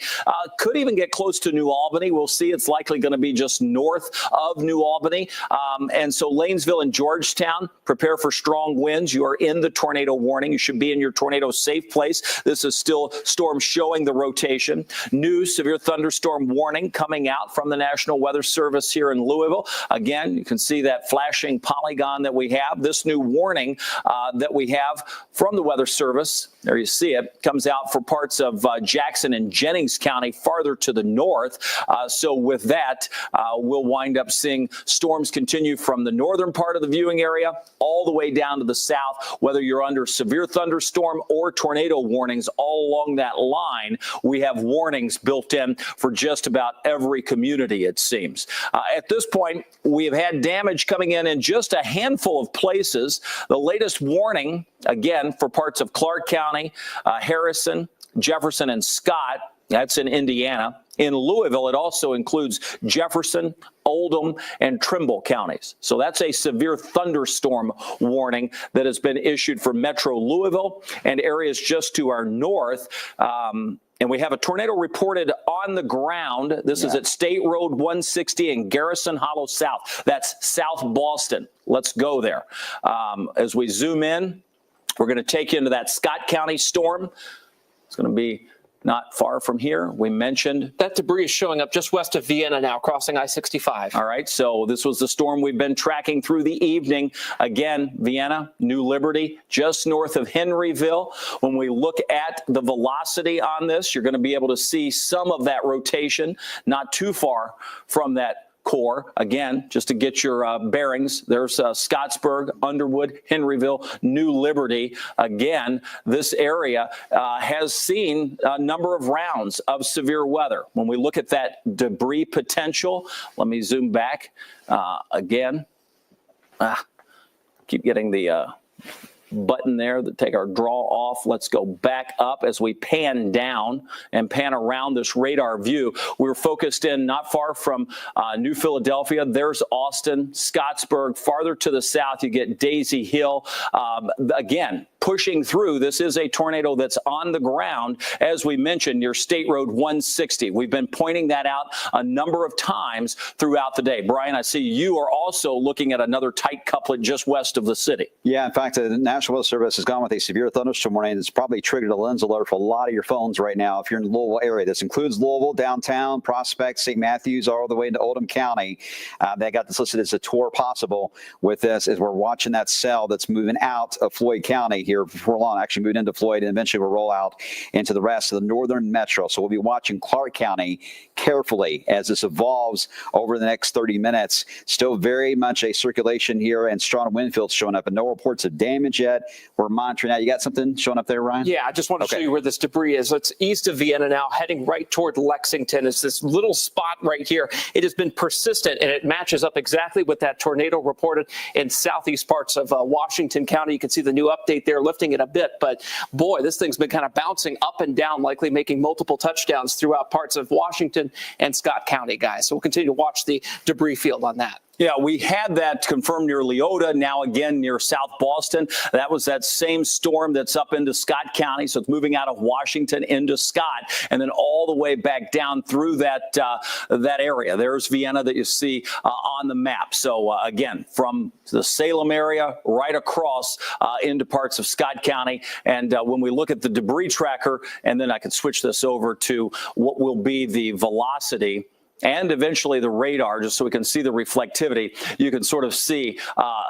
Speaker 1: Could even get close to New Albany. We'll see. It's likely going to be just north of New Albany. And so Lanesville and Georgetown, prepare for strong winds. You are in the tornado warning. You should be in your tornado safe place. This is still storm showing the rotation. New severe thunderstorm warning coming out from the National Weather Service here in Louisville. Again, you can see that flashing polygon that we have. This new warning that we have from the Weather Service, there you see it, comes out for parts of Jackson and Jennings County farther to the north. So with that, we'll wind up seeing storms continue from the northern part of the viewing area all the way down to the south. Whether you're under severe thunderstorm or tornado warnings all along that line, we have warnings built in for just about every community, it seems. At this point, we have had damage coming in just a handful of places. The latest warning, again, for parts of Clark County, Harrison, Jefferson, and Scott, that's in Indiana. In Louisville, it also includes Jefferson, Oldham, and Trimble counties. So that's a severe thunderstorm warning that has been issued for Metro Louisville and areas just to our north. And we have a tornado reported on the ground. This is at State Road 160 in Garrison Hollow South. That's South Boston. Let's go there. As we zoom in, we're going to take you into that Scott County storm. It's going to be not far from here. We mentioned
Speaker 3: that debris is showing up just west of Vienna now, crossing I-65.
Speaker 1: All right, so this was the storm we've been tracking through the evening. Again, Vienna, New Liberty, just north of Henryville. When we look at the velocity on this, you're going to be able to see some of that rotation, not too far from that core. Again, just to get your bearings, there's Scottsburg, Underwood, Henryville, New Liberty. Again, this area has seen a number of rounds of severe weather. When we look at that debris potential, let me zoom back again. Keep getting the button there that take our draw off. Let's go back up as we pan down and pan around this radar view. We're focused in not far from New Philadelphia. There's Austin, Scottsburg. Farther to the south, you get Daisy Hill. Again, pushing through. This is a tornado that's on the ground, as we mentioned, near State Road 160. We've been pointing that out a number of times throughout the day. Brian, I see you are also looking at another tight couplet just west of the city.
Speaker 2: Yeah, in fact, the National Weather Service has gone with a severe thunderstorm warning. It's probably triggered a lens alert for a lot of your phones right now if you're in the Louisville area. This includes Louisville, downtown, Prospect, St. Matthews, all the way into Oldham County. They got this listed as a tour possible with this as we're watching that cell that's moving out of Floyd County here before long, actually moved into Floyd, and eventually will roll out into the rest of the northern metro. So we'll be watching Clark County carefully as this evolves over the next 30 minutes. Still very much a circulation here and strong wind fields showing up, and no reports of damage yet. We're monitoring that. You got something showing up there, Ryan?
Speaker 3: Yeah, I just want to show you where this debris is. It's east of Vienna now, heading right toward Lexington. It's this little spot right here. It has been persistent, and it matches up exactly with that tornado reported in southeast parts of Washington County. You can see the new update there, lifting it a bit. But boy, this thing's been kind of bouncing up and down, likely making multiple touchdowns throughout parts of Washington and Scott County, guys. So we'll continue to watch the debris field on that.
Speaker 1: Yeah, we had that confirmed near Leota, now again near South Boston. That was that same storm that's up into Scott County. So it's moving out of Washington into Scott and then all the way back down through that area. There's Vienna that you see on the map. So again, from the Salem area right across into parts of Scott County. And when we look at the debris tracker, and then I can switch this over to what will be the velocity and eventually the radar, just so we can see the reflectivity. You can sort of see,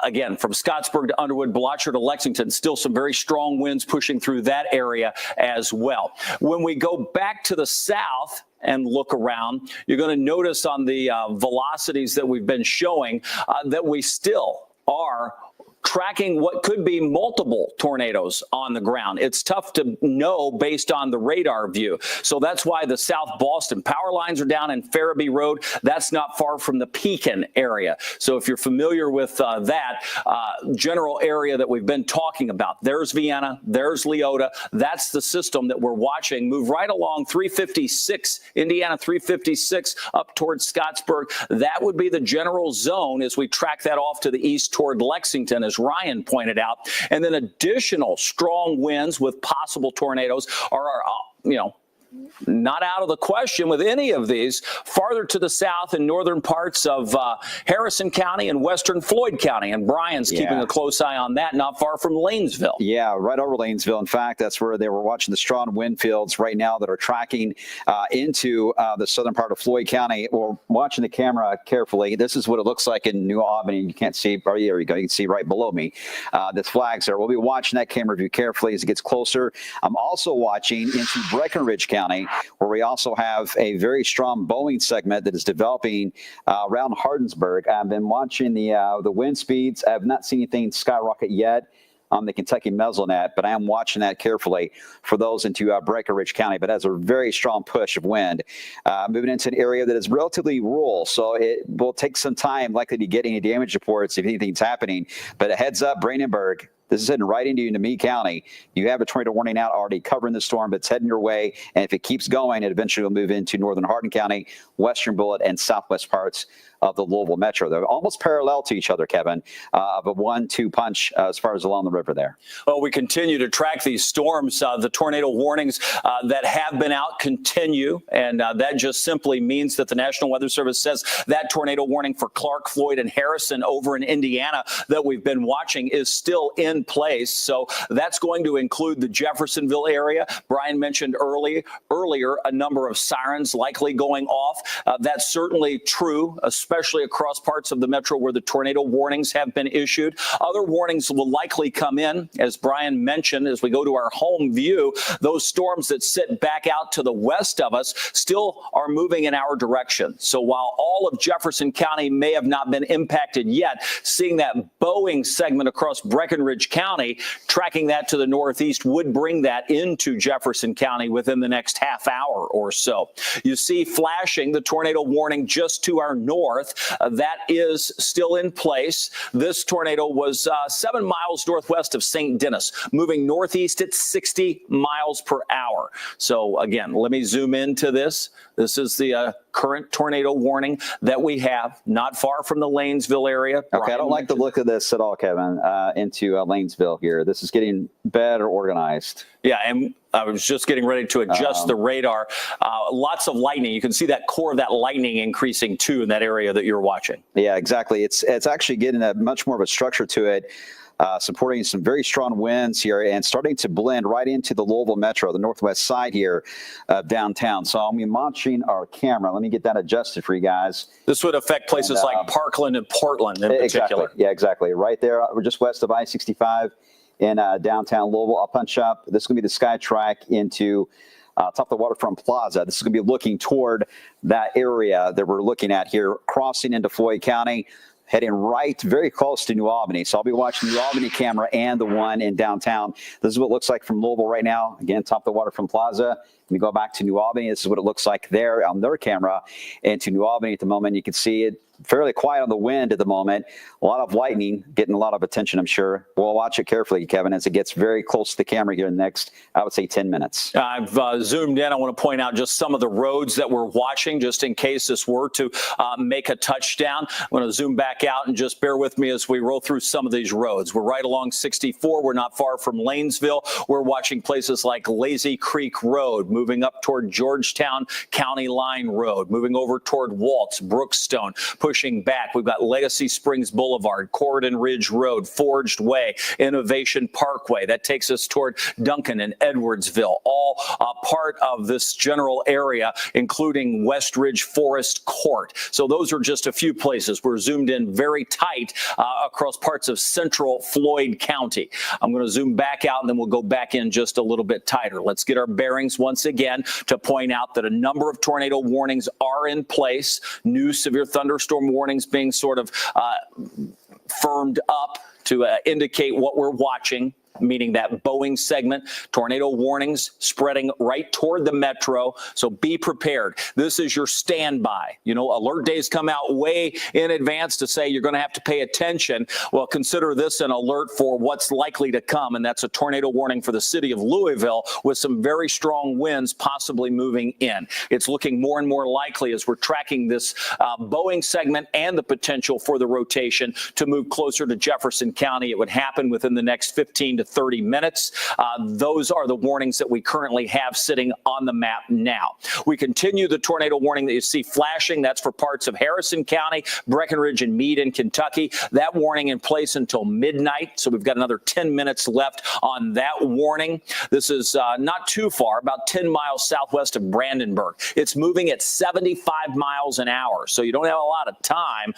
Speaker 1: again, from Scottsburg to Underwood, Blotcher to Lexington, still some very strong winds pushing through that area as well. When we go back to the south and look around, you're going to notice on the velocities that we've been showing that we still are tracking what could be multiple tornadoes on the ground. It's tough to know based on the radar view. So that's why the South Boston power lines are down in Farabee Road. That's not far from the Pekin area. So if you're familiar with that general area that we've been talking about, there's Vienna, there's Leota. That's the system that we're watching move right along 356, Indiana 356 up towards Scottsburg. That would be the general zone as we track that off to the east toward Lexington, as Ryan pointed out. And then additional strong winds with possible tornadoes are, not out of the question with any of these farther to the south in northern parts of Harrison County and western Floyd County. And Brian's keeping a close eye on that, not far from Lanesville.
Speaker 2: Yeah, right over Lanesville. In fact, that's where they were watching the strong wind fields right now that are tracking into the southern part of Floyd County. We're watching the camera carefully. This is what it looks like in New Albany. You can't see, there you go. You can see right below me. This flag's there. We'll be watching that camera view carefully as it gets closer. I'm also watching into Breckenridge County, where we also have a very strong Boeing segment that is developing around Hardinsburg. I've been watching the wind speeds. I have not seen anything skyrocket yet on the Kentucky Mesonet, but I am watching that carefully for those into Breckenridge County. But that's a very strong push of wind moving into an area that is relatively rural, so it will take some time likely to get any damage reports if anything's happening. But a heads up, Brandenburg. This is heading right into Meade County. You have a tornado warning out already covering the storm, but it's heading your way. And if it keeps going, it eventually will move into northern Hardin County, western Bullitt, and southwest parts of the Louisville Metro. They're almost parallel to each other, Kevin, of a 1-2 punch as far as along the river there.
Speaker 1: Well, we continue to track these storms. The tornado warnings that have been out continue, and that just simply means that the National Weather Service says that tornado warning for Clark, Floyd, and Harrison over in Indiana that we've been watching is still in place. So that's going to include the Jeffersonville area. Brian mentioned earlier a number of sirens likely going off. That's certainly true, especially across parts of the metro where the tornado warnings have been issued. Other warnings will likely come in, as Brian mentioned, as we go to our home view. Those storms that sit back out to the west of us still are moving in our direction. So while all of Jefferson County may have not been impacted yet, seeing that Boeing segment across Breckenridge County. Tracking that to the northeast would bring that into Jefferson County within the next half hour or so. You see flashing the tornado warning just to our north. That is still in place. This tornado was 7 miles northwest of St. Denis, moving northeast at 60 miles per hour. So again, let me zoom into this. This is the current tornado warning that we have, not far from the Lanesville area.
Speaker 2: Okay,
Speaker 1: Brian
Speaker 2: I don't like the look of this at all, Kevin, into Lanesville here. This is getting better organized.
Speaker 1: Yeah, and I was just getting ready to adjust the radar. Lots of lightning. You can see that core of that lightning increasing too in that area that you're watching.
Speaker 2: Yeah, exactly. It's actually getting a much more of a structure to it. Supporting some very strong winds here and starting to blend right into the Louisville Metro, the northwest side here of downtown. So I'm monitoring our camera. Let me get that adjusted for you guys.
Speaker 1: This would affect places like Parkland and Portland in
Speaker 2: Exactly.
Speaker 1: particular.
Speaker 2: Yeah, exactly. Right there. We're just west of I-65 in downtown Louisville. I'll punch up. This is going to be the SkyTrack into top of the Waterfront Plaza. This is going to be looking toward that area that we're looking at here, crossing into Floyd County, heading right very close to New Albany. So I'll be watching the New Albany camera and the one in downtown. This is what it looks like from Louisville right now. Again, top of the Waterfront Plaza. We go back to New Albany. This is what it looks like there on their camera. And to New Albany at the moment, you can see it fairly quiet on the wind at the moment. A lot of lightning, getting a lot of attention, I'm sure. We'll watch it carefully, Kevin, as it gets very close to the camera here in the next, I would say, 10 minutes.
Speaker 1: I've zoomed in. I want to point out just some of the roads that we're watching, just in case this were to make a touchdown. I'm going to zoom back out and just bear with me as we roll through some of these roads. We're right along 64. We're not far from Lanesville. We're watching places like Lazy Creek Road, moving up toward Georgetown County Line Road, moving over toward Waltz, Brookstone, pushing back. We've got Legacy Springs Boulevard, Corridon Ridge Road, Forged Way, Innovation Parkway. That takes us toward Duncan and Edwardsville, all part of this general area, including West Ridge Forest Court. So those are just a few places. We're zoomed in very tight across parts of central Floyd County. I'm going to zoom back out and then we'll go back in just a little bit tighter. Let's get our bearings once again to point out that a number of tornado warnings are in place. New severe thunderstorm warnings being sort of firmed up to indicate what we're watching, meaning that Boeing segment, tornado warnings spreading right toward the metro. So be prepared. This is your standby. You know, alert days come out way in advance to say you're going to have to pay attention. Well, consider this an alert for what's likely to come, and that's a tornado warning for the city of Louisville with some very strong winds possibly moving in. It's looking more and more likely as we're tracking this Boeing segment and the potential for the rotation to move closer to Jefferson County. It would happen within the next 15 to 30 minutes. Those are the warnings that we currently have sitting on the map now. We continue the tornado warning that you see flashing. That's for parts of Harrison County, Breckenridge, and Meade in Kentucky. That warning in place until midnight. So we've got another 10 minutes left on that warning. This is not too far, about 10 miles southwest of Brandenburg. It's moving at 75 miles an hour. So you don't have a lot of time,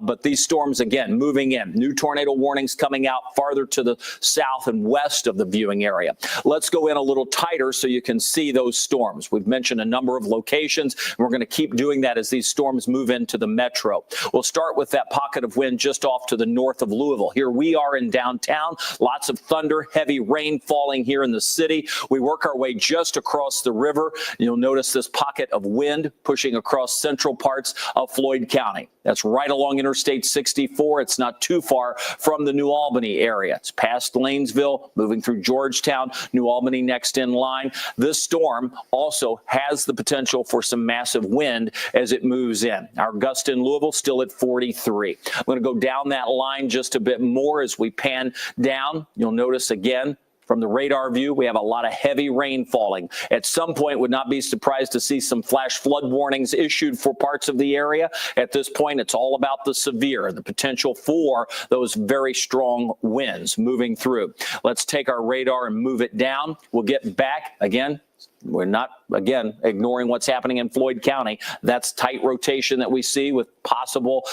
Speaker 1: but these storms, again, moving in. New tornado warnings coming out farther to the south and west of the viewing area. Let's go in a little tighter so you can see those storms. We've mentioned a number of locations, and we're going to keep doing that as these storms move into the metro. We'll start with that pocket of wind just off to the north of Louisville. Here we are in downtown. Lots of thunder, heavy rain falling here in the city. We work our way just across the river. You'll notice this pocket of wind pushing across central parts of Floyd County. That's right along Interstate 64. It's not too far from the New Albany area. It's past Lanesville, moving through Georgetown, New Albany next in line. This storm also has the potential for some massive wind as it moves in. Our gust in Louisville still at 43. I'm going to go down that line just a bit more as we pan down. You'll notice again, from the radar view, we have a lot of heavy rain falling. At some point, would not be surprised to see some flash flood warnings issued for parts of the area. At this point, it's all about the severe, the potential for those very strong winds moving through. Let's take our radar and move it down. We'll get back again. We're not, again, ignoring what's happening in Floyd County. That's tight rotation that we see with possible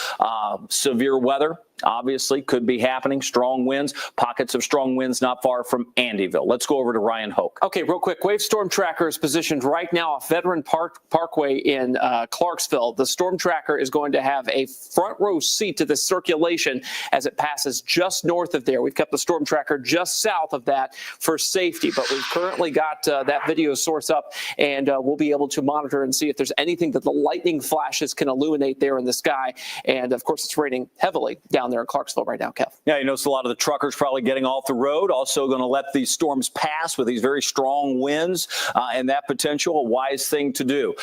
Speaker 1: severe weather obviously could be happening. Strong winds, pockets of strong winds not far from Andyville. Let's go over to Ryan Hoke.
Speaker 3: Okay, real quick. Wave Storm Tracker is positioned right now off Veteran Parkway in Clarksville. The Storm Tracker is going to have a front row seat to the circulation as it passes just north of there. We've kept the Storm Tracker just south of that for safety, but we've currently got that video source up, and we'll be able to monitor and see if there's anything that the lightning flashes can illuminate there in the sky. And of course, it's raining heavily down there in Clarksville right now, Kev.
Speaker 1: Yeah, you notice a lot of the truckers probably getting off the road, also going to let these storms pass with these very strong winds and that potential, a wise thing to do.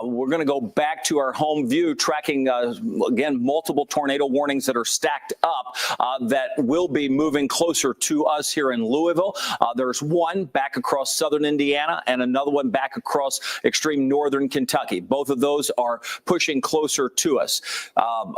Speaker 1: We're going to go back to our home view, tracking, again, multiple tornado warnings that are stacked up that will be moving closer to us here in Louisville. There's one back across southern Indiana and another one back across extreme northern Kentucky. Both of those are pushing closer to us.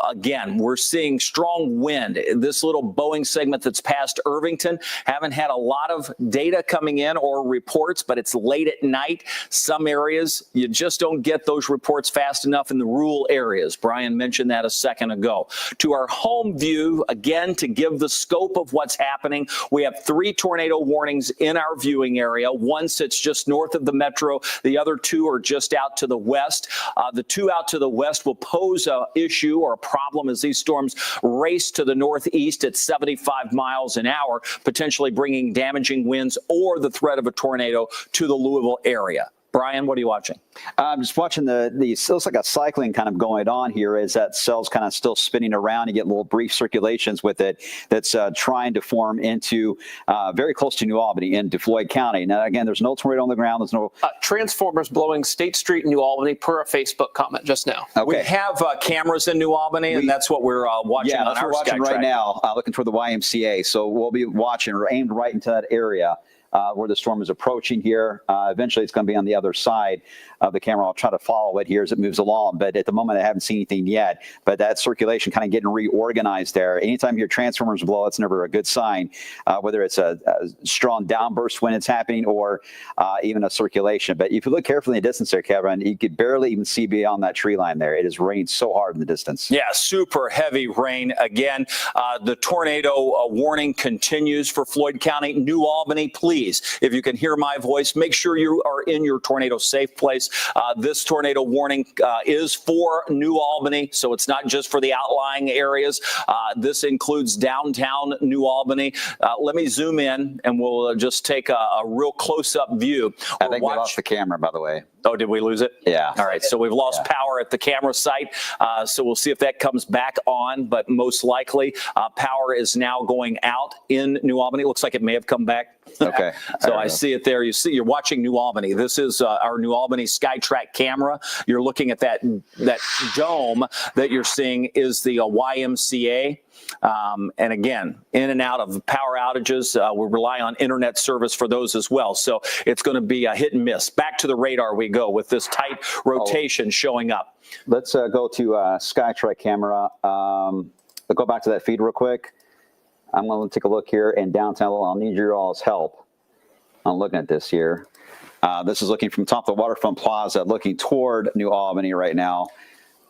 Speaker 1: Again, we're seeing strong wind. This little Boeing segment that's past Irvington, haven't had a lot of data coming in or reports, but it's late at night. Some areas, you just don't get those reports fast enough in the rural areas. Brian mentioned that a second ago. To our home view, again, to give the scope of what's happening, we have 3 tornado warnings in our viewing area. One sits just north of the metro. The other 2 are just out to the west. The 2 out to the west will pose an issue or a problem as these storms race to the northeast at 75 miles an hour, potentially bringing damaging winds or the threat of a tornado to the Louisville area. Brian, what are you watching?
Speaker 2: I'm just watching it looks like a cycling kind of going on here as that cell's kind of still spinning around. You get little brief circulations with it that's trying to form into very close to New Albany into Floyd County. Now, again, there's no tornado on the ground. There's no
Speaker 3: Transformers blowing State Street in New Albany per a Facebook comment just now.
Speaker 2: Okay.
Speaker 1: We have cameras in New Albany, and that's what we're watching on
Speaker 2: that's
Speaker 1: our
Speaker 2: what we're watching right now, looking for the YMCA. So we'll be watching. We're aimed right into that area where the storm is approaching here. Eventually, it's going to be on the other side of the camera. I'll try to follow it here as it moves along. But at the moment, I haven't seen anything yet. But that circulation kind of getting reorganized there. Anytime you hear transformers blow, it's never a good sign, whether it's a strong downburst when it's happening or even a circulation. But if you look carefully in the distance there, Kevin, you could barely even see beyond that tree line there. It has rained so hard in the distance.
Speaker 1: Yeah, super heavy rain. Again, the tornado warning continues for Floyd County. New Albany, please, if you can hear my voice, make sure you are in your tornado safe place. This tornado warning is for New Albany, so it's not just for the outlying areas. This includes downtown New Albany. Let me zoom in, and we'll just take a real close-up view.
Speaker 2: I think we lost the camera, by the way.
Speaker 1: Oh, did we lose it?
Speaker 2: Yeah.
Speaker 1: All right, so we've lost power at the camera site, so we'll see if that comes back on, but most likely power is now going out in New Albany. It looks like it may have come back.
Speaker 2: Okay.
Speaker 1: So I see it there. You see, you're watching New Albany. This is our New Albany SkyTrack camera. You're looking at that dome that you're seeing is the YMCA. And again, in and out of power outages, we rely on internet service for those as well. So it's going to be a hit and miss. Back to the radar we go with this tight rotation showing up.
Speaker 2: Let's go to SkyTrack camera. Let's go back to that feed real quick. I'm going to take a look here in downtown. I'll need your all's help. I'm looking at this here. This is looking from top of the Waterfront Plaza, looking toward New Albany right now.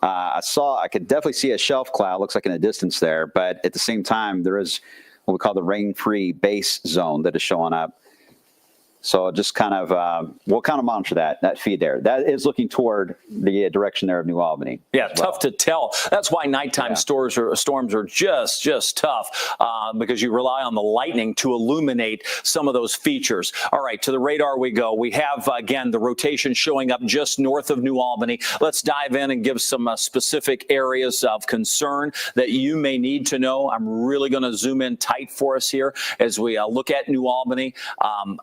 Speaker 2: I could definitely see a shelf cloud, looks like in the distance there, but at the same time, there is what we call the rain-free base zone that is showing up. So just kind of, we'll kind of monitor that feed there. That is looking toward the direction there of New Albany.
Speaker 1: Yeah, tough to tell. That's why nighttime storms are just tough because you rely on the lightning to illuminate some of those features. All right, to the radar we go. We have, again, the rotation showing up just north of New Albany. Let's dive in and give some specific areas of concern that you may need to know. I'm really going to zoom in tight for us here as we look at New Albany.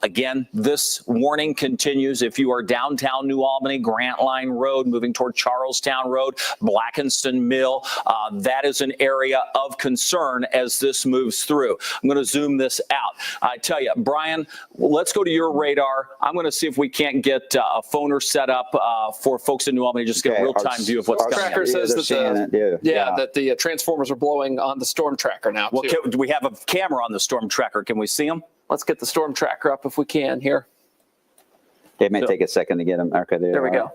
Speaker 1: Again, this warning continues if you are downtown New Albany, Grant Line Road, moving toward Charlestown Road, Blackenston Mill. That is an area of concern as this moves through. I'm going to zoom this out. I tell you, Brian, let's go to your radar. I'm going to see if we can't get a phoner set up for folks in New Albany, just get a real-time view of what's
Speaker 3: Our
Speaker 1: coming.
Speaker 3: tracker says that the transformers are blowing on the storm tracker now.
Speaker 1: Well, do we have a camera on the storm tracker? Can we see them?
Speaker 3: Let's get the storm tracker up if we can here.
Speaker 2: It may take a second to get them. Okay,
Speaker 3: There we go.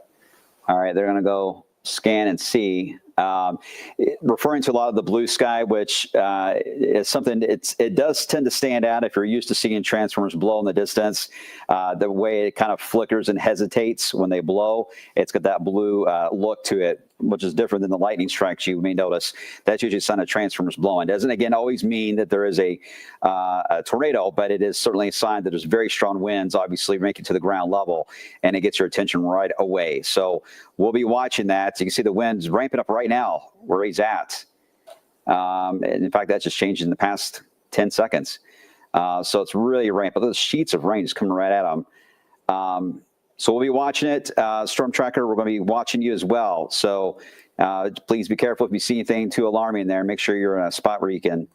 Speaker 2: All right, they're going to go scan and see. Referring to a lot of the blue sky, which is something it does tend to stand out if you're used to seeing transformers blow in the distance. The way it kind of flickers and hesitates when they blow, it's got that blue look to it, which is different than the lightning strikes you may notice. That's usually a sign of transformers blowing. Doesn't, again, always mean that there is a tornado, but it is certainly a sign that there's very strong winds, obviously, make it to the ground level, and it gets your attention right away. So we'll be watching that. You can see the winds ramping up right now where he's at. And in fact, that just changed in the past 10 seconds. So it's really ramping. Those sheets of rain just coming right at him. So we'll be watching it. Storm Tracker, we're going to be watching you as well. So please be careful if you see anything too alarming there. Make sure you're in a spot where you can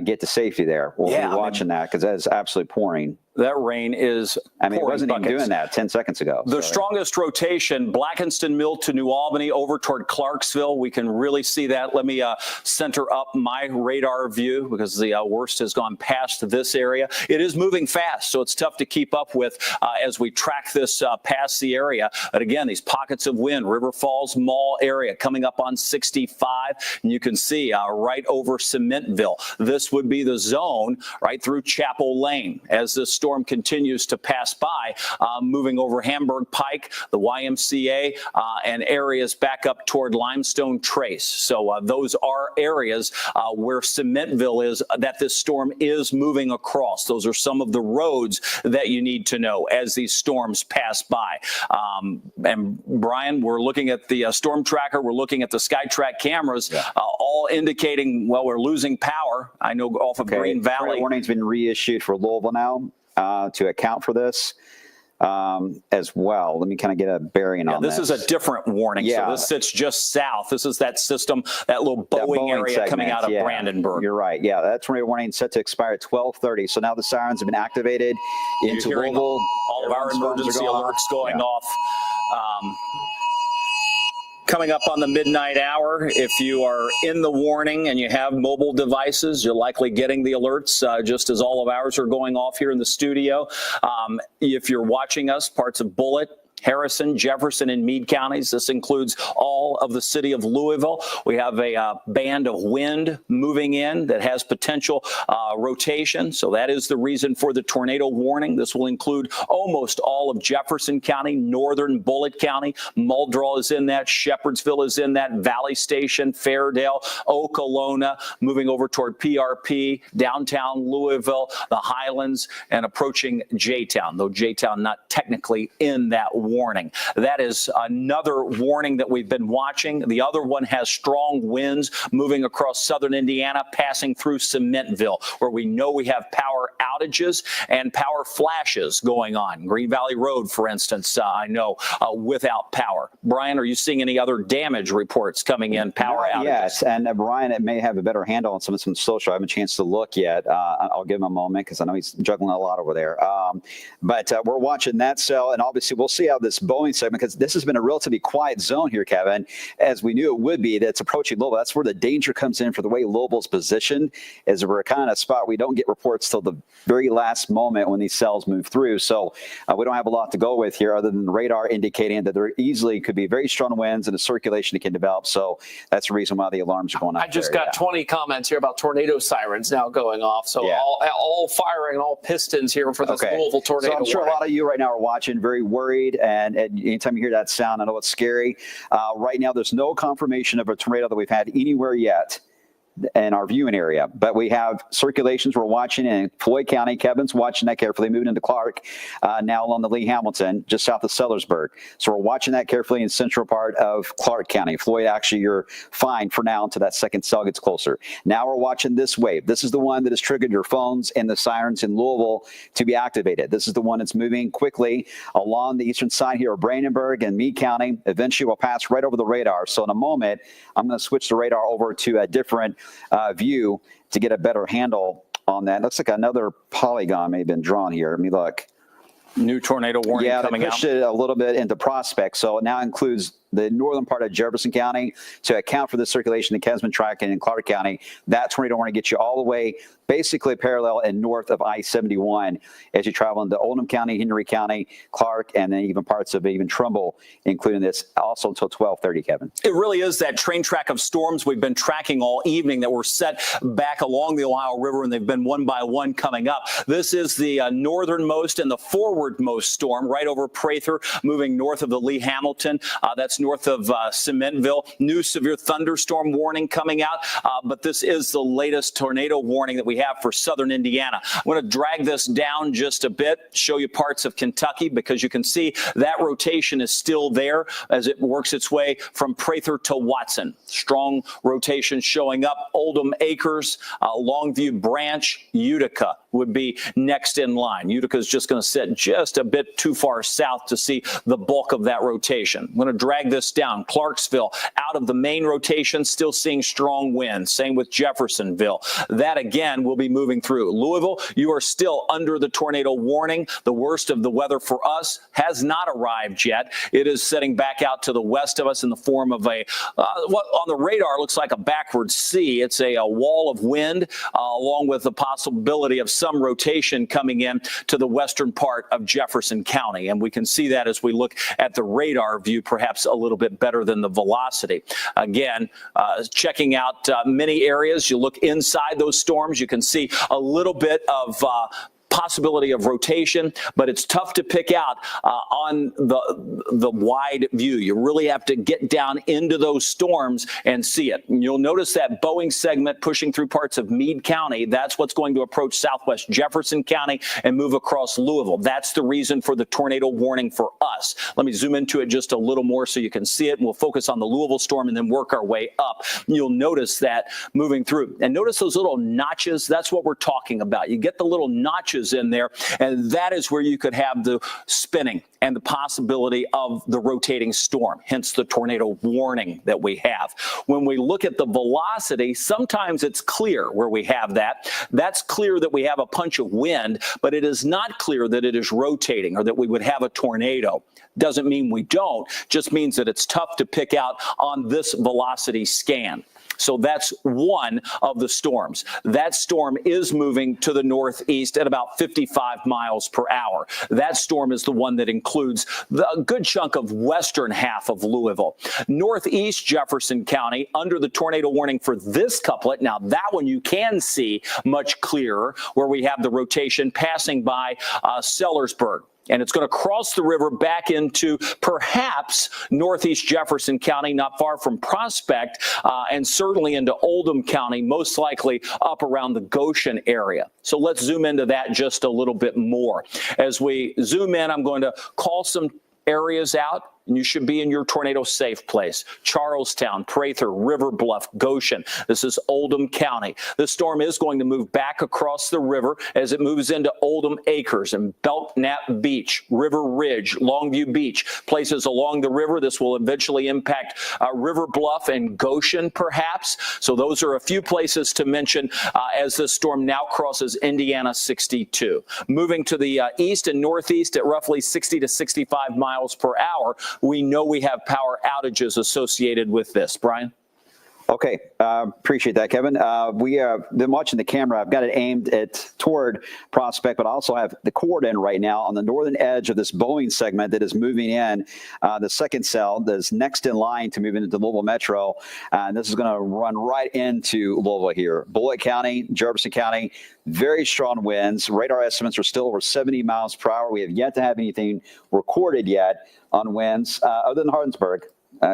Speaker 2: get to safety there. We'll be watching that because that is absolutely pouring.
Speaker 1: That rain is
Speaker 2: it wasn't even doing that 10 seconds ago.
Speaker 1: The strongest rotation, Blackenston Mill to New Albany over toward Clarksville. We can really see that. Let me center up my radar view because the worst has gone past this area. It is moving fast, so it's tough to keep up with as we track this past the area. But again, these pockets of wind, River Falls Mall area coming up on 65. And you can see right over Cementville. This would be the zone right through Chapel Lane as this storm continues to pass by, moving over Hamburg Pike, the YMCA, and areas back up toward Limestone Trace. So those are areas where Cementville is, that this storm is moving across. Those are some of the roads that you need to know as these storms pass by. And Brian, we're looking at the storm tracker. We're looking at the SkyTrack cameras, all indicating, well, we're losing power. I know off of Green Valley.
Speaker 2: Warning's been reissued for Louisville now. To account for this as well. Let me kind of get a bearing on this.
Speaker 1: This is a different warning.
Speaker 2: Yeah.
Speaker 1: So this sits just south. This is that system, that little Boeing area segment, coming out of Brandenburg.
Speaker 2: You're right. Yeah, that tornado warning set to expire at 12:30. So now the sirens have been activated into Louisville.
Speaker 1: All of our emergency alerts going off. Coming up on the midnight hour, if you are in the warning and you have mobile devices, you're likely getting the alerts just as all of ours are going off here in the studio. If you're watching us, parts of Bullitt, Harrison, Jefferson, and Meade counties. This includes all of the city of Louisville. We have a band of wind moving in that has potential rotation. So that is the reason for the tornado warning. This will include almost all of Jefferson County, northern Bullitt County. Muldrow is in that. Shepherdsville is in that. Valley Station, Fairdale, Okolona, moving over toward PRP, downtown Louisville, the Highlands, and approaching J-Town, though J-Town not technically in that warning. That is another warning that we've been watching. The other one has strong winds moving across southern Indiana, passing through Cementville, where we know we have power outages and power flashes going on. Green Valley Road, for instance, I know without power. Brian, are you seeing any other damage reports coming in, power outages?
Speaker 2: Yes, and Brian, it may have a better handle on some social. I haven't a chance to look yet. I'll give him a moment because I know he's juggling a lot over there. But we're watching that cell, and obviously we'll see how this Boeing segment, because this has been a relatively quiet zone here, Kevin, as we knew it would be. That's approaching Louisville. That's where the danger comes in for the way Louisville's positioned, is we're kind of a spot we don't get reports till the very last moment when these cells move through. So we don't have a lot to go with here other than the radar indicating that there easily could be very strong winds and a circulation that can develop. So that's the reason why the alarms are going off.
Speaker 3: I just got 20 comments here about tornado sirens now going off. So all firing, all pistons here for this Louisville tornado.
Speaker 2: So I'm sure a lot of you right now are watching, very worried. And anytime you hear that sound, I know it's scary. Right now, there's no confirmation of a tornado that we've had anywhere yet in our viewing area, but we have circulations we're watching in Floyd County. Kevin's watching that carefully, moving into Clark, now along the Lee Hamilton, just south of Sellersburg. So we're watching that carefully in central part of Clark County. Floyd, actually, you're fine for now until that second cell gets closer. Now we're watching this wave. This is the one that has triggered your phones and the sirens in Louisville to be activated. This is the one that's moving quickly along the eastern side here of Brandenburg and Meade County. Eventually, will pass right over the radar. So in a moment, I'm going to switch the radar over to a different view to get a better handle on that. Looks like another polygon may have been drawn here. Let me look.
Speaker 1: New tornado warning coming out.
Speaker 2: Yeah, they pushed it a little bit into Prospect, so it now includes the northern part of Jefferson County to account for the circulation that Kevin's been tracking in Clark County. That tornado warning gets you all the way basically parallel and north of I-71 as you travel into Oldham County, Henry County, Clark, and then even parts of even Trumbull, including this also until 12:30, Kevin.
Speaker 1: It really is that train track of storms we've been tracking all evening that were set back along the Ohio River, and they've been one by one coming up. This is the northernmost and the forwardmost storm right over Prather, moving north of the Lee Hamilton. That's north of Cementville. New severe thunderstorm warning coming out, but this is the latest tornado warning that we have for southern Indiana. I'm going to drag this down just a bit, show you parts of Kentucky, because you can see that rotation is still there as it works its way from Prather to Watson. Strong rotation showing up. Oldham Acres, Longview Branch, Utica would be next in line. Utica is just going to sit just a bit too far south to see the bulk of that rotation. I'm going to drag this down. Clarksville out of the main rotation, still seeing strong winds. Same with Jeffersonville. That again will be moving through. Louisville, you are still under the tornado warning. The worst of the weather for us has not arrived yet. It is setting back out to the west of us in the form of a, what on the radar looks like a backward C. It's a wall of wind along with the possibility of some rotation coming in to the western part of Jefferson County. And we can see that as we look at the radar view, perhaps a little bit better than the velocity. Again, checking out many areas, you look inside those storms, you can see a little bit of possibility of rotation, but it's tough to pick out on the wide view. You really have to get down into those storms and see it. And you'll notice that Boeing segment pushing through parts of Meade County. That's what's going to approach southwest Jefferson County and move across Louisville. That's the reason for the tornado warning for us. Let me zoom into it just a little more so you can see it, and we'll focus on the Louisville storm and then work our way up. You'll notice that moving through. And notice those little notches. That's what we're talking about. You get the little notches in there, and that is where you could have the spinning and the possibility of the rotating storm, hence the tornado warning that we have. When we look at the velocity, sometimes it's clear where we have that. That's clear that we have a punch of wind, but it is not clear that it is rotating or that we would have a tornado. Doesn't mean we don't, just means that it's tough to pick out on this velocity scan. So that's one of the storms. That storm is moving to the northeast at about 55 miles per hour. That storm is the one that includes a good chunk of western half of Louisville. Northeast Jefferson County under the tornado warning for this couplet. Now that one you can see much clearer where we have the rotation passing by Sellersburg. And it's going to cross the river back into perhaps northeast Jefferson County, not far from Prospect, and certainly into Oldham County, most likely up around the Goshen area. So let's zoom into that just a little bit more. As we zoom in, I'm going to call some areas out, and you should be in your tornado safe place. Charlestown, Prather, River Bluff, Goshen. This is Oldham County. The storm is going to move back across the river as it moves into Oldham Acres and Belknap Beach, River Ridge, Longview Beach, places along the river. This will eventually impact River Bluff and Goshen, perhaps. So those are a few places to mention as this storm now crosses Indiana 62. Moving to the east and northeast at roughly 60 to 65 miles per hour, we know we have power outages associated with this. Brian?
Speaker 2: Okay, appreciate that, Kevin. We have been watching the camera. I've got it aimed toward Prospect, but I also have the cord in right now on the northern edge of this Boeing segment that is moving in. The second cell that is next in line to move into Louisville Metro. And this is going to run right into Louisville here. Bullitt County, Jefferson County, very strong winds. Radar estimates are still over 70 miles per hour. We have yet to have anything recorded yet on winds other than Hardinsburg.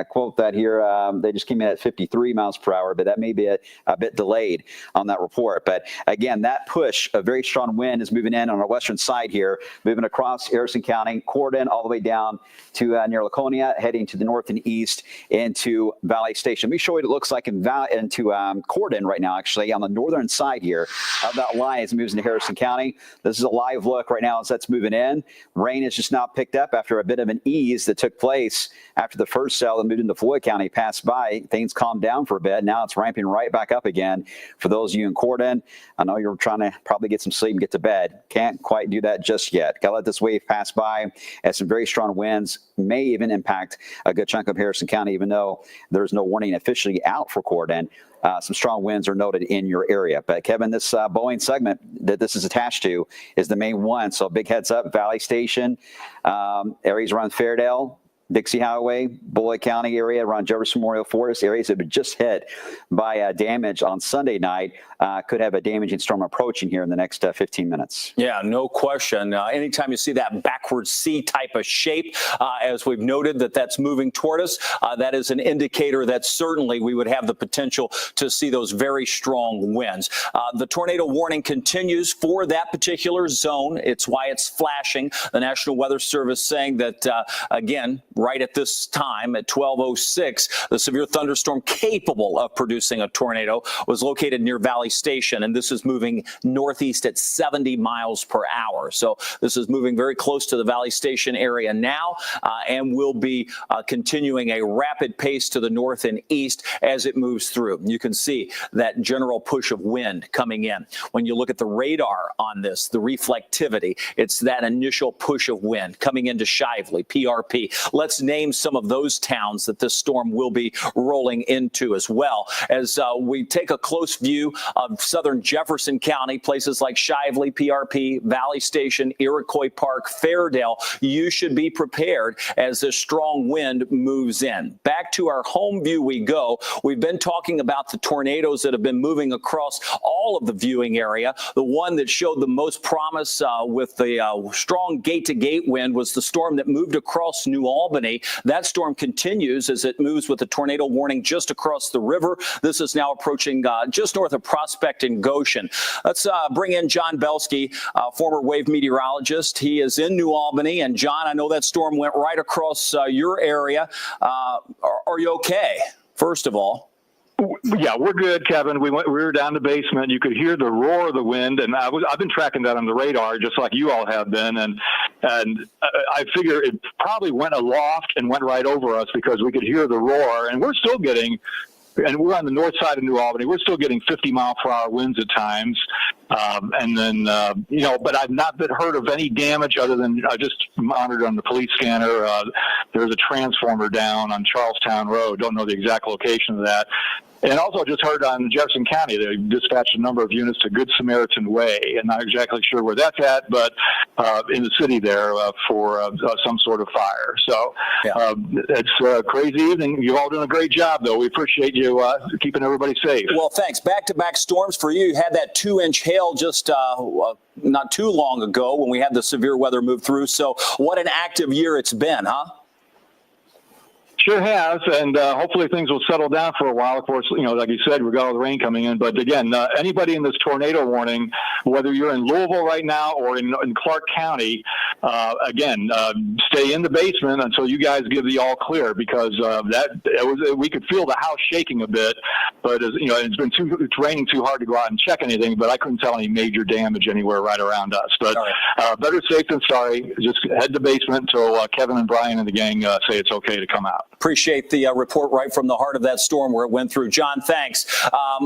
Speaker 2: Quote that here. They just came in at 53 miles per hour, but that may be a bit delayed on that report. But again, that push, a very strong wind is moving in on our western side here, moving across Harrison County, Corden, all the way down to near Laconia, heading to the north and east into Valley Station. Let me show you what it looks like into Corden right now, actually, on the northern side here of that line as it moves into Harrison County. This is a live look right now as that's moving in. Rain has just now picked up after a bit of an ease that took place after the first cell that moved into Floyd County passed by, things calmed down for a bit. Now it's ramping right back up again. For those of you in Corden, I know you're trying to probably get some sleep and get to bed. Can't quite do that just yet. Got to let this wave pass by as some very strong winds may even impact a good chunk of Harrison County, even though there's no warning officially out for Corden. Some strong winds are noted in your area. But, Kevin, this Boeing segment that this is attached to is the main one. So big heads up, Valley Station, areas around Fairdale, Dixie Highway, Bullitt County area, around Jefferson Memorial Forest, areas that have been just hit by damage on Sunday night, could have a damaging storm approaching here in the next 15 minutes.
Speaker 1: Yeah, no question. Anytime you see that backward C type of shape, as we've noted that's moving toward us, that is an indicator that certainly we would have the potential to see those very strong winds. The tornado warning continues for that particular zone. It's why it's flashing. The National Weather Service saying that, again, right at this time at 12:06, the severe thunderstorm capable of producing a tornado was located near Valley Station, and this is moving northeast at 70 miles per hour. So this is moving very close to the Valley Station area now, and will be continuing a rapid pace to the north and east as it moves through. You can see that general push of wind coming in. When you look at the radar on this, the reflectivity, it's that initial push of wind coming into Shively, PRP. Let's name some of those towns that this storm will be rolling into as well. As we take a close view of southern Jefferson County, places like Shively, PRP, Valley Station, Iroquois Park, Fairdale, you should be prepared as this strong wind moves in. Back to our home view we go. We've been talking about the tornadoes that have been moving across all of the viewing area. The one that showed the most promise with the strong gate-to-gate wind was the storm that moved across New Albany. That storm continues as it moves with a tornado warning just across the river. This is now approaching just north of Prospect and Goshen. Let's bring in John Belsky, former wave meteorologist. He is in New Albany. And John, I know that storm went right across your area. Are you okay, first of all?
Speaker 8: Yeah, we're good, Kevin. We were down the basement. You could hear the roar of the wind, and I've been tracking that on the radar, just like you all have been. And I figure it probably went aloft and went right over us because we could hear the roar. And we're still getting, and we're on the north side of New Albany, we're still getting 50-mile-per-hour winds at times. And then, but I've not heard of any damage other than I just monitored on the police scanner. There's a transformer down on Charlestown Road. Don't know the exact location of that. And also just heard on Jefferson County, they dispatched a number of units to Good Samaritan Way, and not exactly sure where that's at, but in the city there for some sort of fire. So it's a crazy evening. You've all done a great job, though. We appreciate you keeping everybody safe.
Speaker 1: Well, thanks. Back-to-back storms for you. You had that 2-inch hail just not too long ago when we had the severe weather move through. So what an active year it's been, huh?
Speaker 8: Sure has, and hopefully things will settle down for a while. Of course, like you said, we got all the rain coming in. But again, anybody in this tornado warning, whether you're in Louisville right now or in Clark County, again, stay in the basement until you guys give the all clear, because we could feel the house shaking a bit. But it's raining too hard to go out and check anything. But I couldn't tell any major damage anywhere right around us. But better safe than sorry. Just head to the basement until Kevin and Brian and the gang say it's okay to come out.
Speaker 1: Appreciate the report right from the heart of that storm where it went through. John, thanks.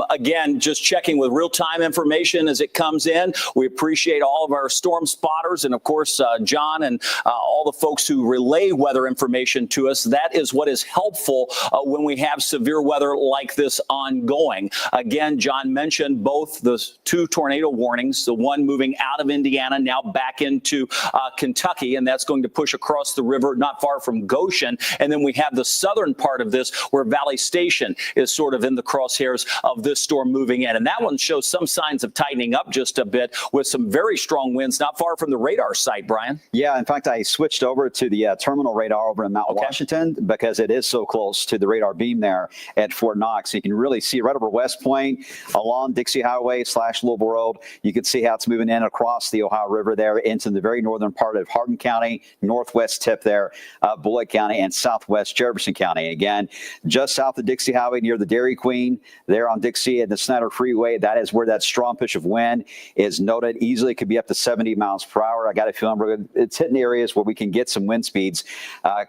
Speaker 1: Again, just checking with real-time information as it comes in. We appreciate all of our storm spotters and, of course, John and all the folks who relay weather information to us. That is what is helpful when we have severe weather like this ongoing. Again, John mentioned both the 2 tornado warnings, the one moving out of Indiana now back into Kentucky, and that's going to push across the river not far from Goshen. And then we have the southern part of this where Valley Station is sort of in the crosshairs of this storm moving in. And that one shows some signs of tightening up just a bit with some very strong winds not far from the radar site, Brian.
Speaker 2: Yeah, in fact, I switched over to the terminal radar over in Mount Washington because it is so close to the radar beam there at Fort Knox. You can really see right over West Point along Dixie Highway / Louisville Road. You can see how it's moving in across the Ohio River there into the very northern part of Hardin County, northwest tip there, Bullitt County, and southwest Jefferson Jefferson County. Again, just south of Dixie Highway near the Dairy Queen, there on Dixie and the Snyder Freeway. That is where that strong push of wind is noted. Easily could be up to 70 miles per hour. I got a feeling it's hitting areas where we can get some wind speeds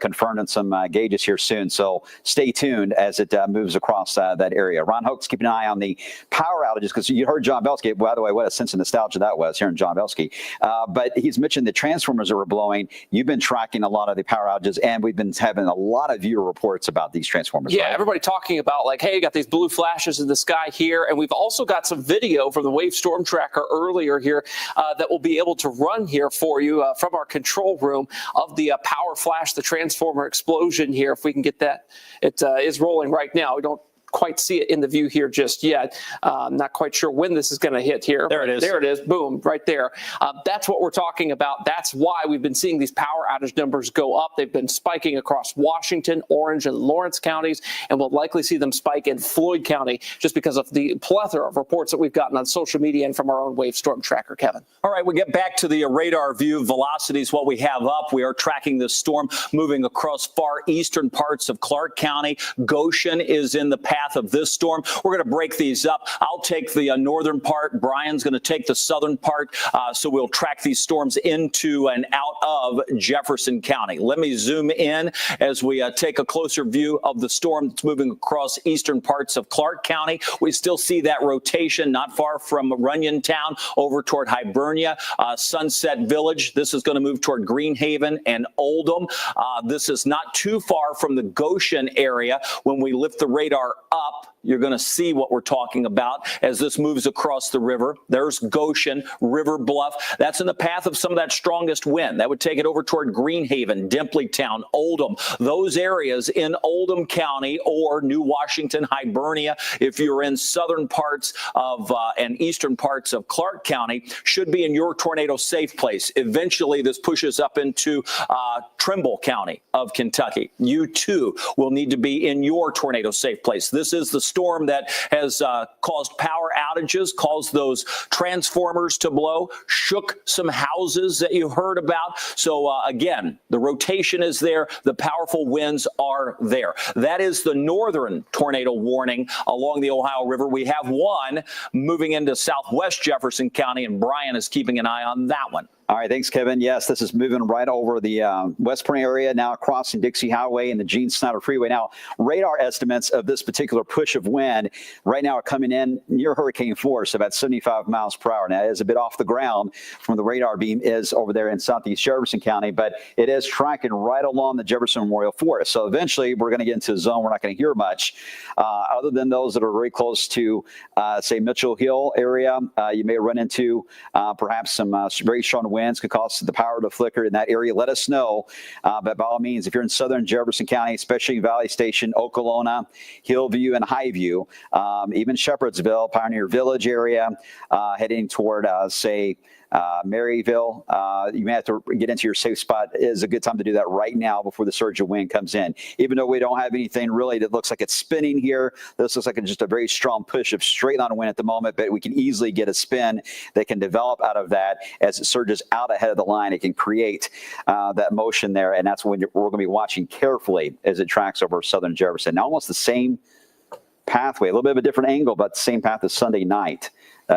Speaker 2: confirmed in some gauges here soon. So stay tuned as it moves across that area. Ron Hoax, keep an eye on the power outages, because you heard John Belsky. By the way, what a sense of nostalgia that was hearing John Belsky. But he's mentioned the transformers that were blowing. You've been tracking a lot of the power outages, and we've been having a lot of viewer reports about these transformers.
Speaker 3: Yeah,
Speaker 2: right?
Speaker 3: everybody talking about like, hey, you got these blue flashes in the sky here. And we've also got some video from the Wave Storm Tracker earlier here that we'll be able to run here for you from our control room of the power flash, the transformer explosion here. If we can get that, it is rolling right now. We don't quite see it in the view here just yet. Not quite sure when this is going to hit here.
Speaker 1: There it is.
Speaker 3: There it is. Boom, right there. That's what we're talking about. That's why we've been seeing these power outage numbers go up. They've been spiking across Washington, Orange, and Lawrence counties, and we'll likely see them spike in Floyd County just because of the plethora of reports that we've gotten on social media and from our own Wave Storm Tracker, Kevin.
Speaker 1: All right, we get back to the radar view. Velocities, what we have up. We are tracking this storm moving across far eastern parts of Clark County. Goshen is in the path of this storm. We're going to break these up. I'll take the northern part. Brian's going to take the southern part. So we'll track these storms into and out of Jefferson County. Let me zoom in as we take a closer view of the storm that's moving across eastern parts of Clark County. We still see that rotation not far from Runyon Town over toward Hibernia, Sunset Village. This is going to move toward Greenhaven and Oldham. This is not too far from the Goshen area. When we lift the radar up, you're going to see what we're talking about as this moves across the river. There's Goshen, River Bluff. That's in the path of some of that strongest wind. That would take it over toward Greenhaven, Dimpleytown, Oldham. Those areas in Oldham County or New Washington, Hibernia, if you're in southern parts of and eastern parts of Clark County, should be in your tornado safe place. Eventually, this pushes up into Trimble County of Kentucky. You too will need to be in your tornado safe place. This is the storm that has caused power outages, caused those transformers to blow, shook some houses that you heard about. So again, the rotation is there. The powerful winds are there. That is the northern tornado warning along the Ohio River. We have one moving into southwest Jefferson County, and Brian is keeping an eye on that one.
Speaker 2: All right, thanks, Kevin. Yes, this is moving right over the West Point area, now crossing Dixie Highway and the Gene Snyder Freeway. Now, radar estimates of this particular push of wind right now are coming in near hurricane force, about 75 miles per hour. Now, it is a bit off the ground from the radar beam is over there in southeast Jefferson County, but it is tracking right along the Jefferson Memorial Forest. So eventually, we're going to get into a zone we're not going to hear much, other than those that are very close to, say, Mitchell Hill area. You may run into perhaps some very strong winds. Could cause the power to flicker in that area. Let us know. But by all means, if you're in southern Jefferson County, especially Valley Station, Okolona, Hillview, and Highview, even Shepherdsville, Pioneer Village area, heading toward, say, Maryville, you may have to get into your safe spot. It is a good time to do that right now before the surge of wind comes in. Even though we don't have anything really that looks like it's spinning here, this looks like just a very strong push of straight line wind at the moment, but we can easily get a spin that can develop out of that as it surges out ahead of the line. It can create that motion there, and that's when we're going to be watching carefully as it tracks over southern Jefferson. Now, almost the same pathway, a little bit of a different angle, but the same path as Sunday night.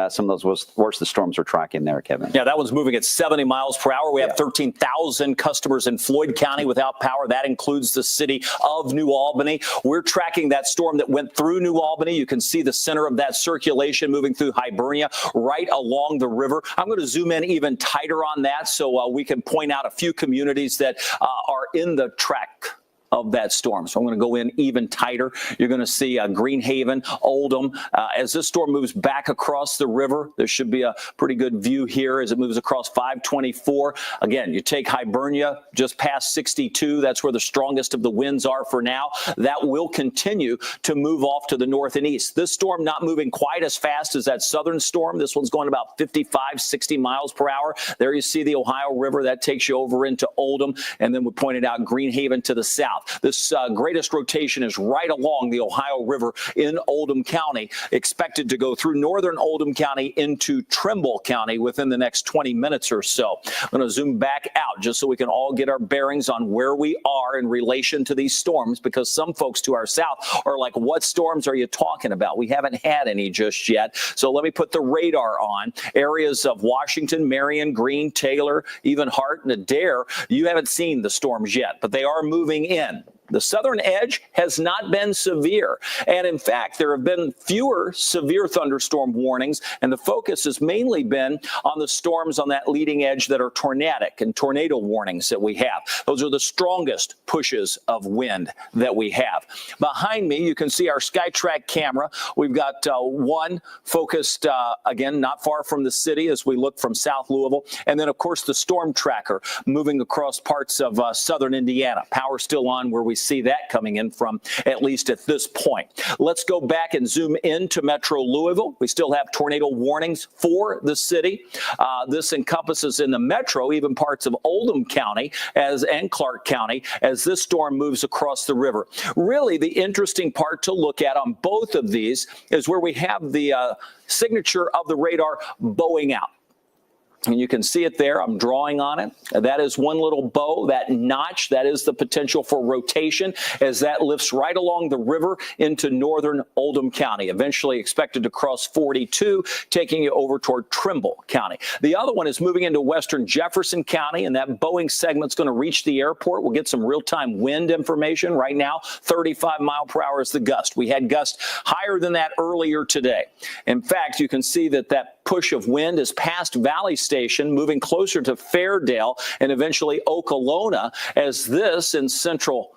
Speaker 2: Some of those worst the storms are tracking there, Kevin.
Speaker 1: Yeah, that one's moving at 70 miles per hour. We have 13,000 customers in Floyd County without power. That includes the city of New Albany. We're tracking that storm that went through New Albany. You can see the center of that circulation moving through Hibernia right along the river. I'm going to zoom in even tighter on that so we can point out a few communities that are in the track of that storm. So I'm going to go in even tighter. You're going to see Greenhaven, Oldham. As this storm moves back across the river, there should be a pretty good view here as it moves across 524. Again, you take Hibernia just past 62. That's where the strongest of the winds are for now. That will continue to move off to the north and east. This storm not moving quite as fast as that southern storm. This one's going about 55, 60 miles per hour. There you see the Ohio River. That takes you over into Oldham. And then we pointed out Greenhaven to the south. south. This greatest rotation is right along the Ohio River in Oldham County, expected to go through northern Oldham County into Trimble County within the next 20 minutes or so. I'm going to zoom back out just so we can all get our bearings on where we are in relation to these storms, because some folks to our south are like, what storms are you talking about? We haven't had any just yet. So let me put the radar on. Areas of Washington, Marion, Greene, Taylor, even Hart and Adair, you haven't seen the storms yet, but they are moving in. The southern edge has not been severe. And in fact, there have been fewer severe thunderstorm warnings, and the focus has mainly been on the storms on that leading edge that are tornadic and tornado warnings that we have. Those are the strongest pushes of wind that we have. Behind me, you can see our SkyTrack camera. We've got one focused, again, not far from the city as we look from South Louisville. And then, of course, the storm tracker moving across parts of southern Indiana. Power still on where we see that coming in from, at least at this point. Let's go back and zoom into Metro Louisville. We still have tornado warnings for the city. This encompasses in the metro even parts of Oldham County and Clark County as this storm moves across the river. Really, the interesting part to look at on both of these is where we have the signature of the radar bowing out. And you can see it there. I'm drawing on it. That is one little bow, that notch. That is the potential for rotation as that lifts right along the river into northern Oldham County, eventually expected to cross 42, taking you over toward Trimble County. The other one is moving into western Jefferson County, and that bowing segment's going to reach the airport. We'll get some real-time wind information. Right now, 35 mile per hour is the gust. We had gusts higher than that earlier today. In fact, you can see that push of wind is past Valley Station, moving closer to Fairdale and eventually Okolona as this in central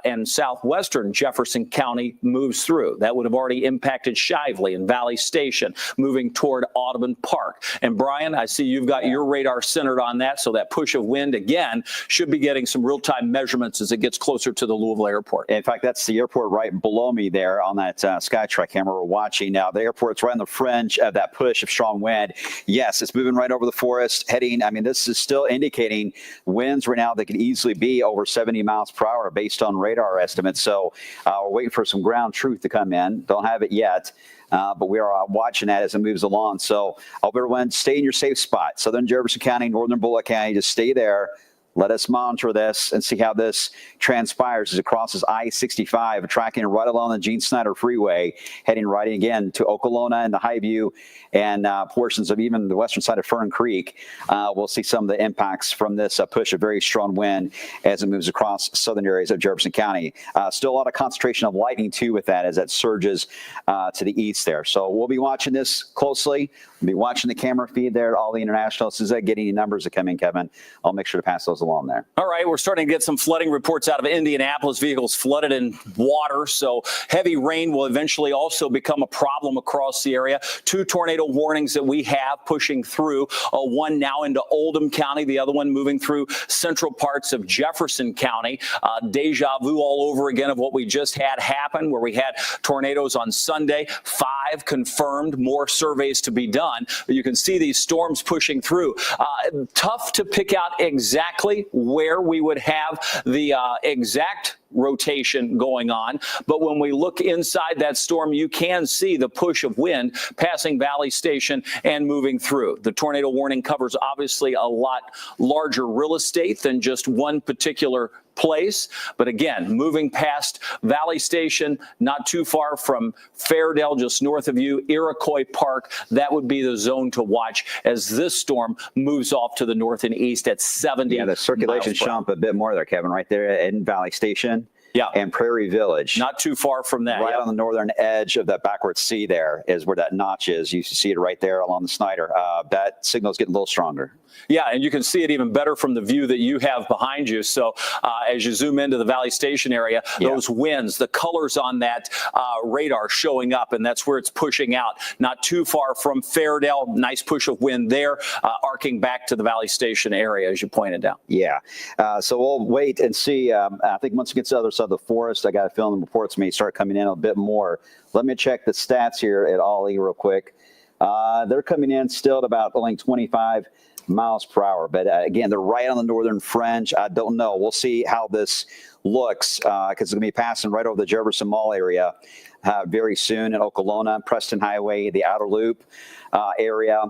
Speaker 1: and southwestern Jefferson County moves through. That would have already impacted Shively and Valley Station, moving toward Audubon Park. And Brian, I see you've got your radar centered on that, so that push of wind, again, should be getting some real-time measurements as it gets closer to the Louisville airport.
Speaker 2: In fact, that's the airport right below me there on that SkyTrack camera we're watching. Now, the airport's right on the fringe of that push of strong wind. Yes, it's moving right over the forest, heading, I mean, this is still indicating winds right now that could easily be over 70 miles per hour based on radar estimates. So we're waiting for some ground truth to come in. Don't have it yet. But we are watching that as it moves along. So I hope everyone stay in your safe spot. Southern Jefferson County, northern Bullock County, just stay there. Let us monitor this and see how this transpires as it crosses I-65, tracking right along the Gene Snyder Freeway, heading right again to Okolona and the Highview and portions of even the western side of Fern Creek. We'll see some of the impacts from this push of very strong wind as it moves across southern areas of Jefferson County. Still a lot of concentration of lightning, too, with that as that surges to the east there. So we'll be watching this closely. We'll be watching the camera feed there at all the international. As soon as I get any numbers that come in, Kevin, I'll make sure to pass those along there.
Speaker 1: All right, we're starting to get some flooding reports out of Indianapolis. Vehicles flooded in water, so heavy rain will eventually also become a problem across the area. 2 tornado warnings that we have pushing through, one now into Oldham County, the other one moving through central parts of Jefferson County. Deja vu all over again of what we just had happen, where we had tornadoes on Sunday, 5 confirmed, more surveys to be done. But you can see these storms pushing through. Tough to pick out exactly where we would have the exact rotation going on. But when we look inside that storm, you can see the push of wind passing Valley Station and moving through. The tornado warning covers obviously a lot larger real estate than just one particular place. But again, moving past Valley Station, not too far from Fairdale, just north of you, Iroquois Park, that would be the zone to watch as this storm moves off to the north and east at 70.
Speaker 2: Yeah, the circulation jump a bit more there, Kevin, right there in Valley Station.
Speaker 1: Yeah.
Speaker 2: And Prairie Village.
Speaker 1: Not too far from that.
Speaker 2: Right on the northern edge of that backward sea there is where that notch is. You see it right there along the Snyder. That signal's getting a little stronger.
Speaker 1: Yeah, and you can see it even better from the view that you have behind you. So as you zoom into the Valley Station area, those winds, the colors on that radar showing up, and that's where it's pushing out. Not too far from Fairdale, nice push of wind there, arcing back to the Valley Station area, as you pointed out.
Speaker 2: Yeah, so we'll wait and see. I think once it gets to the other side of the forest, I got a feeling the reports may start coming in a bit more. Let me check the stats here at Ollie real quick. They're coming in still at about only 25 miles per hour. But again, they're right on the northern fringe. I don't know. We'll see how this looks, because it's going to be passing right over the Jefferson Mall area very soon in Okolona, Preston Highway, the outer loop area.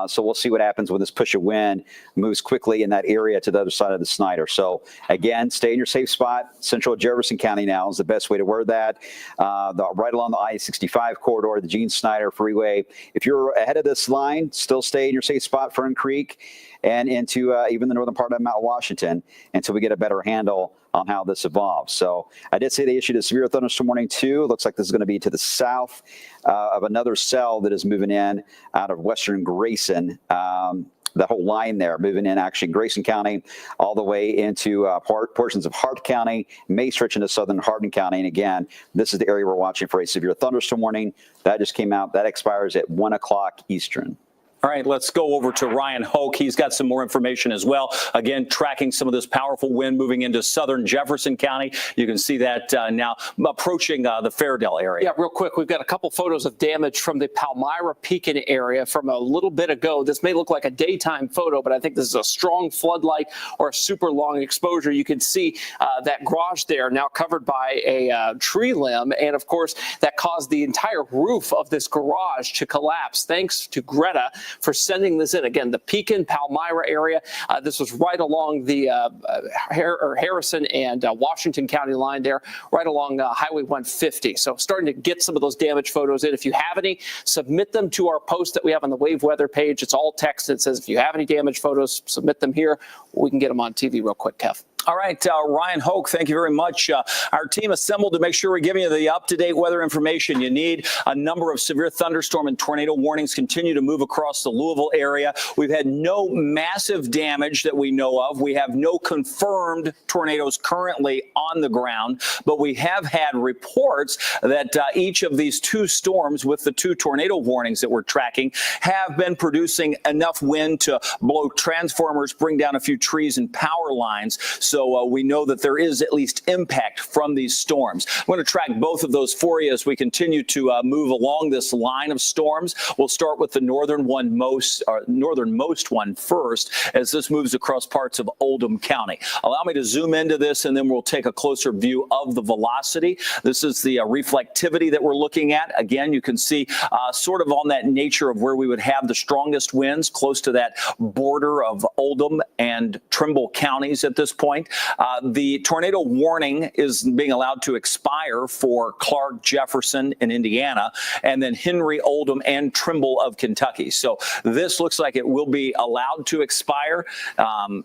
Speaker 2: So we'll see what happens when this push of wind moves quickly in that area to the other side of the Snyder. So again, stay in your safe spot. Central Jefferson County now is the best way to word that. Right along the I-65 corridor, the Gene Snyder Freeway. If you're ahead of this line, still stay in your safe spot, Fern Creek, and into even the northern part of Mount Washington until we get a better handle on how this evolves. So I did say they issued a severe thunderstorm warning too. It looks like this is going to be to the south of another cell that is moving in out of western Grayson. The whole line there moving in actually Grayson County all the way into portions of Hart County, may stretch into southern Hardin County. And again, this is the area we're watching for a severe thunderstorm warning. That just came out. That expires at 1 o'clock Eastern.
Speaker 1: All right, let's go over to Ryan Hoke. He's got some more information as well. Again, tracking some of this powerful wind moving into southern Jefferson County. You can see that now approaching the Fairdale area.
Speaker 3: Yeah, real quick, we've got a couple photos of damage from the Palmyra Pekin area from a little bit ago. This may look like a daytime photo, but I think this is a strong floodlight or a super long exposure. You can see that garage there now covered by a tree limb. And of course, that caused the entire roof of this garage to collapse. Thanks to Greta for sending this in. Again, the Pekin, Palmyra area. This was right along the Harrison and Washington County line there, right along Highway 150. So starting to get some of those damage photos in. If you have any, submit them to our post that we have on the Wave Weather page. It's all text. It says if you have any damage photos, submit them here. We can get them on TV real quick, Kev.
Speaker 1: All right, Ryan Hoke, thank you very much. Our team assembled to make sure we're giving you the up-to-date weather information you need. A number of severe thunderstorm and tornado warnings continue to move across the Louisville area. We've had no massive damage that we know of. We have no confirmed tornadoes currently on the ground, but we have had reports that each of these two storms with the two tornado warnings that we're tracking have been producing enough wind to blow transformers, bring down a few trees and power lines. So we know that there is at least impact from these storms. I'm going to track both of those for you as we continue to move along this line of storms. We'll start with the northernmost one first as this moves across parts of Oldham County. Allow me to zoom into this and then we'll take a closer view of the velocity. This is the reflectivity that we're looking at. Again, you can see sort of on that nature of where we would have the strongest winds close to that border of Oldham and Trimble counties at this point. The tornado warning is being allowed to expire for Clark, Jefferson in Indiana, and then Henry, Oldham, and Trimble of Kentucky. So this looks like it will be allowed to expire.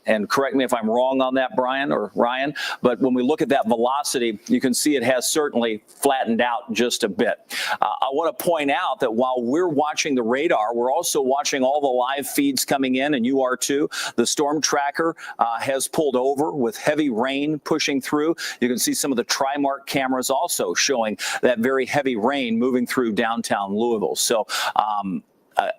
Speaker 1: And correct me if I'm wrong on that, Brian or Ryan, but when we look at that velocity, you can see it has certainly flattened out just a bit. I want to point out that while we're watching the radar, we're also watching all the live feeds coming in, and you are too. The storm tracker has pulled over with heavy rain pushing through. You can see some of the Trimark cameras also showing that very heavy rain moving through downtown Louisville. So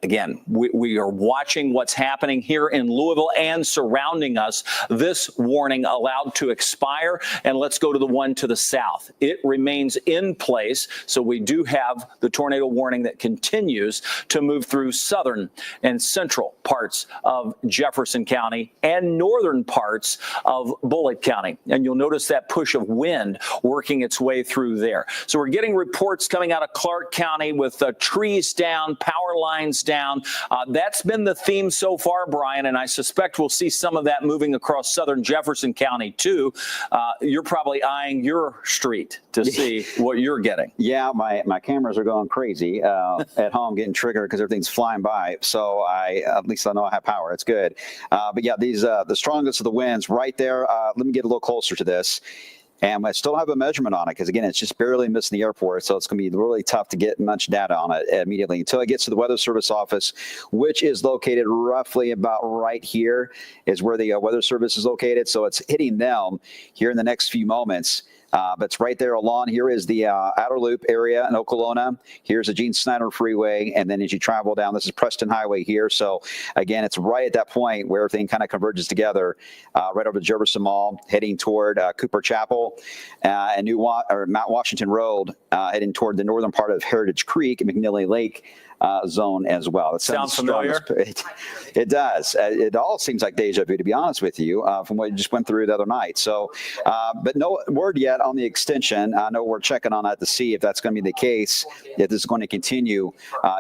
Speaker 1: again, we are watching what's happening here in Louisville and surrounding us. This warning allowed to expire. And let's go to the one to the south. It remains in place. So we do have the tornado warning that continues to move through southern and central parts of Jefferson County and northern parts of Bullitt County. And you'll notice that push of wind working its way through there. So we're getting reports coming out of Clark County with trees down, power lines down. That's been the theme so far, Brian, and I suspect we'll see some of that moving across southern Jefferson County too. You're probably eyeing your street to see what you're getting.
Speaker 2: Yeah, my cameras are going crazy at home, getting triggered because everything's flying by. So at least I know I have power. It's good. But yeah, these the strongest of the winds right there. Let me get a little closer to this. And I still have a measurement on it because, again, it's just barely missing the airport. So it's going to be really tough to get much data on it immediately until it gets to the Weather Service office, which is located roughly about right here is where the Weather Service is located. So it's hitting them here in the next few moments. But it's right there along. Here is the outer loop area in Okolona. Here's the Gene Snyder Freeway. And then as you travel down, this is Preston Highway here. So, again, it's right at that point where everything kind of converges together, right over the Jefferson Mall, heading toward Cooper Chapel and Mount Washington Road, heading toward the northern part of Heritage Creek and McNeely Lake zone as well. It
Speaker 1: Sounds familiar?
Speaker 2: It does. It all seems like deja vu, to be honest with you, from what you just went through the other night. So, but no word yet on the extension. I know we're checking on that to see if that's going to be the case, if this is going to continue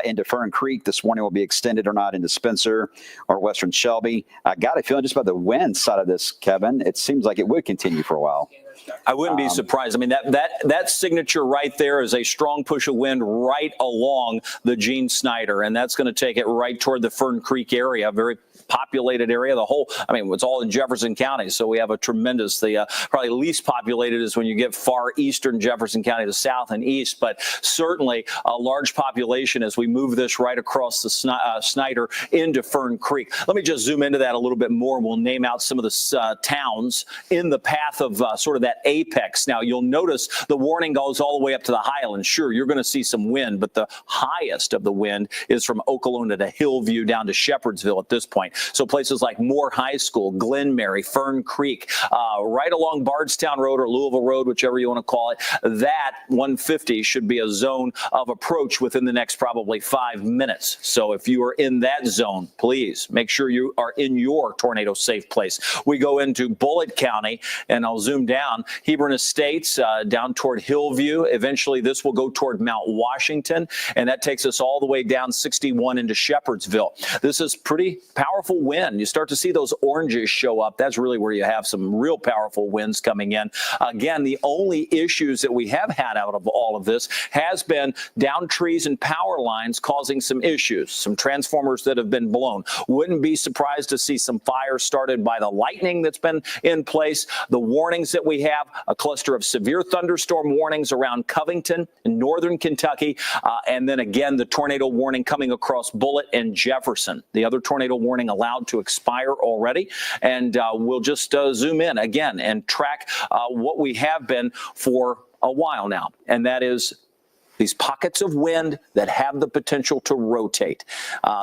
Speaker 2: into Fern Creek this morning, will be extended or not into Spencer or Western Shelby. I got a feeling just about the wind side of this, Kevin, it seems like it would continue for a while.
Speaker 1: I wouldn't be surprised. I mean, that signature right there is a strong push of wind right along the Gene Snyder, and that's going to take it right toward the Fern Creek area, very populated area. It's all in Jefferson County, so we have a tremendous, probably least populated is when you get far eastern Jefferson County to south and east, but certainly a large population as we move this right across the Snyder into Fern Creek. Let me just zoom into that a little bit more, and we'll name out some of the towns in the path of sort of that apex. Now, you'll notice the warning goes all the way up to the Highlands. Sure, you're going to see some wind, but the highest of the wind is from Okolona to Hillview down to Shepherdsville at this point. So places like Moore High School, Glen Mary, Fern Creek, right along Bardstown Road or Louisville Road, whichever you want to call it, that 150 should be a zone of approach within the next probably 5 minutes. So if you are in that zone, please make sure you are in your tornado safe place. We go into Bullitt County, and I'll zoom down. Hebron Estates down toward Hillview. Eventually, this will go toward Mount Washington, and that takes us all the way down 61 into Shepherdsville. This is pretty powerful wind. You start to see those oranges show up. That's really where you have some real powerful winds coming in. Again, the only issues that we have had out of all of this has been down trees and power lines causing some issues, some transformers that have been blown. Wouldn't be surprised to see some fires started by the lightning that's been in place. The warnings that we have, a cluster of severe thunderstorm warnings around Covington in northern Kentucky, and then again the tornado warning coming across Bullitt and Jefferson. The other tornado warning allowed to expire already, and we'll just zoom in again and track what we have been for a while now, and that is these pockets of wind that have the potential to rotate.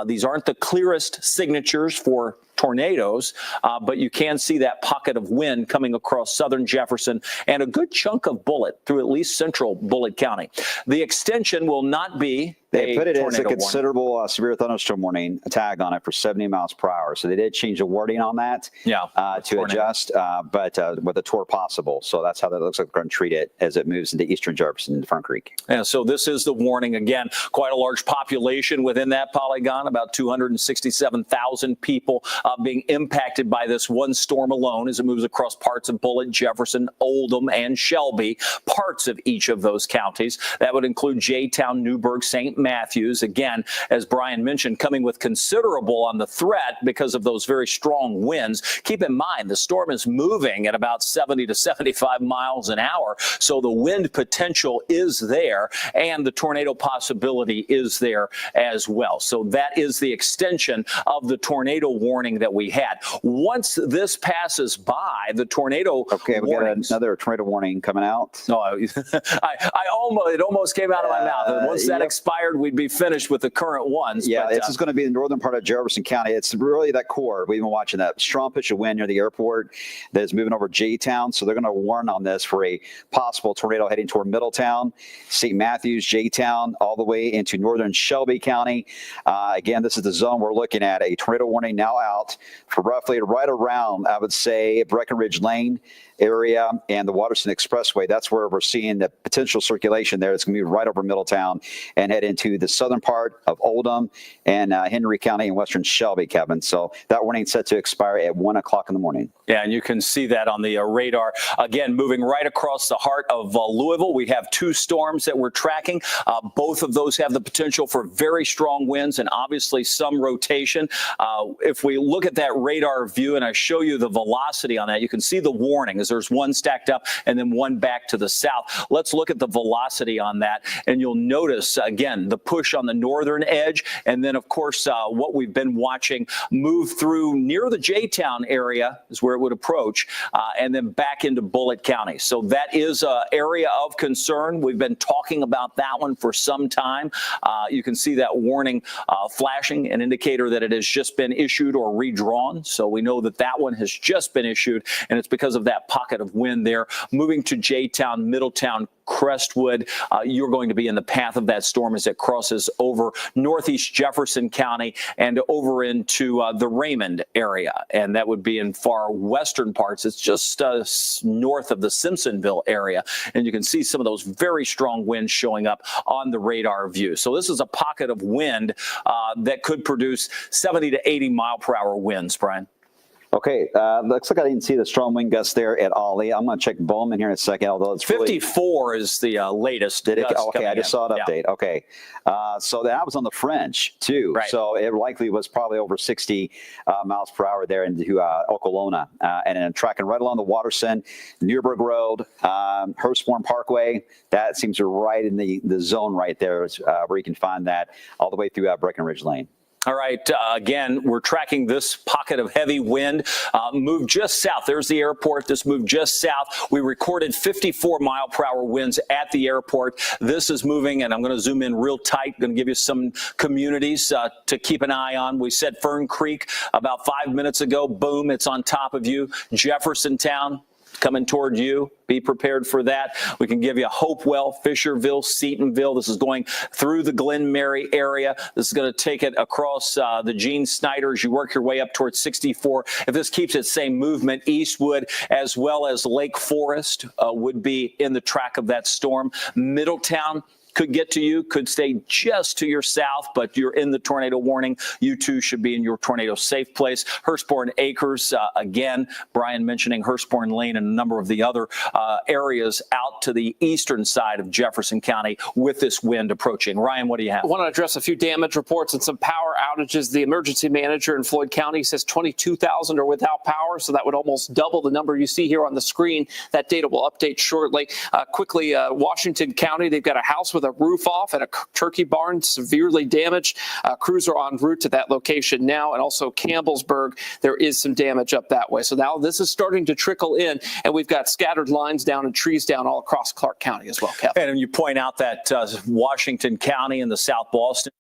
Speaker 1: These aren't the clearest signatures for tornadoes, but you can see that pocket of wind coming across southern Jefferson and a good chunk of Bullitt through at least central Bullitt County. The extension will not be
Speaker 2: They put it as a
Speaker 1: tornado
Speaker 2: considerable severe thunderstorm warning, a tag on it for 70 miles per hour. So they did change the wording on that to adjust, but with a tour possible. So that's how that looks like we're going to treat it as it moves into eastern Jefferson and Fern Creek.
Speaker 1: Yeah, so this is the warning. Again, quite a large population within that polygon, about 267,000 people being impacted by this one storm alone as it moves across parts of Bullitt, Jefferson, Oldham, and Shelby, parts of each of those counties. That would include J-Town, Newburgh, St. Matthews. Again, as Brian mentioned, coming with considerable on the threat because of those very strong winds. Keep in mind, the storm is moving at about 70 to 75 miles an hour, so the wind potential is there, and the tornado possibility is there as well. So that is the extension of the tornado warning that we had. Once this passes by, the tornado
Speaker 2: we
Speaker 1: warnings,
Speaker 2: got another tornado warning coming out.
Speaker 1: No, it almost came out of my mouth. Once that expired, we'd be finished with the current ones.
Speaker 2: Yeah,
Speaker 1: but,
Speaker 2: this is going to be the northern part of Jefferson County. It's really that core. We've been watching that strong pitch of wind near the airport that is moving over J-Town. So they're going to warn on this for a possible tornado heading toward Middletown, St. Matthews, J-Town, all the way into northern Shelby County. Again, this is the zone we're looking at. A tornado warning now out for roughly right around, I would say, Breckenridge Lane area and the Waterston Expressway. That's where we're seeing the potential circulation there. It's going to be right over Middletown and head into the southern part of Oldham and Henry County and western Shelby, Kevin. So that warning set to expire at 1 o'clock in the morning.
Speaker 1: Yeah, and you can see that on the radar. Again, moving right across the heart of Louisville. We have two storms that we're tracking. Both of those have the potential for very strong winds and obviously some rotation. If we look at that radar view and I show you the velocity on that, you can see the warning as there's one stacked up and then one back to the south. Let's look at the velocity on that, and you'll notice, again, the push on the northern edge, and then, of course, what we've been watching move through near the J-Town area is where it would approach, and then back into Bullitt County. So that is an area of concern. We've been talking about that one for some time. You can see that warning flashing, an indicator that it has just been issued or redrawn. So we know that that one has just been issued, and it's because of that pocket of wind there. Moving to J-Town, Middletown, Crestwood, you're going to be in the path of that storm as it crosses over northeast Jefferson County and over into the Raymond area. And that would be in far western parts. It's just north of the Simpsonville area. And you can see some of those very strong winds showing up on the radar view. So this is a pocket of wind that could produce 70 to 80 mile per hour winds, Brian.
Speaker 2: Okay, looks like I didn't see the strong wind gusts there at Ollie. I'm going to check Bowman here in a second, although it's
Speaker 1: 54 is the latest.
Speaker 2: Did it?
Speaker 1: gust
Speaker 2: Okay, I just saw an update.
Speaker 1: Yeah.
Speaker 2: Okay, so that was on the French too.
Speaker 1: Right.
Speaker 2: So it likely was probably over 60 miles per hour there into Okolona, and then tracking right along the Waterson, Newburgh Road, Hurstbourne Parkway. That seems to be right in the zone right there, where you can find that all the way through Breckenridge Lane.
Speaker 1: All right. Again, we're tracking this pocket of heavy wind. Moved just south. There's the airport. This moved just south. We recorded 54 mile per hour winds at the airport. This is moving, and I'm going to zoom in real tight. Going to give you some communities to keep an eye on. We said Fern Creek about 5 minutes ago. Boom, it's on top of you. Jeffersontown coming toward you. Be prepared for that. We can give you Hopewell, Fisherville, Seatonville. This is going through the Glen Mary area. This is going to take it across the Gene Snyder as you work your way up towards 64. If this keeps its same movement, Eastwood as well as Lake Forest would be in the track of that storm. Middletown could get to you, could stay just to your south, but you're in the tornado warning. You too should be in your tornado safe place. Hurstbourne Acres, again, Brian mentioning Hurstbourne Lane and a number of the other areas out to the eastern side of Jefferson County with this wind approaching. Ryan, what do you have?
Speaker 3: I want to address a few damage reports and some power outages. The emergency manager in Floyd County says 22,000 are without power, so that would almost double the number you see here on the screen. That data will update shortly. Quickly, Washington County, they've got a house with a roof off and a turkey barn severely damaged. Crews are en route to that location now, and also Campbellsburg, there is some damage up that way. So now this is starting to trickle in, and we've got scattered lines down and trees down all across Clark County as well, Kevin.
Speaker 1: And you point out that Washington County and the South Boston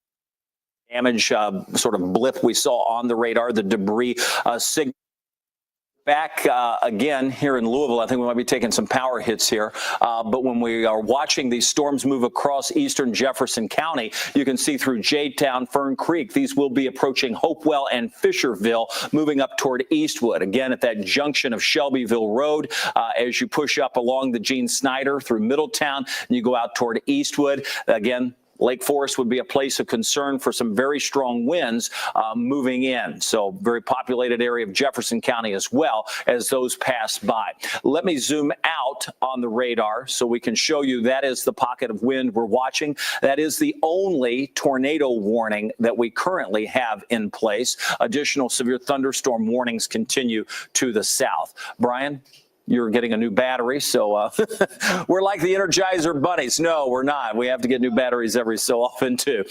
Speaker 1: damage sort of blip we saw on the radar, the debris signal. Back again here in Louisville, I think we might be taking some power hits here. But when we are watching these storms move across eastern Jefferson County, you can see through J-Town, Fern Creek, these will be approaching Hopewell and Fisherville, moving up toward Eastwood. Again, at that junction of Shelbyville Road, as you push up along the Gene Snyder through Middletown, and you go out toward Eastwood. Again, Lake Forest would be a place of concern for some very strong winds moving in. So very populated area of Jefferson County as well as those pass by. Let me zoom out on the radar so we can show you that is the pocket of wind we're watching. That is the only tornado warning that we currently have in place. Additional severe thunderstorm warnings continue to the south. Brian? You're getting a new battery, so we're like the Energizer bunnies. No, we're not. We have to get new batteries every so often, too.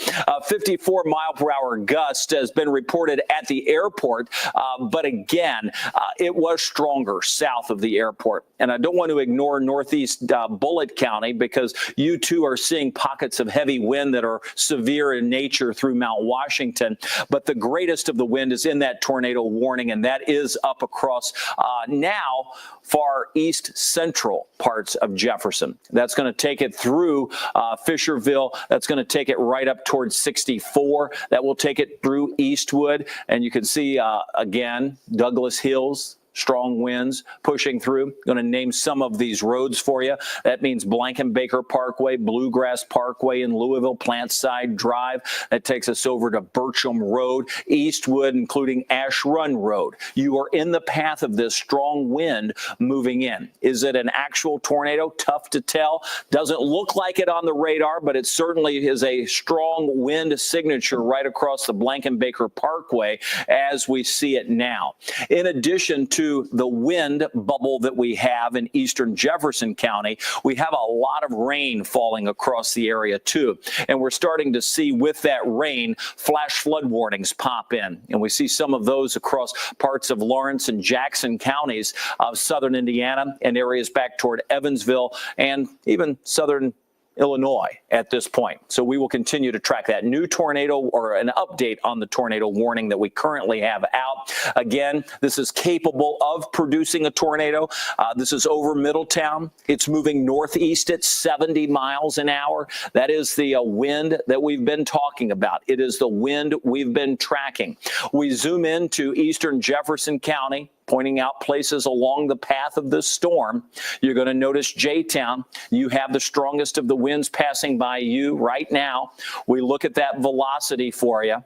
Speaker 1: 54 mile per hour gust has been reported at the airport, but again, it was stronger south of the airport. And I don't want to ignore northeast Bullitt County because you too are seeing pockets of heavy wind that are severe in nature through Mount Washington. But the greatest of the wind is in that tornado warning, and that is up across now far east central parts of Jefferson. That's going to take it through Fisherville. That's going to take it right up towards 64. That will take it through Eastwood. And you can see, again, Douglas Hills. Strong winds pushing through. Going to name some of these roads for you. That means Blankenbaker Parkway, Bluegrass Parkway in Louisville, Plantside Drive. That takes us over to Bircham Road, Eastwood, including Ash Run Road. You are in the path of this strong wind moving in. Is it an actual tornado? Tough to tell. Doesn't look like it on the radar, but it certainly is a strong wind signature right across the Blankenbaker Parkway as we see it now. In addition to the wind bubble that we have in eastern Jefferson County, we have a lot of rain falling across the area too. And we're starting to see with that rain, flash flood warnings pop in. And we see some of those across parts of Lawrence and Jackson counties of southern Indiana and areas back toward Evansville and even southern Illinois at this point. So we will continue to track that new tornado, or an update on the tornado warning that we currently have out. Again, this is capable of producing a tornado. This is over Middletown. It's moving northeast at 70 miles an hour. That is the wind that we've been talking about. It is the wind we've been tracking. We zoom into eastern Jefferson County, pointing out places along the path of this storm. You're going to notice J-Town. You have the strongest of the winds passing by you right now. We look at that velocity for you,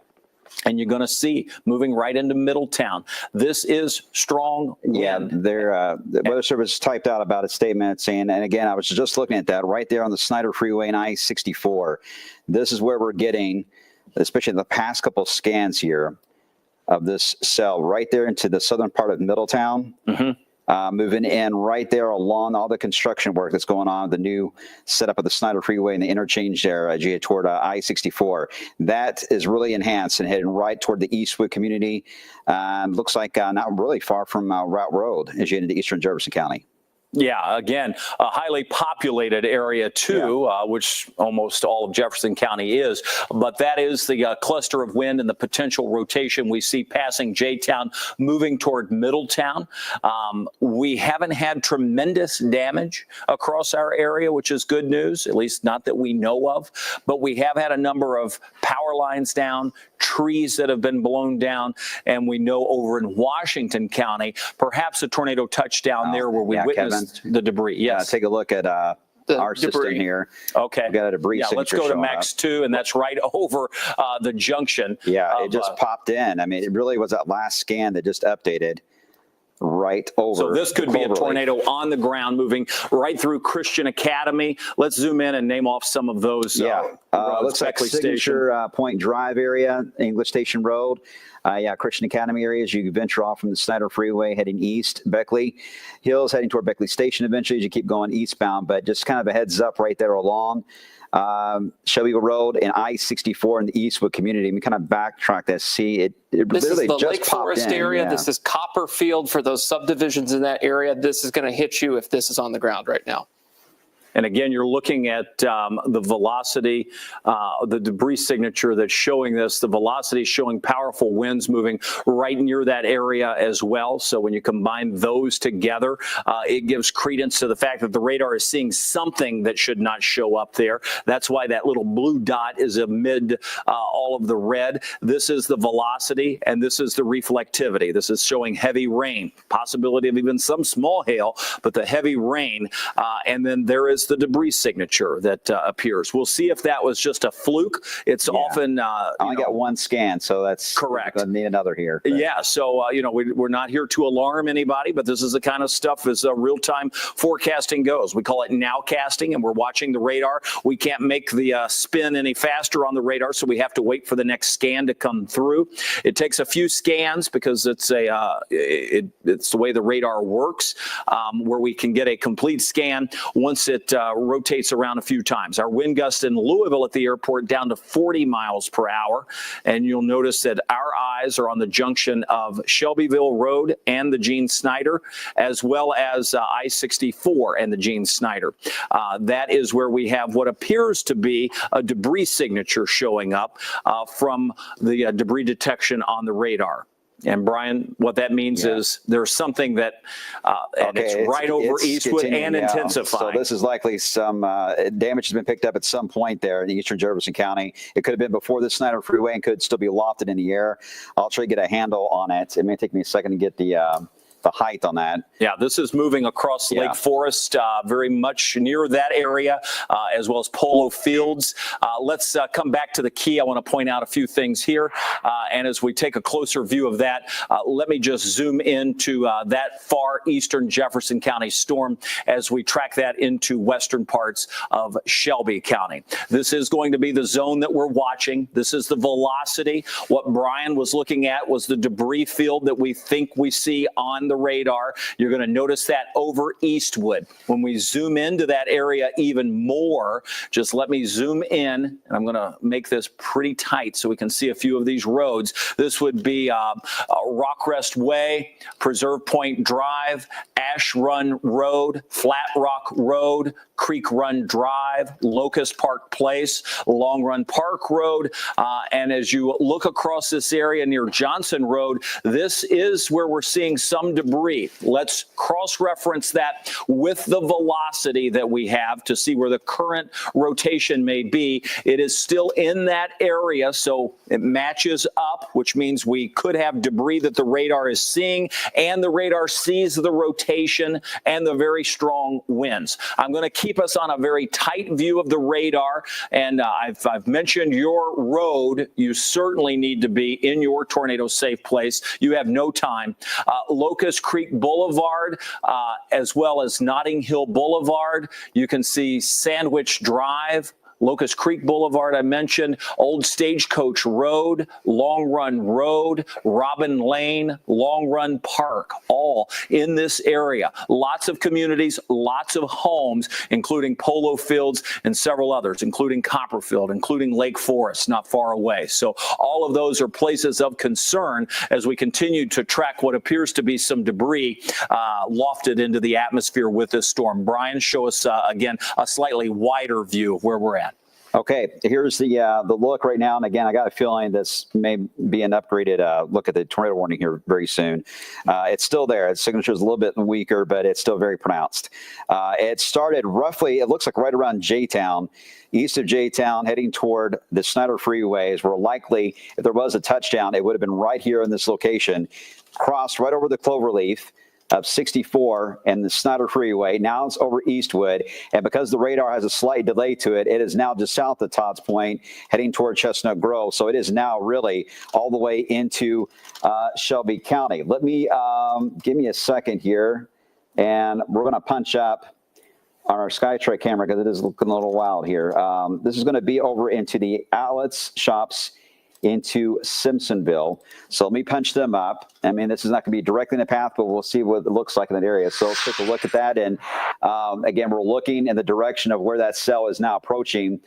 Speaker 1: and you're going to see moving right into Middletown. This is strong wind.
Speaker 2: Yeah, the Weather Service typed out about a statement saying, and again, I was just looking at that right there on the Snyder Freeway and I-64. This is where we're getting, especially in the past couple of scans here, of this cell right there into the southern part of Middletown, moving in right there along all the construction work that's going on, the new setup of the Snyder Freeway and the interchange there, toward I-64. That is really enhanced and heading right toward the Eastwood community. Looks like not really far from Route Road as you get into eastern Jefferson County.
Speaker 1: Yeah, again, a highly populated area too, which almost all of Jefferson County is. But that is the cluster of wind and the potential rotation we see passing J-Town, moving toward Middletown. We haven't had tremendous damage across our area, which is good news, at least not that we know of. But we have had a number of power lines down, trees that have been blown down, and we know over in Washington County, perhaps a tornado touchdown there where we witnessed the debris. Yes.
Speaker 2: Take a look at our system here.
Speaker 1: Okay.
Speaker 2: We've got a debris signature.
Speaker 1: Let's go to
Speaker 2: showing
Speaker 1: Max
Speaker 2: up.
Speaker 1: 2, and that's right over the junction.
Speaker 2: Yeah, it just popped in. I mean, it really was that last scan that just updated right over.
Speaker 1: So this could be a tornado on the ground moving right through Christian Academy. Let's zoom in and name off some of those.
Speaker 2: Looks like Signature Point Drive area, English Station Road. Christian Academy area as you venture off from the Snyder Freeway heading east. Beckley Hills heading toward Beckley Station eventually as you keep going eastbound, but just kind of a heads up right there along Shelbyville Road and I-64 in the Eastwood community. We kind of backtrack that. See, it
Speaker 3: this is
Speaker 2: literally
Speaker 3: the
Speaker 2: just
Speaker 3: Lake Forest area.
Speaker 2: Yeah.
Speaker 3: This is Copperfield for those subdivisions in that area. This is going to hit you if this is on the ground right now.
Speaker 1: And again, you're looking at the velocity, the debris signature that's showing this. The velocity showing powerful winds moving right near that area as well. So when you combine those together, it gives credence to the fact that the radar is seeing something that should not show up there. That's why that little blue dot is amid all of the red. This is the velocity, and this is the reflectivity. This is showing heavy rain, possibility of even some small hail, but the heavy rain. And then there is the debris signature that appears. We'll see if that was just a fluke. It's often
Speaker 2: I only got one scan, so that's
Speaker 1: correct.
Speaker 2: I need another here. But.
Speaker 1: Yeah, so we're not here to alarm anybody, but this is the kind of stuff as real-time forecasting goes. We call it nowcasting, and we're watching the radar. We can't make the spin any faster on the radar, so we have to wait for the next scan to come through. It takes a few scans because it's it's the way the radar works, where we can get a complete scan once it rotates around a few times. Our wind gust in Louisville at the airport down to 40 miles per hour. And you'll notice that our eyes are on the junction of Shelbyville Road and the Gene Snyder, as well as I-64 and the Gene Snyder. That is where we have what appears to be a debris signature showing up from the debris detection on the radar. And Brian, what that means is there's something that, and it's right over Eastwood and intensifying.
Speaker 2: So this is likely some damage has been picked up at some point there in eastern Jefferson County. It could have been before the Snyder Freeway and could still be lofted in the air. I'll try to get a handle on it. It may take me a second to get the height on that.
Speaker 1: Yeah, this is moving across Lake Forest, very much near that area, as well as Polo Fields. Let's come back to the key. I want to point out a few things here. And as we take a closer view of that, let me just zoom into that far eastern Jefferson County storm as we track that into western parts of Shelby County. This is going to be the zone that we're watching. This is the velocity. What Brian was looking at was the debris field that we think we see on the radar. You're going to notice that over Eastwood. When we zoom into that area even more, just let me zoom in, and I'm going to make this pretty tight so we can see a few of these roads. This would be Rockrest Way, Preserve Point Drive, Ash Run Road, Flat Rock Road, Creek Run Drive, Locust Park Place, Long Run Park Road. And as you look across this area near Johnson Road, this is where we're seeing some debris. Let's cross-reference that with the velocity that we have to see where the current rotation may be. It is still in that area, so it matches up, which means we could have debris that the radar is seeing, and the radar sees the rotation and the very strong winds. I'm going to keep us on a very tight view of the radar, and I've mentioned your road. You certainly need to be in your tornado safe place. You have no time. Locust Creek Boulevard, as well as Notting Hill Boulevard. You can see Sandwich Drive, Locust Creek Boulevard, I mentioned, Old Stagecoach Road, Long Run Road, Robin Lane, Long Run Park, all in this area. Lots of communities, lots of homes, including Polo Fields and several others, including Copperfield, including Lake Forest, not far away. So all of those are places of concern as we continue to track what appears to be some debris lofted into the atmosphere with this storm. Brian, show us again a slightly wider view of where we're at.
Speaker 2: Okay, here's the look right now. And again, I got a feeling this may be an upgraded look at the tornado warning here very soon. It's still there. Its signature is a little bit weaker, but it's still very pronounced. It started roughly, it looks like right around J-Town, east of J-Town, heading toward the Snyder freeways, where likely, if there was a touchdown, it would have been right here in this location, crossed right over the Cloverleaf of 64 and the Snyder Freeway. Now it's over Eastwood, and because the radar has a slight delay to it, it is now just south of Todd's Point, heading toward Chestnut Grove. So it is now really all the way into Shelby County. Let me give me a second here, and we're going to punch up on our SkyTrack camera because it is looking a little wild here. This is going to be over into the outlets shops into Simpsonville. So let me punch them up. I mean, this is not going to be directly in the path, but we'll see what it looks like in that area. So let's take a look at that. And again, we're looking in the direction of where that cell is now approaching,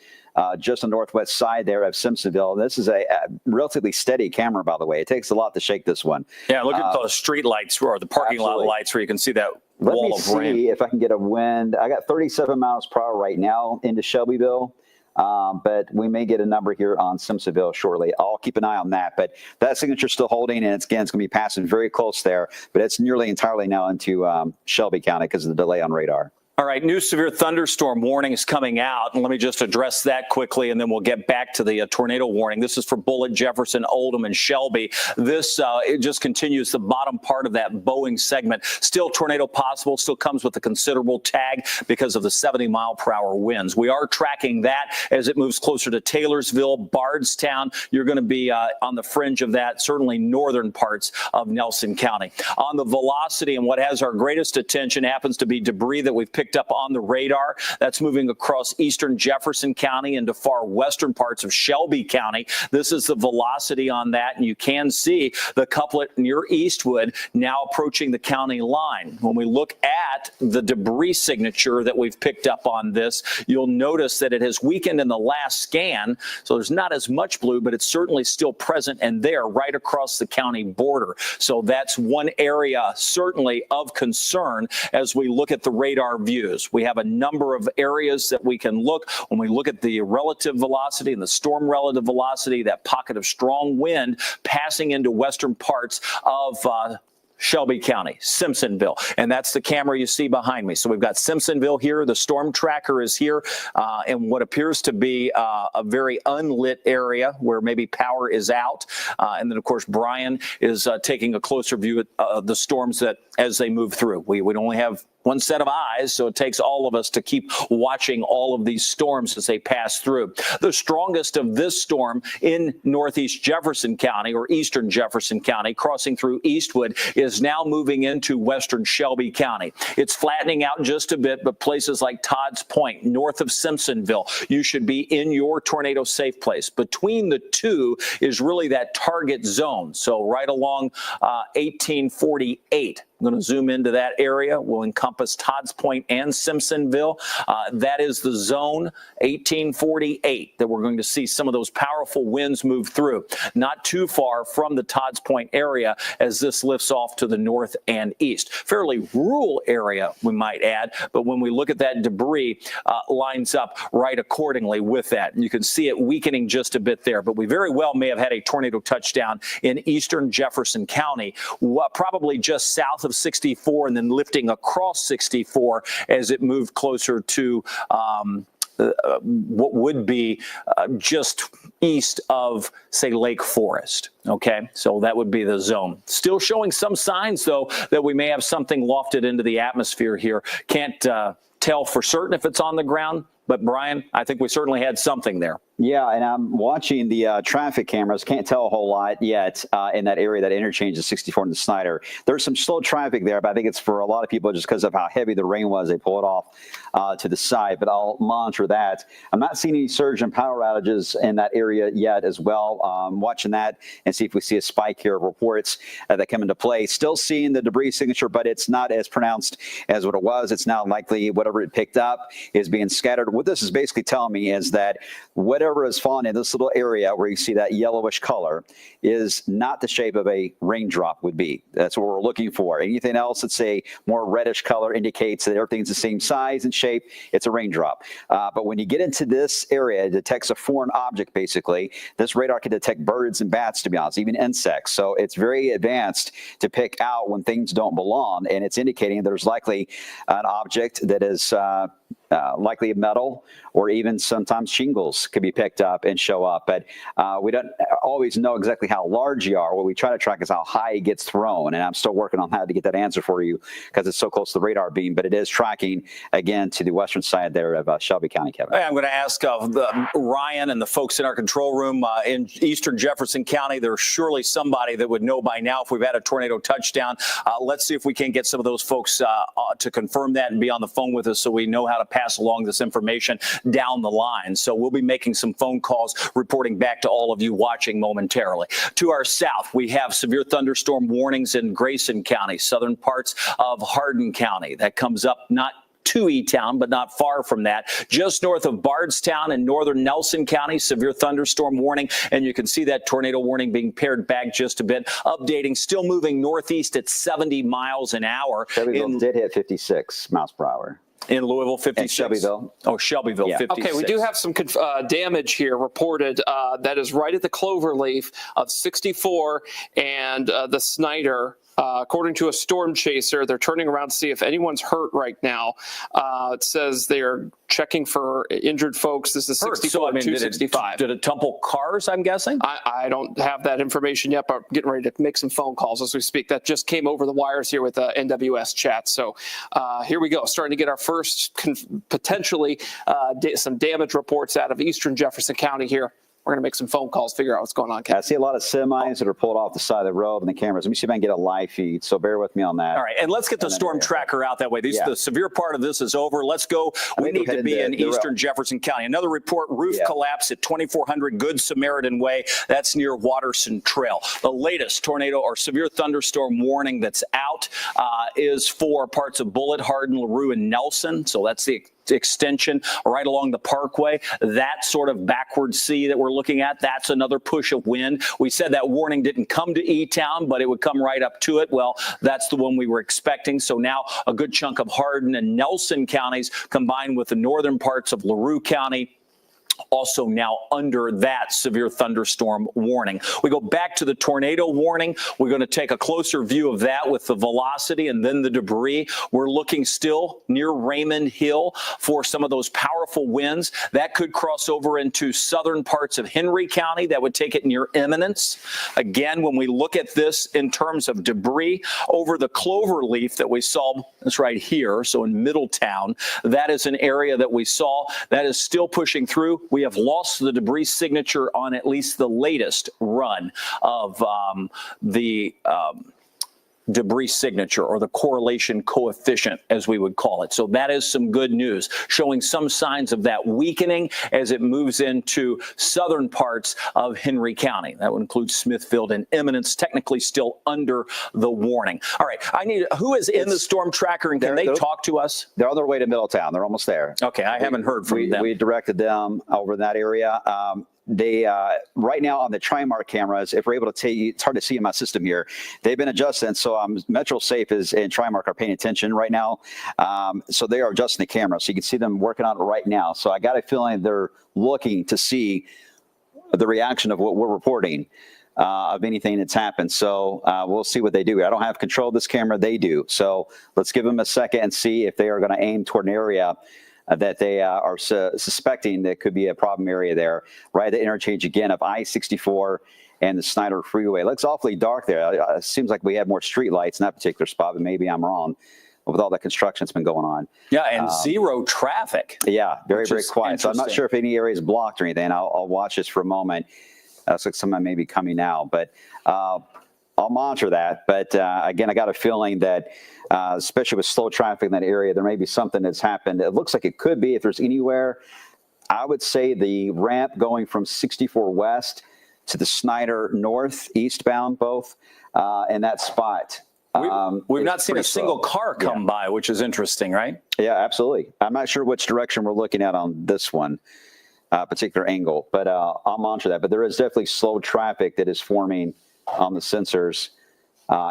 Speaker 2: just on the northwest side there of Simpsonville. This is a relatively steady camera, by the way. It takes a lot to shake this one.
Speaker 1: Yeah, look at those street lights or the parking lot lights where you can see that wall of rain.
Speaker 2: Let me see if I can get a wind. I got 37 miles per hour right now into Shelbyville. But we may get a number here on Simpsonville shortly. I'll keep an eye on that. But that signature is still holding, and it's going to be passing very close there. But it's nearly entirely now into Shelby County because of the delay on radar.
Speaker 1: All right, new severe thunderstorm warning is coming out, and let me just address that quickly, and then we'll get back to the tornado warning. This is for Bullitt, Jefferson, Oldham, and Shelby. This it just continues the bottom part of that Boeing segment. Still tornado possible, still comes with a considerable tag because of the 70-mile-per-hour winds. We are tracking that as it moves closer to Taylorsville, Bardstown. You're going to be on the fringe of that, certainly northern parts of Nelson County. On the velocity, and what has our greatest attention happens to be debris that we've picked up on the radar. That's moving across eastern Jefferson County into far western parts of Shelby County. This is the velocity on that, and you can see the couplet near Eastwood now approaching the county line. When we look at the debris signature that we've picked up on this, you'll notice that it has weakened in the last scan, so there's not as much blue, but it's certainly still present and there right across the county border. So that's one area certainly of concern as we look at the radar views. We have a number of areas that we can look when we look at the relative velocity and the storm relative velocity, that pocket of strong wind passing into western parts of Shelby County, Simpsonville, and that's the camera you see behind me. So we've got Simpsonville here. The storm tracker is here in what appears to be a very unlit area where maybe power is out. And then, of course, Brian is taking a closer view at the storms that as they move through. We only have one set of eyes, so it takes all of us to keep watching all of these storms as they pass through. The strongest of this storm in northeast Jefferson County or eastern Jefferson County, crossing through Eastwood, is now moving into western Shelby County. It's flattening out just a bit, but places like Todd's Point, north of Simpsonville, you should be in your tornado safe place. Between the two is really that target zone. So right along 1848. I'm going to zoom into that area. Will encompass Todds Point and Simpsonville. That is the zone 1848 that we're going to see some of those powerful winds move through. Not too far from the Todds Point area as this lifts off to the north and east. Fairly rural area, we might add, but when we look at that debris, lines up right accordingly with that. And you can see it weakening just a bit there, but we very well may have had a tornado touchdown in eastern Jefferson County, probably just south of 64 and then lifting across 64 as it moved closer to what would be just east of, say, Lake Forest. Okay, so that would be the zone. Still showing some signs, though, that we may have something lofted into the atmosphere here. Can't tell for certain if it's on the ground, but Brian, I think we certainly had something there.
Speaker 2: Yeah, and I'm watching the traffic cameras. Can't tell a whole lot yet in that area that interchanges 64 and the Snyder. There's some slow traffic there, but I think it's for a lot of people just because of how heavy the rain was. They pull it off to the side, but I'll monitor that. I'm not seeing any surge in power outages in that area yet as well. Watching that and see if we see a spike here of reports that come into play. Still seeing the debris signature, but it's not as pronounced as what it was. It's now likely whatever it picked up is being scattered. What this is basically telling me is that whatever is falling in this little area where you see that yellowish color is not the shape of a raindrop would be. That's what we're looking for. Anything else that's a more reddish color indicates that everything's the same size and shape. It's a raindrop. But when you get into this area, it detects a foreign object, basically. This radar can detect birds and bats, to be honest, even insects. So it's very advanced to pick out when things don't belong, and it's indicating there's likely an object that is likely metal, or even sometimes shingles could be picked up and show up. But we don't always know exactly how large you are. What we try to track is how high it gets thrown. And I'm still working on how to get that answer for you because it's so close to the radar beam. But it is tracking, again, to the western side there of Shelby County, Kevin.
Speaker 1: I'm going to ask Ryan and the folks in our control room in eastern Jefferson County. There's surely somebody that would know by now if we've had a tornado touchdown. Let's see if we can get some of those folks to confirm that and be on the phone with us so we know how to pass along this information down the line. So we'll be making some phone calls, reporting back to all of you watching momentarily. To our south, we have severe thunderstorm warnings in Grayson County, southern parts of Hardin County. That comes up not to E-Town, but not far from that. Just north of Bardstown in northern Nelson County, severe thunderstorm warning. And you can see that tornado warning being pared back just a bit. Updating, still moving northeast at 70 miles an hour.
Speaker 2: Shelbyville did hit 56 miles per hour.
Speaker 1: In Louisville, 56.
Speaker 2: And Shelbyville.
Speaker 1: Oh, Shelbyville,
Speaker 2: Yeah.
Speaker 1: 56.
Speaker 3: Okay, we do have some damage here reported that is right at the Cloverleaf of 64 and the Snyder. According to a storm chaser, they're turning around to see if anyone's hurt right now. It says they're checking for injured folks. This is 64
Speaker 1: So, I mean,
Speaker 3: 265.
Speaker 1: did it tumble cars, I'm guessing?
Speaker 3: I don't have that information yet, but I'm getting ready to make some phone calls as we speak. That just came over the wires here with NWS chat. So here we go. Starting to get our first potentially some damage reports out of eastern Jefferson County here. We're going to make some phone calls, figure out what's going on.
Speaker 2: I see a lot of semis that are pulled off the side of the road and the cameras. Let me see if I can get a live feed. So bear with me on that.
Speaker 1: All right, and let's get the storm tracker out that way. The severe part of this is over. Let's go. We need to be in eastern Jefferson County. Another report, roof collapse at 2400 Good Samaritan Way. That's near Watterson Trail. The latest tornado or severe thunderstorm warning that's out is for parts of Bullitt, Hardin, LaRue, and Nelson. So that's the extension right along the parkway. That sort of backward sea that we're looking at, that's another push of wind. We said that warning didn't come to E-Town, but it would come right up to it. Well, that's the one we were expecting. So now a good chunk of Hardin and Nelson counties combined with the northern parts of LaRue County also now under that severe thunderstorm warning. We go back to the tornado warning. We're going to take a closer view of that with the velocity and then the debris. We're looking still near Raymond Hill for some of those powerful winds. That could cross over into southern parts of Henry County. That would take it near Eminence. Again, when we look at this in terms of debris over the Cloverleaf that we saw, that's right here, so in Middletown, that is an area that we saw that is still pushing through. We have lost the debris signature on at least the latest run of the debris signature, or the correlation coefficient, as we would call it. So that is some good news, showing some signs of that weakening as it moves into southern parts of Henry County. That would include Smithfield and Eminence, technically still under the warning. All right, who is in the storm tracker, and can they talk to us?
Speaker 2: They're on their way to Middletown. They're almost there.
Speaker 1: Okay, I haven't heard from them.
Speaker 2: We directed them over in that area. They right now on the Trimark cameras, if we're able to tell you, it's hard to see in my system here. They've been adjusting, so Metro Safe and Trimark are paying attention right now. So they are adjusting the camera, so you can see them working on it right now. So I got a feeling they're looking to see the reaction of what we're reporting of anything that's happened. So we'll see what they do. I don't have control of this camera; they do. So let's give them a second and see if they are going to aim toward an area that they are suspecting that could be a problem area there, right at the interchange again of I-64 and the Snyder Freeway. It looks awfully dark there. It seems like we have more street lights in that particular spot, but maybe I'm wrong with all the construction that's been going on.
Speaker 1: Yeah, and zero traffic.
Speaker 2: Yeah, very quiet. So I'm not sure if any area is blocked or anything. I'll watch this for a moment. Looks like someone may be coming now, but I'll monitor that. But again, I got a feeling that especially with slow traffic in that area, there may be something that's happened. It looks like it could be, if there's anywhere, I would say the ramp going from 64 West to the Snyder North, eastbound both, in that spot.
Speaker 1: We've not seen a single car come by, which is interesting, right?
Speaker 2: Yeah, absolutely. I'm not sure which direction we're looking at on this one particular angle, but I'll monitor that. But there is definitely slow traffic that is forming on the sensors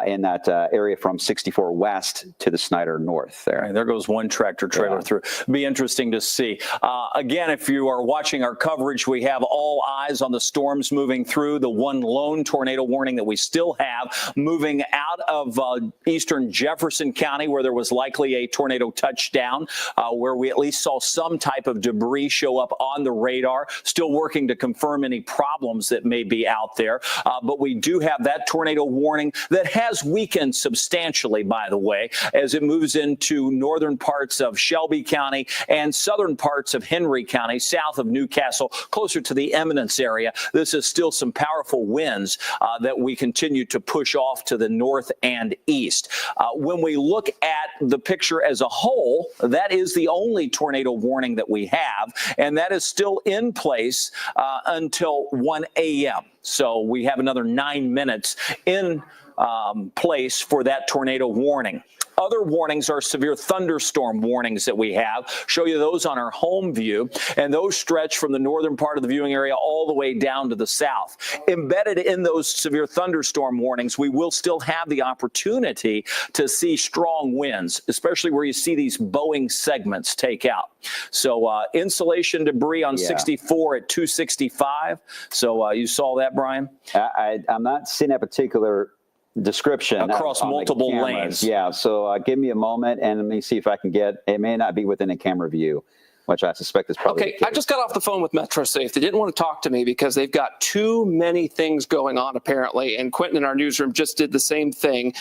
Speaker 2: in that area from 64 West to the Snyder North there.
Speaker 1: Right, there goes one tractor trailer through. Be interesting to see. Again, if you are watching our coverage, we have all eyes on the storms moving through. The one lone tornado warning that we still have moving out of eastern Jefferson County, where there was likely a tornado touchdown, where we at least saw some type of debris show up on the radar. Still working to confirm any problems that may be out there. But we do have that tornado warning that has weakened substantially, by the way, as it moves into northern parts of Shelby County and southern parts of Henry County, south of Newcastle, closer to the Eminence area. This is still some powerful winds that we continue to push off to the north and east. When we look at the picture as a whole, that is the only tornado warning that we have, and that is still in place until 1 a.m. So we have another 9 minutes in place for that tornado warning. Other warnings are severe thunderstorm warnings that we have. Show you those on our home view, and those stretch from the northern part of the viewing area all the way down to the south. Embedded in those severe thunderstorm warnings, we will still have the opportunity to see strong winds, especially where you see these bowing segments take out. So insulation debris on 64 at 265. So you saw that, Brian?
Speaker 2: I'm not seeing that particular description
Speaker 1: across multiple lanes.
Speaker 2: Yeah, so give me a moment and let me see if I can get, it may not be within a camera view, which I suspect is probably
Speaker 3: okay. I just got off the phone with Metro Safe. They didn't want to talk to me because they've got too many things going on, apparently. And Quentin in our newsroom just did the same thing.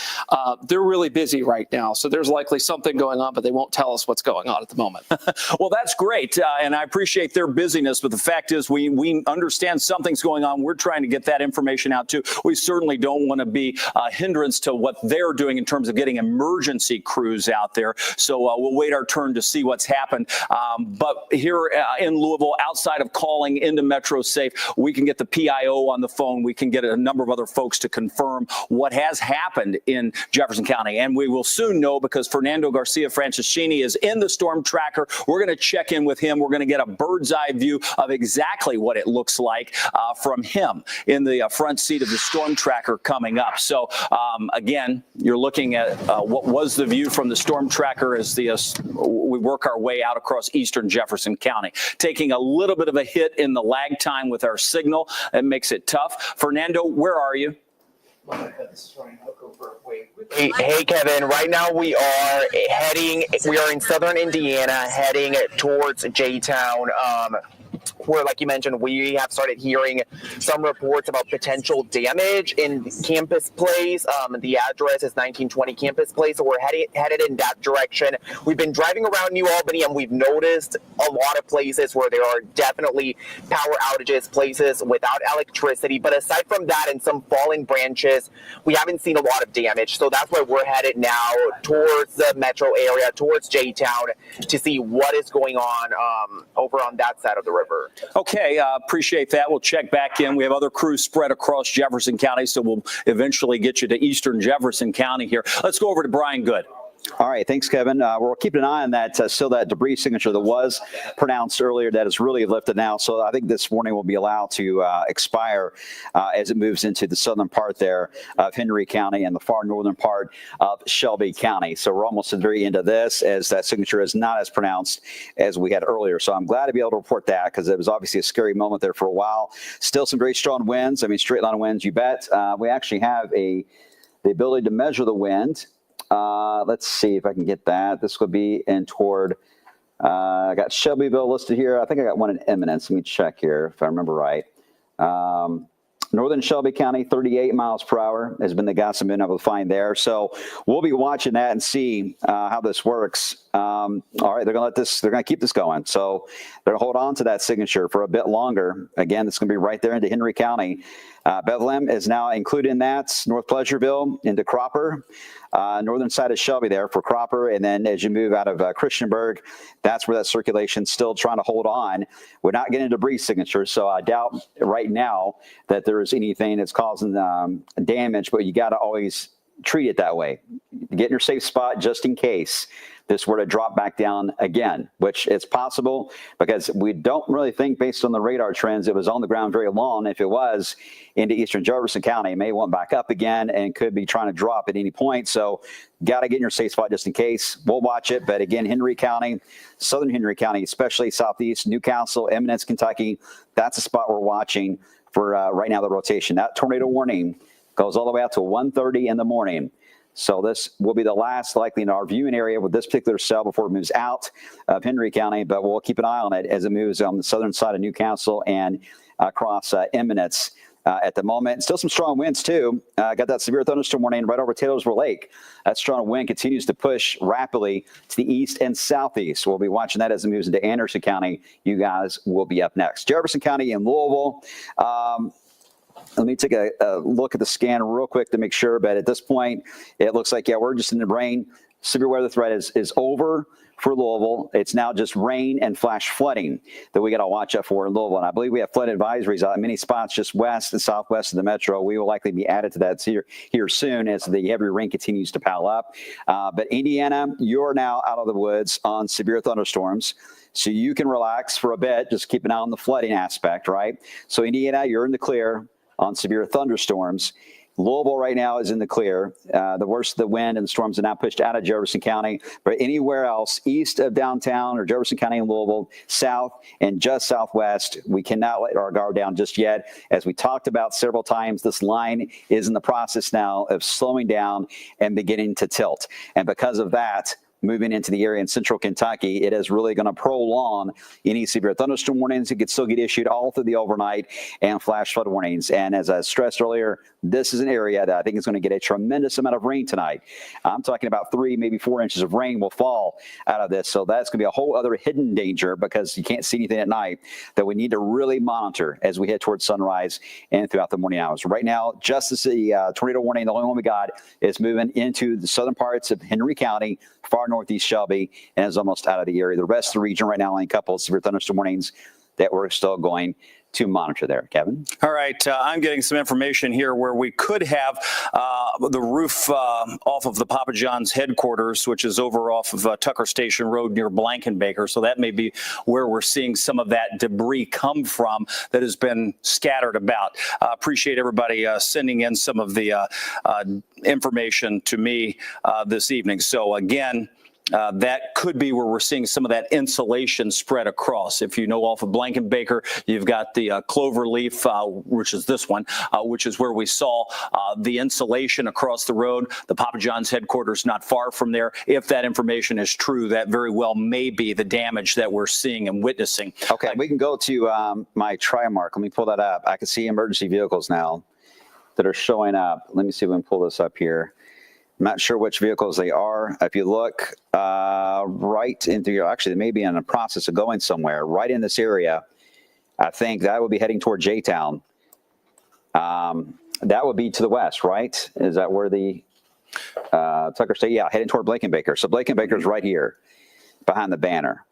Speaker 3: They're really busy right now, so there's likely something going on, but they won't tell us what's going on at the moment.
Speaker 1: Well, that's great, and I appreciate their busyness. But the fact is, we understand something's going on. We're trying to get that information out too. We certainly don't want to be a hindrance to what they're doing in terms of getting emergency crews out there. So we'll wait our turn to see what's happened. But here in Louisville, outside of calling into Metro Safe, we can get the PIO on the phone. We can get a number of other folks to confirm what has happened in Jefferson County. And we will soon know, because Fernando Garcia Franceschini is in the storm tracker. We're going to check in with him. We're going to get a bird's eye view of exactly what it looks like from him in the front seat of the storm tracker coming up. So again, you're looking at what was the view from the storm tracker as we work our way out across eastern Jefferson County, taking a little bit of a hit in the lag time with our signal. That makes it tough. Fernando, where are you?
Speaker 9: Hey, Kevin, right now we are in southern Indiana, heading towards J-Town. where, like you mentioned, we have started hearing some reports about potential damage in Campus Place. The address is 1920 Campus Place, so we're headed in that direction. We've been driving around New Albany, and we've noticed a lot of places where there are definitely power outages, places without electricity. But aside from that and some falling branches, we haven't seen a lot of damage. So that's why we're headed now towards the metro area, towards J-Town, to see what is going on over on that side of the river.
Speaker 1: Okay, appreciate that. We'll check back in. We have other crews spread across Jefferson County, so we'll eventually get you to eastern Jefferson County here. Let's go over to Brian Good.
Speaker 2: All right, thanks, Kevin. We're keeping an eye on that. Still, that debris signature that was pronounced earlier, that is really lifted now. So I think this morning will be allowed to expire as it moves into the southern part there of Henry County and the far northern part of Shelby County. So we're almost at the very end of this, as that signature is not as pronounced as we had earlier. So I'm glad to be able to report that, because it was obviously a scary moment there for a while. Still some very strong winds. I mean, straight line winds, you bet. We actually have the ability to measure the wind. Let's see if I can get that. This would be in toward, I got Shelbyville listed here. I think I got one in Eminence. Let me check here if I remember right. Northern Shelby County, 38 miles per hour has been the guess I've been able to find there. So we'll be watching that and see how this works. All right, they're going to keep this going. So they're going to hold on to that signature for a bit longer. Again, it's going to be right there into Henry County. Bethlehem is now included in that. North Pleasureville into Cropper. Northern side of Shelby there for Cropper. And then as you move out of Christiansburg, that's where that circulation's still trying to hold on. We're not getting a debris signature, so I doubt right now that there is anything that's causing damage, but you got to always treat it that way. Get in your safe spot just in case this were to drop back down again, which it's possible, because we don't really think, based on the radar trends, it was on the ground very long. If it was into eastern Jefferson County, it may want back up again and could be trying to drop at any point. So got to get in your safe spot just in case. We'll watch it. But again, Henry County, southern Henry County, especially southeast, Newcastle, Eminence, Kentucky, that's a spot we're watching for right now, the rotation. That tornado warning goes all the way out to 1:30 in the morning. So this will be the last, likely, in our viewing area with this particular cell before it moves out of Henry County. But we'll keep an eye on it as it moves on the southern side of Newcastle and across Eminence. At the moment, still some strong winds too. Got that severe thunderstorm warning right over Taylorsville Lake. That strong wind continues to push rapidly to the east and southeast. We'll be watching that as it moves into Anderson County. You guys will be up next. Jefferson County and Louisville. Let me take a look at the scan real quick to make sure. But at this point, it looks like, yeah, we're just in the rain. Severe weather threat is over for Louisville. It's now just rain and flash flooding that we got to watch out for in Louisville. And I believe we have flood advisories out in many spots just west and southwest of the metro. We will likely be added to that here soon as the heavy rain continues to pile up. But Indiana, you're now out of the woods on severe thunderstorms. So you can relax for a bit. Just keep an eye on the flooding aspect, right? So Indiana, you're in the clear on severe thunderstorms. Louisville right now is in the clear. The worst of the wind and the storms are now pushed out of Jefferson County. But anywhere else east of downtown or Jefferson County and Louisville, south and just southwest, we cannot let our guard down just yet. As we talked about several times, this line is in the process now of slowing down and beginning to tilt. And because of that, moving into the area in central Kentucky, it is really going to prolong any severe thunderstorm warnings. It could still get issued all through the overnight, and flash flood warnings. And as I stressed earlier, this is an area that I think is going to get a tremendous amount of rain tonight. I'm talking about 3, maybe 4 inches of rain will fall out of this. So that's going to be a whole other hidden danger, because you can't see anything at night, that we need to really monitor as we head towards sunrise and throughout the morning hours. Right now, just as the tornado warning, the only one we got, is moving into the southern parts of Henry County, far northeast Shelby, and is almost out of the area. The rest of the region right now, only a couple of severe thunderstorm warnings that we're still going to monitor there. Kevin?
Speaker 1: All right. I'm getting some information here where we could have the roof off of the Papa John's headquarters, which is over off of Tucker Station Road near Blankenbaker. So that may be where we're seeing some of that debris come from that has been scattered about. Appreciate everybody sending in some of the information to me this evening. So again, that could be where we're seeing some of that insulation spread across. If you know off of Blankenbaker, you've got the Cloverleaf, which is this one, which is where we saw the insulation across the road. The Papa John's headquarters not far from there. If that information is true, that very well may be the damage that we're seeing and witnessing.
Speaker 2: Okay, we can go to my Trimark. Let me pull that up. I can see emergency vehicles now that are showing up. Let me see if we can pull this up here. I'm not sure which vehicles they are. If you look right into, actually, they may be in the process of going somewhere. Right in this area, I think that would be heading toward J-Town. That would be to the west, right? Is that where the Tucker State? Yeah, heading toward Blankenbaker. So Blankenbaker's right here behind the banner.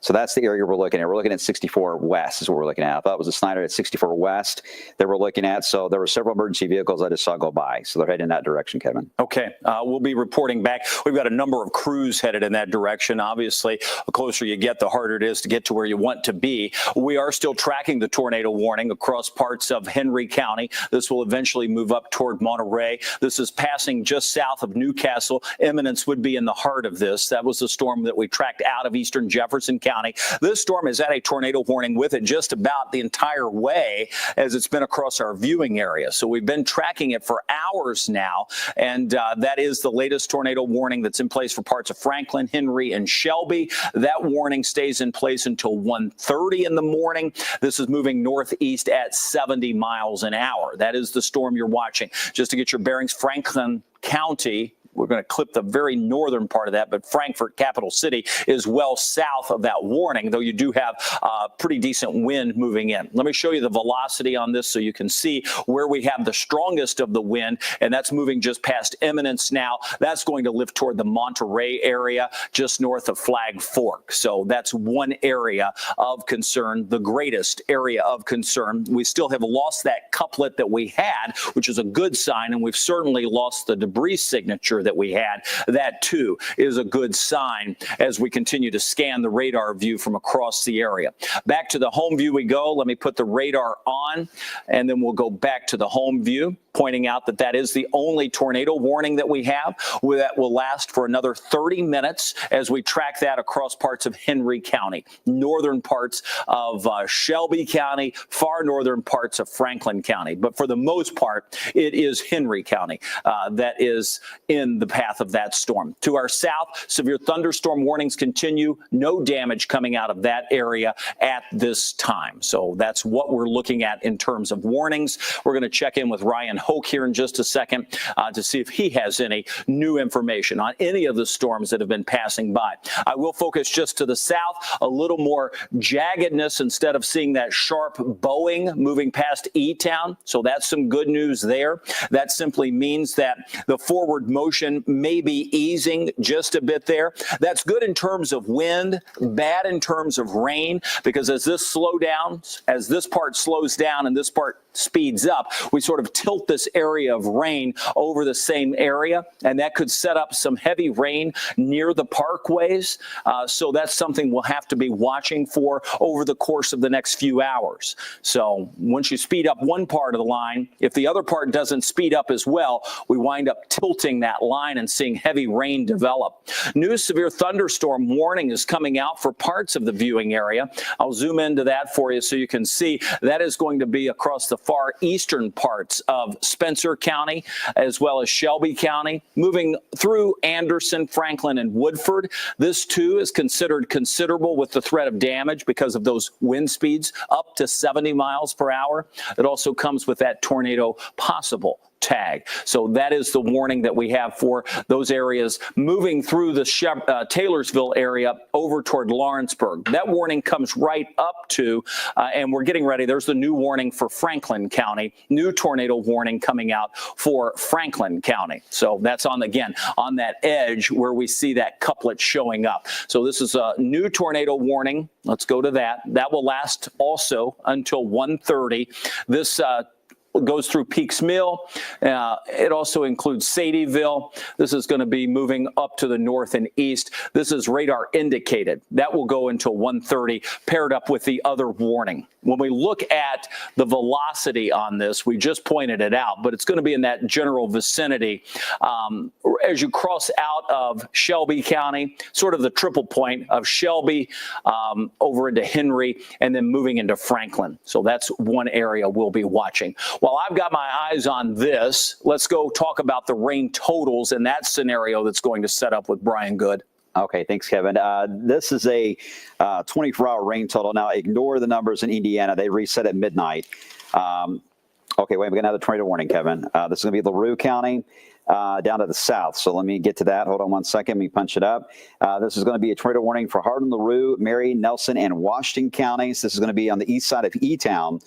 Speaker 2: So that's the area we're looking at. We're looking at 64 West is what we're looking at. I thought it was a Snyder at 64 West that we're looking at. So there were several emergency vehicles I just saw go by. So they're heading in that direction, Kevin.
Speaker 1: Okay. We'll be reporting back. We've got a number of crews headed in that direction. Obviously, the closer you get, the harder it is to get to where you want to be. We are still tracking the tornado warning across parts of Henry County. This will eventually move up toward Monterey. This is passing just south of Newcastle. Eminence would be in the heart of this. That was the storm that we tracked out of eastern Jefferson County. This storm is at a tornado warning with it just about the entire way as it's been across our viewing area. So we've been tracking it for hours now, and that is the latest tornado warning that's in place for parts of Franklin, Henry, and Shelby. That warning stays in place until 1:30 in the morning. This is moving northeast at 70 miles an hour. That is the storm you're watching. Just to get your bearings, Franklin County, we're going to clip the very northern part of that, but Frankfort, capital city, is well south of that warning, though you do have pretty decent wind moving in. Let me show you the velocity on this so you can see where we have the strongest of the wind, and that's moving just past Eminence now. That's going to lift toward the Monterey area, just north of Flag Fork. So that's one area of concern, the greatest area of concern. We still have lost that couplet that we had, which is a good sign, and we've certainly lost the debris signature that we had. That too is a good sign as we continue to scan the radar view from across the area. Back to the home view we go. Let me put the radar on, and then we'll go back to the home view, pointing out that that is the only tornado warning that we have. That will last for another 30 minutes as we track that across parts of Henry County, northern parts of Shelby County, far northern parts of Franklin County. But for the most part, it is Henry County that is in the path of that storm. To our south, severe thunderstorm warnings continue. No damage coming out of that area at this time. So that's what we're looking at in terms of warnings. We're going to check in with Ryan Hoke here in just a second to see if he has any new information on any of the storms that have been passing by. I will focus just to the south, a little more jaggedness instead of seeing that sharp bowing moving past E-Town. So that's some good news there. That simply means that the forward motion may be easing just a bit there. That's good in terms of wind, bad in terms of rain, because as this part slows down and this part speeds up, we sort of tilt this area of rain over the same area, and that could set up some heavy rain near the parkways. So that's something we'll have to be watching for over the course of the next few hours. So once you speed up one part of the line, if the other part doesn't speed up as well, we wind up tilting that line and seeing heavy rain develop. New severe thunderstorm warning is coming out for parts of the viewing area. I'll zoom into that for you so you can see that is going to be across the far eastern parts of Spencer County, as well as Shelby County, moving through Anderson, Franklin, and Woodford. This too is considered considerable with the threat of damage because of those wind speeds up to 70 miles per hour. It also comes with that tornado possible tag. So that is the warning that we have for those areas moving through the Taylorsville area over toward Lawrenceburg. That warning comes right up to, and we're getting ready. There's the new warning for Franklin County, new tornado warning coming out for Franklin County. So that's on that edge where we see that couplet showing up. So this is a new tornado warning. Let's go to that. That will last also until 1:30. This goes through Peaks Mill. It also includes Sadieville. This is going to be moving up to the north and east. This is radar indicated. That will go until 1:30, paired up with the other warning. When we look at the velocity on this, we just pointed it out, but it's going to be in that general vicinity. As you cross out of Shelby County, sort of the triple point of Shelby over into Henry, and then moving into Franklin. So that's one area we'll be watching. While I've got my eyes on this, let's go talk about the rain totals in that scenario that's going to set up with Brian Good.
Speaker 2: Okay, thanks, Kevin. This is a 24-hour rain total. Now, ignore the numbers in Indiana. They reset at midnight. Okay, wait, we got another tornado warning, Kevin. This is going to be LaRue County down to the south. So let me get to that. Hold on one second. Let me punch it up. This is going to be a tornado warning for Hardin, LaRue, Marion, Nelson, and Washington counties. This is going to be on the east side of E-Town.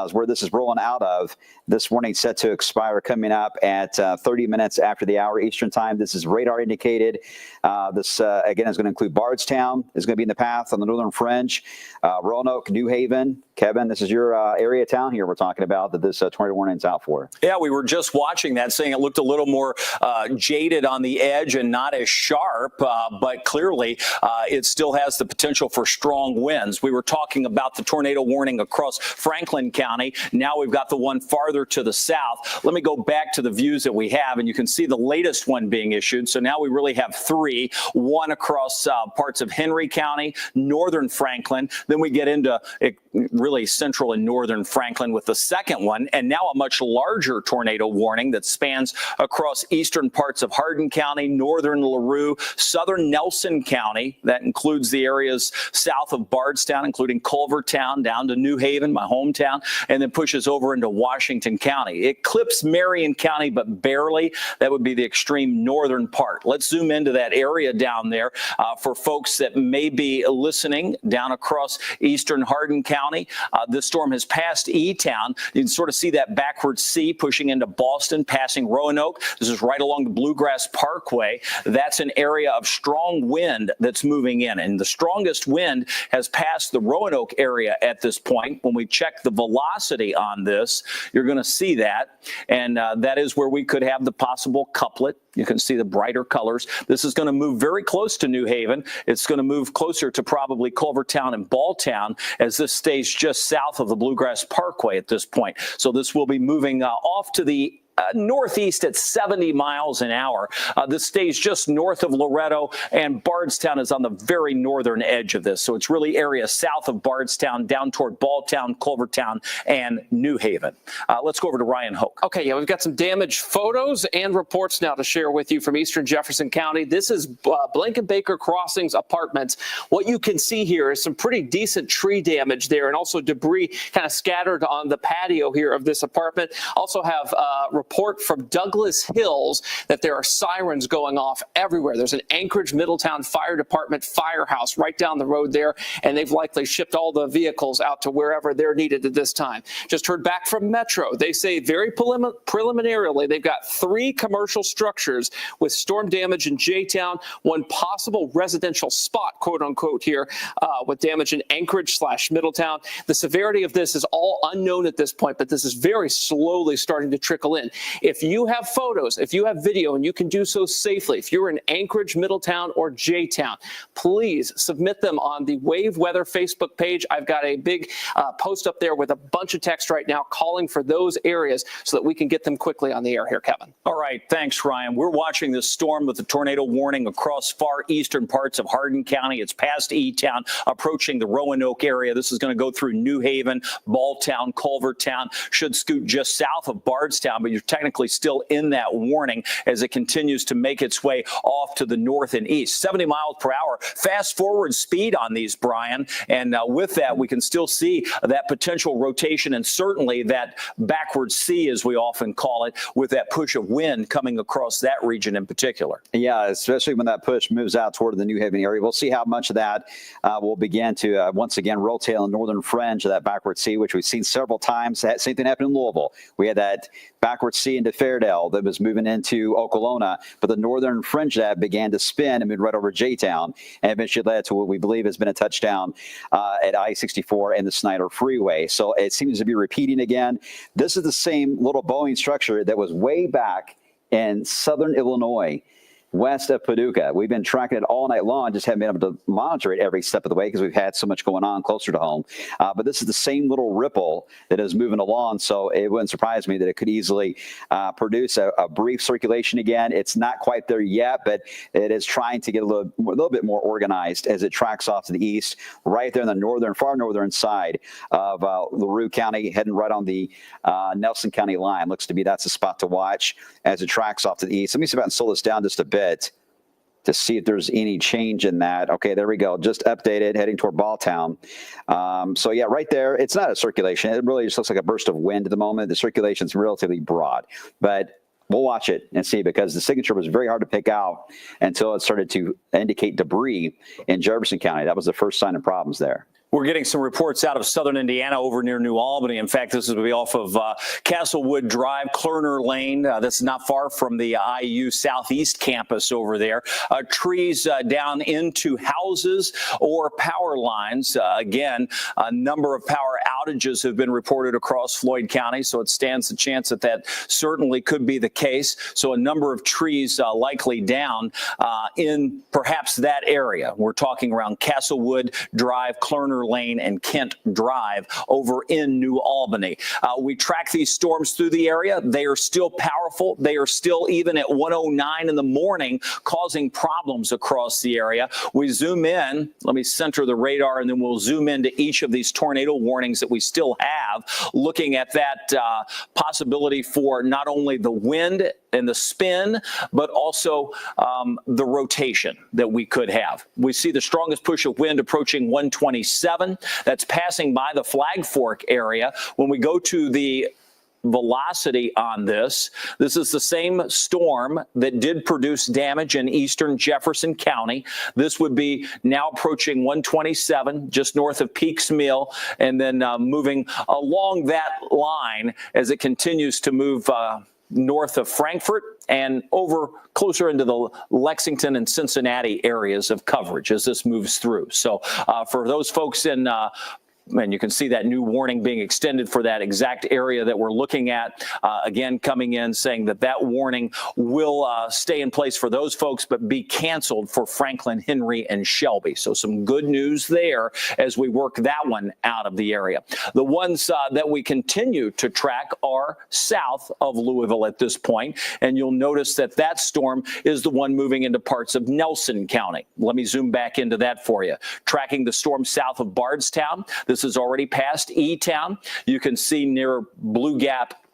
Speaker 2: Is where this is rolling out of. This warning set to expire coming up at 30 minutes after the hour Eastern time. This is radar indicated. This, again, is going to include Bardstown. Is going to be in the path on the northern fringe. Roanoke, New Haven. Kevin, this is your area town here we're talking about that this tornado warning is out for.
Speaker 1: Yeah, we were just watching that, saying it looked a little more jaded on the edge and not as sharp, but clearly it still has the potential for strong winds. We were talking about the tornado warning across Franklin County. Now we've got the one farther to the south. Let me go back to the views that we have, and you can see the latest one being issued. So now we really have three, one across parts of Henry County, northern Franklin. Then we get into really central and northern Franklin with the second one, and now a much larger tornado warning that spans across eastern parts of Hardin County, northern LaRue, southern Nelson County. That includes the areas south of Bardstown, including Culvertown, down to New Haven, my hometown, and then pushes over into Washington County. It clips Marion County, but barely. That would be the extreme northern part. Let's zoom into that area down there for folks that may be listening down across eastern Hardin County. This storm has passed E-Town. You can sort of see that backward C pushing into Boston, passing Roanoke. This is right along the Bluegrass Parkway. That's an area of strong wind that's moving in, and the strongest wind has passed the Roanoke area at this point. When we check the velocity on this, you're going to see that, and that is where we could have the possible couplet. You can see the brighter colors. This is going to move very close to New Haven. It's going to move closer to probably Culvertown and Balltown as this stays just south of the Bluegrass Parkway at this point. So this will be moving off to the northeast at 70 miles an hour. This stays just north of Loretto, and Bardstown is on the very northern edge of this. So it's really area south of Bardstown, down toward Balltown, Culvertown, and New Haven. Let's go over to Ryan Hoke.
Speaker 3: Okay, yeah, we've got some damaged photos and reports now to share with you from eastern Jefferson County. This is Blank & Baker Crossings Apartments. What you can see here is some pretty decent tree damage there, and also debris kind of scattered on the patio here of this apartment. Also have report from Douglas Hills that there are sirens going off everywhere. There's an Anchorage Middletown Fire Department firehouse right down the road there, and they've likely shipped all the vehicles out to wherever they're needed at this time. Just heard back from Metro. They say very preliminarily they've got 3 commercial structures with storm damage in J-Town, one possible residential spot, quote unquote, here with damage in Anchorage/Middletown. The severity of this is all unknown at this point, but this is very slowly starting to trickle in. If you have photos, if you have video, and you can do so safely, if you're in Anchorage, Middletown, or J-Town, please submit them on the Wave Weather Facebook page. I've got a big post up there with a bunch of text right now calling for those areas so that we can get them quickly on the air here, Kevin.
Speaker 1: All right, thanks, Ryan. We're watching this storm with the tornado warning across far eastern parts of Hardin County. It's past E-Town, approaching the Roanoke area. This is going to go through New Haven, Balltown, Culvertown, should scoot just south of Bardstown, but you're technically still in that warning as it continues to make its way off to the north and east. 70 miles per hour. Fast forward speed on these, Brian. And with that, we can still see that potential rotation and certainly that backward C, as we often call it, with that push of wind coming across that region in particular.
Speaker 2: Yeah, especially when that push moves out toward the New Haven area. We'll see how much of that will begin to once again rotate on the northern fringe of that backward C, which we've seen several times. That same thing happened in Louisville. We had that backward North Sea into Fairdale that was moving into Okolona, but the northern fringe of that began to spin and moved right over J-Town, and eventually led to what we believe has been a touchdown at I-64 and the Snyder Freeway. So it seems to be repeating again. This is the same little Boeing structure that was way back in southern Illinois, west of Paducah. We've been tracking it all night long, just haven't been able to monitor it every step of the way because we've had so much going on closer to home. But this is the same little ripple that is moving along, so it wouldn't surprise me that it could easily produce a brief circulation again. It's not quite there yet, but it is trying to get a little bit more organized as it tracks off to the east, right there in the far northern side of LaRue County, heading right on the Nelson County line. Looks to be that's a spot to watch as it tracks off to the east. Let me see if I can slow this down just a bit to see if there's any change in that. Okay, there we go. Just updated, heading toward Balltown. So yeah, right there, it's not a circulation. It really just looks like a burst of wind at the moment. The circulation's relatively broad, but we'll watch it and see, because the signature was very hard to pick out until it started to indicate debris in Jefferson County. That was the first sign of problems there.
Speaker 1: We're getting some reports out of southern Indiana over near New Albany. In fact, this is going to be off of Castlewood Drive, Klerner Lane. That's not far from the IU Southeast campus over there. Trees down into houses or power lines. Again, a number of power outages have been reported across Floyd County, so it stands the chance that that certainly could be the case. So a number of trees likely down in perhaps that area. We're talking around Castlewood Drive, Klerner Lane, and Kent Drive over in New Albany. We track these storms through the area. They are still powerful. They are still, even at 1:09 in the morning, causing problems across the area. We zoom in. Let me center the radar, and then we'll zoom into each of these tornado warnings that we still have, looking at that possibility for not only the wind and the spin, but also the rotation that we could have. We see the strongest push of wind approaching 127. That's passing by the Flag Fork area. When we go to the velocity on this is the same storm that did produce damage in eastern Jefferson County. This would be now approaching 127, just north of Peaks Mill, and then moving along that line as it continues to move north of Frankfort and over closer into the Lexington and Cincinnati areas of coverage as this moves through. So for those folks in and you can see that new warning being extended for that exact area that we're looking at. Again, coming in saying that that warning will stay in place for those folks, but be canceled for Franklin, Henry, and Shelby. So some good news there as we work that one out of the area. The ones that we continue to track are south of Louisville at this point, and you'll notice that that storm is the one moving into parts of Nelson County. Let me zoom back into that for you. Tracking the storm south of Bardstown. This is already past E-Town. You can see near Blue Gap,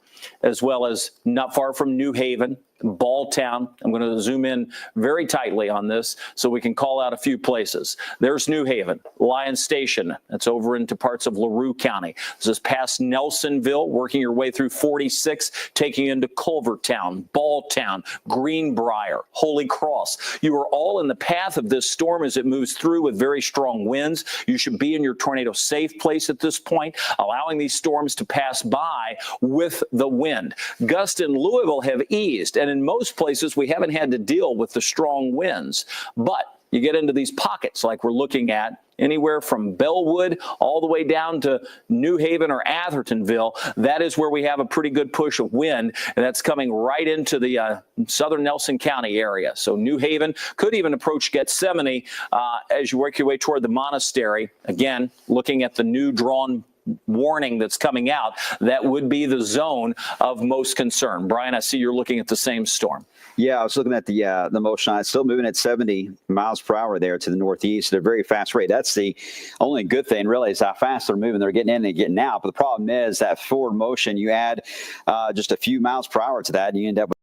Speaker 1: as well as not far from New Haven, Balltown. I'm going to zoom in very tightly on this so we can call out a few places. There's New Haven, Lyon Station. That's over into parts of LaRue County. This is past Nelsonville, working your way through 46, taking you into Culvertown, Balltown, Greenbrier, Holy Cross. You are all in the path of this storm as it moves through with very strong winds. You should be in your tornado safe place at this point, allowing these storms to pass by with the wind. Gusts in Louisville have eased, and in most places we haven't had to deal with the strong winds. But you get into these pockets like we're looking at, anywhere from Bellwood all the way down to New Haven or Athertonville. That is where we have a pretty good push of wind, and that's coming right into the southern Nelson County area. So New Haven could even approach Gethsemane as you work your way toward the monastery. Again, looking at the new drawn warning that's coming out, that would be the zone of most concern. Brian, I see you're looking at the same storm.
Speaker 2: Yeah, I was looking at the motion. It's still moving at 70 miles per hour there to the northeast at a very fast rate. That's the only good thing, really, is how fast they're moving. They're getting in and getting out. But the problem is that forward motion, you add just a few miles per hour to that, and you end up with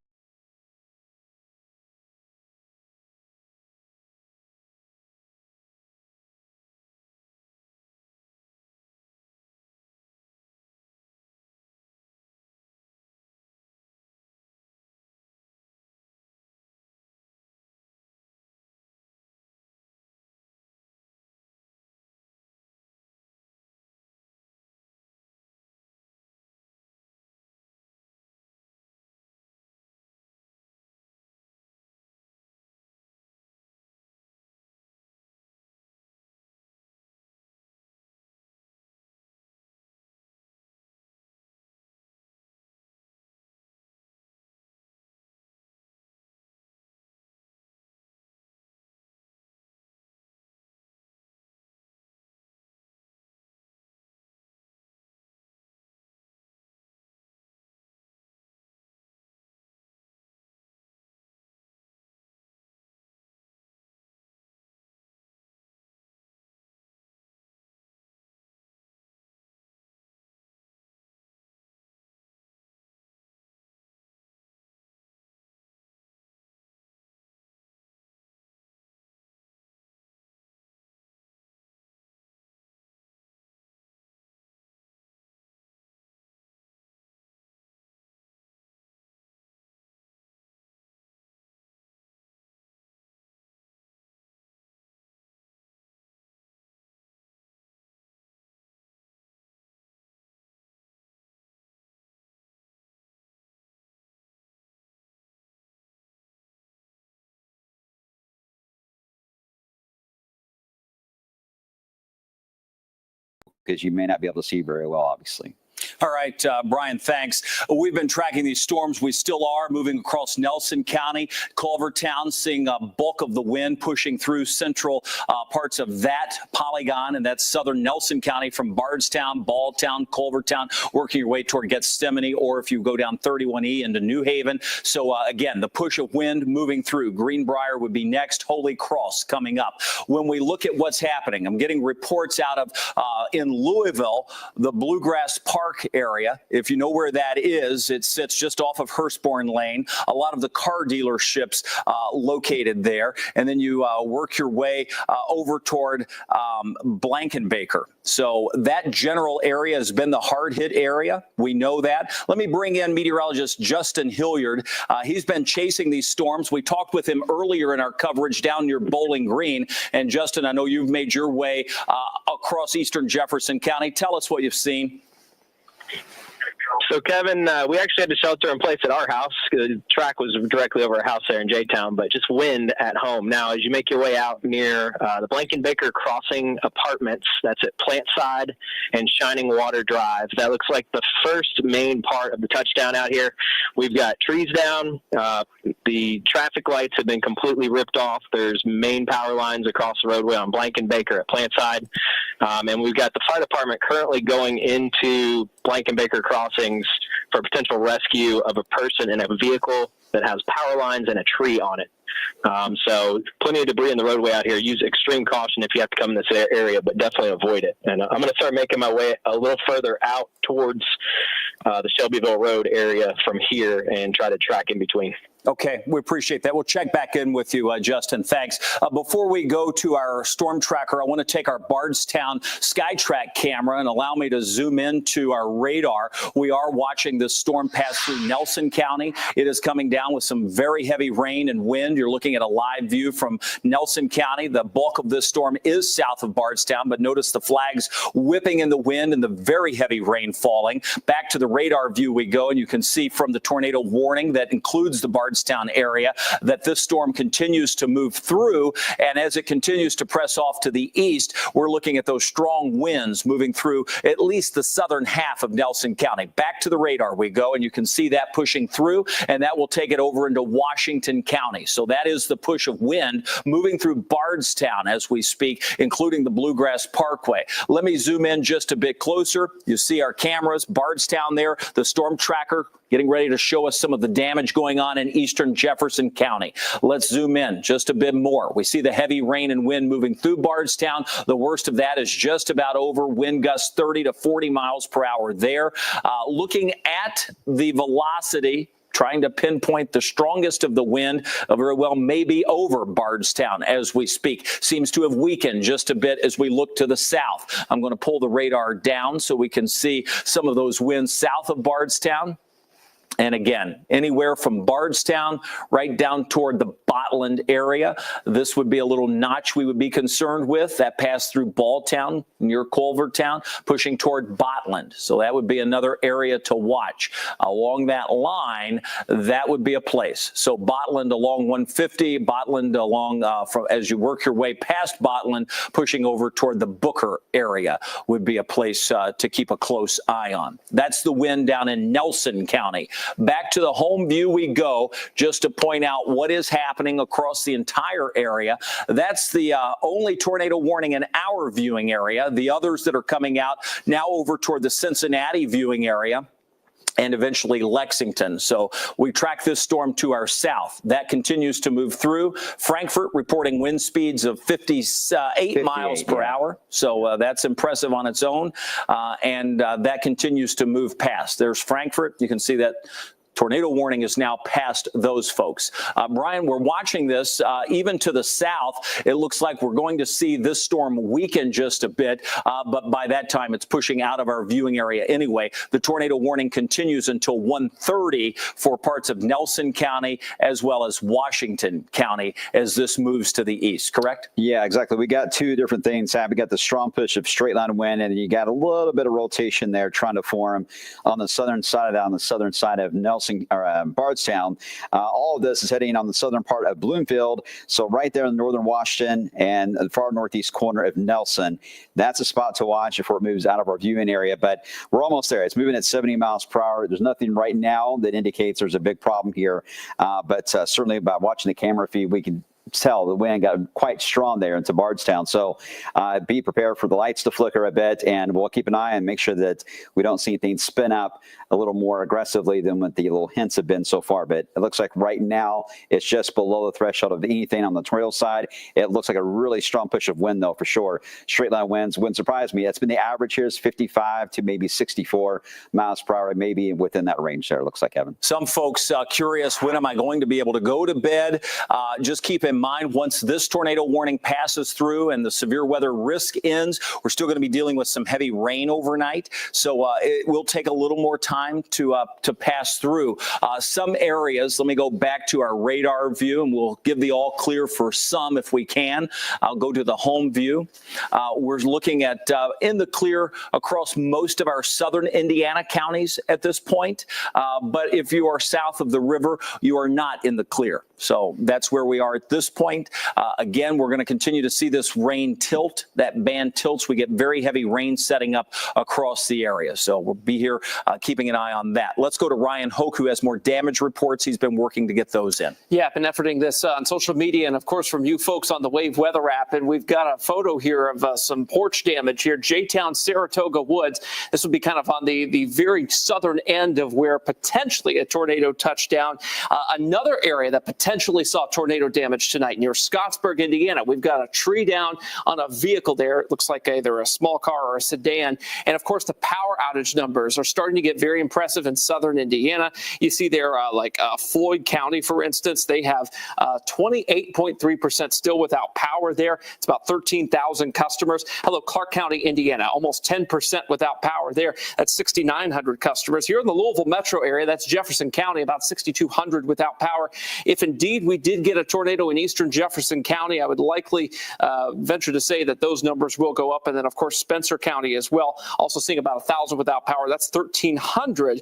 Speaker 2: because you may not be able to see very well, obviously.
Speaker 1: All right, Brian, thanks. We've been tracking these storms. We still are moving across Nelson County, Culvertown, seeing a bulk of the wind pushing through central parts of that polygon, and that's southern Nelson County from Bardstown, Balltown, Culvertown, working your way toward Gethsemane, or if you go down 31E into New Haven. So again, the push of wind moving through. Greenbrier would be next, Holy Cross coming up. When we look at what's happening, I'm getting reports out of in Louisville, the Bluegrass Park area. If you know where that is, it sits just off of Hurstbourne Lane. A lot of the car dealerships located there. And then you work your way over toward Blankenbaker. So that general area has been the hard-hit area. We know that. Let me bring in meteorologist Justin Hilliard. He's been chasing these storms. We talked with him earlier in our coverage down near Bowling Green. And Justin, I know you've made your way across eastern Jefferson County. Tell us what you've seen.
Speaker 5: So, Kevin, we actually had to shelter in place at our house. The track was directly over our house there in J-Town, but just wind at home. Now, as you make your way out near the Blankenbaker Crossing Apartments, that's at Plantside and Shining Water Drive. That looks like the first main part of the touchdown out here. We've got trees down. The traffic lights have been completely ripped off. There's main power lines across the roadway on Blankenbaker at Plantside. And we've got the fire department currently going into Blankenbaker Crossings for potential rescue of a person in a vehicle that has power lines and a tree on it. So plenty of debris in the roadway out here. Use extreme caution if you have to come in this area, but definitely avoid it. And I'm going to start making my way a little further out towards the Shelbyville Road area from here and try to track in between.
Speaker 1: Okay, we appreciate that. We'll check back in with you, Justin. Thanks. Before we go to our storm tracker, I want to take our Bardstown SkyTrack camera and allow me to zoom into our radar. We are watching this storm pass through Nelson County. It is coming down with some very heavy rain and wind. You're looking at a live view from Nelson County. The bulk of this storm is south of Bardstown, but notice the flags whipping in the wind and the very heavy rain falling. Back to the radar view we go, and you can see from the tornado warning that includes the Bardstown area that this storm continues to move through. And as it continues to press off to the east, we're looking at those strong winds moving through at least the southern half of Nelson County. Back to the radar we go, and you can see that pushing through, and that will take it over into Washington County. So that is the push of wind moving through Bardstown as we speak, including the Bluegrass Parkway. Let me zoom in just a bit closer. You see our cameras, Bardstown there, the storm tracker getting ready to show us some of the damage going on in eastern Jefferson County. Let's zoom in just a bit more. We see the heavy rain and wind moving through Bardstown. The worst of that is just about over. Wind gusts 30 to 40 miles per hour there. Looking at the velocity, trying to pinpoint the strongest of the wind, very well maybe over Bardstown as we speak. Seems to have weakened just a bit as we look to the south. I'm going to pull the radar down so we can see some of those winds south of Bardstown. And again, anywhere from Bardstown right down toward the Botland area, this would be a little notch we would be concerned with. That passed through Balltown near Culvertown, pushing toward Botland. So that would be another area to watch. Along that line, that would be a place. So Botland along 150, Botland along from as you work your way past Botland, pushing over toward the Booker area would be a place to keep a close eye on. That's the wind down in Nelson County. Back to the home view we go, just to point out what is happening across the entire area. That's the only tornado warning in our viewing area. The others that are coming out now over toward the Cincinnati viewing area and eventually Lexington. So we track this storm to our south. That continues to move through. Frankfort reporting wind speeds of 58 miles per hour. So that's impressive on its own. And that continues to move past. There's Frankfort. You can see that tornado warning is now past those folks. Brian, we're watching this even to the south. It looks like we're going to see this storm weaken just a bit, but by that time it's pushing out of our viewing area anyway. The tornado warning continues until 1:30 for parts of Nelson County as well as Washington County as this moves to the east, correct?
Speaker 2: Yeah, exactly. We got two different things. We got the strong push of straight line wind, and you got a little bit of rotation there trying to form on the southern side of Nelson Nelson or Bardstown. All of this is heading on the southern part of Bloomfield. So right there in northern Washington and the far northeast corner of Nelson, that's a spot to watch before it moves out of our viewing area. But we're almost there. It's moving at 70 miles per hour. There's nothing right now that indicates there's a big problem here. But certainly by watching the camera feed, we can tell the wind got quite strong there into Bardstown. So be prepared for the lights to flicker a bit, and we'll keep an eye and make sure that we don't see anything spin up a little more aggressively than what the little hints have been so far. But it looks like right now it's just below the threshold of anything on the tornado side. It looks like a really strong push of wind, though, for sure. Straight line winds wouldn't surprise me. That's been the average here is 55 to maybe 64 miles per hour, maybe within that range there, it looks like, Kevin.
Speaker 1: Some folks curious, when am I going to be able to go to bed? Just keep in mind, once this tornado warning passes through and the severe weather risk ends, we're still going to be dealing with some heavy rain overnight. So it will take a little more time to pass through. Some areas, let me go back to our radar view, and we'll give the all clear for some if we can. I'll go to the home view. We're looking at in the clear across most of our southern Indiana counties at this point. But if you are south of the river, you are not in the clear. So that's where we are at this point. Again, we're going to continue to see this rain tilt. That band tilts. We get very heavy rain setting up across the area. So we'll be here keeping an eye on that. Let's go to Ryan Hoke, who has more damage reports. He's been working to get those in.
Speaker 3: Yeah, I've been efforting this on social media and, of course, from you folks on the Wave Weather app. And we've got a photo here of some porch damage here, J-Town, Saratoga Woods. This will be kind of on the very southern end of where potentially a tornado touched down. Another area that potentially saw tornado damage tonight near Scottsburg, Indiana. We've got a tree down on a vehicle there. It looks like either a small car or a sedan. And, of course, the power outage numbers are starting to get very impressive in southern Indiana. You see there, like Floyd County, for instance, they have 28.3% still without power there. It's about 13,000 customers. Hello, Clark County, Indiana, almost 10% without power there. That's 6,900 customers. Here in the Louisville metro area, that's Jefferson County, about 6,200 without power. If indeed we did get a tornado in eastern Jefferson County, I would likely venture to say that those numbers will go up. And then, of course, Spencer County as well, also seeing about 1,000 without power. That's 1,300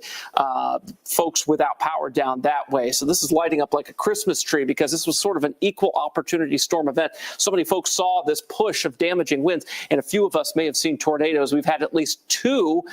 Speaker 3: folks without power down that way. So this is lighting up like a Christmas tree because this was sort of an equal opportunity storm event. So many folks saw this push of damaging winds, and a few of us may have seen tornadoes. We've had at least two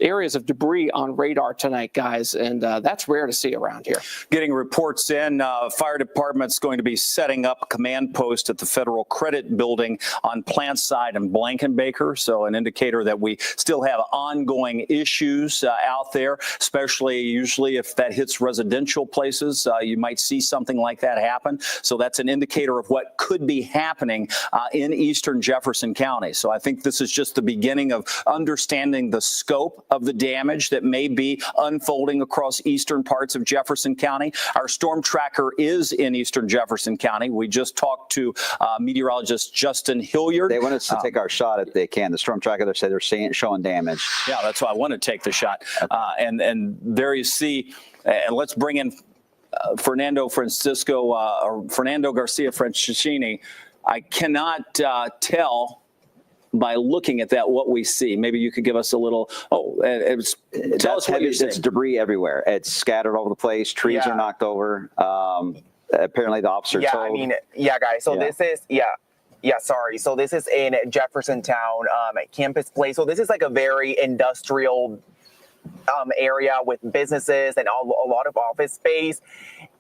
Speaker 3: areas of debris on radar tonight, guys, and that's rare to see around here.
Speaker 1: Getting reports in, fire department's going to be setting up a command post at the Federal Credit Building on Plant Side and Blankenbaker, so an indicator that we still have ongoing issues out there, especially usually if that hits residential places, you might see something like that happen. So that's an indicator of what could be happening in eastern Jefferson County. So I think this is just the beginning of understanding the scope of the damage that may be unfolding across eastern parts of Jefferson County. Our storm tracker is in eastern Jefferson County. We just talked to meteorologist Justin Hilliard.
Speaker 2: They want us to take our shot if they can. The storm tracker, they say they're showing damage.
Speaker 1: Yeah, that's why I want to take the shot. And there you see, and let's bring in Fernando Garcia Franceschini. I cannot tell by looking at that what we see. Maybe you could give us a little, tell us what you're seeing.
Speaker 2: It's debris everywhere. It's scattered all over the place. Trees are knocked over. Apparently the officer told.
Speaker 9: I mean, guys. So this is, sorry. So this is in Jeffersontown Campus Place. So this is like a very industrial area with businesses and a lot of office space.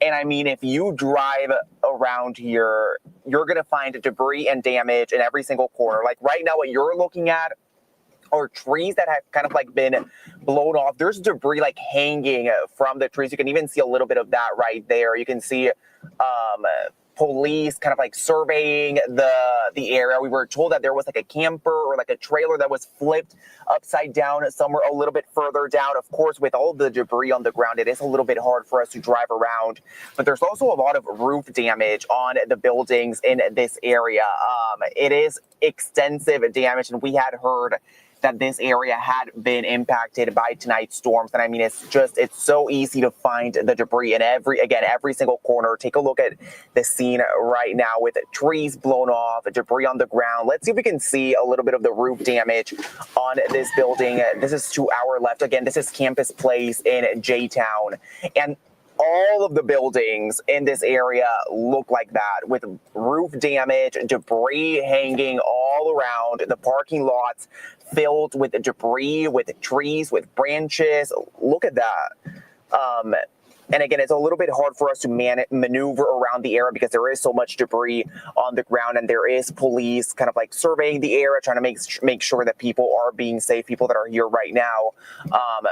Speaker 9: And I mean, if you drive around here, you're going to find debris and damage in every single corner. Like right now, what you're looking at are trees that have kind of like been blown off. There's debris like hanging from the trees. You can even see a little bit of that right there. You can see police kind of like surveying the area. We were told that there was like a camper or like a trailer that was flipped upside down somewhere a little bit further down. Of course, with all the debris on the ground, it is a little bit hard for us to drive around. But there's also a lot of roof damage on the buildings in this area. It is extensive damage, and we had heard that this area had been impacted by tonight's storms. And I mean, it's so easy to find the debris in every single corner. Take a look at the scene right now with trees blown off, debris on the ground. Let's see if we can see a little bit of the roof damage on this building. This is to our left. Again, this is Campus Place in J-Town. And all of the buildings in this area look like that, with roof damage, debris hanging all around, the parking lots filled with debris, with trees, with branches. Look at that. And again, it's a little bit hard for us to maneuver around the area because there is so much debris on the ground, and there is police kind of like surveying the area, trying to make sure that people are being safe, people that are here right now.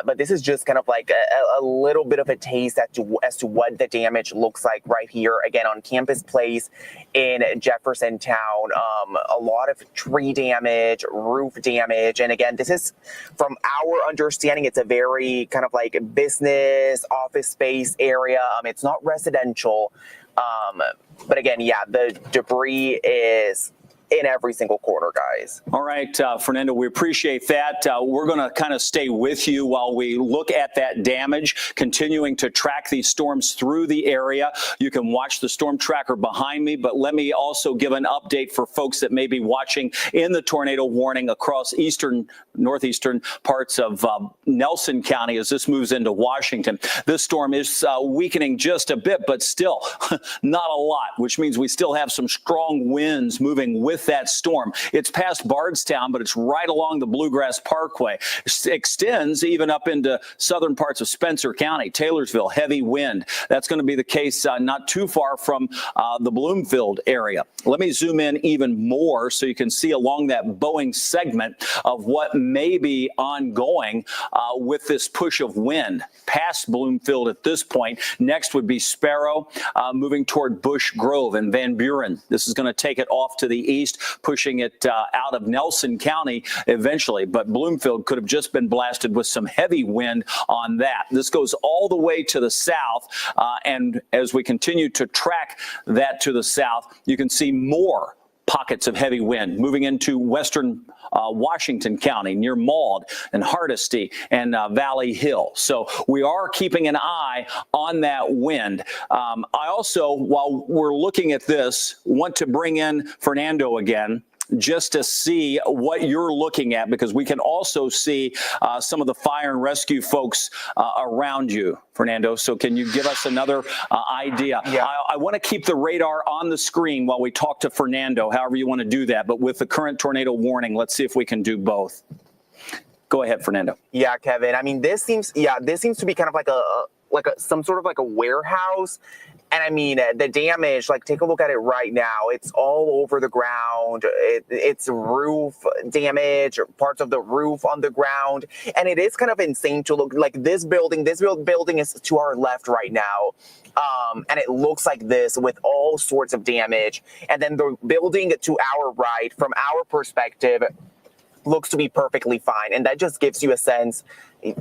Speaker 9: But this is just kind of like a little bit of a taste as to what the damage looks like right here, again, on Campus Place in Jeffersontown. A lot of tree damage, roof damage. And again, this is, from our understanding, it's a very kind of like business, office space area. It's not residential. But again, yeah, the debris is in every single corner, guys.
Speaker 1: All right, Fernando, we appreciate that. We're going to kind of stay with you while we look at that damage, continuing to track these storms through the area. You can watch the storm tracker behind me, but let me also give an update for folks that may be watching in the tornado warning across northeastern parts of Nelson County as this moves into Washington. This storm is weakening just a bit, but still not a lot, which means we still have some strong winds moving with that storm. It's past Bardstown, but it's right along the Bluegrass Parkway. It extends even up into southern parts of Spencer County, Taylorsville, heavy wind. That's going to be the case not too far from the Bloomfield area. Let me zoom in even more so you can see along that Boeing segment of what may be ongoing with this push of wind past Bloomfield at this point. Next would be Sparrow, moving toward Bush Grove and Van Buren. This is going to take it off to the east, pushing it out of Nelson County eventually. But Bloomfield could have just been blasted with some heavy wind on that. This goes all the way to the south. And as we continue to track that to the south, you can see more pockets of heavy wind moving into western Washington County near Maud and Hardesty and Valley Hill. So we are keeping an eye on that wind. I also, while we're looking at this, want to bring in Fernando again, just to see what you're looking at, because we can also see some of the fire and rescue folks around you, Fernando. So can you give us another idea?
Speaker 9: Yeah.
Speaker 1: I want to keep the radar on the screen while we talk to Fernando, however you want to do that. But with the current tornado warning, let's see if we can do both. Go ahead, Fernando.
Speaker 9: Yeah, Kevin. I mean, this seems to be kind of like some sort of like a warehouse. And I mean, the damage, like, take a look at it right now. It's all over the ground. It's roof damage, or parts of the roof on the ground. And it is kind of insane to look like this building is to our left right now. And it looks like this with all sorts of damage. And then the building to our right, from our perspective, looks to be perfectly fine. And that just gives you a sense.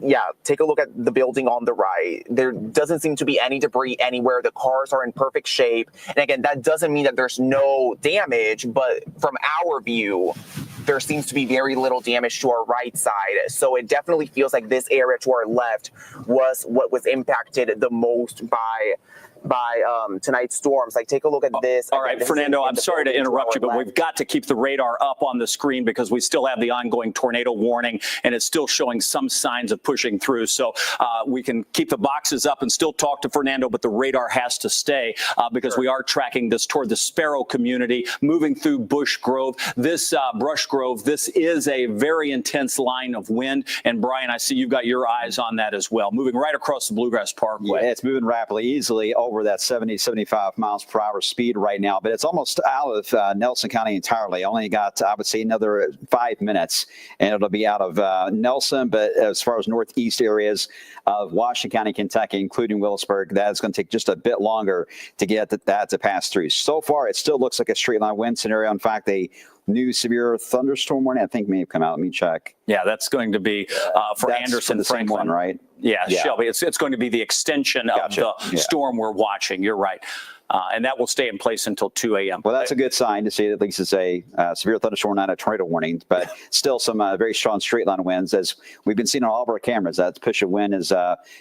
Speaker 9: Yeah, take a look at the building on the right. There doesn't seem to be any debris anywhere. The cars are in perfect shape. And again, that doesn't mean that there's no damage, but from our view, there seems to be very little damage to our right side. So it definitely feels like this area to our left was what was impacted the most by tonight's storms. Like, take a look at this.
Speaker 1: All right, Fernando, I'm sorry to interrupt you, but we've got to keep the radar up on the screen because we still have the ongoing tornado warning, and it's still showing some signs of pushing through. So we can keep the boxes up and still talk to Fernando, but the radar has to stay because we are tracking this toward the Sparrow community, moving through Bush Grove. This Brush Grove, this is a very intense line of wind. And Brian, I see you've got your eyes on that as well, moving right across the Bluegrass Parkway.
Speaker 2: Yeah, it's moving rapidly, easily over that 70, 75 miles per hour speed right now, but it's almost out of Nelson County entirely. Only got, I would say, another 5 minutes, and it'll be out of Nelson. But as far as northeast areas of Washington County, Kentucky, including Willisburg, that's going to take just a bit longer to get that to pass through. So far, it still looks like a straight line wind scenario. In fact, a new severe thunderstorm warning, I think, may have come out. Let me check.
Speaker 1: Yeah, that's going to be for Anderson,
Speaker 2: the same one, right?
Speaker 1: Yeah, Shelby. It's going to be the extension of the storm we're watching. You're right. and that will stay in place until 2 a.m.
Speaker 2: Well, that's a good sign to see that at least it's a severe thunderstorm, not a tornado warning, but still some very strong straight line winds, as we've been seeing on all of our cameras. That push of wind is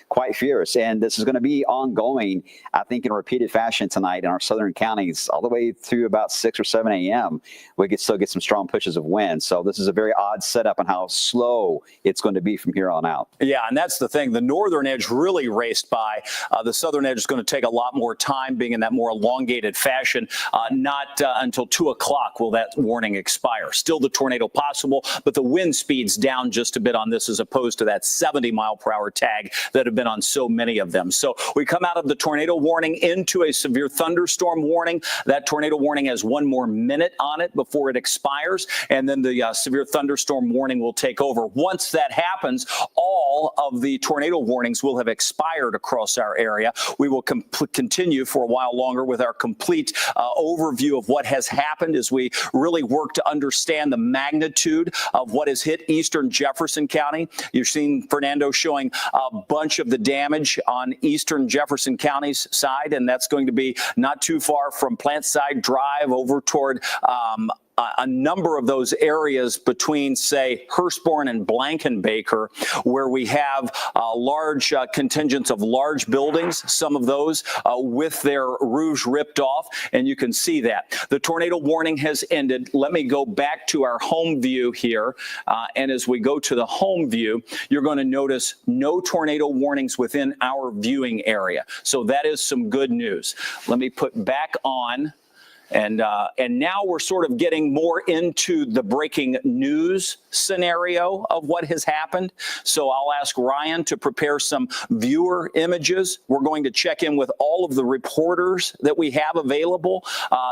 Speaker 2: quite fierce, and this is going to be ongoing, I think, in a repeated fashion tonight in our southern counties all the way through about 6 or 7 a.m. We could still get some strong pushes of wind. So this is a very odd setup on how slow it's going to be from here on out.
Speaker 1: Yeah, and that's the thing. The northern edge really raced by. The southern edge is going to take a lot more time, being in that more elongated fashion. Not until 2 o'clock will that warning expire. Still the tornado possible, but the wind speed's down just a bit on this as opposed to that 70-mile-per-hour tag that have been on so many of them. So we come out of the tornado warning into a severe thunderstorm warning. That tornado warning has 1 more minute on it before it expires, and then the severe thunderstorm warning will take over. Once that happens, all of the tornado warnings will have expired across our area. We will continue for a while longer with our complete overview of what has happened as we really work to understand the magnitude of what has hit eastern Jefferson County. You've seen Fernando showing a bunch of the damage on eastern Jefferson County's side, and that's going to be not too far from Plantside Drive over toward a number of those areas between, say, Hurstbourne and Blankenbaker, where we have large contingents of large buildings, some of those with their roofs ripped off, and you can see that. The tornado warning has ended. Let me go back to our home view here, and as we go to the home view, you're going to notice no tornado warnings within our viewing area. So that is some good news. Let me put back on. And now we're sort of getting more into the breaking news scenario of what has happened. So I'll ask Ryan to prepare some viewer images. We're going to check in with all of the reporters that we have available.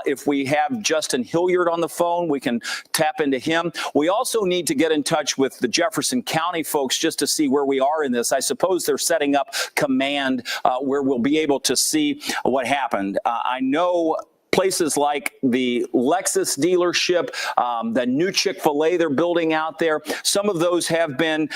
Speaker 1: If we have Justin Hilliard on the phone, we can tap into him. We also need to get in touch with the Jefferson County folks just to see where we are in this. I suppose they're setting up command where we'll be able to see what happened. I know places like the Lexus dealership, the new Chick-fil-A they're building out there, some of those have been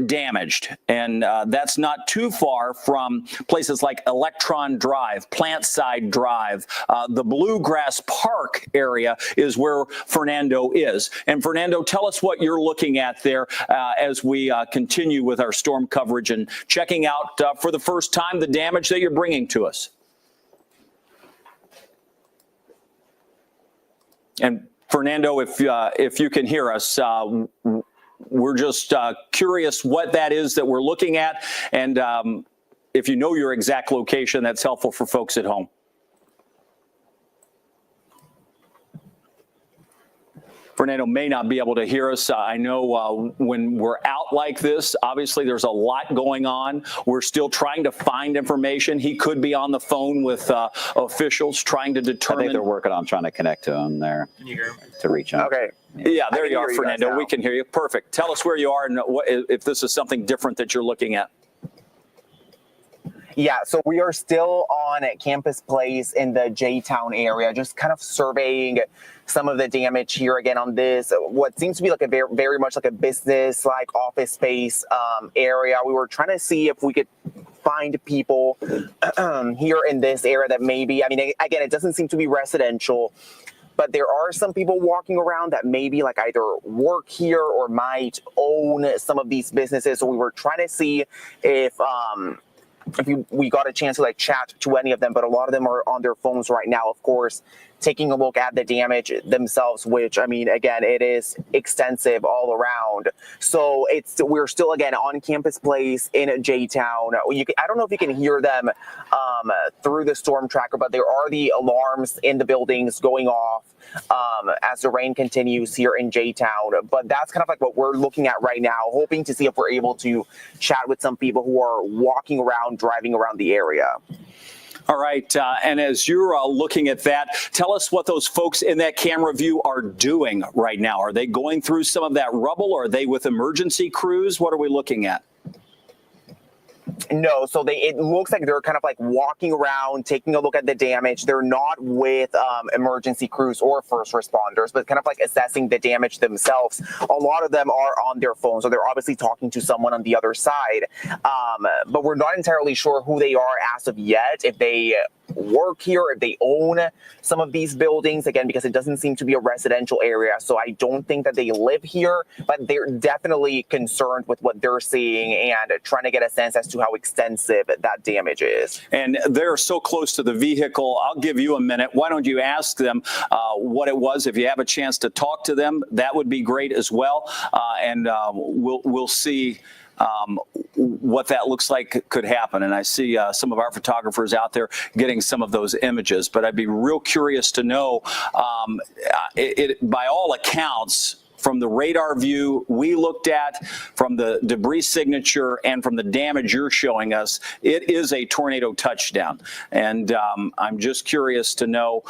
Speaker 1: damaged. And that's not too far from places like Electron Drive, Plantside Drive. The Bluegrass Park area is where Fernando is. And Fernando, tell us what you're looking at there as we continue with our storm coverage and checking out for the first time the damage that you're bringing to us. And Fernando, if you can hear us, we're just curious what that is that we're looking at. And if you know your exact location, that's helpful for folks at home. Fernando may not be able to hear us. I know when we're out like this, obviously there's a lot going on. We're still trying to find information. He could be on the phone with officials trying to determine.
Speaker 2: I think they're working on trying to connect to him there. Can you hear him? To reach out.
Speaker 9: Okay.
Speaker 1: Yeah, there you are, Fernando. We can hear you. Perfect. Tell us where you are and if this is something different that you're looking at.
Speaker 9: Yeah, so we are still on at Campus Place in the J-Town area, just kind of surveying some of the damage here again on this, what seems to be like a very much like a business, like office space area. We were trying to see if we could find people here in this area that maybe, I mean, again, it doesn't seem to be residential, but there are some people walking around that maybe like either work here or might own some of these businesses. So we were trying to see if we got a chance to like chat to any of them, but a lot of them are on their phones right now, of course, taking a look at the damage themselves, which, I mean, again, it is extensive all around. So we're still, again, on Campus Place in J-Town. I don't know if you can hear them through the storm tracker, but there are the alarms in the buildings going off as the rain continues here in J-Town. But that's kind of like what we're looking at right now, hoping to see if we're able to chat with some people who are walking around, driving around the area.
Speaker 1: All right. And as you're looking at that, tell us what those folks in that camera view are doing right now. Are they going through some of that rubble? Or are they with emergency crews? What are we looking at?
Speaker 9: No, so it looks like they're kind of like walking around, taking a look at the damage. They're not with emergency crews or first responders, but kind of like assessing the damage themselves. A lot of them are on their phones, so they're obviously talking to someone on the other side. But we're not entirely sure who they are as of yet, if they work here, if they own some of these buildings, again, because it doesn't seem to be a residential area. So I don't think that they live here, but they're definitely concerned with what they're seeing and trying to get a sense as to how extensive that damage is.
Speaker 1: And they're so close to the vehicle. I'll give you a minute. Why don't you ask them what it was? If you have a chance to talk to them, that would be great as well. And we'll see what that looks like could happen. And I see some of our photographers out there getting some of those images, but I'd be real curious to know, by all accounts, from the radar view we looked at, from the debris signature, and from the damage you're showing us, it is a tornado touchdown. And I'm just curious to know,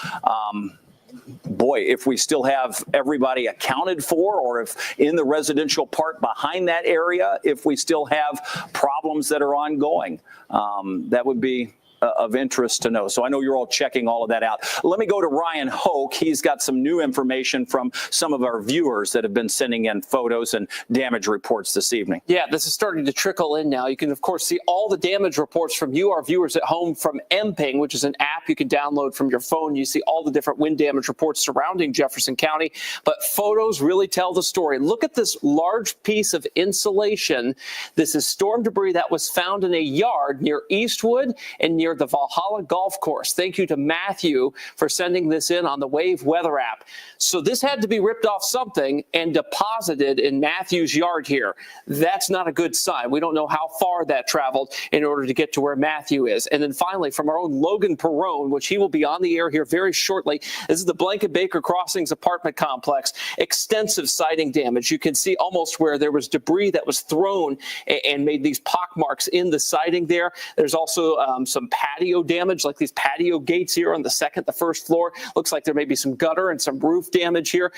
Speaker 1: boy, if we still have everybody accounted for, or if in the residential part behind that area, if we still have problems that are ongoing. That would be of interest to know. So I know you're all checking all of that out. Let me go to Ryan Hoke. He's got some new information from some of our viewers that have been sending in photos and damage reports this evening.
Speaker 3: Yeah, this is starting to trickle in now. You can, of course, see all the damage reports from you, our viewers at home, from MPing, which is an app you can download from your phone. You see all the different wind damage reports surrounding Jefferson County, but photos really tell the story. Look at this large piece of insulation. This is storm debris that was found in a yard near Eastwood and near the Valhalla Golf Course. Thank you to Matthew for sending this in on the Wave Weather app. So this had to be ripped off something and deposited in Matthew's yard here. That's not a good sign. We don't know how far that traveled in order to get to where Matthew is. And then finally, from our own Logan Perrone, which he will be on the air here very shortly. This is the Blanket Baker Crossings apartment complex. Extensive siding damage. You can see almost where there was debris that was thrown and made these pockmarks in the siding there. There's also some patio damage, like these patio gates here on the first floor. Looks like there may be some gutter and some roof damage here.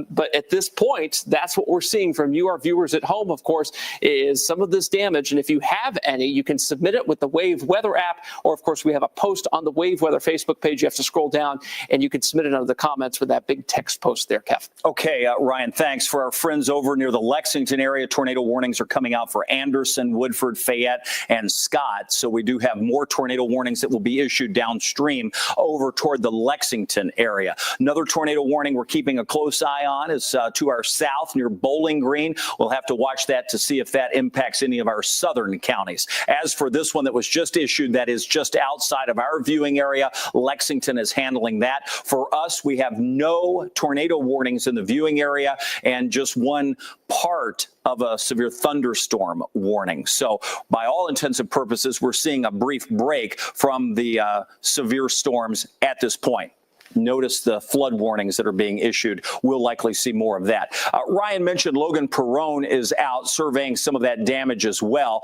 Speaker 3: But at this point, that's what we're seeing from you, our viewers at home, of course, is some of this damage. And if you have any, you can submit it with the Wave Weather app, or of course, we have a post on the Wave Weather Facebook page. You have to scroll down and you can submit it under the comments with that big text post there, Kev.
Speaker 1: Okay, Ryan, thanks. For our friends over near the Lexington area, tornado warnings are coming out for Anderson, Woodford, Fayette, and Scott. So we do have more tornado warnings that will be issued downstream over toward the Lexington area. Another tornado warning we're keeping a close eye on is to our south near Bowling Green. We'll have to watch that to see if that impacts any of our southern counties. As for this one that was just issued, that is just outside of our viewing area, Lexington is handling that. For us, we have no tornado warnings in the viewing area and just one part of a severe thunderstorm warning. So by all intents and purposes, we're seeing a brief break from the severe storms at this point. Notice the flood warnings that are being issued. We'll likely see more of that. Ryan mentioned Logan Perrone is out surveying some of that damage as well.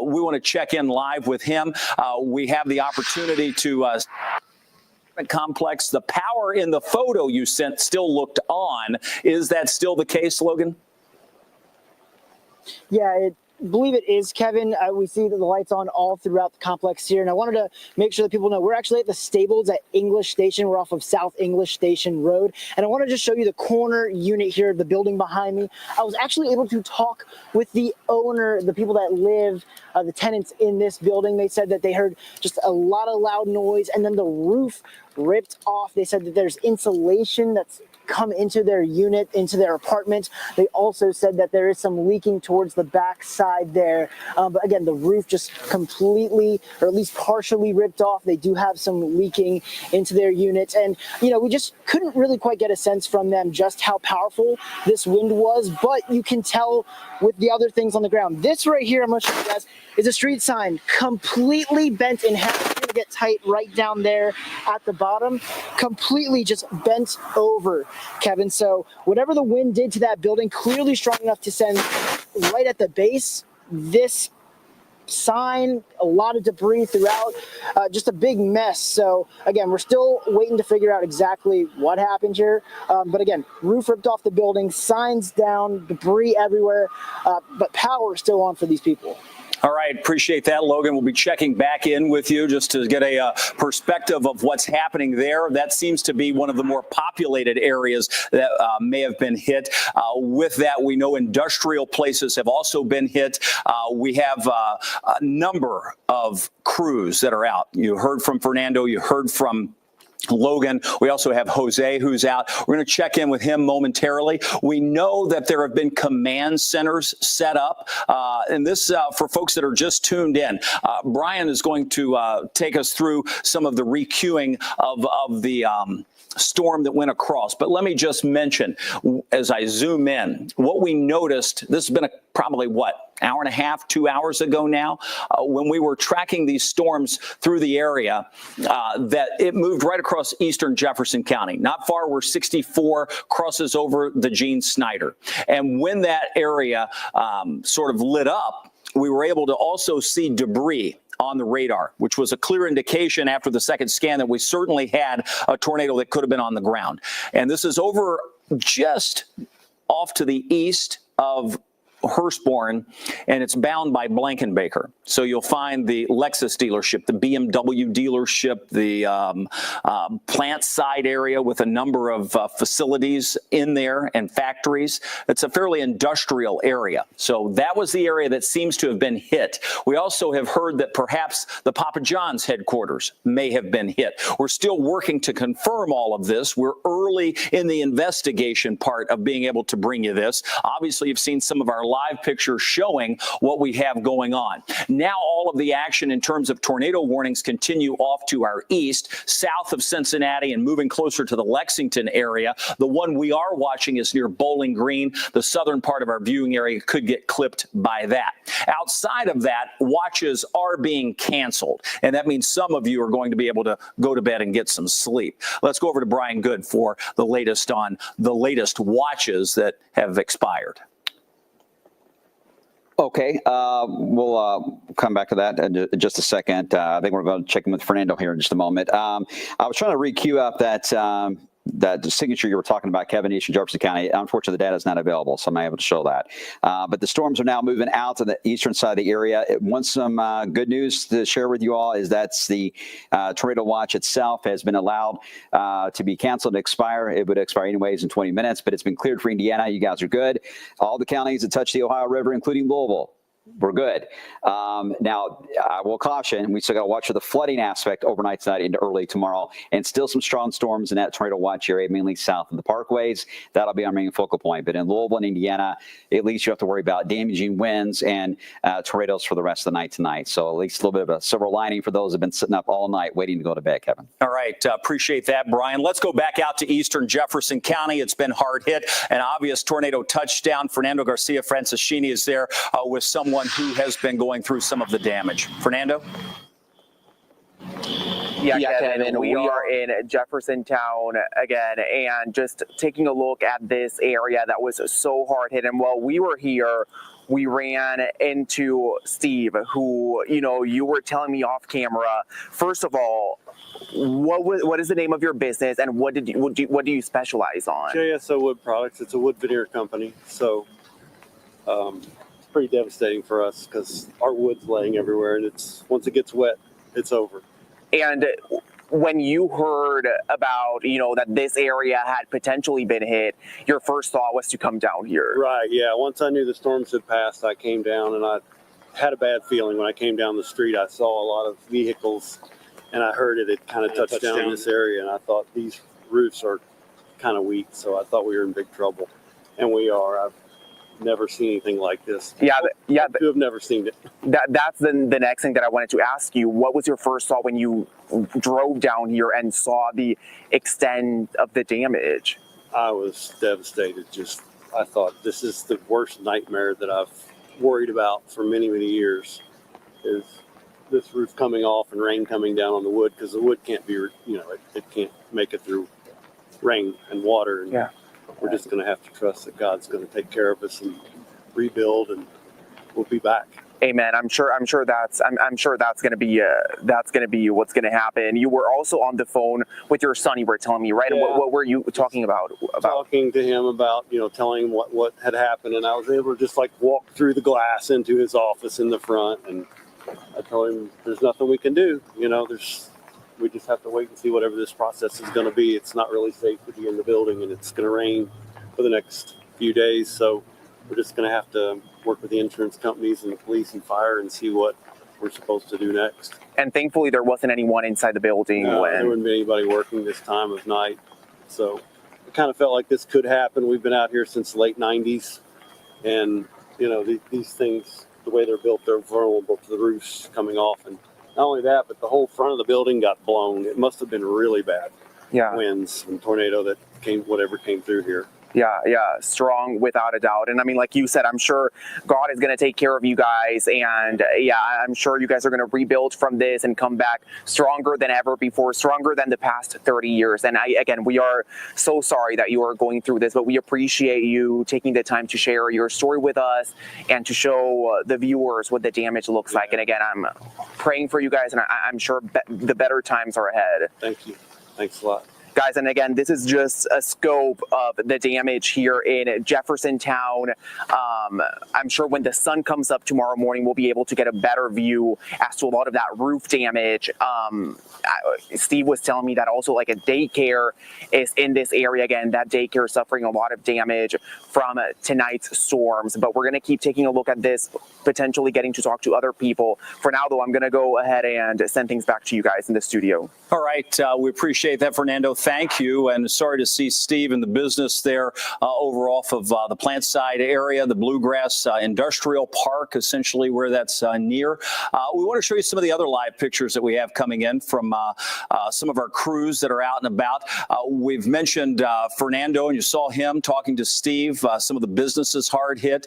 Speaker 1: We want to check in live with him. We have the opportunity to complex. The power in the photo you sent still looked on. Is that still the case, Logan?
Speaker 10: Yeah, I believe it is, Kevin. We see that the lights on all throughout the complex here. And I wanted to make sure that people know we're actually at the stables at English Station. We're off of South English Station Road. And I want to just show you the corner unit here of the building behind me. I was actually able to talk with the owner, the people that live, the tenants in this building. They said that they heard just a lot of loud noise and then the roof ripped off. They said that there's insulation that's come into their unit, into their apartment. They also said that there is some leaking towards the back side there. But again, the roof just completely, or at least partially ripped off. They do have some leaking into their units. And, you know, we just couldn't really quite get a sense from them just how powerful this wind was. But you can tell with the other things on the ground. This right here, I'm going to show you guys, is a street sign completely bent in half. It's going to get tight right down there at the bottom, completely just bent over, Kevin. So whatever the wind did to that building, clearly strong enough to send right at the base this sign, a lot of debris throughout, just a big mess. So again, we're still waiting to figure out exactly what happened here. But again, roof ripped off the building, signs down, debris everywhere, but power is still on for these people.
Speaker 1: All right, appreciate that, Logan. We'll be checking back in with you just to get a perspective of what's happening there. That seems to be one of the more populated areas that may have been hit. With that, we know industrial places have also been hit. We have a number of crews that are out. You heard from Fernando. You heard from Logan. We also have Jose who's out. We're going to check in with him momentarily. We know that there have been command centers set up. And this, for folks that are just tuned in, Brian is going to take us through some of the requeuing of the storm that went across. But let me just mention, as I zoom in, what we noticed, this has been probably hour and a half, 2 hours ago now, when we were tracking these storms through the area, that it moved right across eastern Jefferson County, not far where 64 crosses over the Gene Snyder. And when that area sort of lit up, we were able to also see debris on the radar, which was a clear indication after the second scan that we certainly had a tornado that could have been on the ground. And this is over just off to the east of Hurstbourne, and it's bound by Blankenbaker. So you'll find the Lexus dealership, the BMW dealership, the plant side area with a number of facilities in there and factories. It's a fairly industrial area. So that was the area that seems to have been hit. We also have heard that perhaps the Papa John's headquarters may have been hit. We're still working to confirm all of this. We're early in the investigation part of being able to bring you this. Obviously, you've seen some of our live pictures showing what we have going on. Now all of the action in terms of tornado warnings continue off to our east, south of Cincinnati and moving closer to the Lexington area. The one we are watching is near Bowling Green. The southern part of our viewing area could get clipped by that. Outside of that, watches are being canceled, and that means some of you are going to be able to go to bed and get some sleep. Let's go over to Brian Good for the latest on the latest watches that have expired.
Speaker 2: Okay, we'll come back to that in just a second. I think we're going to check in with Fernando here in just a moment. I was trying to re-queue up that signature you were talking about, Kevin, Eastern Jefferson County. Unfortunately, the data is not available, so I'm not able to show that. But the storms are now moving out to the eastern side of the area. Some good news to share with you all is that's the tornado watch itself has been allowed to be canceled and expire. It would expire anyways in 20 minutes, but it's been cleared for Indiana. You guys are good. All the counties that touch the Ohio River, including Louisville, we're good. Now, I will caution, we still got to watch for the flooding aspect overnight tonight into early tomorrow, and still some strong storms in that tornado watch area, mainly south of the parkways. That'll be our main focal point. But in Louisville and Indiana, at least you have to worry about damaging winds and tornadoes for the rest of the night tonight. So at least a little bit of a silver lining for those who have been sitting up all night waiting to go to bed, Kevin.
Speaker 1: All right. Appreciate that, Brian. Let's go back out to eastern Jefferson County. It's been hard hit. An obvious tornado touchdown. Fernando Garcia Franceschini is there with someone who has been going through some of the damage. Fernando?
Speaker 9: Yeah, Kevin, we are in Jeffersontown again, and just taking a look at this area that was so hard hit. And while we were here, we ran into Steve, who, you were telling me off camera. First of all, what is the name of your business, and what do you specialize on?
Speaker 11: JSO Wood Products. It's a wood veneer company. So it's pretty devastating for us because our wood's laying everywhere, and once it gets wet, it's over.
Speaker 9: And when you heard about, that this area had potentially been hit, your first thought was to come down here.
Speaker 11: Right, yeah. Once I knew the storms had passed, I came down, and I had a bad feeling when I came down the street. I saw a lot of vehicles, and I heard it had kind of touched down in this area, and I thought these roofs are kind of weak, so I thought we were in big trouble. And we are. I've never seen anything like this.
Speaker 9: You
Speaker 11: have never seen it.
Speaker 9: That's the next thing that I wanted to ask you. What was your first thought when you drove down here and saw the extent of the damage?
Speaker 11: I was devastated. I thought this is the worst nightmare that I've worried about for many, many years, is this roof coming off and rain coming down on the wood, because the wood can't be, it can't make it through rain and water. And we're just going to have to trust that God's going to take care of us and rebuild, and we'll be back.
Speaker 9: Amen. I'm sure that's going to be what's going to happen. You were also on the phone with your son. You were telling me, right?
Speaker 11: Yeah.
Speaker 9: What were you talking about?
Speaker 11: Talking to him about, telling him what had happened, and I was able to just like walk through the glass into his office in the front, and I told him there's nothing we can do. We just have to wait and see whatever this process is going to be. It's not really safe to be in the building, and it's going to rain for the next few days, so we're just going to have to work with the insurance companies and the police and fire and see what we're supposed to do next.
Speaker 9: And thankfully, there wasn't anyone inside the building.
Speaker 11: No, there wouldn't be anybody working this time of night. So it kind of felt like this could happen. We've been out here since the late 90s. And, these things, the way they're built, they're vulnerable to the roofs coming off. And not only that, but the whole front of the building got blown. It must have been really bad winds and tornado that came through here.
Speaker 9: Yeah, strong without a doubt. And I mean, like you said, I'm sure God is going to take care of you guys. And I'm sure you guys are going to rebuild from this and come back stronger than ever before, stronger than the past 30 years. And again, we are so sorry that you are going through this, but we appreciate you taking the time to share your story with us and to show the viewers what the damage looks like. And again, I'm praying for you guys, and I'm sure the better times are ahead.
Speaker 11: Thank you. Thanks a lot.
Speaker 9: Guys, and again, this is just a scope of the damage here in Jeffersontown. I'm sure when the sun comes up tomorrow morning, we'll be able to get a better view as to a lot of that roof damage. Steve was telling me that also like a daycare is in this area. Again, that daycare is suffering a lot of damage from tonight's storms. But we're going to keep taking a look at this, potentially getting to talk to other people. For now, though, I'm going to go ahead and send things back to you guys in the studio.
Speaker 1: All right. We appreciate that, Fernando. Thank you. And sorry to see Steve in the business there over off of the plant side area, the Bluegrass Industrial Park, essentially where that's near. We want to show you some of the other live pictures that we have coming in from some of our crews that are out and about. We've mentioned Fernando, and you saw him talking to Steve. Some of the businesses hard hit.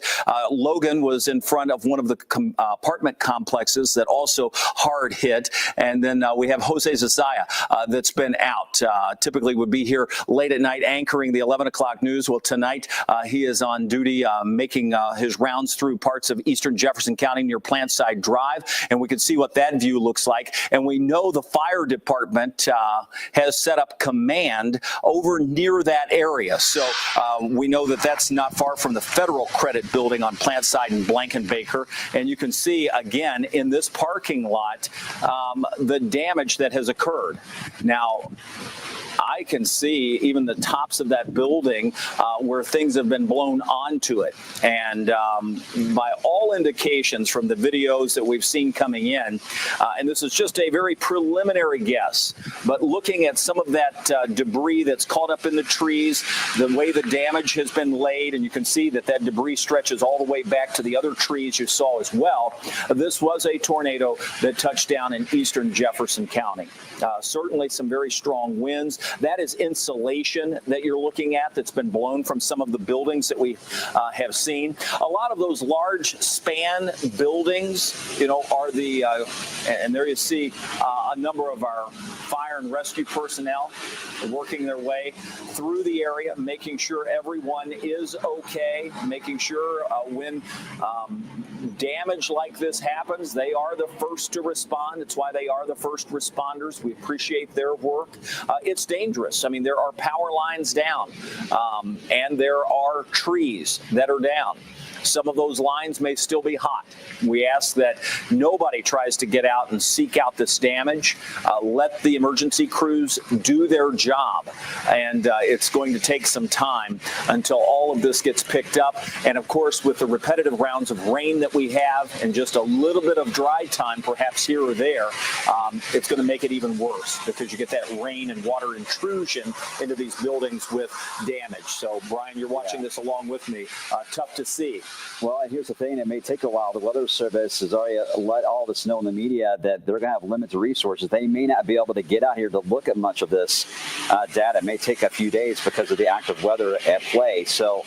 Speaker 1: Logan was in front of one of the apartment complexes that also hard hit. And then we have Jose Zazaya that's been out. Typically would be here late at night anchoring the 11 o'clock news. Well, tonight he is on duty making his rounds through parts of eastern Jefferson County near Plantside Drive. And we can see what that view looks like. And we know the fire department has set up command over near that area. So we know that that's not far from the Federal Credit Building on Plantside and Blankenbaker. And you can see, again, in this parking lot, the damage that has occurred. Now, I can see even the tops of that building where things have been blown onto it. And by all indications from the videos that we've seen coming in, and this is just a very preliminary guess, but looking at some of that debris that's caught up in the trees, the way the damage has been laid, and you can see that that debris stretches all the way back to the other trees you saw as well. This was a tornado that touched down in eastern Jefferson County. Certainly some very strong winds. That is insulation that you're looking at that's been blown from some of the buildings that we have seen. A lot of those large span buildings, are the, and there you see a number of our fire and rescue personnel working their way through the area, making sure everyone is okay, making sure when damage like this happens, they are the first to respond. It's why they are the first responders. We appreciate their work. It's dangerous. I mean, there are power lines down, and there are trees that are down. Some of those lines may still be hot. We ask that nobody tries to get out and seek out this damage. Let the emergency crews do their job. And it's going to take some time until all of this gets picked up. And of course, with the repetitive rounds of rain that we have and just a little bit of dry time, perhaps here or there, it's going to make it even worse because you get that rain and water intrusion into these buildings with damage. So, Brian, you're watching this along with me. Tough to see.
Speaker 2: Well, and here's the thing. It may take a while. The Weather Service has already let all of us know in the media that they're going to have limited resources. They may not be able to get out here to look at much of this data. It may take a few days because of the active weather at play. So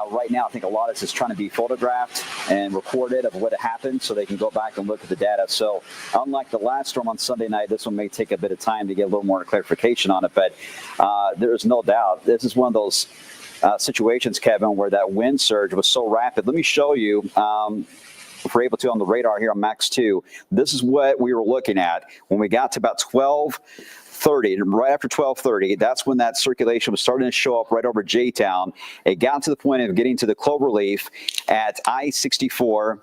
Speaker 2: right now, I think a lot of this is trying to be photographed and recorded of what happened so they can go back and look at the data. So unlike the last storm on Sunday night, this one may take a bit of time to get a little more clarification on it. But there is no doubt this is one of those situations, Kevin, where that wind surge was so rapid. Let me show you. if we're able to on the radar here on Max 2, this is what we were looking at when we got to about 12:30, right after 12:30, that's when that circulation was starting to show up right over J-Town. It got to the point of getting to the Cloverleaf at I-64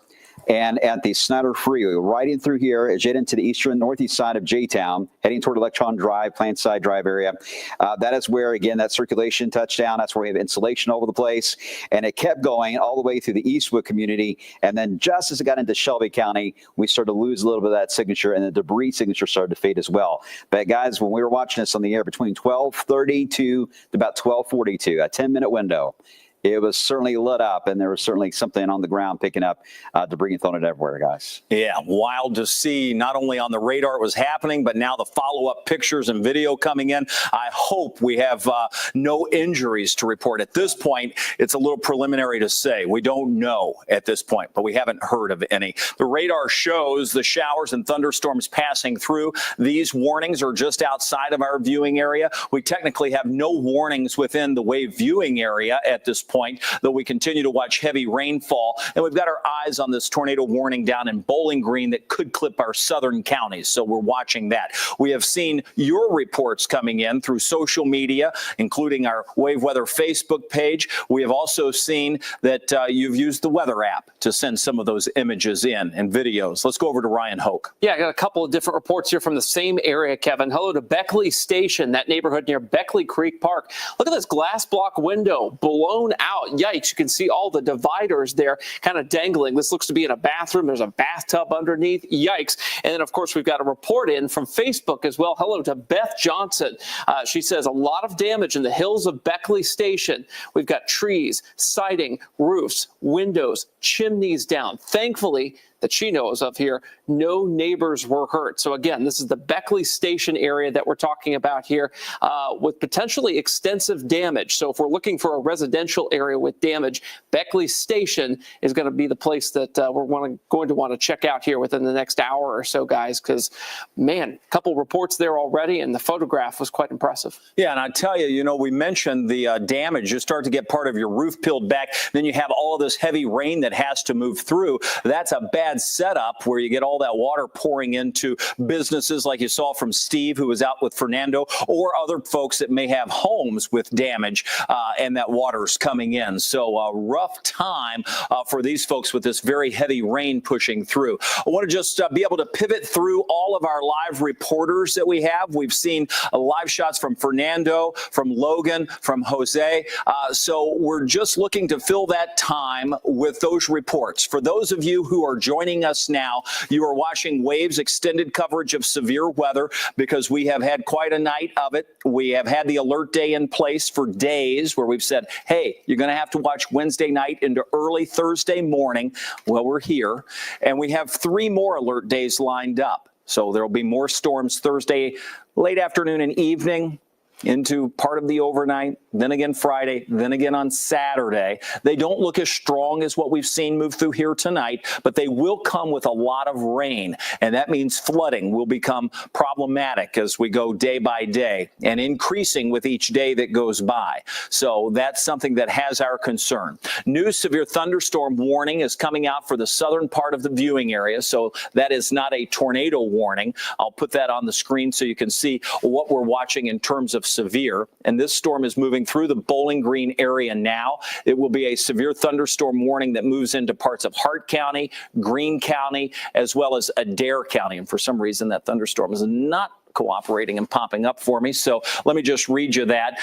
Speaker 2: and at the Snyder Freeway, right in through here as you head into the eastern northeast side of J-Town, heading toward Electron Drive, Plantside Drive area. That is where, again, that circulation touchdown. That's where we have insulation all over the place. And it kept going all the way through the Eastwood community. And then just as it got into Shelby County, we started to lose a little bit of that signature, and the debris signature started to fade as well. But, guys, when we were watching this on the air between 12:30 to about 12:42, a 10-minute window, it was certainly lit up, and there was certainly something on the ground picking up debris and throwing it everywhere, guys.
Speaker 1: Yeah, wild to see. Not only on the radar it was happening, but now the follow-up pictures and video coming in. I hope we have no injuries to report. At this point, it's a little preliminary to say. We don't know at this point, but we haven't heard of any. The radar shows the showers and thunderstorms passing through. These warnings are just outside of our viewing area. We technically have no warnings within the wave viewing area at this point, though we continue to watch heavy rainfall. And we've got our eyes on this tornado warning down in Bowling Green that could clip our southern counties. So we're watching that. We have seen your reports coming in through social media, including our Wave Weather Facebook page. We have also seen that you've used the weather app to send some of those images in and videos. Let's go over to Ryan Hoke.
Speaker 3: Yeah, I got a couple of different reports here from the same area, Kevin. Hello to Beckley Station, that neighborhood near Beckley Creek Park. Look at this glass block window blown out. Yikes, you can see all the dividers there kind of dangling. This looks to be in a bathroom. There's a bathtub underneath. Yikes. And then, of course, we've got a report in from Facebook as well. Hello to Beth Johnson. She says a lot of damage in the hills of Beckley Station. We've got trees, siding, roofs, windows, chimneys down. Thankfully, that she knows of here, no neighbors were hurt. So again, this is the Beckley Station area that we're talking about here with potentially extensive damage. So if we're looking for a residential area with damage, Beckley Station is going to be the place that we're going to want to check out here within the next hour or so, guys, because, man, a couple reports there already, and the photograph was quite impressive.
Speaker 1: Yeah, and I tell you, we mentioned the damage. You start to get part of your roof peeled back. Then you have all of this heavy rain that has to move through. That's a bad setup where you get all that water pouring into businesses like you saw from Steve, who was out with Fernando, or other folks that may have homes with damage and that water's coming in. So a rough time for these folks with this very heavy rain pushing through. I want to just be able to pivot through all of our live reporters that we have. We've seen live shots from Fernando, from Logan, from Jose. So we're just looking to fill that time with those reports. For those of you who are joining us now, you are watching Wave's extended coverage of severe weather because we have had quite a night of it. We have had the alert day in place for days where we've said, hey, you're going to have to watch Wednesday night into early Thursday morning. Well, we're here, and we have 3 more alert days lined up. So there will be more storms Thursday, late afternoon and evening, into part of the overnight, then again Friday, then again on Saturday. They don't look as strong as what we've seen move through here tonight, but they will come with a lot of rain, and that means flooding will become problematic as we go day by day and increasing with each day that goes by. So that's something that has our concern. New severe thunderstorm warning is coming out for the southern part of the viewing area, so that is not a tornado warning. I'll put that on the screen so you can see what we're watching in terms of severe, and this storm is moving through the Bowling Green area now. It will be a severe thunderstorm warning that moves into parts of Hart County, Greene County, as well as Adair County. And for some reason, that thunderstorm is not cooperating and popping up for me. So let me just read you that.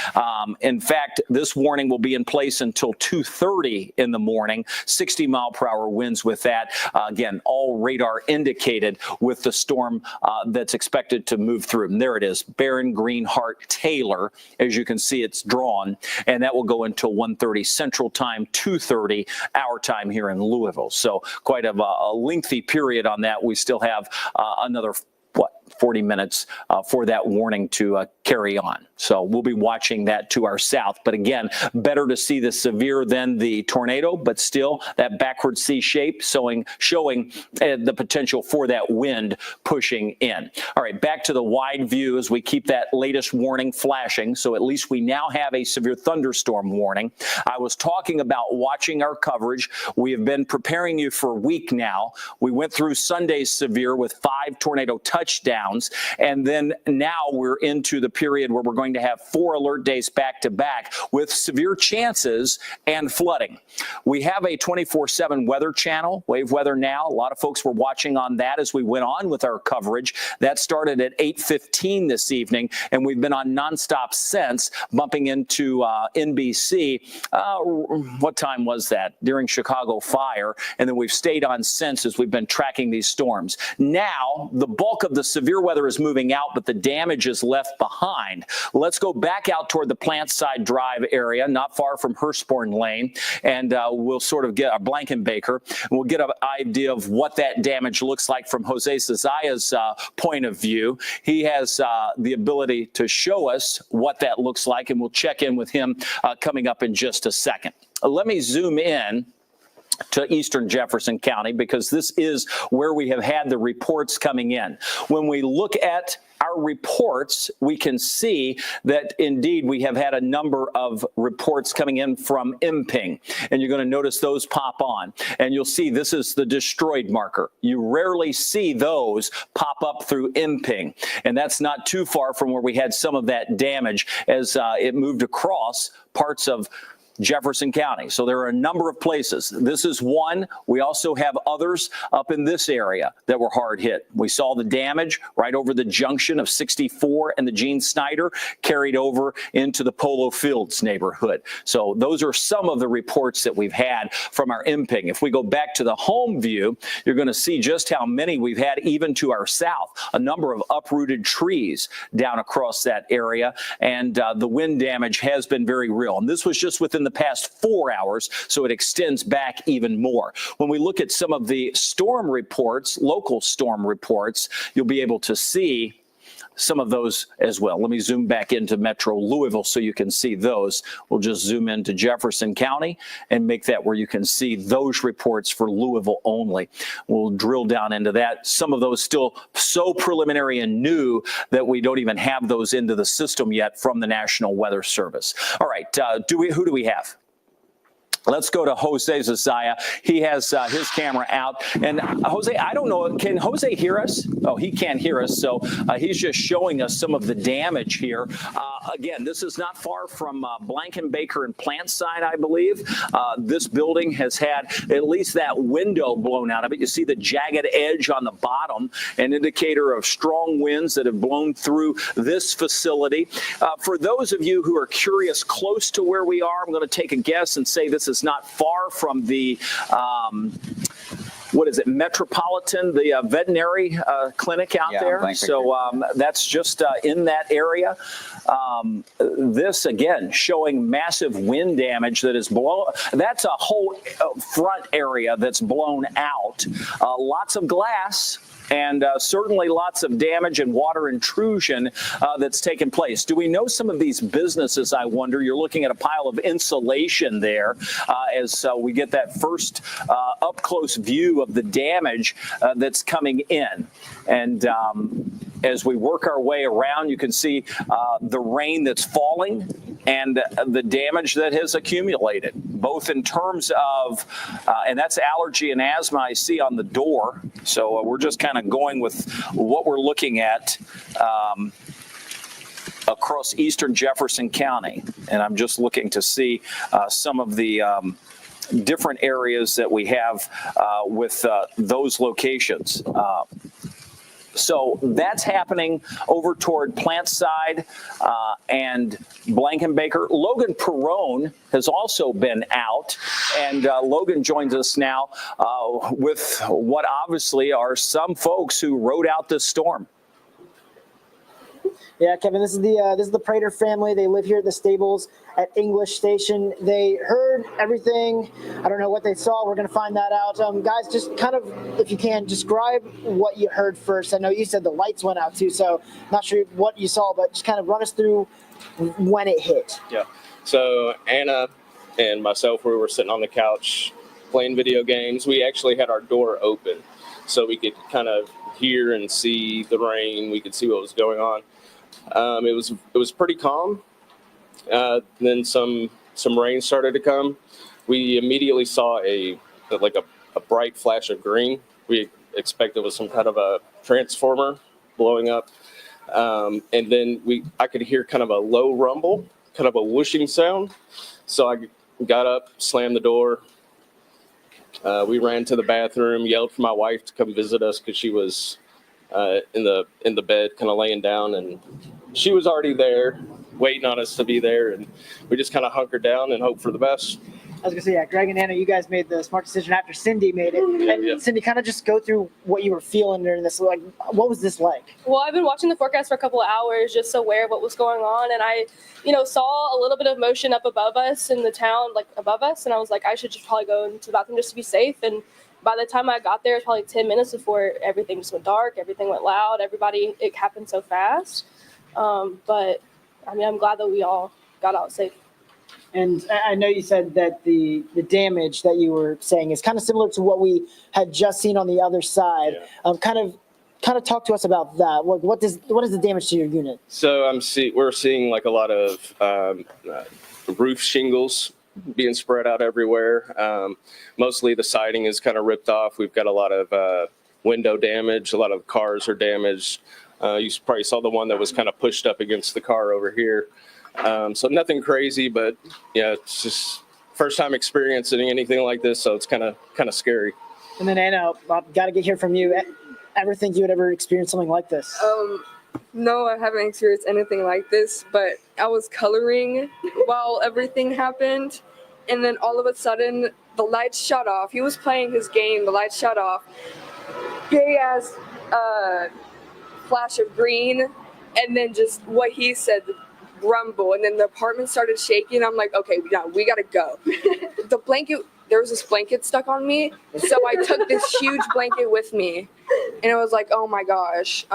Speaker 1: In fact, this warning will be in place until 2:30 in the morning, 60-mile-per-hour winds with that. Again, all radar indicated with the storm that's expected to move through. And there it is, Barron, Greene, Hart, Taylor. As you can see, it's drawn, and that will go until 1:30 Central Time, 2:30 our time here in Louisville. So quite a lengthy period on that. We still have another 40 minutes for that warning to carry on. So we'll be watching that to our south. But again, better to see the severe than the tornado, but still that backward C shape showing the potential for that wind pushing in. All right, back to the wide view as we keep that latest warning flashing. So at least we now have a severe thunderstorm warning. I was talking about watching our coverage. We have been preparing you for a week now. We went through Sunday's severe with 5 tornado touchdowns, and then now we're into the period where we're going to have 4 alert days back to back with severe chances and flooding. We have a 24/7 weather channel, Wave Weather Now. A lot of folks were watching on that as we went on with our coverage. That started at 8:15 this evening, and we've been on nonstop since, bumping into NBC. What time was that? During Chicago fire, and then we've stayed on since as we've been tracking these storms. Now, the bulk of the severe weather is moving out, but the damage is left behind. Let's go back out toward the Plant Side Drive area, not far from Hurstbourne Lane, and we'll sort of get a Blankenbaker. We'll get an idea of what that damage looks like from Jose Cesaya's point of view. He has the ability to show us what that looks like, and we'll check in with him coming up in just a second. Let me zoom in to eastern Jefferson County because this is where we have had the reports coming in. When we look at our reports, we can see that indeed we have had a number of reports coming in from Imping, and you're going to notice those pop on, and you'll see this is the destroyed marker. You rarely see those pop up through Imping, and that's not too far from where we had some of that damage as it moved across parts of Jefferson County. So there are a number of places. This is one. We also have others up in this area that were hard hit. We saw the damage right over the junction of 64 and the Gene Snyder carried over into the Polo Fields neighborhood. So those are some of the reports that we've had from our Imping. If we go back to the home view, you're going to see just how many we've had even to our south. A number of uprooted trees down across that area, and the wind damage has been very real. And this was just within the past 4 hours, so it extends back even more. When we look at some of the storm reports, local storm reports, you'll be able to see some of those as well. Let me zoom back into Metro Louisville so you can see those. We'll just zoom into Jefferson County and make that where you can see those reports for Louisville only. We'll drill down into that. Some of those still so preliminary and new that we don't even have those into the system yet from the National Weather Service. All right, who do we have? Let's go to Jose Cesaya. He has his camera out. And Jose, I don't know, can Jose hear us? Oh, he can't hear us. So he's just showing us some of the damage here. Again, this is not far from Blankenbaker and Plant Side, I believe. This building has had at least that window blown out of it. You see the jagged edge on the bottom, an indicator of strong winds that have blown through this facility. For those of you who are curious close to where we are, I'm going to take a guess and say this is not far from the Metropolitan, the veterinary clinic out there. So that's just in that area. This, again, showing massive wind damage that is blown. That's a whole front area that's blown out. Lots of glass. And certainly lots of damage and water intrusion that's taken place. Do we know some of these businesses, I wonder? You're looking at a pile of insulation there as we get that first up-close view of the damage that's coming in. And as we work our way around, you can see the rain that's falling and the damage that has accumulated, both in terms of, and that's allergy and asthma I see on the door. So we're just kind of going with what we're looking at across eastern Jefferson County. And I'm just looking to see some of the different areas that we have with those locations. So that's happening over toward Plant Side and Blankenbaker. Logan Perrone has also been out, and Logan joins us now with what obviously are some folks who rode out this storm.
Speaker 10: Yeah, Kevin, this is the Prater family. They live here at the stables at English Station. They heard everything. I don't know what they saw. We're going to find that out. Guys, just kind of, if you can, describe what you heard first. I know you said the lights went out too, so not sure what you saw, but just kind of run us through when it hit.
Speaker 12: Yeah. So Anna and myself, we were sitting on the couch playing video games. We actually had our door open so we could kind of hear and see the rain. We could see what was going on. It was pretty calm. Then some rain started to come. We immediately saw a bright flash of green. We expected it was some kind of a transformer blowing up. And then I could hear kind of a low rumble, kind of a whooshing sound. So I got up, slammed the door. We ran to the bathroom, yelled for my wife to come visit us because she was in the bed, kind of laying down, and she was already there, waiting on us to be there, and we just kind of hunkered down and hoped for the best.
Speaker 10: I was gonna say, yeah, Greg and Anna, you guys made the smart decision after Cindy made it. And
Speaker 12: Yeah.
Speaker 10: Cindy, kind of just go through what you were feeling during this. Like, what was this like?
Speaker 13: Well, I've been watching the forecast for a couple of hours, just aware of what was going on, and I, saw a little bit of motion up above us in the town, like above us, and I was like, I should just probably go into the bathroom just to be safe. And by the time I got there, it was probably 10 minutes before everything just went dark, everything went loud, it happened so fast. But I mean, I'm glad that we all got out safe.
Speaker 10: And I know you said that the damage that you were saying is kind of similar to what we had just seen on the other side.
Speaker 12: Yeah.
Speaker 10: Kind of talk to us about that. What is the damage to your unit?
Speaker 12: So we're seeing like a lot of roof shingles being spread out everywhere. Mostly the siding is kind of ripped off. We've got a lot of window damage. A lot of cars are damaged. You probably saw the one that was kind of pushed up against the car over here. So nothing crazy, but yeah, it's just first time experiencing anything like this, so it's kind of scary.
Speaker 10: And then Anna, I've got to hear from you. Ever think you would ever experience something like this?
Speaker 14: No, I haven't experienced anything like this, but I was coloring while everything happened, and then all of a sudden the lights shut off. He was playing his game, the lights shut off. Big ass flash of green, and then just what he said, rumble, and then the apartment started shaking. I'm like, okay, yeah, we gotta go. There was this blanket stuck on me, so I took this huge blanket with me, and it was like, oh my gosh.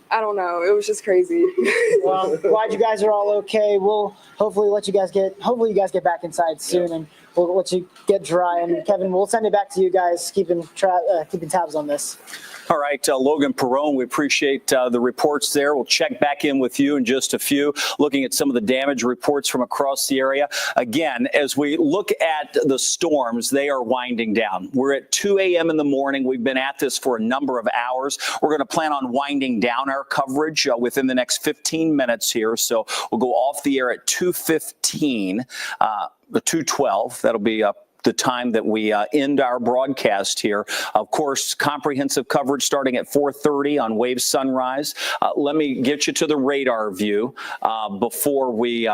Speaker 14: I don't know. It was just crazy.
Speaker 10: Well, I'm glad you guys are all okay. We'll hopefully you guys get back inside soon, and we'll let you get dry. And Kevin, we'll send it back to you guys, keeping tabs on this.
Speaker 1: All right, Logan Perrone, we appreciate the reports there. We'll check back in with you in just a few, looking at some of the damage reports from across the area. Again, as we look at the storms, they are winding down. We're at 2 a.m. in the morning. We've been at this for a number of hours. We're going to plan on winding down our coverage within the next 15 minutes here. So we'll go off the air at 2:15, 2:12. That'll be the time that we end our broadcast here. Of course, comprehensive coverage starting at 4:30 on Wave Sunrise. Let me get you to the radar view before we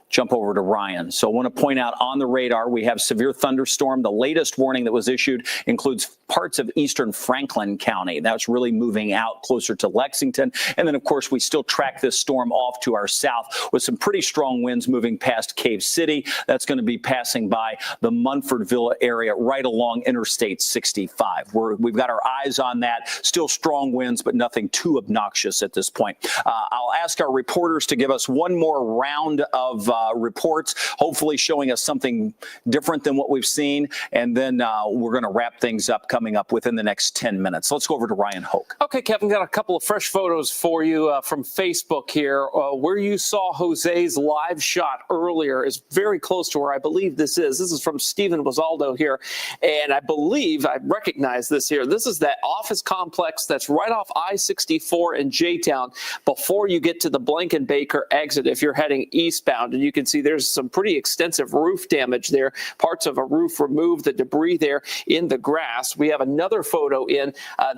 Speaker 1: jump over to Ryan. So I want to point out on the radar, we have severe thunderstorm. The latest warning that was issued includes parts of eastern Franklin County. That's really moving out closer to Lexington. And then, of course, we still track this storm off to our south with some pretty strong winds moving past Cave City. That's going to be passing by the Munfordville area right along Interstate 65. We've got our eyes on that. Still strong winds, but nothing too obnoxious at this point. I'll ask our reporters to give us one more round of reports, hopefully showing us something different than what we've seen. And then we're going to wrap things up coming up within the next 10 minutes. Let's go over to Ryan Hoke.
Speaker 3: Okay, Kevin, got a couple of fresh photos for you from Facebook here. Where you saw Jose's live shot earlier is very close to where I believe this is. This is from Steven Basaldo here. And I believe I recognize this here. This is that office complex that's right off I-64 in J-Town before you get to the Blankenbaker exit if you're heading eastbound. And you can see there's some pretty extensive roof damage there. Parts of a roof removed, the debris there in the grass. We have another photo in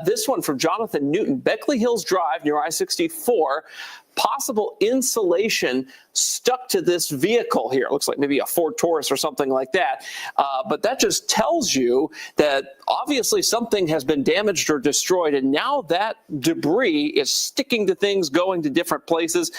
Speaker 3: this one from Jonathan Newton, Beckley Hills Drive near I-64. possible insulation stuck to this vehicle here. It looks like maybe a Ford Taurus or something like that. But that just tells you that obviously something has been damaged or destroyed, and now that debris is sticking to things, going to different places.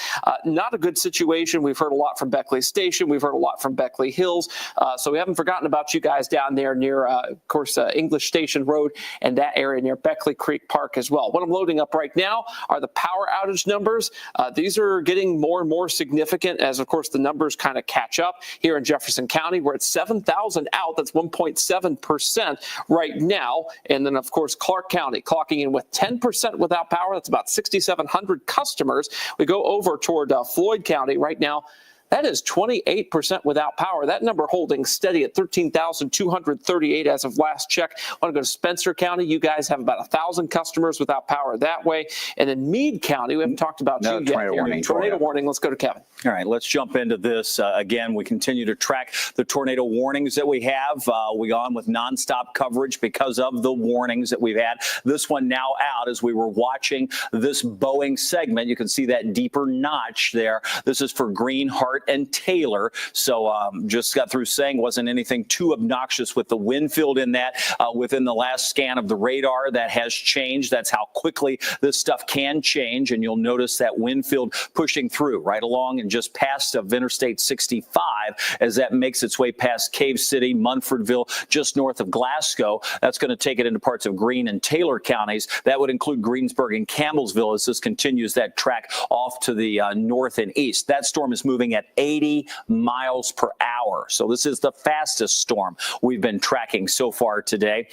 Speaker 3: Not a good situation. We've heard a lot from Beckley Station. We've heard a lot from Beckley Hills. So we haven't forgotten about you guys down there near, of course, English Station Road and that area near Beckley Creek Park as well. What I'm loading up right now are the power outage numbers. These are getting more and more significant as, of course, the numbers kind of catch up. Here in Jefferson County, we're at 7,000 out. That's 1.7% right now. And then, of course, Clark County clocking in with 10% without power. That's about 6,700 customers. We go over toward Floyd County right now. That is 28% without power. That number holding steady at 13,238 as of last check. I want to go to Spencer County. You guys have about 1,000 customers without power that way. And then Meade County, we haven't talked about you yet. Tornado warning. Let's go to Kevin.
Speaker 1: All right, let's jump into this. Again, we continue to track the tornado warnings that we have. We go on with nonstop coverage because of the warnings that we've had. This one now out as we were watching this Boeing segment. You can see that deeper notch there. This is for Green, Hart, and Taylor. So just got through saying wasn't anything too obnoxious with the wind field in that. Within the last scan of the radar, that has changed. That's how quickly this stuff can change. And you'll notice that wind field pushing through right along and just past of Interstate 65 as that makes its way past Cave City, Munfordville, just north of Glasgow. That's going to take it into parts of Greene and Taylor counties. That would include Greensburg and Campbellsville as this continues that track off to the north and east. That storm is moving at 80 miles per hour. So this is the fastest storm we've been tracking so far today.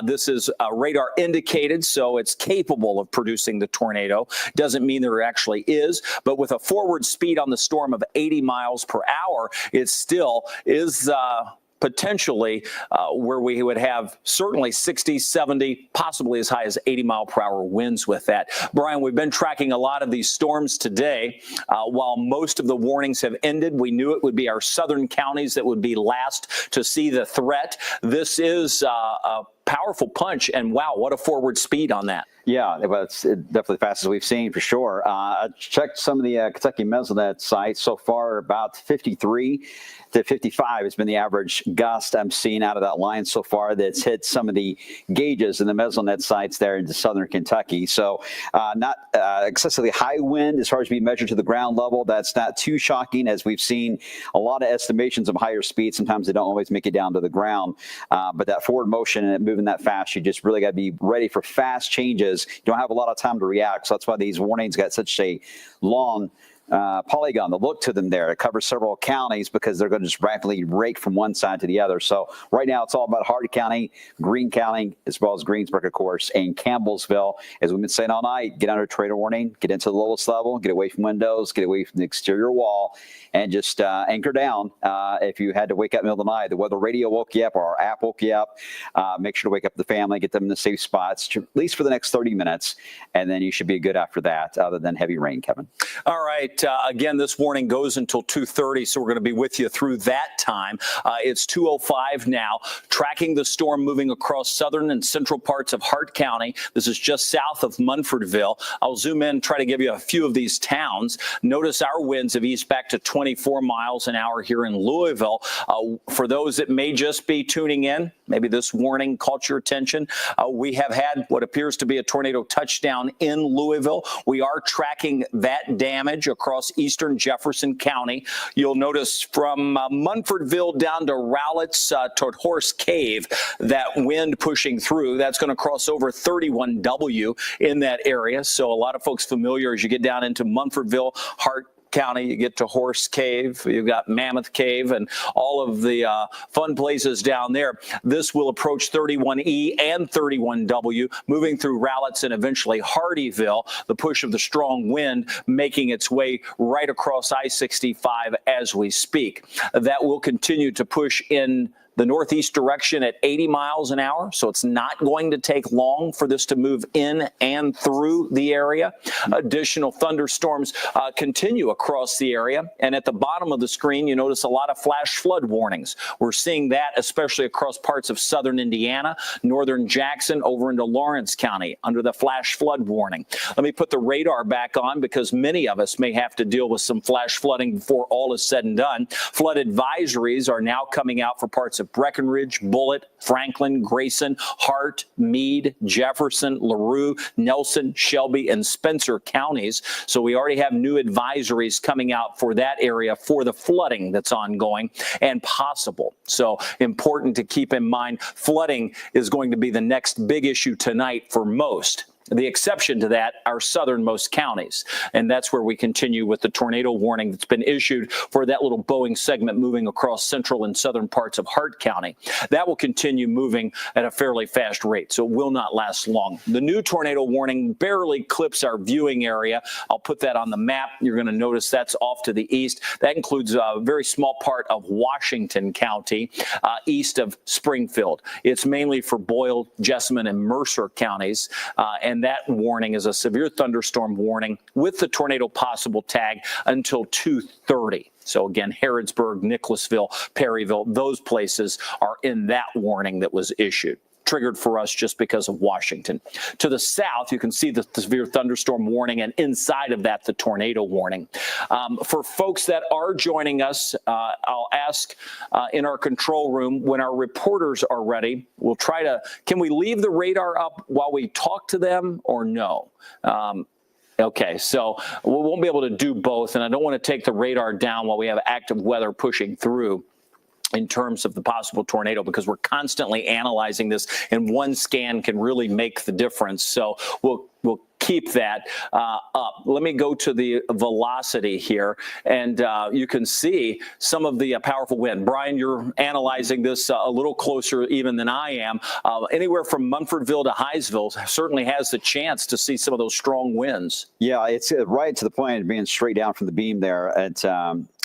Speaker 1: This is radar indicated, so it's capable of producing the tornado. Doesn't mean there actually is, but with a forward speed on the storm of 80 miles per hour, it still is potentially where we would have certainly 60, 70, possibly as high as 80 mile per hour winds with that. Brian, we've been tracking a lot of these storms today. While most of the warnings have ended, we knew it would be our southern counties that would be last to see the threat. This is a powerful punch, and wow, what a forward speed on that.
Speaker 2: Yeah, it's definitely the fastest we've seen for sure. I checked some of the Kentucky Mesonet sites so far, about 53 to 55 has been the average gust I'm seeing out of that line so far that's hit some of the gauges in the Mesonet sites there in southern Kentucky. So not excessively high wind as far as being measured to the ground level. That's not too shocking as we've seen a lot of estimations of higher speeds. Sometimes they don't always make it down to the ground. But that forward motion and it moving that fast, you just really got to be ready for fast changes. You don't have a lot of time to react. So that's why these warnings got such a long polygon, the look to them there. It covers several counties because they're going to just rapidly rake from one side to the other. So right now it's all about Hart County, Greene County, as well as Greensburg, of course, and Campbellsville. As we've been saying all night, get under tornado warning, get into the lowest level, get away from windows, get away from the exterior wall, and just anchor down. If you had to wake up in the middle of the night, the weather radio woke you up or our app woke you up, make sure to wake up the family, get them in the safe spots, at least for the next 30 minutes, and then you should be good after that, other than heavy rain, Kevin.
Speaker 1: All right. Again, this warning goes until 2:30, so we're going to be with you through that time. It's 2:05 now, tracking the storm moving across southern and central parts of Hart County. This is just south of Munfordville. I'll zoom in, try to give you a few of these towns. Notice our winds have eased back to 24 miles an hour here in Louisville. For those that may just be tuning in, maybe this warning caught your attention. We have had what appears to be a tornado touchdown in Louisville. We are tracking that damage across eastern Jefferson County. You'll notice from Munfordville down to Rowlett's toward Horse Cave, that wind pushing through. That's going to cross over 31W in that area. So a lot of folks familiar as you get down into Munfordville, Hart County, you get to Horse Cave, you've got Mammoth Cave, and all of the fun places down there. This will approach 31E and 31W, moving through Rowlett's and eventually Hardeeville. The push of the strong wind making its way right across I-65 as we speak. That will continue to push in the northeast direction at 80 miles an hour, so it's not going to take long for this to move in and through the area. Additional thunderstorms continue across the area, and at the bottom of the screen, you notice a lot of flash flood warnings. We're seeing that especially across parts of southern Indiana, northern Jackson, over into Lawrence County under the flash flood warning. Let me put the radar back on because many of us may have to deal with some flash flooding before all is said and done. Flood advisories are now coming out for parts of Breckenridge, Bullitt, Franklin, Grayson, Hart, Meade, Jefferson, LaRue, Nelson, Shelby, and Spencer counties. So we already have new advisories coming out for that area for the flooding that's ongoing and possible. So important to keep in mind, flooding is going to be the next big issue tonight for most. The exception to that are southernmost counties, and that's where we continue with the tornado warning that's been issued for that little Boeing segment moving across central and southern parts of Hart County. That will continue moving at a fairly fast rate, so it will not last long. The new tornado warning barely clips our viewing area. I'll put that on the map. You're going to notice that's off to the east. That includes a very small part of Washington County, east of Springfield. It's mainly for Boyle, Jessamine, and Mercer counties, and that warning is a severe thunderstorm warning with the tornado possible tag until 2:30. So again, Harrodsburg, Nicholasville, Perryville, those places are in that warning that was issued. Triggered for us just because of Washington. To the south, you can see the severe thunderstorm warning, and inside of that, the tornado warning. For folks that are joining us, I'll ask in our control room when our reporters are ready, we'll try to, can we leave the radar up while we talk to them or no? Okay, so we won't be able to do both, and I don't want to take the radar down while we have active weather pushing through in terms of the possible tornado, because we're constantly analyzing this, and one scan can really make the difference. So we'll keep that up. Let me go to the velocity here, and you can see some of the powerful wind. Brian, you're analyzing this a little closer even than I am. Anywhere from Munfordville to Hinesville certainly has the chance to see some of those strong winds.
Speaker 2: Yeah, it's right to the point of being straight down from the beam there at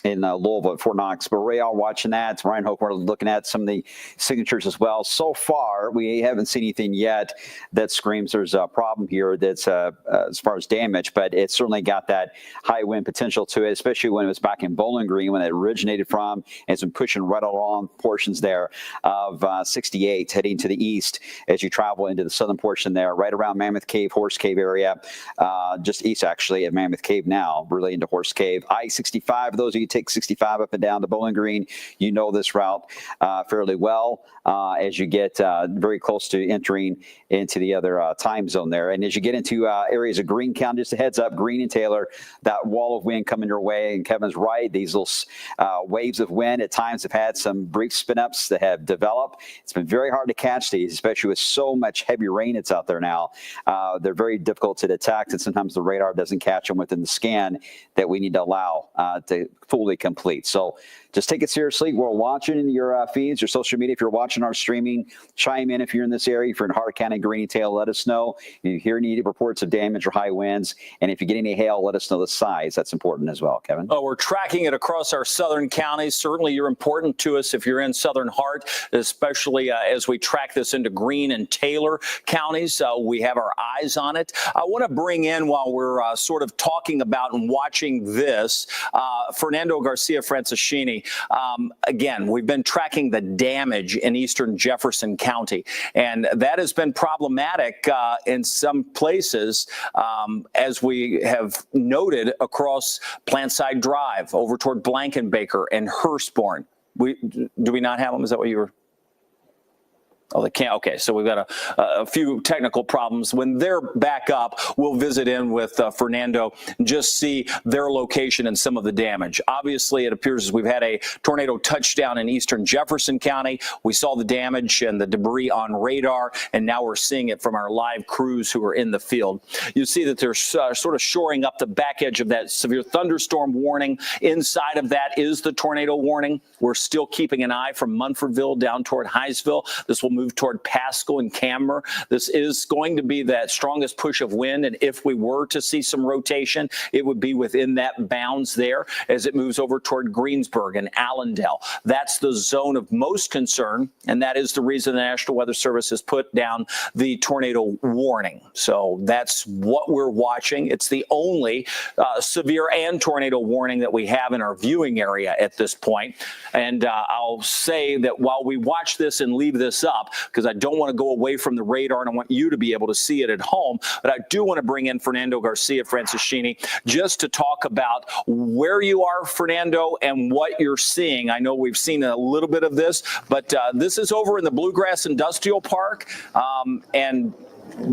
Speaker 2: in Louisville at Fort Knox. But Ray, all watching that. Ryan Hoke, we're looking at some of the signatures as well. So far, we haven't seen anything yet that screams there's a problem here that's as far as damage, but it's certainly got that high wind potential to it, especially when it was back in Bowling Green, when it originated from, and it's been pushing right along portions there of 68 heading to the east as you travel into the southern portion there, right around Mammoth Cave, Horse Cave area, just east actually of Mammoth Cave now, really into Horse Cave. I-65, those of you take 65 up and down to Bowling Green, you know this route fairly well as you get very close to entering into the other time zone there. And as you get into areas of Greene County, just a heads up, Greene and Taylor, that wall of wind coming your way, and Kevin's right, these little waves of wind at times have had some brief spin-ups that have developed. It's been very hard to catch these, especially with so much heavy rain that's out there now. They're very difficult to detect, and sometimes the radar doesn't catch them within the scan that we need to allow to fully complete. So just take it seriously. We're watching your feeds, your social media. If you're watching our streaming, chime in if you're in this area. If you're in Hart County, Greene, Taylor, let us know. If you hear any reports of damage or high winds, and if you get any hail, let us know the size. That's important as well, Kevin.
Speaker 1: Oh, we're tracking it across our southern counties. Certainly, you're important to us if you're in southern Hart, especially as we track this into Greene and Taylor counties. We have our eyes on it. I want to bring in, while we're sort of talking about and watching this, Fernando Garcia Franceschini. Again, we've been tracking the damage in eastern Jefferson County, and that has been problematic in some places, as we have noted across Plantside Drive over toward Blankenbaker and Hurstbourne. Do we not have them? Is that what you were? Oh, they can't. Okay, so we've got a few technical problems. When they're back up, we'll visit in with Fernando and just see their location and some of the damage. Obviously, it appears as we've had a tornado touchdown in eastern Jefferson County. We saw the damage and the debris on radar, and now we're seeing it from our live crews who are in the field. You see that they're sort of shoring up the back edge of that severe thunderstorm warning. Inside of that is the tornado warning. We're still keeping an eye from Munfordville down toward Hinesville. This will move move toward Pasco and Cammer. This is going to be that strongest push of wind, and if we were to see some rotation, it would be within that bounds there as it moves over toward Greensburg and Allendale. That's the zone of most concern, and that is the reason the National Weather Service has put down the tornado warning. So that's what we're watching. It's the only severe and tornado warning that we have in our viewing area at this point. And I'll say that while we watch this and leave this up, because I don't want to go away from the radar and I want you to be able to see it at home, but I do want to bring in Fernando Garcia Franciscini just to talk about where you are, Fernando, and what you're seeing. I know we've seen a little bit of this, but this is over in the Bluegrass Industrial Park. And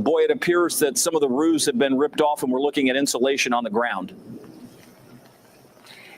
Speaker 1: boy, it appears that some of the roofs have been ripped off and we're looking at insulation on the ground.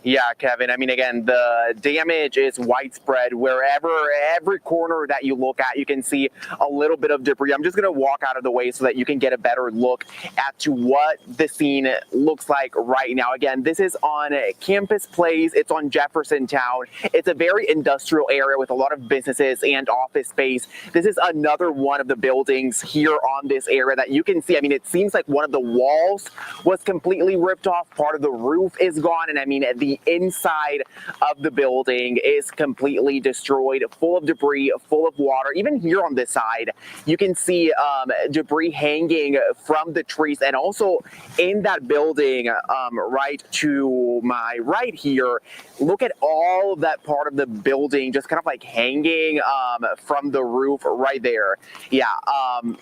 Speaker 9: Yeah, Kevin. I mean, again, the damage is widespread. Wherever, every corner that you look at, you can see a little bit of debris. I'm just going to walk out of the way so that you can get a better look at to what the scene looks like right now. Again, this is on Campus Place. It's on Jeffersontown. It's a very industrial area with a lot of businesses and office space. This is another one of the buildings here on this area that you can see. I mean, it seems like one of the walls was completely ripped off. Part of the roof is gone. And I mean, the inside of the building is completely destroyed, full of debris, full of water. Even here on this side, you can see debris hanging from the trees, and also in that building right to my right here, look at all of that part of the building just kind of like hanging from the roof right there. Yeah,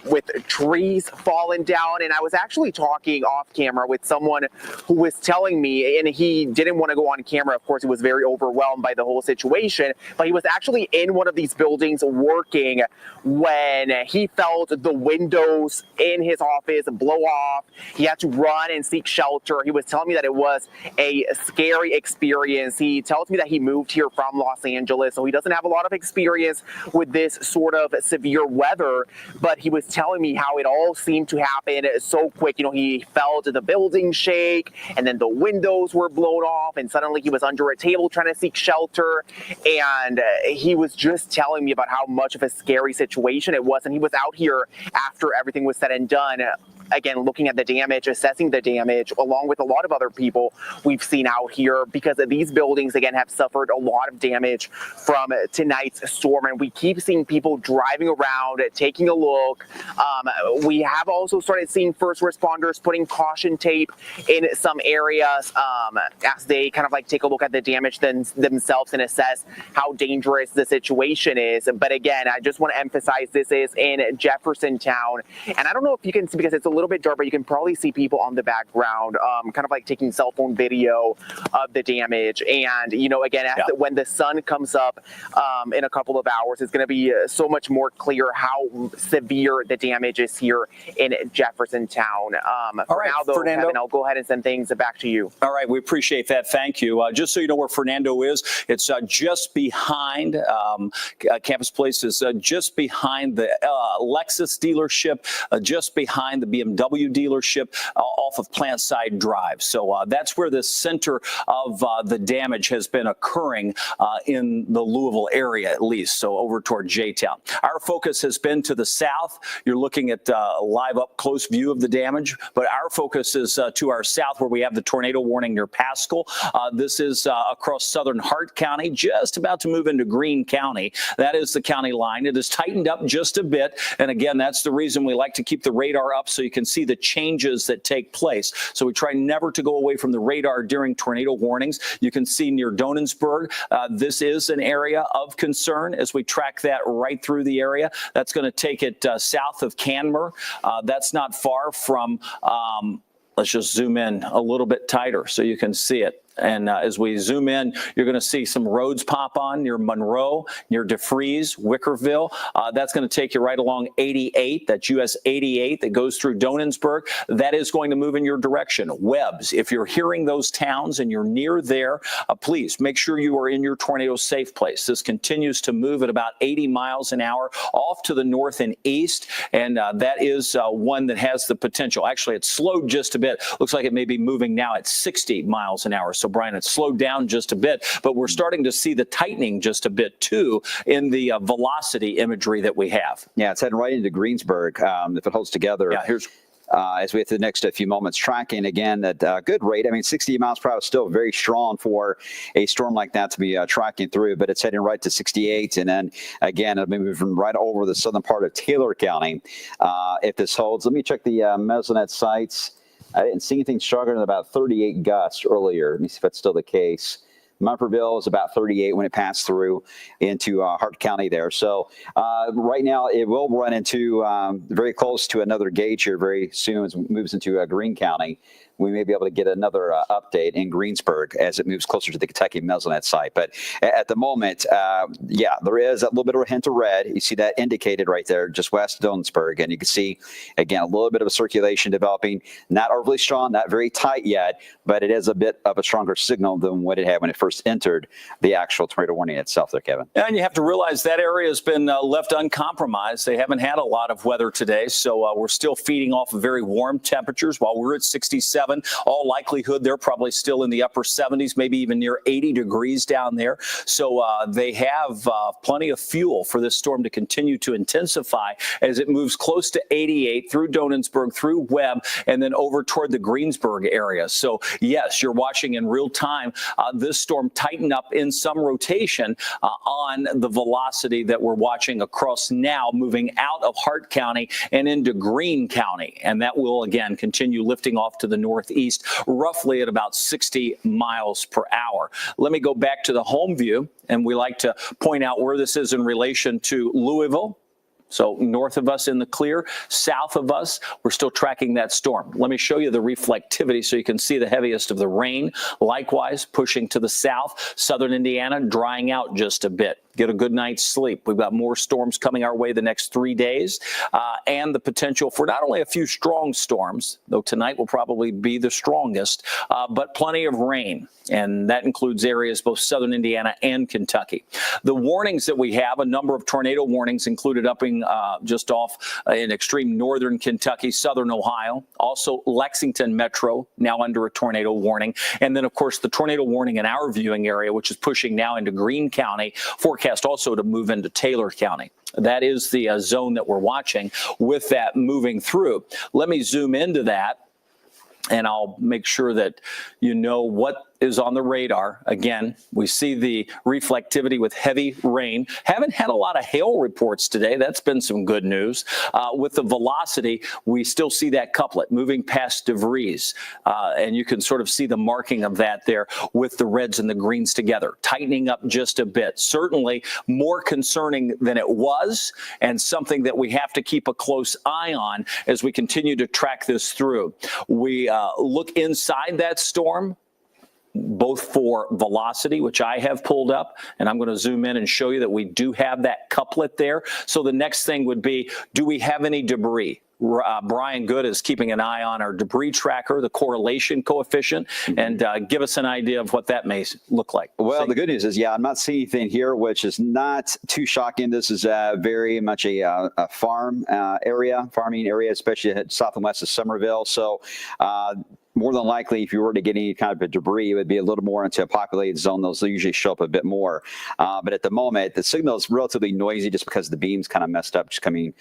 Speaker 9: with trees falling down. And I was actually talking off camera with someone who was telling me, and he didn't want to go on camera. Of course, he was very overwhelmed by the whole situation, but he was actually in one of these buildings working when he felt the windows in his office blow off. He had to run and seek shelter. He was telling me that it was a scary experience. He tells me that he moved here from Los Angeles, so he doesn't have a lot of experience with this sort of severe weather, but he was telling me how it all seemed to happen so quick. You know, he felt the building shake, and then the windows were blown off, and suddenly he was under a table trying to seek shelter. And he was just telling me about how much of a scary situation it was. And he was out here after everything was said and done, again, looking at the damage, assessing the damage, along with a lot of other people we've seen out here, because these buildings, again, have suffered a lot of damage from tonight's storm. And we keep seeing people driving around, taking a look. We have also started seeing first responders putting caution tape in some areas as they kind of like take a look at the damage themselves and assess how dangerous the situation is. But again, I just want to emphasize this is in Jeffersontown. And I don't know if you can see, because it's a little bit dark, but you can probably see people on the background kind of like taking cell phone video of the damage. And, you know, again, when the sun comes up in a couple of hours, it's going to be so much more clear how severe the damage is here in Jeffersontown.
Speaker 1: All right,
Speaker 9: now, though,
Speaker 1: Fernando,
Speaker 9: Kevin, I'll go ahead and send things back to you.
Speaker 1: All right, we appreciate that. Thank you. Just so you know where Fernando is, it's just behind Campus Place, is just behind the Lexus dealership, just behind the BMW dealership off of Plantside Drive. So that's where the center of the damage has been occurring in the Louisville area, at least, so over toward J-Town. Our focus has been to the south. You're looking at a live up-close view of the damage, but our focus is to our south, where we have the tornado warning near Pascal. This is across southern Hart County, just about to move into Greene County. That is the county line. It has tightened up just a bit, and again, that's the reason we like to keep the radar up so you can see the changes that take place. So we try never to go away from the radar during tornado warnings. You can see near Donensburg, this is an area of concern as we track that right through the area. That's going to take it south of Canmer. That's not far from, let's just zoom in a little bit tighter so you can see it. And as we zoom in, you're going to see some roads pop on near Monroe, near DeFries, Wickerville. That's going to take you right along 88, that's US 88 that goes through Donensburg. That is going to move in your direction. Webbs, if you're hearing those towns and you're near there, please make sure you are in your tornado safe place. This continues to move at about 80 miles an hour off to the north and east, and that is one that has the potential. Actually, it's slowed just a bit. Looks like it may be moving now at 60 miles an hour. So, Brian, it's slowed down just a bit, but we're starting to see the tightening just a bit, too, in the velocity imagery that we have.
Speaker 2: Yeah, it's heading right into Greensburg. If it holds together.
Speaker 1: Yeah, here's...
Speaker 2: as we have the next few moments tracking again at a good rate. I mean, 60 miles per hour is still very strong for a storm like that to be tracking through, but it's heading right to 68. And then again, it'll be moving right over the southern part of Taylor County. If this holds, let me check the Mesonet sites. I didn't see anything stronger than about 38 gusts earlier. Let me see if that's still the case. Mumfordville is about 38 when it passed through into Hart County there. So right now it will run into very close to another gauge here very soon as it moves into Greene County. We may be able to get another update in Greensburg as it moves closer to the Kentucky Mesonet site. But at the moment, yeah, there is a little bit of a hint of red. You see that indicated right there just west of Donsburg. And you can see, again, a little bit of a circulation developing. Not overly strong, not very tight yet, but it is a bit of a stronger signal than what it had when it first entered the actual tornado warning itself there, Kevin.
Speaker 1: And you have to realize that area has been left uncompromised. They haven't had a lot of weather today, so we're still feeding off of very warm temperatures. While we're at 67, all likelihood they're probably still in the upper 70s, maybe even near 80 degrees down there. So they have plenty of fuel for this storm to continue to intensify as it moves close to 88 through Donensburg, through Webb, and then over toward the Greensburg area. So, yes, you're watching in real time this storm tighten up in some rotation on the velocity that we're watching across now, moving out of Hart County and into Greene County. And that will, again, continue lifting off to the northeast, roughly at about 60 miles per hour. Let me go back to the home view, and we like to point out where this is in relation to Louisville. So north of us in the clear, south of us, we're still tracking that storm. Let me show you the reflectivity so you can see the heaviest of the rain. Likewise, pushing to the south, southern Indiana, drying out just a bit. Get a good night's sleep. We've got more storms coming our way the next 3 days, and the potential for not only a few strong storms, though tonight will probably be the strongest, but plenty of rain. And that includes areas both southern Indiana and Kentucky. The warnings that we have, a number of tornado warnings included up in just off in extreme northern Kentucky, southern Ohio, also Lexington Metro, now under a tornado warning. And then, of course, the tornado warning in our viewing area, which is pushing now into Greene County, forecast also to move into Taylor County. That is the zone that we're watching with that moving through. Let me zoom into that, and I'll make sure that you know what is on the radar. Again, we see the reflectivity with heavy rain. Haven't had a lot of hail reports today. That's been some good news. With the velocity, we still see that couplet moving past DeVries. And you can sort of see the marking of that there with the reds and the greens together, tightening up just a bit. Certainly more concerning than it was, and something that we have to keep a close eye on as we continue to track this through. We look inside that storm, both for velocity, which I have pulled up, and I'm going to zoom in and show you that we do have that couplet there. So the next thing would be, do we have any debris? Brian Good is keeping an eye on our debris tracker, the correlation coefficient, and give us an idea of what that may look like.
Speaker 2: Well, the good news is, yeah, I'm not seeing anything here, which is not too shocking. This is very much a farming area, especially south and west of Somerville. So more than likely, if you were to get any kind of a debris, it would be a little more into a populated zone. Those usually show up a bit more. But at the moment, the signal is relatively noisy just because the beam's kind of messed up just coming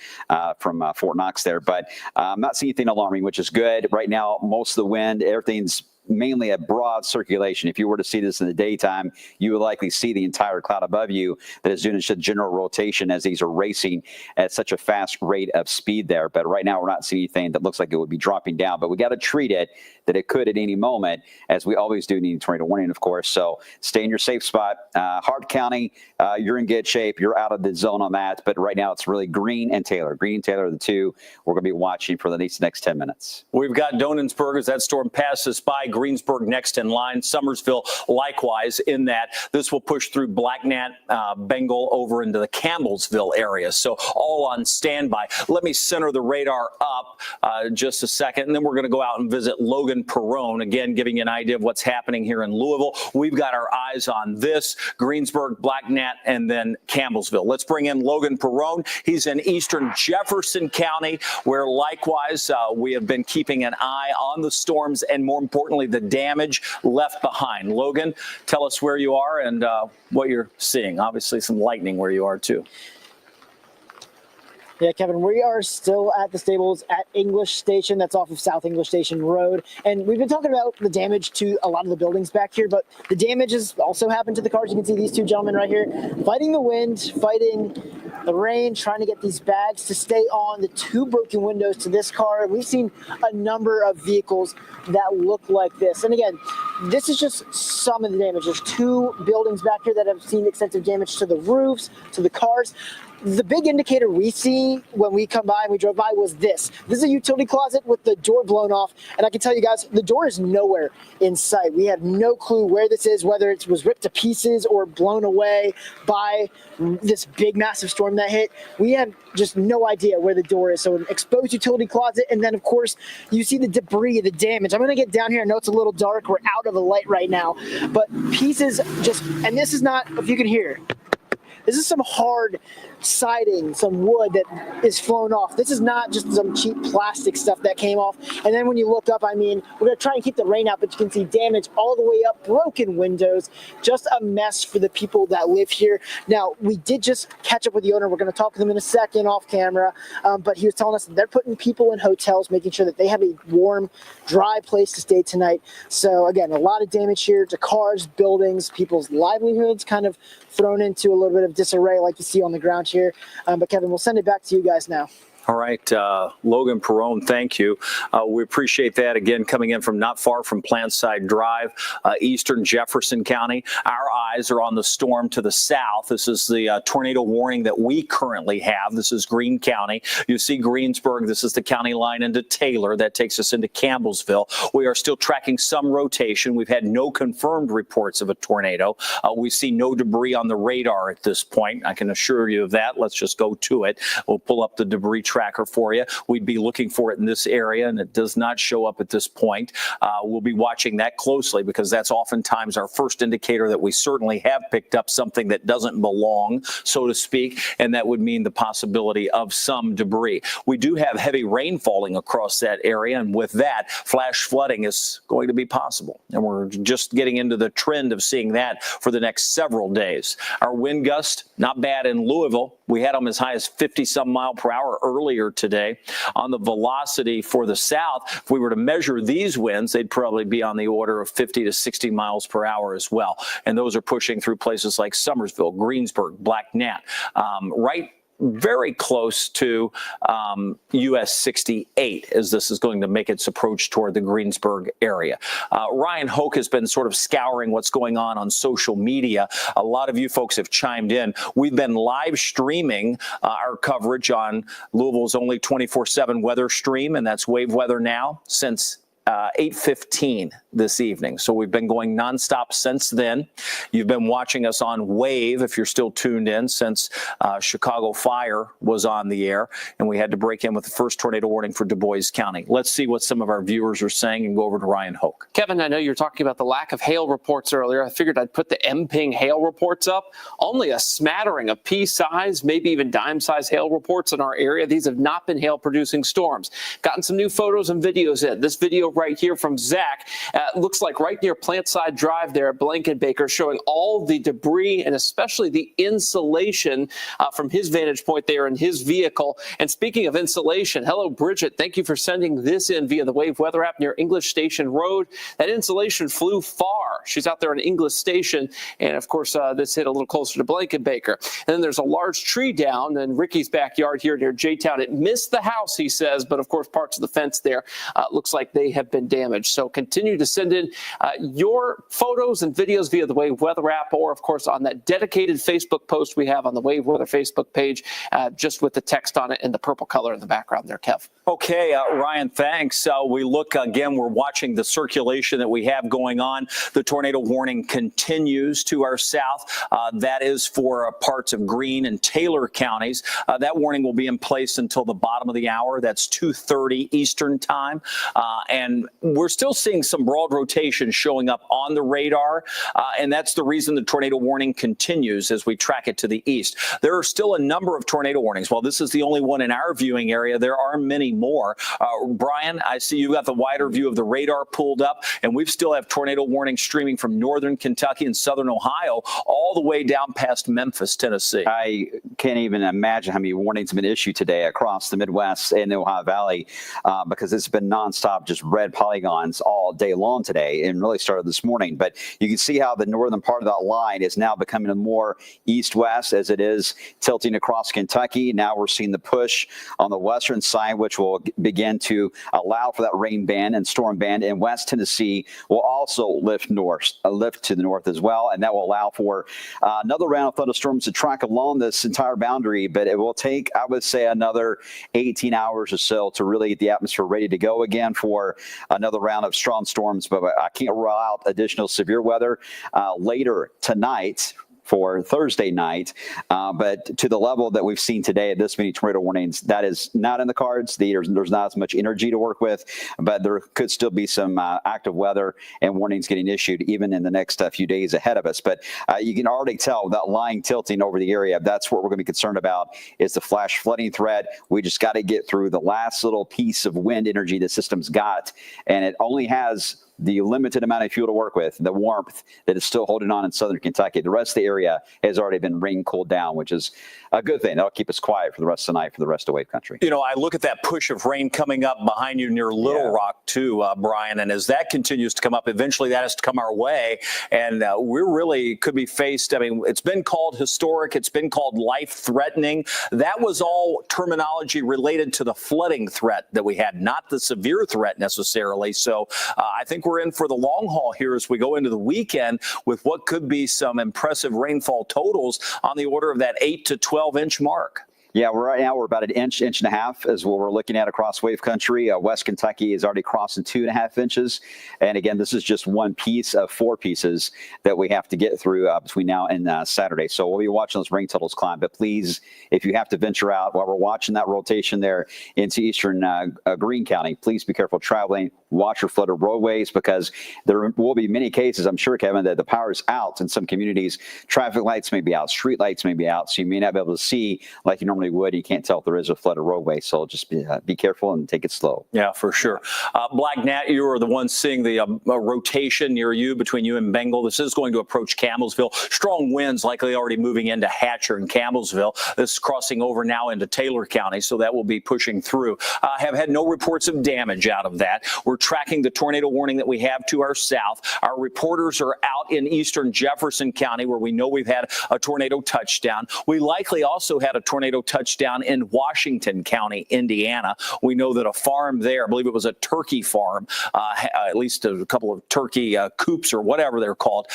Speaker 2: from Fort Knox there. But I'm not seeing anything alarming, which is good. Right now, most of the wind, everything's mainly a broad circulation. If you were to see this in the daytime, you would likely see the entire cloud above you that is doing a general rotation as these are racing at such a fast rate of speed there. But right now, we're not seeing anything that looks like it would be dropping down. But we got to treat it that it could at any moment, as we always do need a tornado warning, of course. So stay in your safe spot. Hart County, you're in good shape. You're out of the zone on that. But right now, it's really Greene and Taylor. Greene and Taylor are the two we're going to be watching for the next 10 minutes.
Speaker 1: We've got Donensburg as that storm passes by. Greensburg next in line. Summersville likewise in that. This will push through Black Gnat, Bengal over into the Campbellsville area. So all on standby. Let me center the radar up just a second, and then we're going to go out and visit Logan Perone, again, giving you an idea of what's happening here in Louisville. We've got our eyes on this, Greensburg, Black Gnat, and then Campbellsville. Let's bring in Logan Perone. He's in eastern Jefferson County, where likewise we have been keeping an eye on the storms and, more importantly, the damage left behind. Logan, tell us where you are and what you're seeing. Obviously, some lightning where you are, too.
Speaker 10: Yeah, Kevin, we are still at the stables at English Station. That's off of South English Station Road. And we've been talking about the damage to a lot of the buildings back here, but the damage has also happened to the cars. You can see these two gentlemen right here fighting the wind, fighting the rain, trying to get these bags to stay on. The two broken windows to this car. We've seen a number of vehicles that look like this. And again, this is just some of the damage. There's two buildings back here that have seen extensive damage to the roofs, to the cars. The big indicator we see when we come by and we drove by was this. This is a utility closet with the door blown off. And I can tell you guys, the door is nowhere in sight. We have no clue where this is, whether it was ripped to pieces or blown away by this big, massive storm that hit. We have just no idea where the door is. So an exposed utility closet. And then, of course, you see the debris, the damage. I'm going to get down here. I know it's a little dark. We're out of the light right now. But pieces just, and this is not, if you can hear, this is some hard siding, some wood that is flown off. This is not just some cheap plastic stuff that came off. And then when you look up, I mean, we're going to try and keep the rain out, but you can see damage all the way up, broken windows, just a mess for the people that live here. Now, we did just catch up with the owner. We're going to talk to them in a second off camera, but he was telling us that they're putting people in hotels, making sure that they have a warm, dry place to stay tonight. So again, a lot of damage here to cars, buildings, people's livelihoods kind of thrown into a little bit of disarray like you see on the ground here. But Kevin, we'll send it back to you guys now.
Speaker 1: All right, Logan Perone, thank you. We appreciate that. Again, coming in from not far from Plantside Drive, eastern Jefferson County. Our eyes are on the storm to the south. This is the tornado warning that we currently have. This is Greene County. You see Greensburg. This is the county line into Taylor. That takes us into Campbellsville. We are still tracking some rotation. We've had no confirmed reports of a tornado. We see no debris on the radar at this point. I can assure you of that. Let's just go to it. We'll pull up the debris tracker for you. We'd be looking for it in this area, and it does not show up at this point. We'll be watching that closely because that's oftentimes our first indicator that we certainly have picked up something that doesn't belong, so to speak, and that would mean the possibility of some debris. We do have heavy rain falling across that area, and with that, flash flooding is going to be possible. And we're just getting into the trend of seeing that for the next several days. Our wind gust, not bad in Louisville. We had them as high as 50-some mile per hour earlier today. On the velocity for the south, if we were to measure these winds, they'd probably be on the order of 50 to 60 miles per hour as well. And those are pushing through places like Summersville, Greensburg, Black Gnat, right very close to US 68 as this is going to make its approach toward the Greensburg area. Ryan Hoke has been sort of scouring what's going on social media. A lot of you folks have chimed in. We've been live streaming our coverage on Louisville's only 24/7 weather stream, and that's Wave Weather Now, since 8:15 this evening. So we've been going nonstop since then. You've been watching us on Wave, if you're still tuned in, since Chicago Fire was on the air, and we had to break in with the first tornado warning for Du Bois County. Let's see what some of our viewers are saying and go over to Ryan Hoke.
Speaker 3: Kevin, I know you were talking about the lack of hail reports earlier. I figured I'd put the MPing hail reports up. Only a smattering of pea-size, maybe even dime-size hail reports in our area. These have not been hail-producing storms. Gotten some new photos and videos in. This video right here from Zach looks like right near Plantside Drive there at Blankenbaker, showing all the debris and especially the insulation from his vantage point there in his vehicle. And speaking of insulation, hello, Bridget. Thank you for sending this in via the Wave Weather app near English Station Road. That insulation flew far. She's out there in English Station. And of course, this hit a little closer to Blankenbaker. And then there's a large tree down in Ricky's backyard here near J-Town. It missed the house, he says, but of course, parts of the fence there looks like they have been damaged. So continue to send in your photos and videos via the Wave Weather app, or of course on that dedicated Facebook post we have on the Wave Weather Facebook page, just with the text on it in the purple color in the background there, Kev.
Speaker 1: Okay, Ryan, thanks. We look again, we're watching the circulation that we have going on. The tornado warning continues to our south. That is for parts of Greene and Taylor counties. That warning will be in place until the bottom of the hour. That's 2:30 Eastern time. And we're still seeing some broad rotation showing up on the radar. And that's the reason the tornado warning continues as we track it to the east. There are still a number of tornado warnings. While this is the only one in our viewing area, there are many more. Brian, I see you got the wider view of the radar pulled up, and we still have tornado warnings streaming from northern Kentucky and southern Ohio all the way down past Memphis, Tennessee.
Speaker 2: I can't even imagine how many warnings have been issued today across the Midwest and the Ohio Valley because it's been nonstop, just red polygons all day long today, and really started this morning. But you can see how the northern part of that line is now becoming a more east-west as it is tilting across Kentucky. Now we're seeing the push on the western side, which will begin to allow for that rain band and storm band. And West Tennessee will also lift to the north as well, and that will allow for another round of thunderstorms to track along this entire boundary. But it will take, I would say, another 18 hours or so to really get the atmosphere ready to go again for another round of strong storms. But I can't rule out additional severe weather later tonight for Thursday night, but to the level that we've seen today, this many tornado warnings, that is not in the cards. There's not as much energy to work with, but there could still be some active weather and warnings getting issued even in the next few days ahead of us. But you can already tell that line tilting over the area, that's what we're going to be concerned about, is the flash flooding threat. We just got to get through the last little piece of wind energy the system's got, and it only has the limited amount of fuel to work with, the warmth that is still holding on in southern Kentucky. The rest of the area has already been rain cooled down, which is a good thing. That'll keep us quiet for the rest of the night for the rest of Wave Country.
Speaker 1: You know, I look at that push of rain coming up behind you near Little Rock too, Brian, and as that continues to come up, eventually that has to come our way, and we really could be faced. I mean, it's been called historic. It's been called life-threatening. That was all terminology related to the flooding threat that we had, not the severe threat necessarily. So I think we're in for the long haul here as we go into the weekend with what could be some impressive rainfall totals on the order of that 8 to 12-inch mark.
Speaker 2: Yeah, right now we're about an inch and a half is what we're looking at across Wave Country. West Kentucky is already crossing 2.5 inches. And again, this is just one piece of 4 pieces that we have to get through between now and Saturday. So we'll be watching those rain totals climb. But please, if you have to venture out while we're watching that rotation there into eastern Greene County, please be careful traveling. Watch your flooded roadways because there will be many cases, I'm sure, Kevin, that the power is out in some communities. Traffic lights may be out, street lights may be out, so you may not be able to see like you normally would. You can't tell if there is a flooded roadway, so just be careful and take it slow.
Speaker 1: Yeah, for sure. Black Nat, you are the one seeing the rotation near you between you and Bengal. This is going to approach Campbellsville. Strong winds likely already moving into Hatcher and Campbellsville. This is crossing over now into Taylor County, so that will be pushing through. Have had no reports of damage out of that. We're tracking the tornado warning that we have to our south. Our reporters are out in eastern Jefferson County, where we know we've had a tornado touchdown. We likely also had a tornado touchdown in Washington County, Indiana. We know that a farm there, I believe it was a turkey farm, at least a couple of turkey coops or whatever they're called,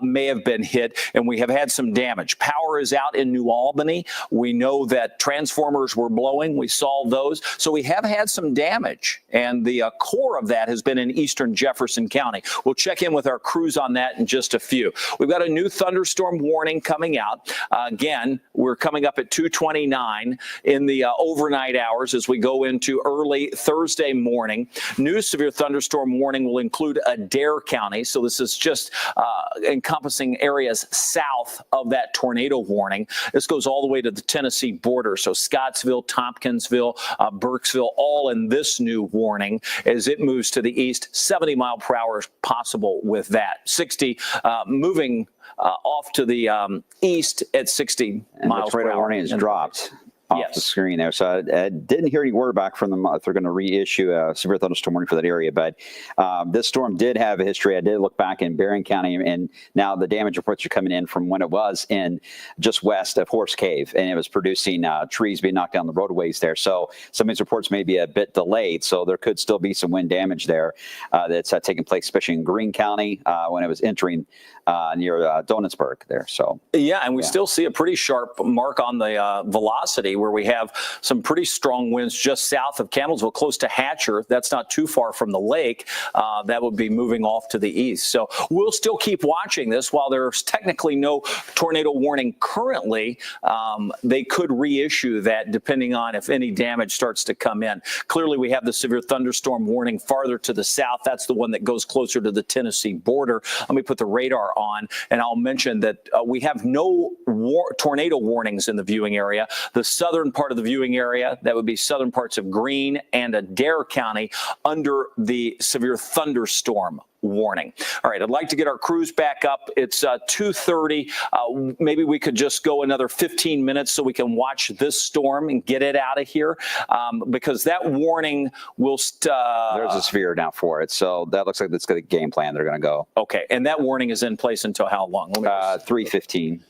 Speaker 1: may have been hit, and we have had some damage. Power is out in New Albany. We know that transformers were blowing. We saw those. So we have had some damage, and the core of that has been in eastern Jefferson County. We'll check in with our crews on that in just a few. We've got a new thunderstorm warning coming out. Again, we're coming up at 2:29 in the overnight hours as we go into early Thursday morning. New severe thunderstorm warning will include Adair County. So this is just encompassing areas south of that tornado warning. This goes all the way to the Tennessee border. So Scottsville, Tompkinsville, Burkesville, all in this new warning as it moves to the east. 70 mile per hour is possible with that. 60 moving off to the east at 60 miles per hour.
Speaker 2: The tornado warning has dropped off the screen there. So I didn't hear any word back from them if they're going to reissue a severe thunderstorm warning for that area. But this storm did have a history. I did look back in Barron County, and now the damage reports are coming in from when it was in just west of Horse Cave, and it was producing trees being knocked down the roadways there. So some of these reports may be a bit delayed. So there could still be some wind damage there that's taking place, especially in Greene County when it was entering near Donutsburg there. So
Speaker 1: yeah, and we still see a pretty sharp mark on the velocity, where we have some pretty strong winds just south of Campbellsville, close to Hatcher. That's not too far from the lake. That would be moving off to the east. So we'll still keep watching this. While there's technically no tornado warning currently, they could reissue that depending on if any damage starts to come in. Clearly, we have the severe thunderstorm warning farther to the south. That's the one that goes closer to the Tennessee border. Let me put the radar on, and I'll mention that we have no tornado warnings in the viewing area. The southern part of the viewing area. That would be southern parts of Greene and Adair County under the severe thunderstorm warning. All right, I'd like to get our crews back up. It's 2:30. Maybe we could just go another 15 minutes so we can watch this storm and get it out of here, because that warning will.
Speaker 2: There's a severe now for it, so that looks like that's the game plan they're going to go.
Speaker 1: Okay, and that warning is in place until how long?
Speaker 2: 3:15.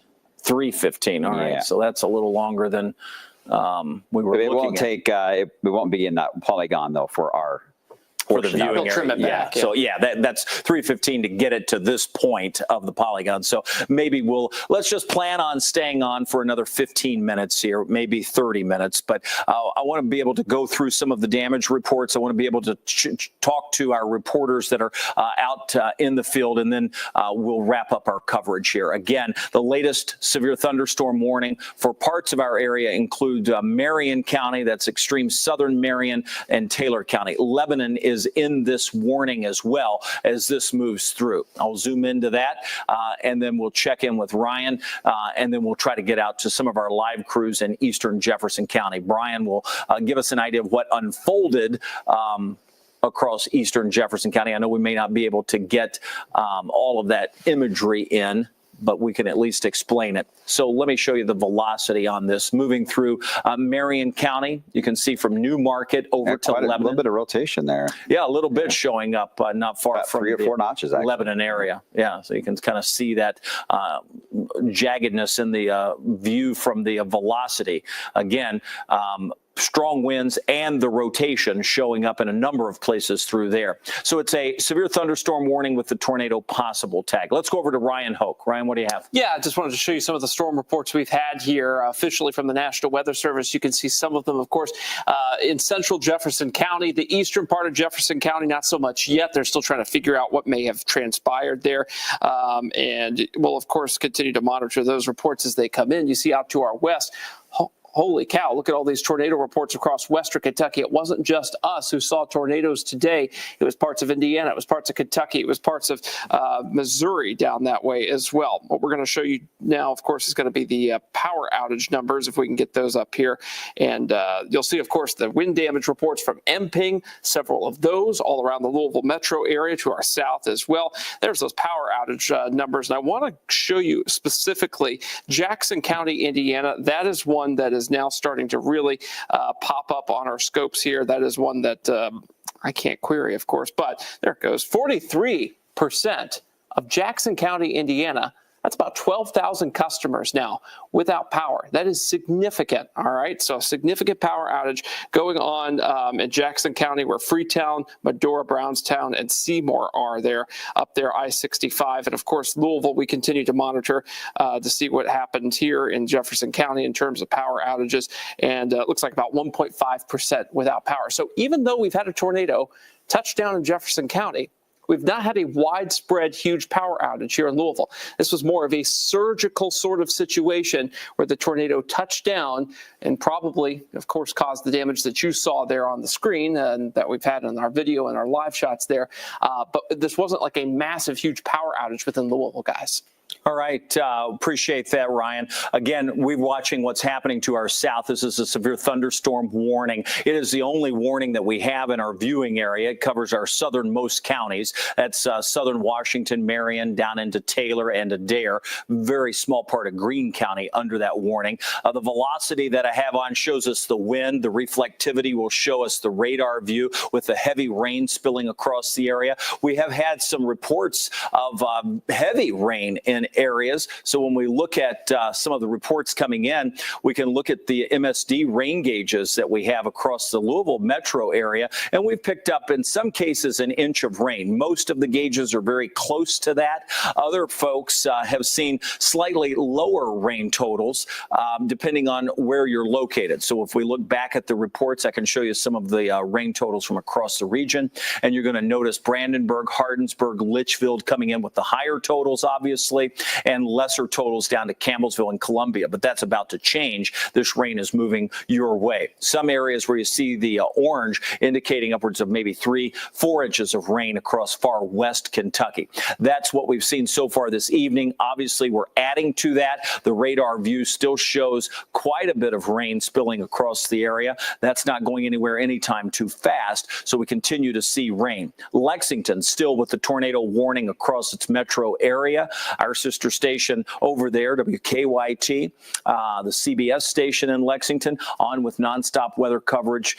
Speaker 1: 3:15. All right, so that's a little longer than we were.
Speaker 2: It won't take. It won't be in that polygon though for our.
Speaker 1: For the viewing area.
Speaker 3: Trim it back,
Speaker 1: So that's 3:15 to get it to this point of the polygon. So maybe let's just plan on staying on for another 15 minutes here, maybe 30 minutes. But I want to be able to go through some of the damage reports. I want to be able to talk to our reporters that are out in the field, and then we'll wrap up our coverage here. Again, the latest severe thunderstorm warning for parts of our area include Marion County, that's extreme southern Marion, and Taylor County. Lebanon is in this warning as well as this moves through. I'll zoom into that, and then we'll check in with Ryan, and then we'll try to get out to some of our live crews in eastern Jefferson County. Brian will give us an idea of what unfolded across eastern Jefferson County. I know we may not be able to get all of that imagery in, but we can at least explain it. So let me show you the velocity on this. Moving through Marion County, you can see from New Market over to Lebanon.
Speaker 2: A little bit of rotation there.
Speaker 1: Yeah, a little bit showing up not far from
Speaker 2: 3 or 4 notches, actually.
Speaker 1: Lebanon area. Yeah, so you can kind of see that jaggedness in the view from the velocity. Again, strong winds and the rotation showing up in a number of places through there. So it's a severe thunderstorm warning with the tornado possible tag. Let's go over to Ryan Hoke. Ryan, what do you have?
Speaker 3: Yeah, I just wanted to show you some of the storm reports we've had here officially from the National Weather Service. You can see some of them, of course, in central Jefferson County. The eastern part of Jefferson County, not so much yet. They're still trying to figure out what may have transpired there. And we'll, of course, continue to monitor those reports as they come in. You see out to our west, holy cow, look at all these tornado reports across western Kentucky. It wasn't just us who saw tornadoes today. It was parts of Indiana. It was parts of Kentucky. It was parts of Missouri down that way as well. What we're going to show you now, of course, is going to be the power outage numbers, if we can get those up here. And you'll see, of course, the wind damage reports from MPING, several of those all around the Louisville metro area to our south as well. There's those power outage numbers. And I want to show you specifically Jackson County, Indiana. That is one that is now starting to really pop up on our scopes here. That is one that I can't query, of course, but there it goes. 43% of Jackson County, Indiana. That's about 12,000 customers now without power. That is significant, all right? So a significant power outage going on in Jackson County, where Freetown, Medora, Brownstown, and Seymour are there, up there, I-65. And, of course, Louisville, we continue to monitor to see what happened here in Jefferson County in terms of power outages. And it looks like about 1.5% without power. So even though we've had a tornado touch down in Jefferson County, we've not had a widespread, huge power outage here in Louisville. This was more of a surgical sort of situation where the tornado touched down and probably, of course, caused the damage that you saw there on the screen and that we've had in our video and our live shots there. But this wasn't like a massive, huge power outage within Louisville, guys.
Speaker 1: All right. Appreciate that, Ryan. Again, we're watching what's happening to our south. This is a severe thunderstorm warning. It is the only warning that we have in our viewing area. It covers our southernmost counties. That's southern Washington, Marion, down into Taylor and Adair. Very small part of Greene County under that warning. The velocity that I have on shows us the wind. The reflectivity will show us the radar view with the heavy rain spilling across the area. We have had some reports of heavy rain in areas. So when we look at some of the reports coming in, we can look at the MSD rain gauges that we have across the Louisville metro area, and we've picked up in some cases an inch of rain. Most of the gauges are very close to that. Other folks have seen slightly lower rain totals depending on where you're located. So if we look back at the reports, I can show you some of the rain totals from across the region, and you're going to notice Brandenburg, Hardinsburg, Litchfield coming in with the higher totals, obviously. and lesser totals down to Campbellsville and Columbia. But that's about to change. This rain is moving your way. Some areas where you see the orange indicating upwards of maybe 3-4 inches of rain across far west Kentucky. That's what we've seen so far this evening. Obviously, we're adding to that. The radar view still shows quite a bit of rain spilling across the area. That's not going anywhere anytime too fast, so we continue to see rain. Lexington still with the tornado warning across its metro area. Our sister station over there, WKYT, the CBS station in Lexington, on with nonstop weather coverage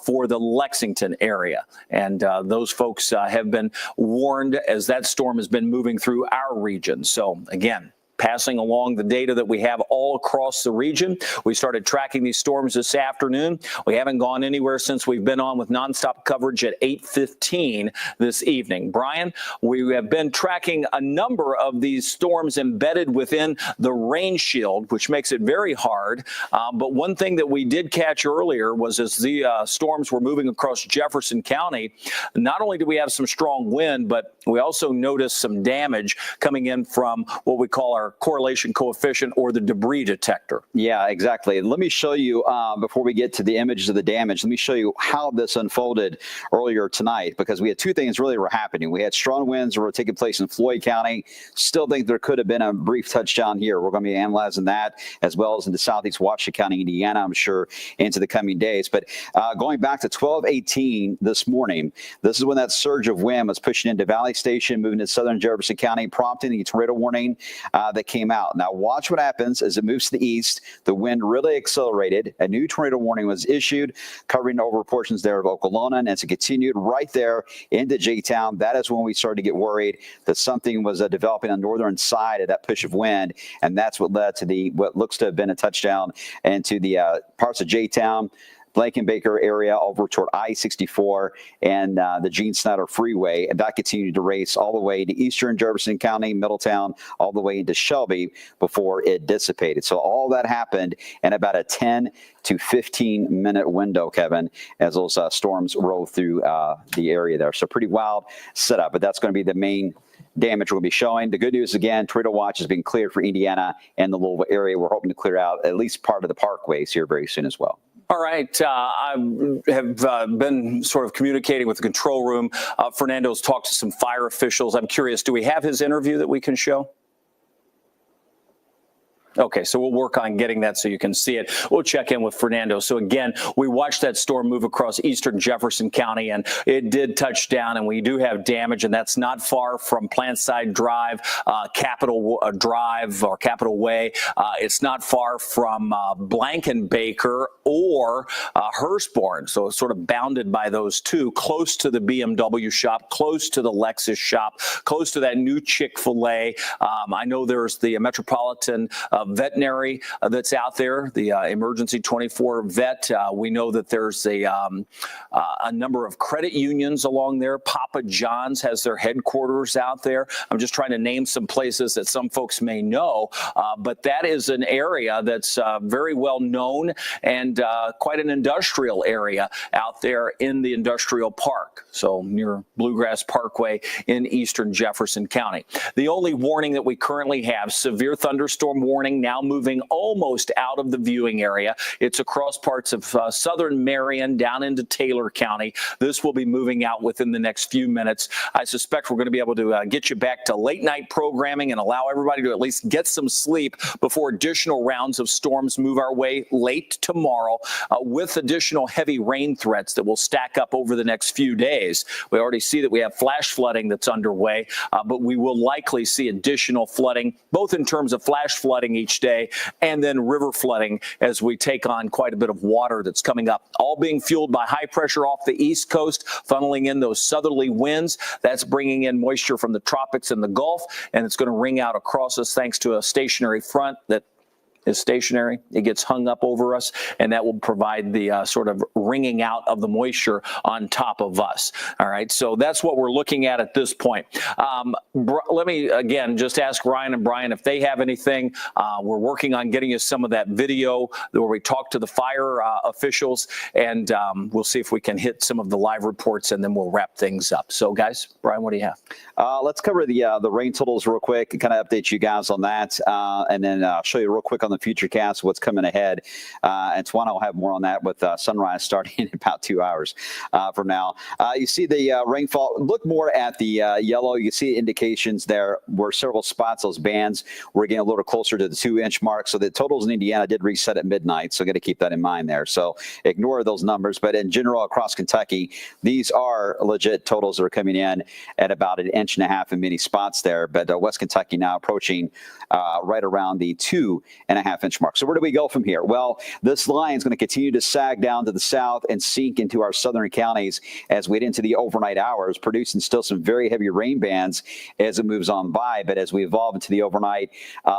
Speaker 1: for the Lexington area. And those folks have been warned as that storm has been moving through our region. So again, passing along the data that we have all across the region. We started tracking these storms this afternoon. We haven't gone anywhere since we've been on with nonstop coverage at 8:15 this evening. Brian, we have been tracking a number of these storms embedded within the rain shield, which makes it very hard. But one thing that we did catch earlier was as the storms were moving across Jefferson County, not only do we have some strong wind, but we also noticed some damage coming in from what we call our correlation coefficient or the debris detector.
Speaker 2: Yeah, exactly. Let me show you, before we get to the images of the damage, let me show you how this unfolded earlier tonight, because we had two things really were happening. We had strong winds that were taking place in Floyd County. Still think there could have been a brief touchdown here. We're going to be analyzing that as well as into southeast Washington County, Indiana, I'm sure, into the coming days. But going back to 12:18 this morning, this is when that surge of wind was pushing into Valley Station, moving to southern Jefferson County, prompting the tornado warning that came out. Now watch what happens as it moves to the east. The wind really accelerated. A new tornado warning was issued, covering over portions there of Okolona, and as it continued right there into J-Town, that is when we started to get worried that something was developing on the northern side of that push of wind, and that's what led to what looks to have been a touchdown into the parts of J-Town, Blankenbaker area over toward I-64 and the Gene Snyder Freeway. And that continued to race all the way to eastern Jefferson County, Middletown, all the way into Shelby before it dissipated. So all that happened in about a 10 to 15 minute window, Kevin, as those storms roll through the area there. So pretty wild setup, but that's going to be the main damage we'll be showing. The good news, again, tornado watch has been cleared for Indiana and the Louisville area. We're hoping to clear out at least part of the parkways here very soon as well.
Speaker 1: All right. I have been sort of communicating with the control room. Fernando's talked to some fire officials. I'm curious, do we have his interview that we can show? Okay, so we'll work on getting that so you can see it. We'll check in with Fernando. So again, we watched that storm move across eastern Jefferson County, and it did touch down, and we do have damage, and that's not far from Plantside Drive, Capitol Drive, or Capitol Way. It's not far from Blankenbaker or Hurstbourne, so it's sort of bounded by those two, close to the BMW shop, close to the Lexus shop, close to that new Chick-fil-A. I know there's the Metropolitan veterinary that's out there, the emergency 24 vet. We know that there's a number of credit unions along there. Papa John's has their headquarters out there. I'm just trying to name some places that some folks may know, but that is an area that's very well known and quite an industrial area out there in the industrial park, so near Bluegrass Parkway in eastern Jefferson County. The only warning that we currently have, severe thunderstorm warning, now moving almost out of the viewing area. It's across parts of southern Marion down into Taylor County. This will be moving out within the next few minutes. I suspect we're going to be able to get you back to late night programming and allow everybody to at least get some sleep before additional rounds of storms move our way late tomorrow with additional heavy rain threats that will stack up over the next few days. We already see that we have flash flooding that's underway, but we will likely see additional flooding, both in terms of flash flooding each day and then river flooding as we take on quite a bit of water that's coming up, all being fueled by high pressure off the East Coast, funneling in those southerly winds. That's bringing in moisture from the tropics and the Gulf, and it's going to ring out across us thanks to a stationary front that is stationary. It gets hung up over us, and that will provide the sort of wringing out of the moisture on top of us. All right, so that's what we're looking at this point. Let me, again, just ask Ryan and Brian if they have anything. We're working on getting you some of that video where we talk to the fire officials, and we'll see if we can hit some of the live reports, and then we'll wrap things up. So, guys, Brian, what do you have?
Speaker 2: Let's cover the rain totals real quick and kind of update you guys on that, and then I'll show you real quick on the futurecast what's coming ahead. And Tawana will have more on that with sunrise starting in about 2 hours from now. You see the rainfall. Look more at the yellow. You see indications there where several spots, those bands, were getting a little closer to the 2-inch mark. So the totals in Indiana did reset at midnight. So got to keep that in mind there. So ignore those numbers. But in general, across Kentucky, these are legit totals that are coming in at about 1.5 inches in many spots there. But West Kentucky now approaching right around the 2.5-inch mark. So where do we go from here? Well, this line is going to continue to sag down to the south and sink into our southern counties as we get into the overnight hours, producing still some very heavy rain bands as it moves on by. But as we evolve into the overnight,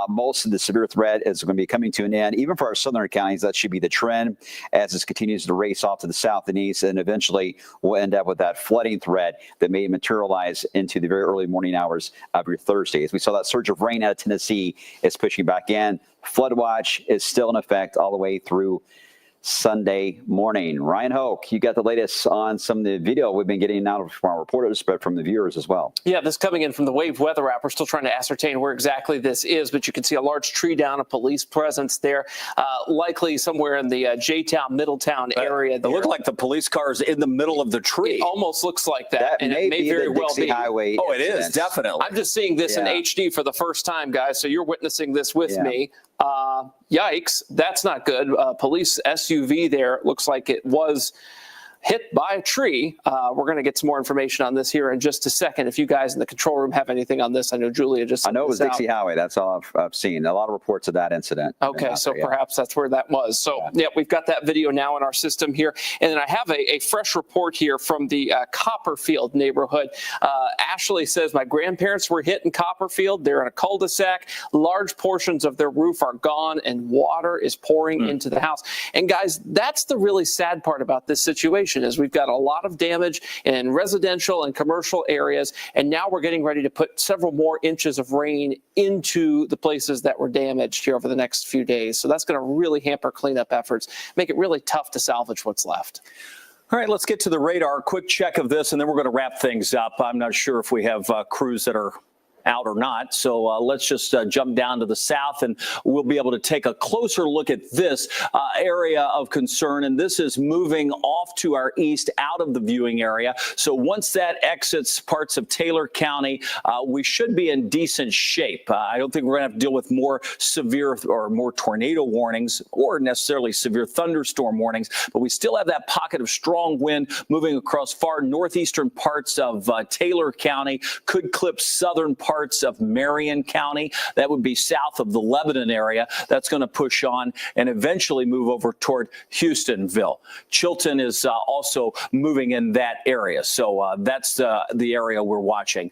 Speaker 2: most of the severe threat is going to be coming to an end. Even for our southern counties, that should be the trend as this continues to race off to the south and east, and eventually we'll end up with that flooding threat that may materialize into the very early morning hours of your Thursday. As we saw that surge of rain out of Tennessee is pushing back in. Flood watch is still in effect all the way through Sunday morning. Ryan Hoke, you got the latest on some of the video we've been getting not from our reporters, but from the viewers as well.
Speaker 3: Yeah, this coming in from the Wave Weather app. We're still trying to ascertain where exactly this is, but you can see a large tree down, a police presence there, likely somewhere in the J-Town, Middletown area.
Speaker 1: It looked like the police car is in the middle of the tree.
Speaker 3: It almost looks like that, and
Speaker 2: may
Speaker 3: it may
Speaker 2: be
Speaker 3: very
Speaker 2: the
Speaker 3: well
Speaker 2: Dixie
Speaker 3: be.
Speaker 2: Highway
Speaker 1: Oh, it is,
Speaker 2: incident.
Speaker 1: definitely.
Speaker 3: I'm just seeing this in HD for the first time, guys, so you're witnessing this with me. Yikes, that's not good. Police SUV there looks like it was hit by a tree. We're going to get some more information on this here in just a second. If you guys in the control room have anything on this, I know Julia just.
Speaker 2: I know it was Dixie Highway. That's all I've seen. A lot of reports of that incident.
Speaker 3: Okay, so perhaps that's where that was. So, yeah, we've got that video now in our system here. And then I have a fresh report here from the Copperfield neighborhood. Ashley says, my grandparents were hit in Copperfield. They're in a cul-de-sac. Large portions of their roof are gone, and water is pouring into the house. And, guys, that's the really sad part about this situation. Is we've got a lot of damage in residential and commercial areas, and now we're getting ready to put several more inches of rain into the places that were damaged here over the next few days. So that's going to really hamper cleanup efforts, make it really tough to salvage what's left.
Speaker 1: All right, let's get to the radar. Quick check of this, and then we're going to wrap things up. I'm not sure if we have crews that are out or not. So let's just jump down to the south, and we'll be able to take a closer look at this area of concern. And this is moving off to our east out of the viewing area. So once that exits parts of Taylor County, we should be in decent shape. I don't think we're going to have to deal with more severe or more tornado warnings or necessarily severe thunderstorm warnings, but we still have that pocket of strong wind moving across far northeastern parts of Taylor County, could clip southern parts of Marion County. That would be south of the Lebanon area. That's going to push on and eventually move over toward Houstonville. Chilton is also moving in that area. So that's the area we're watching.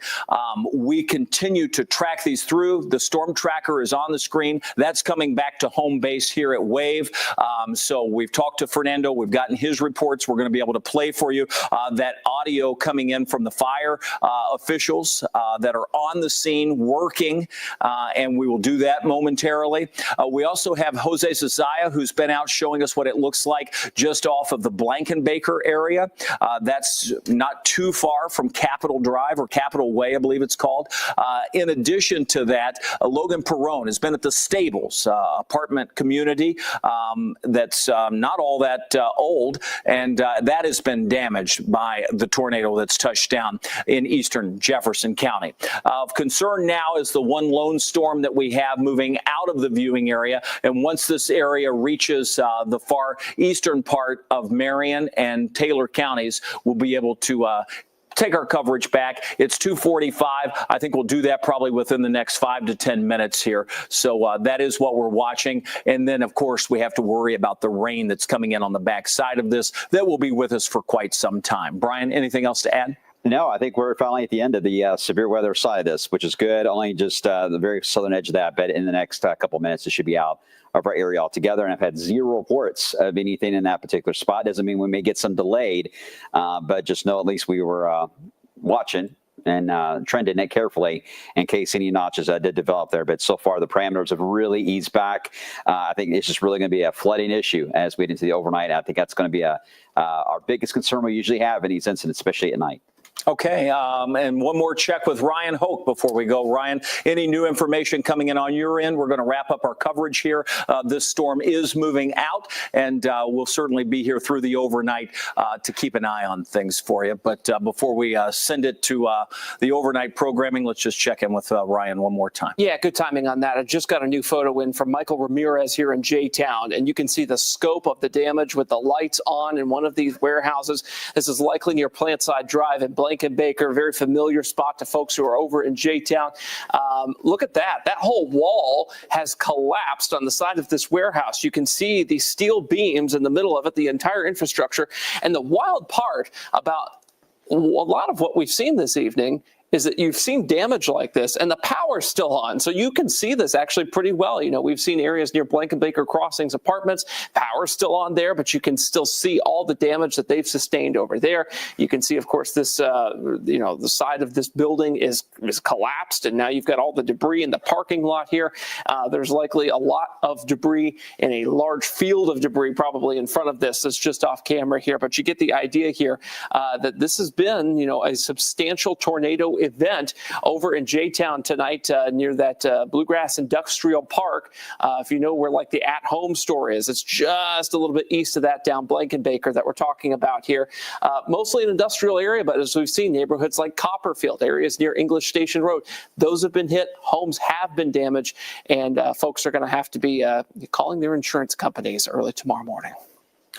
Speaker 1: We continue to track these through. The storm tracker is on the screen. That's coming back to home base here at Wave. So we've talked to Fernando. We've gotten his reports. We're going to be able to play for you that audio coming in from the fire officials that are on the scene working, and we will do that momentarily. We also have Jose Zazaya, who's been out showing us what it looks like just off of the Blankenbaker area. That's not too far from Capitol Drive, or Capitol Way, I believe it's called. In addition to that, Logan Perrone has been at the Stables apartment community that's not all that old, and that has been damaged by the tornado that's touched down in eastern Jefferson County. Of concern now is the one lone storm that we have moving out of the viewing area, and once this area reaches the far eastern part of Marion and Taylor counties, we'll be able to take our coverage back. It's 2:45. I think we'll do that probably within the next 5 to 10 minutes here. So that is what we're watching. And then, of course, we have to worry about the rain that's coming in on the backside of this. That will be with us for quite some time. Brian, anything else to add?
Speaker 2: No, I think we're finally at the end of the severe weather side of this, which is good. Only just the very southern edge of that, but in the next couple of minutes, it should be out of our area altogether. And I've had 0 reports of anything in that particular spot. Doesn't mean we may get some delayed, but just know at least we were watching and trending it carefully in case any notches did develop there. But so far, the parameters have really eased back. I think it's just really going to be a flooding issue as we get into the overnight. I think that's going to be our biggest concern we usually have in these incidents, especially at night.
Speaker 1: Okay, and one more check with Ryan Hoke before we go. Ryan, any new information coming in on your end? We're going to wrap up our coverage here. This storm is moving out, and we'll certainly be here through the overnight to keep an eye on things for you. But before we send it to the overnight programming, let's just check in with Ryan one more time.
Speaker 3: Yeah, good timing on that. I just got a new photo in from Michael Ramirez here in J-Town, and you can see the scope of the damage with the lights on in one of these warehouses. This is likely near Plantside Drive in Blankenbaker, very familiar spot to folks who are over in J-Town. Look at that. That whole wall has collapsed on the side of this warehouse. You can see the steel beams in the middle of it, the entire infrastructure. And the wild part about a lot of what we've seen this evening is that you've seen damage like this and the power's still on. So you can see this actually pretty well. You know, we've seen areas near Blankenbaker Crossings apartments, power's still on there, but you can still see all the damage that they've sustained over there. You can see, of course, this, the side of this building is collapsed, and now you've got all the debris in the parking lot here. There's likely a lot of debris in a large field of debris probably in front of this. That's just off camera here, but you get the idea here that this has been, a substantial tornado event over in J-Town tonight near that Bluegrass Industrial Park. If you know where like the At Home store is, it's just a little bit east of that down Blankenbaker that we're talking about here. Mostly an industrial area, but as we've seen, neighborhoods like Copperfield, areas near English Station Road, those have been hit. Homes have been damaged, and folks are going to have to be calling their insurance companies early tomorrow morning.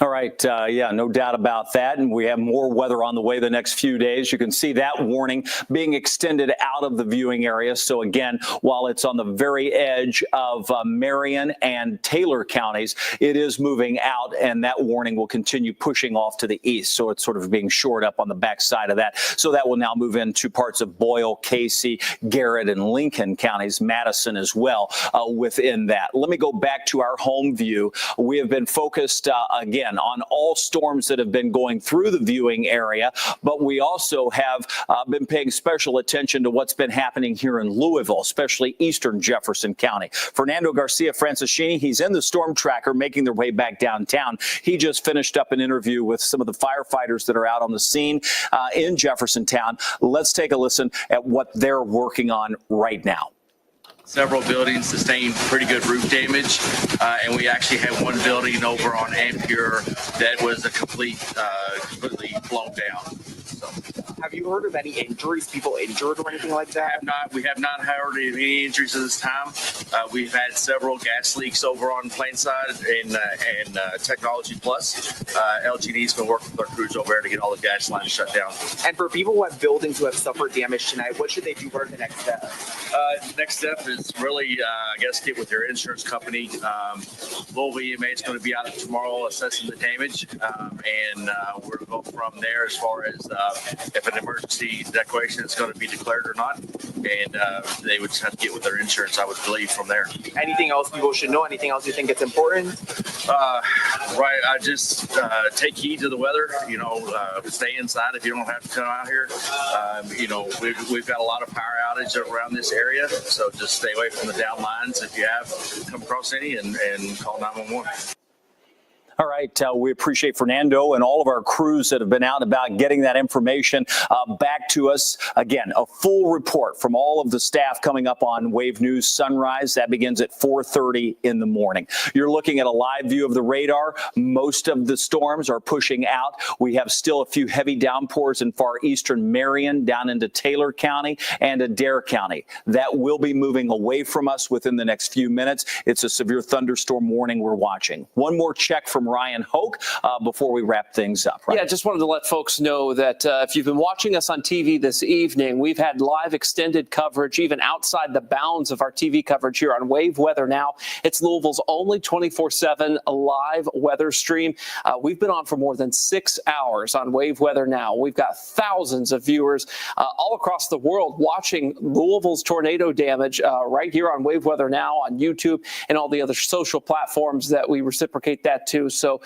Speaker 1: All right. Yeah, no doubt about that. And we have more weather on the way the next few days. You can see that warning being extended out of the viewing area. So again, while it's on the very edge of Marion and Taylor counties, it is moving out, and that warning will continue pushing off to the east. So it's sort of being shored up on the backside of that. So that will now move into parts of Boyle, Casey, Garrett, and Lincoln counties, Madison as well within that. Let me go back to our home view. We have been focused again on all storms that have been going through the viewing area, but we also have been paying special attention to what's been happening here in Louisville, especially eastern Jefferson County. Fernando Garcia Franciscini, he's in the storm tracker making their way back downtown. He just finished up an interview with some of the firefighters that are out on the scene in Jeffersontown. Let's take a listen at what they're working on right now.
Speaker 15: Several buildings sustained pretty good roof damage, and we actually had one building over on Ampere that was completely blown down. So,
Speaker 9: have you heard of any injuries, people injured or anything like that?
Speaker 15: We have not heard of any injuries at this time. We've had several gas leaks over on Plainside and Technology Plus. LG&E's been working with our crews over there to get all the gas lines shut down.
Speaker 9: And for people who have buildings who have suffered damage tonight, what should they do? What are the next steps?
Speaker 15: Next step is really, I guess, get with their insurance company. Louisville EMA is going to be out tomorrow assessing the damage, and we're going to go from there as far as if an emergency declaration is going to be declared or not, and they would just have to get with their insurance, I would believe, from there.
Speaker 9: Anything else people should know? Anything else you think it's important?
Speaker 15: Right, I just take heed to the weather. Stay inside if you don't have to come out here. We've got a lot of power outage around this area, so just stay away from the down lines if you have come across any, and call 911.
Speaker 1: All right. We appreciate Fernando and all of our crews that have been out and about getting that information back to us. Again, a full report from all of the staff coming up on Wave News Sunrise. That begins at 4:30 in the morning. You're looking at a live view of the radar. Most of the storms are pushing out. We have still a few heavy downpours in far eastern Marion down into Taylor County and Adair County. That will be moving away from us within the next few minutes. It's a severe thunderstorm warning we're watching. One more check from from Ryan Hoke before we wrap things up. Right?
Speaker 3: Yeah, just wanted to let folks know that if you've been watching us on TV this evening, we've had live extended coverage even outside the bounds of our TV coverage here on Wave Weather Now. It's Louisville's only 24/7 live weather stream. We've been on for more than 6 hours on Wave Weather Now. We've got thousands of viewers all across the world watching Louisville's tornado damage right here on Wave Weather Now on YouTube and all the other social platforms that we reciprocate that to. So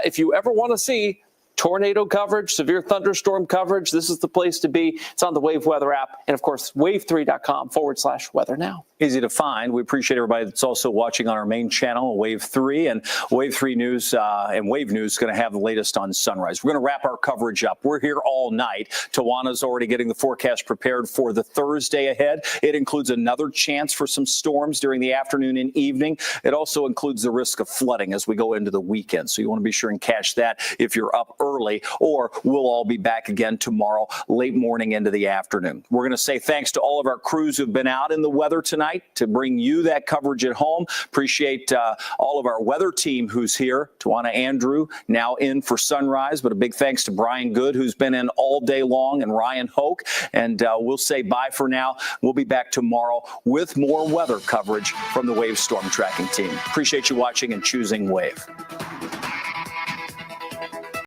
Speaker 3: if you ever want to see tornado coverage, severe thunderstorm coverage, this is the place to be. It's on the Wave Weather app and, of course, wave3.com/weather now.
Speaker 1: Easy to find. We appreciate everybody that's also watching on our main channel, Wave 3, and Wave 3 News and Wave News is going to have the latest on Sunrise. We're going to wrap our coverage up. We're here all night. Tawana's already getting the forecast prepared for the Thursday ahead. It includes another chance for some storms during the afternoon and evening. It also includes the risk of flooding as we go into the weekend. So you want to be sure and catch that if you're up early, or we'll all be back again tomorrow, late morning into the afternoon. We're going to say thanks to all of our crews who've been out in the weather tonight to bring you that coverage at home. Appreciate all of our weather team who's here. Tawana Andrew now in for Sunrise, but a big thanks to Brian Good, who's been in all day long, and Ryan Hoke. And we'll say bye for now. We'll be back tomorrow with more weather coverage from the Wave Storm Tracking team. Appreciate you watching and choosing Wave.